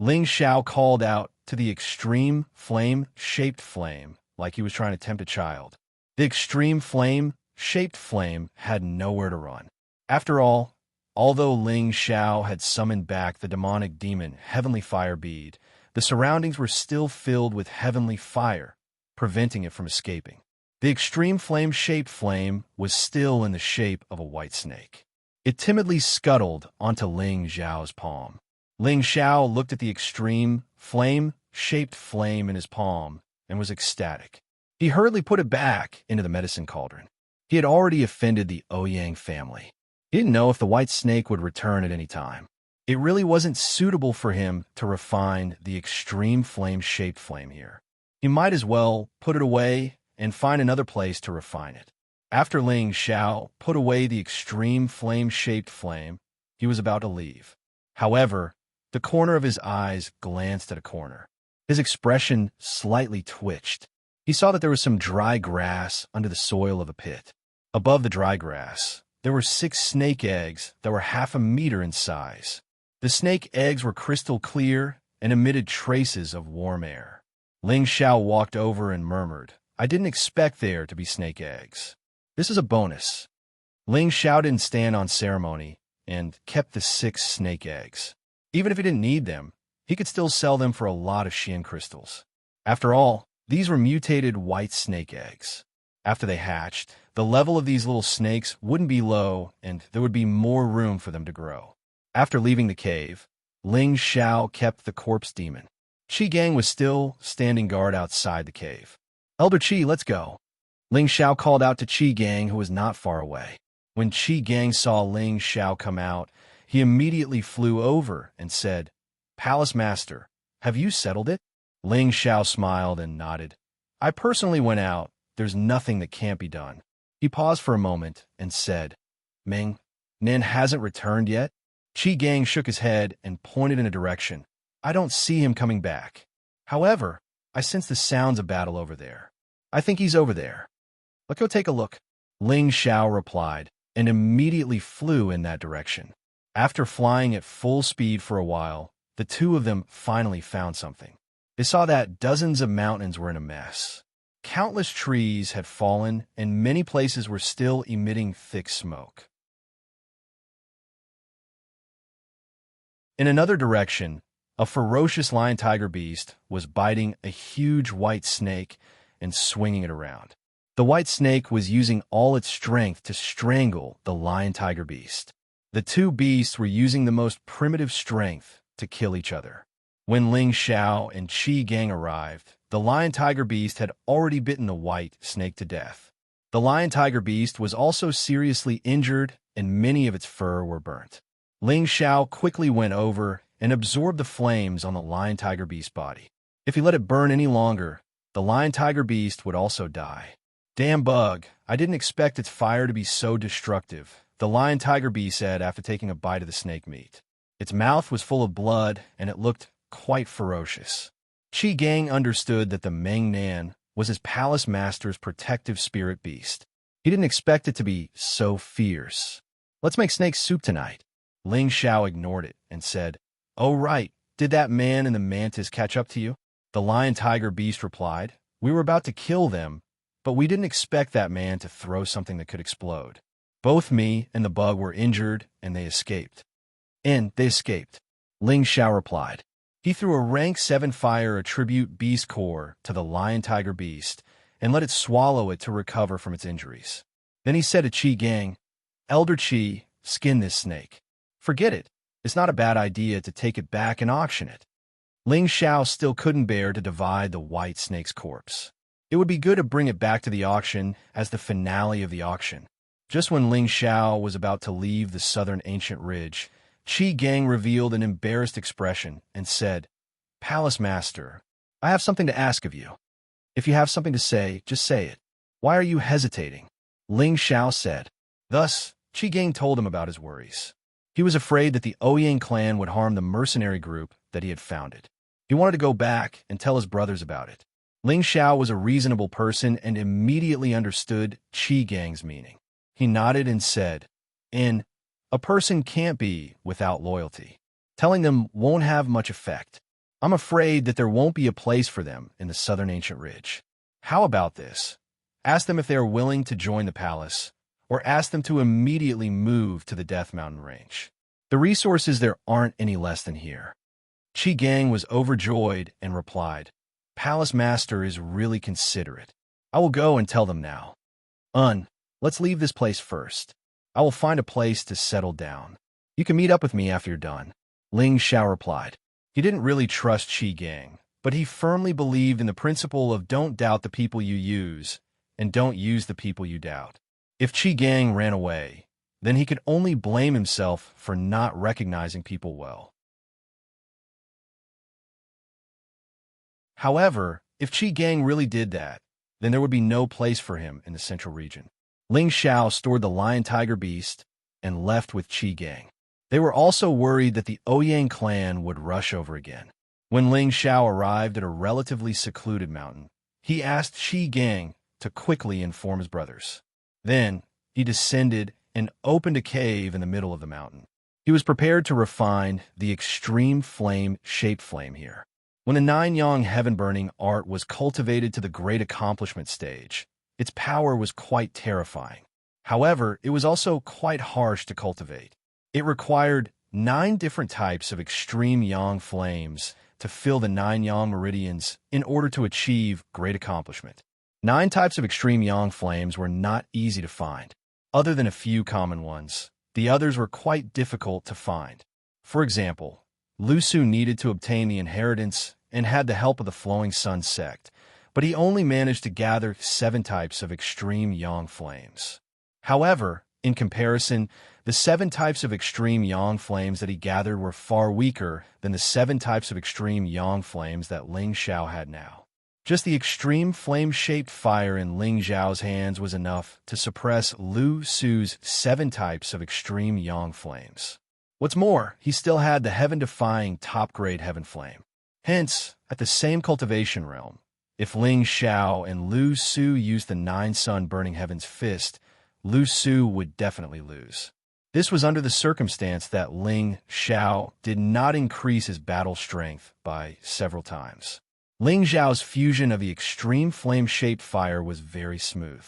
Ling Xiao called out to the extreme flame-shaped flame like he was trying to tempt a child. The extreme flame-shaped flame had nowhere to run. After all, although Ling Xiao had summoned back the demonic demon Heavenly Fire Bead, the surroundings were still filled with heavenly fire, preventing it from escaping. The extreme flame-shaped flame was still in the shape of a white snake. It timidly scuttled onto Ling Xiao's palm. Ling Xiao looked at the extreme flame-shaped flame in his palm and was ecstatic. He hurriedly put it back into the medicine cauldron. He had already offended the Ouyang family. He didn't know if the white snake would return at any time. It really wasn't suitable for him to refine the extreme flame-shaped flame here. He might as well put it away and find another place to refine it. After Ling Xiao put away the extreme flame-shaped flame, he was about to leave. However, the corner of his eyes glanced at a corner. His expression slightly twitched. He saw that there was some dry grass under the soil of a pit. Above the dry grass, there were 6 snake eggs that were half a meter in size. The snake eggs were crystal clear and emitted traces of warm air. Ling Xiao walked over and murmured, "I didn't expect there to be snake eggs. This is a bonus." Ling Xiao didn't stand on ceremony and kept the 6 snake eggs. Even if he didn't need them, he could still sell them for a lot of Xian crystals. After all, these were mutated white snake eggs. After they hatched, the level of these little snakes wouldn't be low and there would be more room for them to grow. After leaving the cave, Ling Xiao kept the corpse demon. Qi Gang was still standing guard outside the cave. "Elder Qi, let's go." Ling Xiao called out to Qi Gang, who was not far away. When Qi Gang saw Ling Xiao come out, he immediately flew over and said, "Palace Master, have you settled it?" Ling Xiao smiled and nodded. "I personally went out. There's nothing that can't be done." He paused for a moment and said, "Ming, Nin hasn't returned yet?" Qi Gang shook his head and pointed in a direction. "I don't see him coming back. However, I sense the sounds of battle over there. I think he's over there. Let's go take a look." Ling Xiao replied, and immediately flew in that direction. After flying at full speed for a while, the two of them finally found something. They saw that dozens of mountains were in a mess. Countless trees had fallen, and many places were still emitting thick smoke. In another direction, a ferocious lion-tiger beast was biting a huge white snake and swinging it around. The white snake was using all its strength to strangle the lion-tiger beast. The two beasts were using the most primitive strength to kill each other. When Ling Xiao and Qi Gang arrived, the lion-tiger beast had already bitten the white snake to death. The lion-tiger beast was also seriously injured, and many of its fur were burnt. Ling Xiao quickly went over and absorbed the flames on the lion-tiger beast's body. If he let it burn any longer, the lion-tiger beast would also die. "Damn bug, I didn't expect its fire to be so destructive," the lion-tiger beast said after taking a bite of the snake meat. Its mouth was full of blood, and it looked quite ferocious. Qi Gang understood that the Meng Nan was his palace master's protective spirit beast. He didn't expect it to be so fierce. "Let's make snake soup tonight." Ling Xiao ignored it and said, "Oh right, did that man in the mantis catch up to you?" The lion-tiger beast replied, "We were about to kill them, but we didn't expect that man to throw something that could explode. Both me and the bug were injured, and they escaped." Ling Xiao replied. He threw a rank 7 fire attribute beast core to the lion-tiger beast and let it swallow it to recover from its injuries. Then he said to Qi Gang, "Elder Qi, skin this snake. Forget it. It's not a bad idea to take it back and auction it." Ling Xiao still couldn't bear to divide the white snake's corpse. It would be good to bring it back to the auction as the finale of the auction. Just when Ling Xiao was about to leave the southern ancient ridge, Qi Gang revealed an embarrassed expression and said, "Palace Master, I have something to ask of you. If you have something to say, just say it. Why are you hesitating?" Ling Xiao said. Thus, Qi Gang told him about his worries. He was afraid that the Ouyang clan would harm the mercenary group that he had founded. He wanted to go back and tell his brothers about it. Ling Xiao was a reasonable person and immediately understood Qi Gang's meaning. He nodded and said, "A person can't be without loyalty. Telling them won't have much effect. I'm afraid that there won't be a place for them in the southern ancient ridge. How about this? Ask them if they are willing to join the palace, or ask them to immediately move to the Death Mountain range. The resources there aren't any less than here." Qi Gang was overjoyed and replied, "Palace Master is really considerate. I will go and tell them now. Let's leave this place first. I will find a place to settle down. You can meet up with me after you're done." Ling Xiao replied. He didn't really trust Qi Gang, but he firmly believed in the principle of don't doubt the people you use, and don't use the people you doubt. If Qi Gang ran away, then he could only blame himself for not recognizing people well. However, if Qi Gang really did that, then there would be no place for him in the central region. Ling Xiao stored the lion-tiger beast and left with Qi Gang. They were also worried that the Ouyang clan would rush over again. When Ling Xiao arrived at a relatively secluded mountain, he asked Qi Gang to quickly inform his brothers. Then, he descended and opened a cave in the middle of the mountain. He was prepared to refine the extreme flame-shaped flame here. When the 9-yang heaven-burning art was cultivated to the great accomplishment stage, its power was quite terrifying. However, it was also quite harsh to cultivate. It required 9 different types of extreme yang flames to fill the 9 yang meridians in order to achieve great accomplishment. 9 types of extreme yang flames were not easy to find. Other than a few common ones, the others were quite difficult to find. For example, Lu Su needed to obtain the inheritance and had the help of the Flowing Sun sect, but he only managed to gather 7 types of extreme yang flames. However, in comparison, the 7 types of extreme yang flames that he gathered were far weaker than the 7 types of extreme yang flames that Ling Xiao had now. Just the extreme flame-shaped fire in Ling Xiao's hands was enough to suppress Lu Su's 7 types of extreme yang flames. What's more, he still had the heaven-defying top-grade heaven flame. Hence, at the same cultivation realm, if Ling Xiao and Lu Su used the 9-sun burning heaven's fist, Lu Su would definitely lose. This was under the circumstance that Ling Xiao did not increase his battle strength by several times. Ling Xiao's fusion of the extreme flame-shaped fire was very smooth.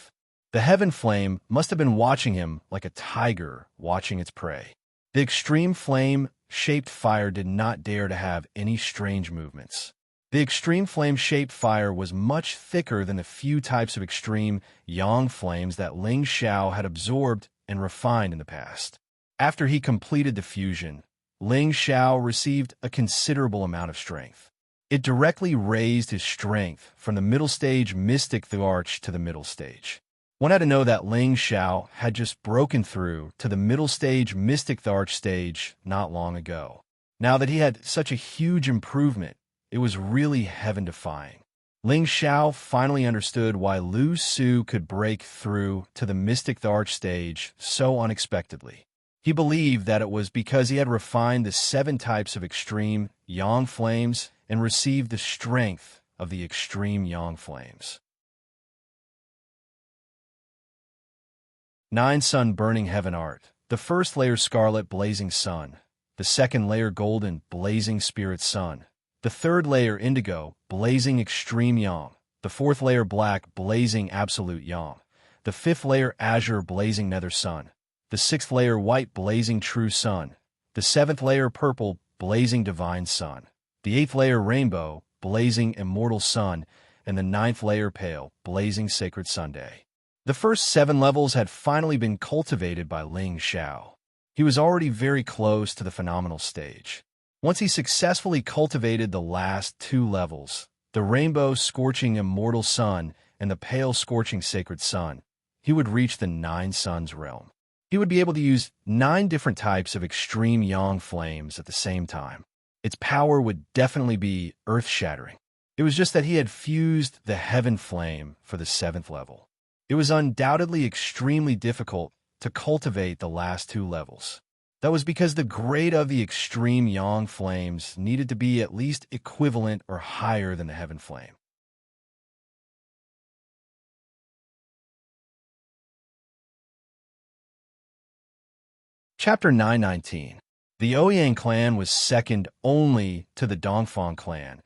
The heaven flame must have been watching him like a tiger watching its prey. The extreme flame-shaped fire did not dare to have any strange movements. The extreme flame-shaped fire was much thicker than the few types of extreme yang flames that Ling Xiao had absorbed and refined in the past. After he completed the fusion, Ling Xiao received a considerable amount of strength. It directly raised his strength from the middle stage Mystic Arch to the middle stage. One had to know that Ling Xiao had just broken through to the middle stage Mystic Arch stage not long ago. Now that he had such a huge improvement, it was really heaven-defying. Ling Xiao finally understood why Lu Su could break through to the Mystic Arch stage so unexpectedly. He believed that it was because he had refined the 7 types of extreme yang flames and received the strength of the extreme yang flames. 9 sun burning heaven art. The first layer scarlet blazing sun. The second layer golden blazing spirit sun. the third layer indigo, blazing extreme yang, the fourth layer black, blazing absolute yang, the fifth layer azure, blazing nether sun, the sixth layer white, blazing true sun, the seventh layer purple, blazing divine sun, the eighth layer rainbow, blazing immortal sun, and the ninth layer pale, blazing sacred Sunday. The first 7 levels had finally been cultivated by Ling Xiao. He was already very close to the phenomenal stage. Once he successfully cultivated the last 2 levels, the rainbow scorching immortal sun and the pale scorching sacred sun, he would reach the 9 suns realm. He would be able to use 9 different types of extreme yang flames at the same time. Its power would definitely be earth-shattering. It was just that he had fused the heaven flame for the 7th level. It was undoubtedly extremely difficult to cultivate the last 2 levels. That was because the grade of the extreme yang flames needed to be at least equivalent or higher than the heaven flame. Chapter 919. The Ouyang clan was second only to the Dongfang clan,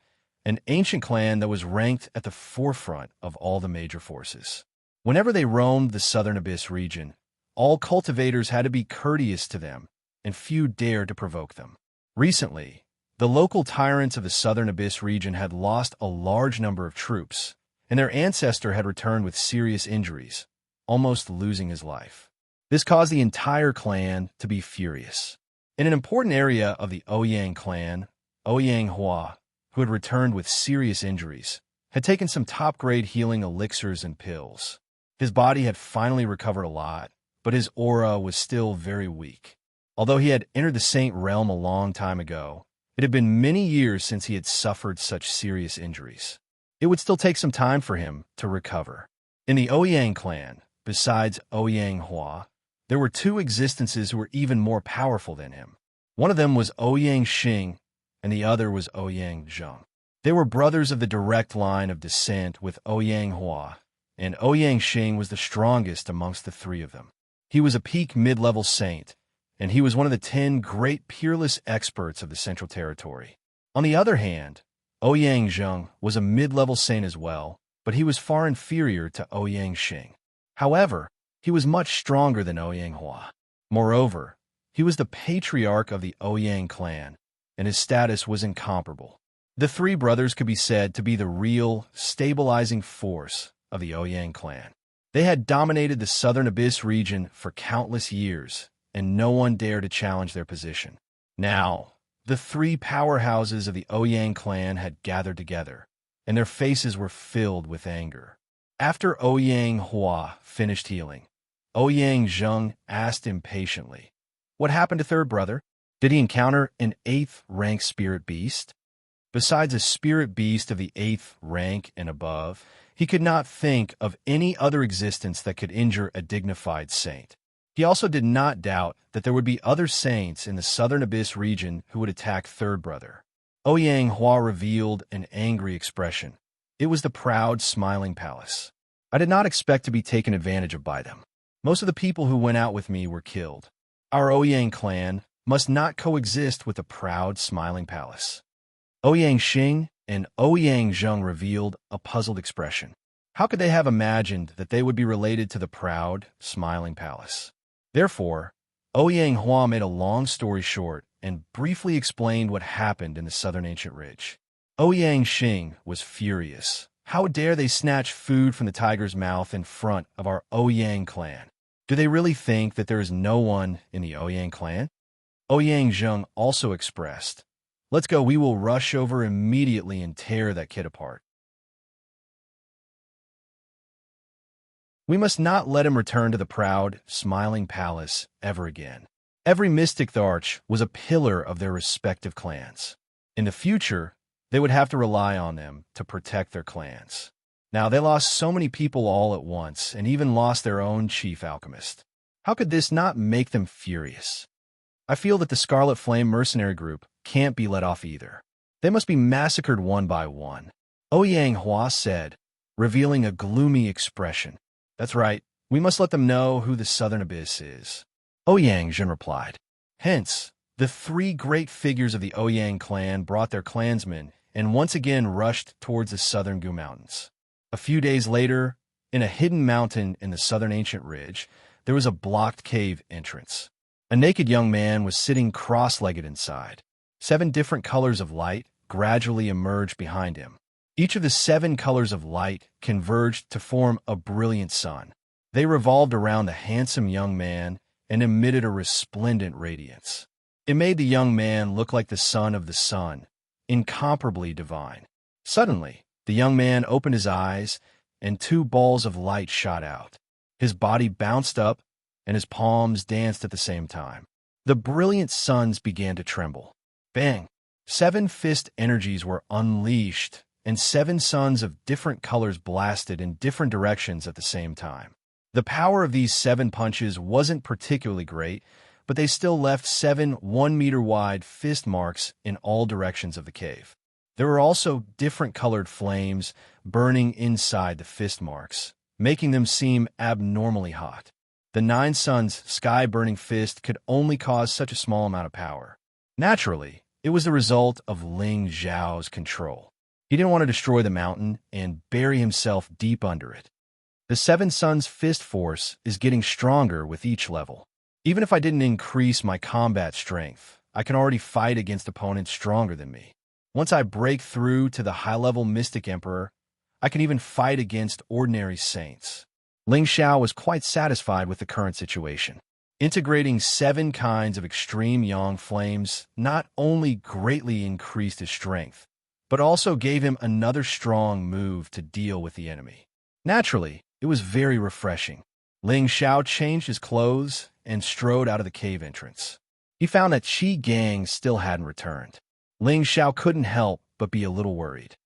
an ancient clan that was ranked at the forefront of all the major forces. Whenever they roamed the southern abyss region, all cultivators had to be courteous to them, and few dared to provoke them. Recently, the local tyrants of the southern abyss region had lost a large number of troops, and their ancestor had returned with serious injuries, almost losing his life. This caused the entire clan to be furious. In an important area of the Ouyang clan, Ouyang Hua, who had returned with serious injuries, had taken some top-grade healing elixirs and pills. His body had finally recovered a lot, but his aura was still very weak. Although he had entered the Saint realm a long time ago, it had been many years since he had suffered such serious injuries. It would still take some time for him to recover. In the Ouyang clan, besides Ouyang Hua, there were 2 existences who were even more powerful than him. One of them was Ouyang Xing, and the other was Ouyang Zheng. They were brothers of the direct line of descent with Ouyang Hua, and Ouyang Xing was the strongest amongst the 3 of them. He was a peak mid-level saint, and he was one of the 10 great peerless experts of the Central Territory. On the other hand, Ouyang Zheng was a mid-level saint as well, but he was far inferior to Ouyang Xing. However, he was much stronger than Ouyang Hua. Moreover, he was the patriarch of the Ouyang clan, and his status was incomparable. The 3 brothers could be said to be the real, stabilizing force of the Ouyang clan. They had dominated the southern abyss region for countless years, and no one dared to challenge their position. Now, the 3 powerhouses of the Ouyang clan had gathered together, and their faces were filled with anger. After Ouyang Hua finished healing, Ouyang Zheng asked impatiently, "What happened to third brother? Did he encounter an 8th rank spirit beast?" Besides a spirit beast of the 8th rank and above, he could not think of any other existence that could injure a dignified saint. He also did not doubt that there would be other saints in the southern abyss region who would attack third brother. Ouyang Hua revealed an angry expression. It was the proud, smiling palace. I did not expect to be taken advantage of by them. Most of the people who went out with me were killed. Our Ouyang clan must not coexist with the proud, smiling palace. Ouyang Xing and Ouyang Zheng revealed a puzzled expression. How could they have imagined that they would be related to the proud, smiling palace? Therefore, Ouyang Hua made a long story short and briefly explained what happened in the southern ancient ridge. Ouyang Xing was furious. How dare they snatch food from the tiger's mouth in front of our Ouyang clan? Do they really think that there is no one in the Ouyang clan? Ouyang Zheng also expressed, "Let's go, we will rush over immediately and tear that kid apart. We must not let him return to the proud, smiling palace ever again." Every mystic Tharch was a pillar of their respective clans. In the future, they would have to rely on them to protect their clans. Now, they lost so many people all at once, and even lost their own chief alchemist. How could this not make them furious? I feel that the Scarlet Flame mercenary group can't be let off either. They must be massacred one by one. Ouyang Hua said, revealing a gloomy expression. That's right, we must let them know who the Southern Abyss is. Ouyang Zhen replied. Hence, the 3 great figures of the Ouyang clan brought their clansmen and once again rushed towards the southern Gu Mountains. A few days later, in a hidden mountain in the southern ancient ridge, there was a blocked cave entrance. A naked young man was sitting cross-legged inside. 7 different colors of light gradually emerged behind him. Each of the 7 colors of light converged to form a brilliant sun. They revolved around the handsome young man and emitted a resplendent radiance. It made the young man look like the son of the sun, incomparably divine. Suddenly, the young man opened his eyes, and 2 balls of light shot out. His body bounced up, and his palms danced at the same time. The brilliant suns began to tremble. Bang! 7 fist energies were unleashed, and 7 suns of different colors blasted in different directions at the same time. The power of these 7 punches wasn't particularly great, but they still left 7 1-meter-wide fist marks in all directions of the cave. There were also different colored flames burning inside the fist marks, making them seem abnormally hot. The 9 suns' sky-burning fist could only cause such a small amount of power. Naturally, it was the result of Ling Zhao's control. He didn't want to destroy the mountain and bury himself deep under it. The 7 suns' fist force is getting stronger with each level. Even if I didn't increase my combat strength, I can already fight against opponents stronger than me. Once I break through to the high-level Mystic Emperor, I can even fight against ordinary saints. Ling Xiao was quite satisfied with the current situation. Integrating 7 kinds of extreme yang flames not only greatly increased his strength, but also gave him another strong move to deal with the enemy. Naturally, it was very refreshing. Ling Xiao changed his clothes and strode out of the cave entrance. He found that Qi Gang still hadn't returned. Ling Xiao couldn't help but be a little worried.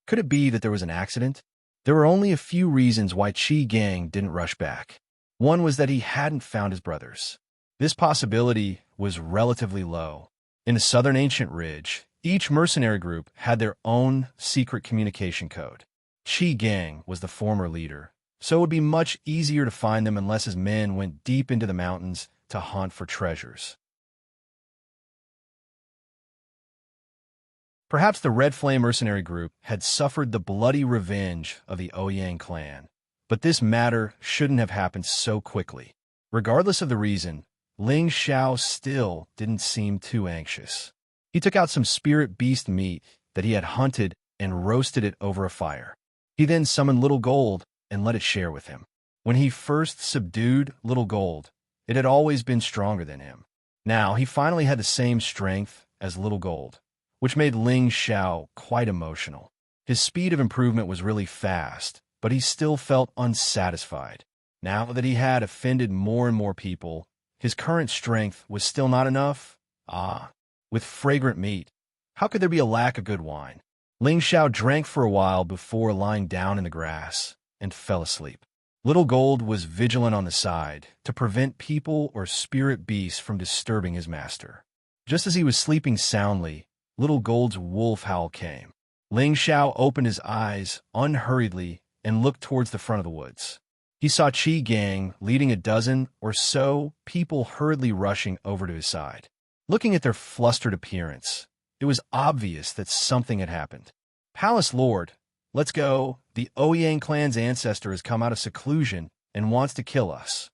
Could it be that there was an accident? There were only a few reasons why Qi Gang didn't rush back. One was that he hadn't found his brothers. This possibility was relatively low. In the southern ancient ridge, each mercenary group had their own secret communication code. Qi Gang was the former leader, so it would be much easier to find them unless his men went deep into the mountains to hunt for treasures. Perhaps the Red Flame mercenary group had suffered the bloody revenge of the Ouyang clan, but this matter shouldn't have happened so quickly. Regardless of the reason, Ling Xiao still didn't seem too anxious. He took out some spirit beast meat that he had hunted and roasted it over a fire. He then summoned Little Gold and let it share with him. When he first subdued Little Gold, it had always been stronger than him. Now he finally had the same strength as Little Gold, which made Ling Xiao quite emotional. His speed of improvement was really fast, but he still felt unsatisfied. Now that he had offended more and more people, his current strength was still not enough. With fragrant meat, how could there be a lack of good wine? Ling Xiao drank for a while before lying down in the grass and fell asleep. Little Gold was vigilant on the side to prevent people or spirit beasts from disturbing his master. Just as he was sleeping soundly, Little Gold's wolf howl came. Ling Xiao opened his eyes unhurriedly and looked towards the front of the woods. He saw Qi Gang leading a dozen or so people hurriedly rushing over to his side. Looking at their flustered appearance, it was obvious that something had happened. "Palace Lord, let's go. The Ouyang clan's ancestor has come out of seclusion and wants to kill us."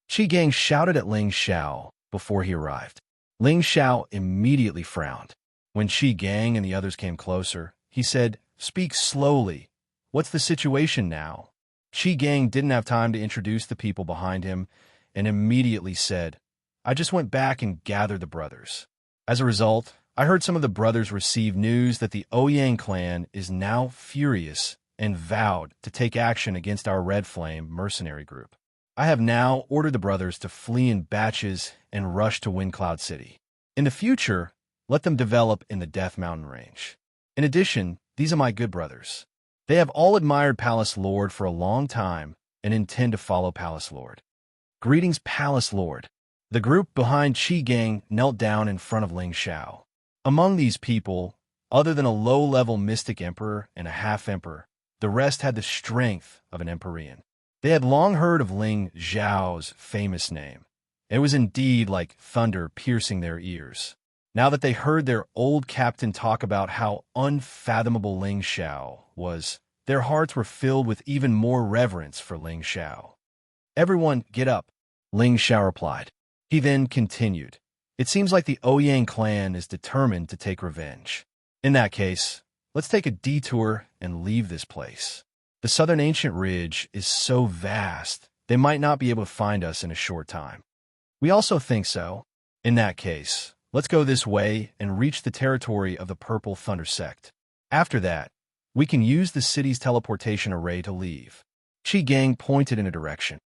Qi Gang shouted at Ling Xiao before he arrived. Ling Xiao immediately frowned. When Qi Gang and the others came closer, he said, "Speak slowly. What's the situation now?" Qi Gang didn't have time to introduce the people behind him and immediately said, "I just went back and gathered the brothers. As a result, I heard some of the brothers receive news that the Ouyang clan is now furious and vowed to take action against our Red Flame mercenary group. I have now ordered the brothers to flee in batches and rush to Windcloud City. In the future, let them develop in the Death Mountain range. In addition, these are my good brothers. They have all admired Palace Lord for a long time and intend to follow Palace Lord. Greetings, Palace Lord." The group behind Qi Gang knelt down in front of Ling Xiao. Among these people, other than a low-level Mystic Emperor and a half-emperor, the rest had the strength of an Empyrean. They had long heard of Ling Zhao's famous name. It was indeed like thunder piercing their ears. Now that they heard their old captain talk about how unfathomable Ling Xiao was, their hearts were filled with even more reverence for Ling Xiao. "Everyone, get up," Ling Xiao replied. He then continued. "It seems like the Ouyang clan is determined to take revenge. In that case, let's take a detour and leave this place. The southern ancient ridge is so vast, they might not be able to find us in a short time." "We also think so. In that case, let's go this way and reach the territory of the Purple Thunder Sect. After that, we can use the city's teleportation array to leave." Qi Gang pointed in a direction.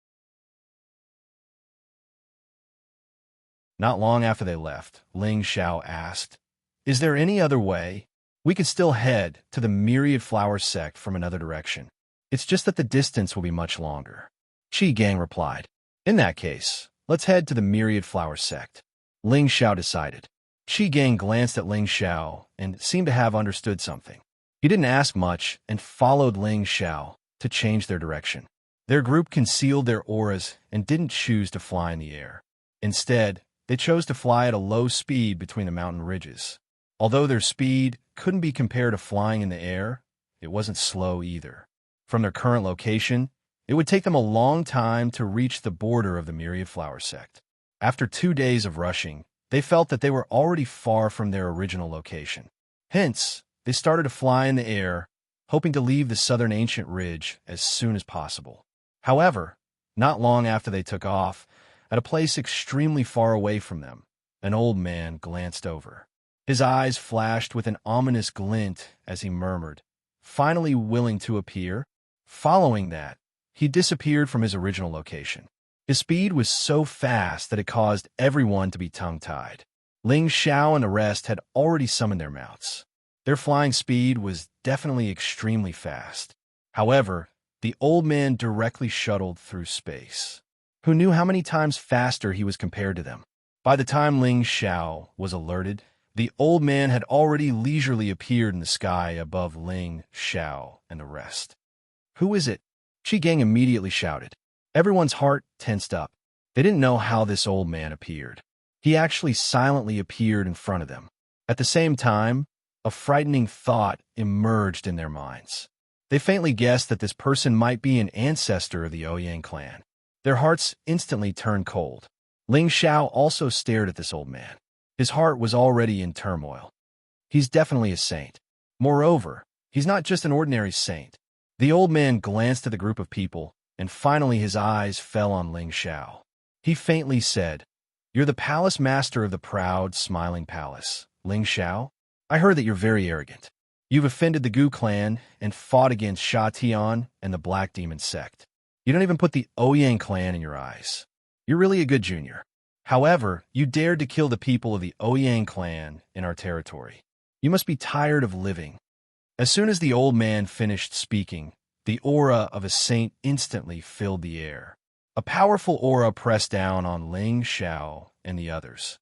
Not long after they left, Ling Xiao asked, "Is there any other way? We could still head to the Myriad Flower Sect from another direction. It's just that the distance will be much longer." Qi Gang replied, "In that case, let's head to the Myriad Flower Sect." Ling Xiao decided. Qi Gang glanced at Ling Xiao and seemed to have understood something. He didn't ask much and followed Ling Xiao to change their direction. Their group concealed their auras and didn't choose to fly in the air. Instead, they chose to fly at a low speed between the mountain ridges. Although their speed couldn't be compared to flying in the air, it wasn't slow either. From their current location, it would take them a long time to reach the border of the Myriad Flower Sect. After 2 days of rushing, they felt that they were already far from their original location. Hence, they started to fly in the air, hoping to leave the southern ancient ridge as soon as possible. However, not long after they took off, at a place extremely far away from them, an old man glanced over. His eyes flashed with an ominous glint as he murmured, finally willing to appear. Following that, he disappeared from his original location. His speed was so fast that it caused everyone to be tongue-tied. Ling Xiao and the rest had already summoned their mounts. Their flying speed was definitely extremely fast. However, the old man directly shuttled through space. Who knew how many times faster he was compared to them? By the time Ling Xiao was alerted, the old man had already leisurely appeared in the sky above Ling Xiao and the rest. "Who is it?" Qi Gang immediately shouted. Everyone's heart tensed up. They didn't know how this old man appeared. He actually silently appeared in front of them. At the same time, a frightening thought emerged in their minds. They faintly guessed that this person might be an ancestor of the Ouyang clan. Their hearts instantly turned cold. Ling Xiao also stared at this old man. His heart was already in turmoil. He's definitely a saint. Moreover, he's not just an ordinary saint. The old man glanced at the group of people, and finally his eyes fell on Ling Xiao. He faintly said, "You're the palace master of the proud, smiling palace, Ling Xiao? I heard that you're very arrogant. You've offended the Gu clan and fought against Sha Tian and the Black Demon sect. You don't even put the Ouyang clan in your eyes. You're really a good junior. However, you dared to kill the people of the Ouyang clan in our territory. You must be tired of living." As soon as the old man finished speaking, the aura of a saint instantly filled the air. A powerful aura pressed down on Ling Xiao and the others.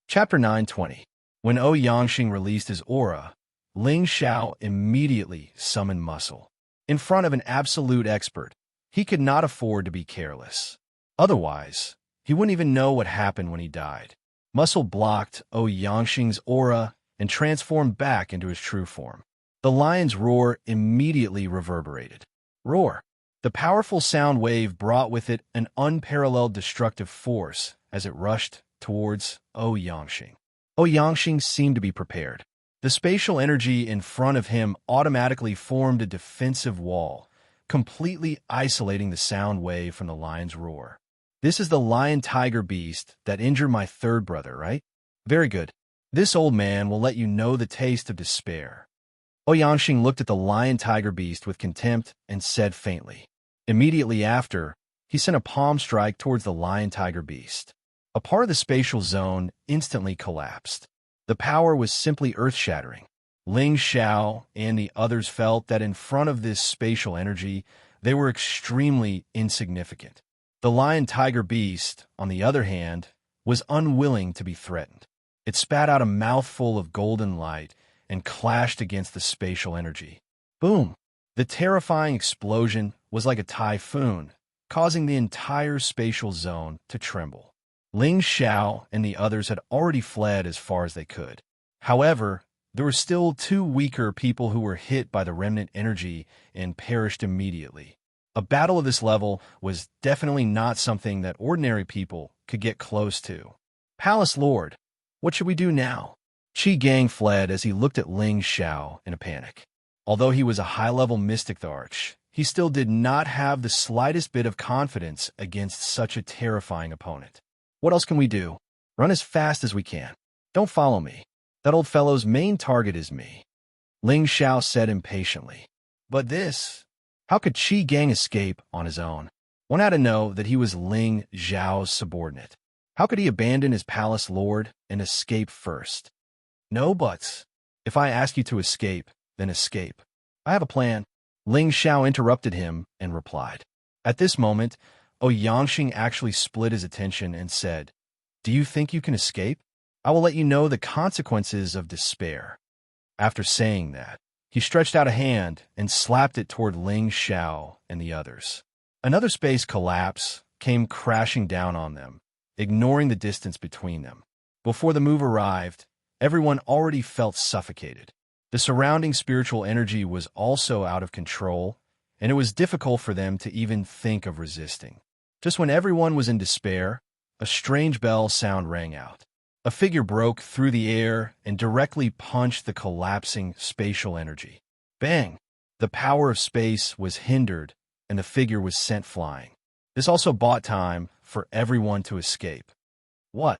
Chapter 920. When Ouyangxing released his aura, Ling Xiao immediately summoned Muscle. In front of an absolute expert, he could not afford to be careless. Otherwise, he wouldn't even know what happened when he died. Muscle blocked Ouyangxing's aura and transformed back into his true form. The lion's roar immediately reverberated. Roar! The powerful sound wave brought with it an unparalleled destructive force as it rushed towards Ouyangxing. Ouyangxing seemed to be prepared. The spatial energy in front of him automatically formed a defensive wall, completely isolating the sound wave from the lion's roar. "This is the lion-tiger beast that injured my third brother, right? Very good. This old man will let you know the taste of despair." Ouyangxing looked at the lion-tiger beast with contempt and said faintly. Immediately after, he sent a palm strike towards the lion-tiger beast. A part of the spatial zone instantly collapsed. The power was simply earth-shattering. Ling Xiao and the others felt that in front of this spatial energy, they were extremely insignificant. The lion-tiger beast, on the other hand, was unwilling to be threatened. It spat out a mouthful of golden light and clashed against the spatial energy. Boom! The terrifying explosion was like a typhoon, causing the entire spatial zone to tremble. Ling Xiao and the others had already fled as far as they could. However, there were still two weaker people who were hit by the remnant energy and perished immediately. A battle of this level was definitely not something that ordinary people could get close to. Palace Lord, what should we do now? Qi Gang fled as he looked at Ling Xiao in a panic. Although he was a high-level mystic arch, he still did not have the slightest bit of confidence against such a terrifying opponent. What else can we do? Run as fast as we can. Don't follow me. That old fellow's main target is me. Ling Xiao said impatiently. But this... How could Qi Gang escape on his own? One had to know that he was Ling Xiao's subordinate. How could he abandon his palace lord and escape first? No buts. If I ask you to escape, then escape. I have a plan. Ling Xiao interrupted him and replied. At this moment, Xianxia actually split his attention and said, Do you think you can escape? I will let you know the consequences of despair. After saying that, he stretched out a hand and slapped it toward Ling Xiao and the others. Another space collapse came crashing down on them, ignoring the distance between them. Before the move arrived, everyone already felt suffocated. The surrounding spiritual energy was also out of control, and it was difficult for them to even think of resisting. Just when everyone was in despair, a strange bell sound rang out. A figure broke through the air and directly punched the collapsing spatial energy. Bang! The power of space was hindered, and the figure was sent flying. This also bought time for everyone to escape. What?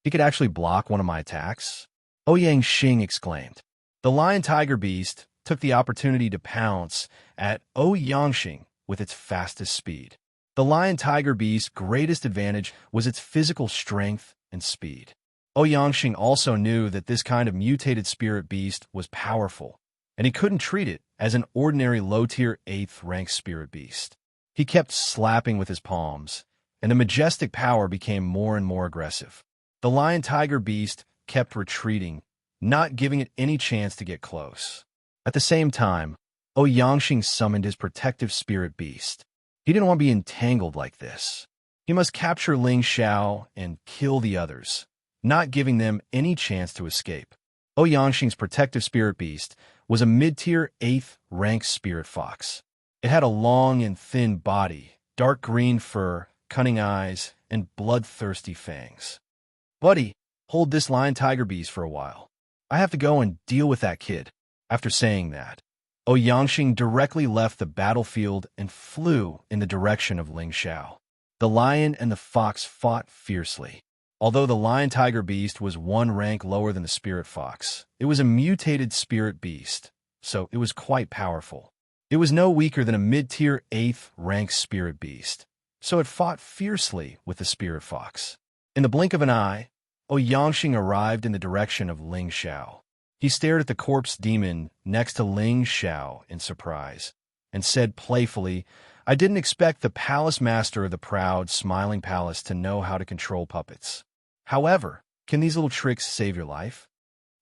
He could actually block one of my attacks? Xianxia exclaimed. The lion-tiger beast took the opportunity to pounce at Xianxia with its fastest speed. The lion-tiger beast's greatest advantage was its physical strength and speed. Xianxia also knew that this kind of mutated spirit beast was powerful, and he couldn't treat it as an ordinary low-tier 8th-rank spirit beast. He kept slapping with his palms, and the majestic power became more and more aggressive. The lion-tiger beast kept retreating, not giving it any chance to get close. At the same time, Xianxia summoned his protective spirit beast. He didn't want to be entangled like this. He must capture Ling Xiao and kill the others, not giving them any chance to escape. Xianxia's protective spirit beast was a mid-tier 8th-rank spirit fox. It had a long and thin body, dark green fur, cunning eyes, and bloodthirsty fangs. Buddy, hold this lion-tiger beast for a while. I have to go and deal with that kid. After saying that, Xianxia directly left the battlefield and flew in the direction of Ling Xiao. The lion and the fox fought fiercely. Although the lion-tiger beast was one rank lower than the spirit fox, it was a mutated spirit beast, so it was quite powerful. It was no weaker than a mid-tier 8th-rank spirit beast, so it fought fiercely with the spirit fox. In the blink of an eye, Xianxia arrived in the direction of Ling Xiao. He stared at the corpse demon next to Ling Xiao in surprise, and said playfully, I didn't expect the palace master of the proud, smiling palace to know how to control puppets. However, can these little tricks save your life?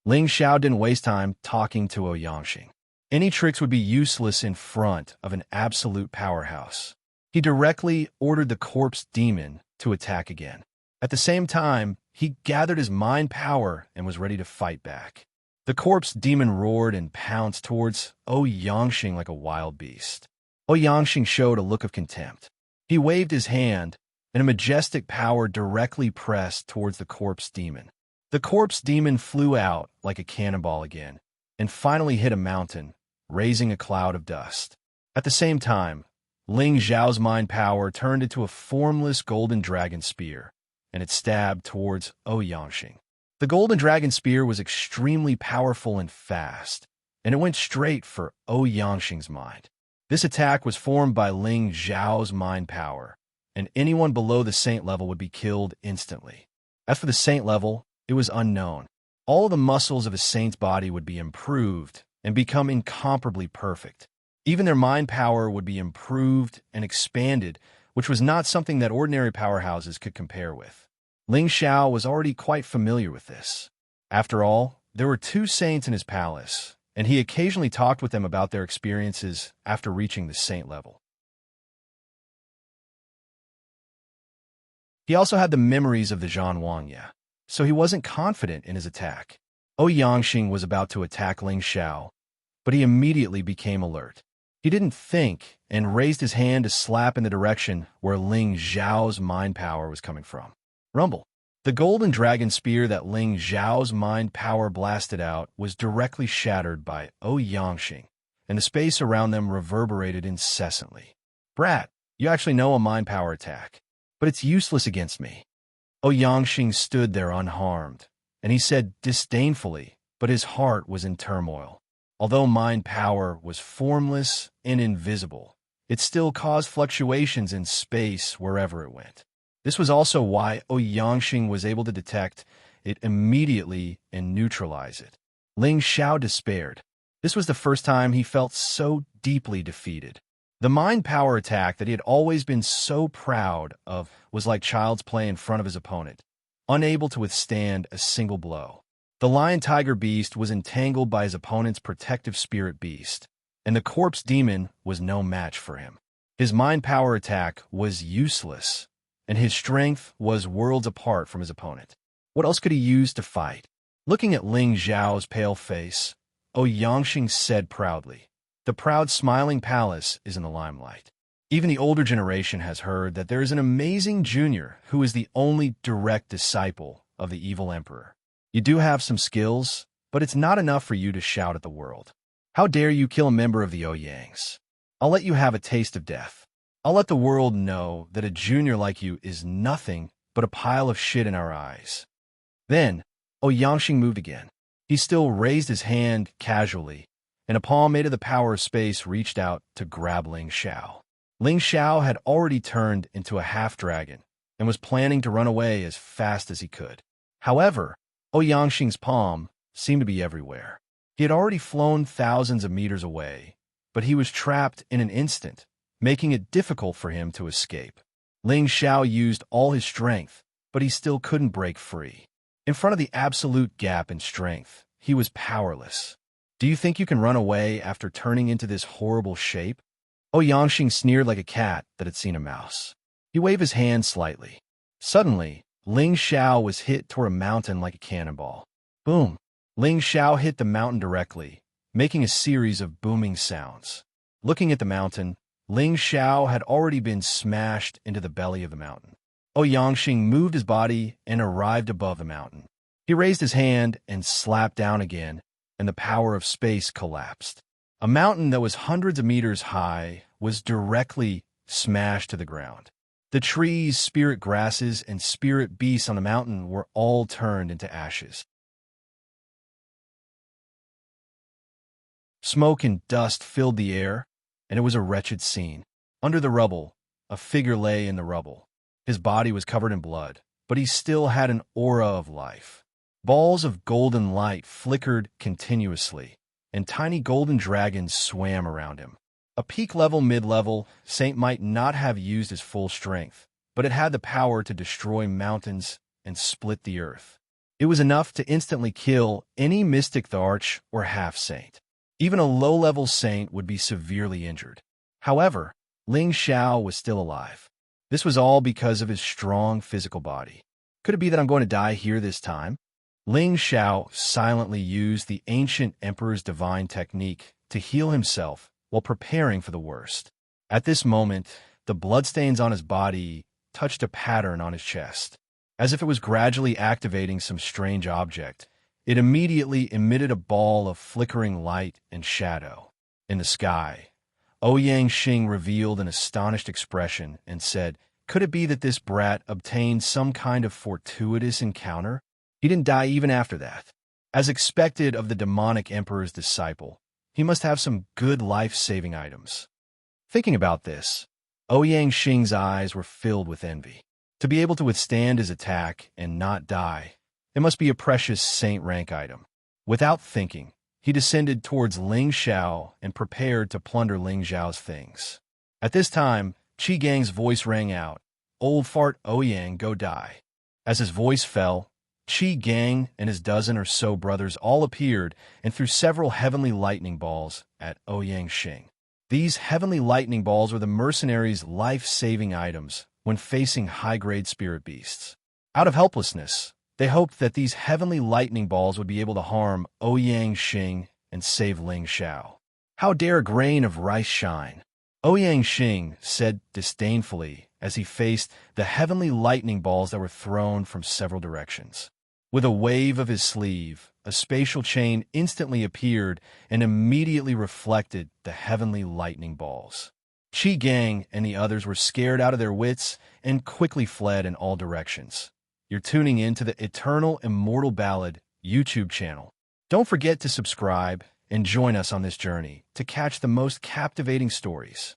Ling Xiao didn't waste time talking to Xianxia. Any tricks would be useless in front of an absolute powerhouse. He directly ordered the corpse demon to attack again. At the same time, he gathered his mind power and was ready to fight back. The corpse demon roared and pounced towards Xianxia like a wild beast. Xianxia showed a look of contempt. He waved his hand, and a majestic power directly pressed towards the corpse demon. The corpse demon flew out like a cannonball again, and finally hit a mountain, raising a cloud of dust. At the same time, Ling Xiao's mind power turned into a formless golden dragon spear, and it stabbed towards Xianxia. The golden dragon spear was extremely powerful and fast, and it went straight for Xianxia's mind. This attack was formed by Ling Xiao's mind power, and anyone below the saint level would be killed instantly. As for the saint level, it was unknown. All of the muscles of a saint's body would be improved and become incomparably perfect. Even their mind power would be improved and expanded, which was not something that ordinary powerhouses could compare with. Ling Xiao was already quite familiar with this. After all, there were two saints in his palace, and he occasionally talked with them about their experiences after reaching the saint level. He also had the memories of the Xianxia, so he wasn't confident in his attack. Xianxia was about to attack Ling Xiao, but he immediately became alert. He didn't think and raised his hand to slap in the direction where Ling Xiao's mind power was coming from. Rumble. The golden dragon spear that Ling Xiao's mind power blasted out was directly shattered by Xianxia, and the space around them reverberated incessantly. Brat, you actually know a mind power attack, but it's useless against me. Xianxia stood there unharmed, and he said disdainfully, but his heart was in turmoil. Although mind power was formless and invisible, it still caused fluctuations in space wherever it went. This was also why Xianxia was able to detect it immediately and neutralize it. Ling Xiao despaired. This was the first time he felt so deeply defeated. The mind power attack that he had always been so proud of was like child's play in front of his opponent, unable to withstand a single blow. The lion-tiger beast was entangled by his opponent's protective spirit beast, and the corpse demon was no match for him. His mind power attack was useless, and his strength was worlds apart from his opponent. What else could he use to fight? Looking at Ling Xiao's pale face, Xianxia said proudly, "The proud smiling palace is in the limelight. Even the older generation has heard that there is an amazing junior who is the only direct disciple of the evil emperor. You do have some skills, but it's not enough for you to shout at the world. How dare you kill a member of the Oyangs? I'll let you have a taste of death. I'll let the world know that a junior like you is nothing but a pile of shit in our eyes." Then, Xianxia moved again. He still raised his hand casually, and a palm made of the power of space reached out to grab Ling Xiao. Ling Xiao had already turned into a half-dragon and was planning to run away as fast as he could. However, Xianxia's palm seemed to be everywhere. He had already flown thousands of meters away, but he was trapped in an instant, making it difficult for him to escape. Ling Xiao used all his strength, but he still couldn't break free. In front of the absolute gap in strength, he was powerless. "Do you think you can run away after turning into this horrible shape?" Xianxia sneered like a cat that had seen a mouse. He waved his hand slightly. Suddenly, Ling Xiao was hit toward a mountain like a cannonball. Boom! Ling Xiao hit the mountain directly, making a series of booming sounds. Looking at the mountain, Ling Xiao had already been smashed into the belly of the mountain. Xianxia moved his body and arrived above the mountain. He raised his hand and slapped down again, and the power of space collapsed. A mountain that was hundreds of meters high was directly smashed to the ground. The trees, spirit grasses, and spirit beasts on the mountain were all turned into ashes. Smoke and dust filled the air, and it was a wretched scene. Under the rubble, a figure lay in the rubble. His body was covered in blood, but he still had an aura of life. Balls of golden light flickered continuously, and tiny golden dragons swam around him. A peak-level, mid-level saint might not have used his full strength, but it had the power to destroy mountains and split the earth. It was enough to instantly kill any mystic arch or half-saint. Even a low-level saint would be severely injured. However, Ling Xiao was still alive. This was all because of his strong physical body. Could it be that I'm going to die here this time? Ling Xiao silently used the ancient emperor's divine technique to heal himself while preparing for the worst. At this moment, the bloodstains on his body touched a pattern on his chest. As if it was gradually activating some strange object, it immediately emitted a ball of flickering light and shadow. In the sky, Xianxia revealed an astonished expression and said, "Could it be that this brat obtained some kind of fortuitous encounter? He didn't die even after that. As expected of the demonic emperor's disciple, he must have some good life-saving items." Thinking about this, Xianxia's eyes were filled with envy. To be able to withstand his attack and not die, it must be a precious saint rank item. Without thinking, he descended towards Ling Xiao and prepared to plunder Ling Xiao's things. At this time, Qi Gang's voice rang out, "Old fart Ouyang, go die." As his voice fell, Qi Gang and his dozen or so brothers all appeared and threw several heavenly lightning balls at Ouyang. These heavenly lightning balls were the mercenaries' life-saving items when facing high-grade spirit beasts. Out of helplessness, they hoped that these heavenly lightning balls would be able to harm Ouyang and save Ling Xiao. "How dare a grain of rice shine?" Ouyang said disdainfully as he faced the heavenly lightning balls that were thrown from several directions. With a wave of his sleeve, a spatial chain instantly appeared and immediately reflected the heavenly lightning balls. Qi Gang and the others were scared out of their wits and quickly fled in all directions. You're tuning in to the Eternal Immortal Ballad YouTube channel. Don't forget to subscribe and join us on this journey to catch the most captivating stories.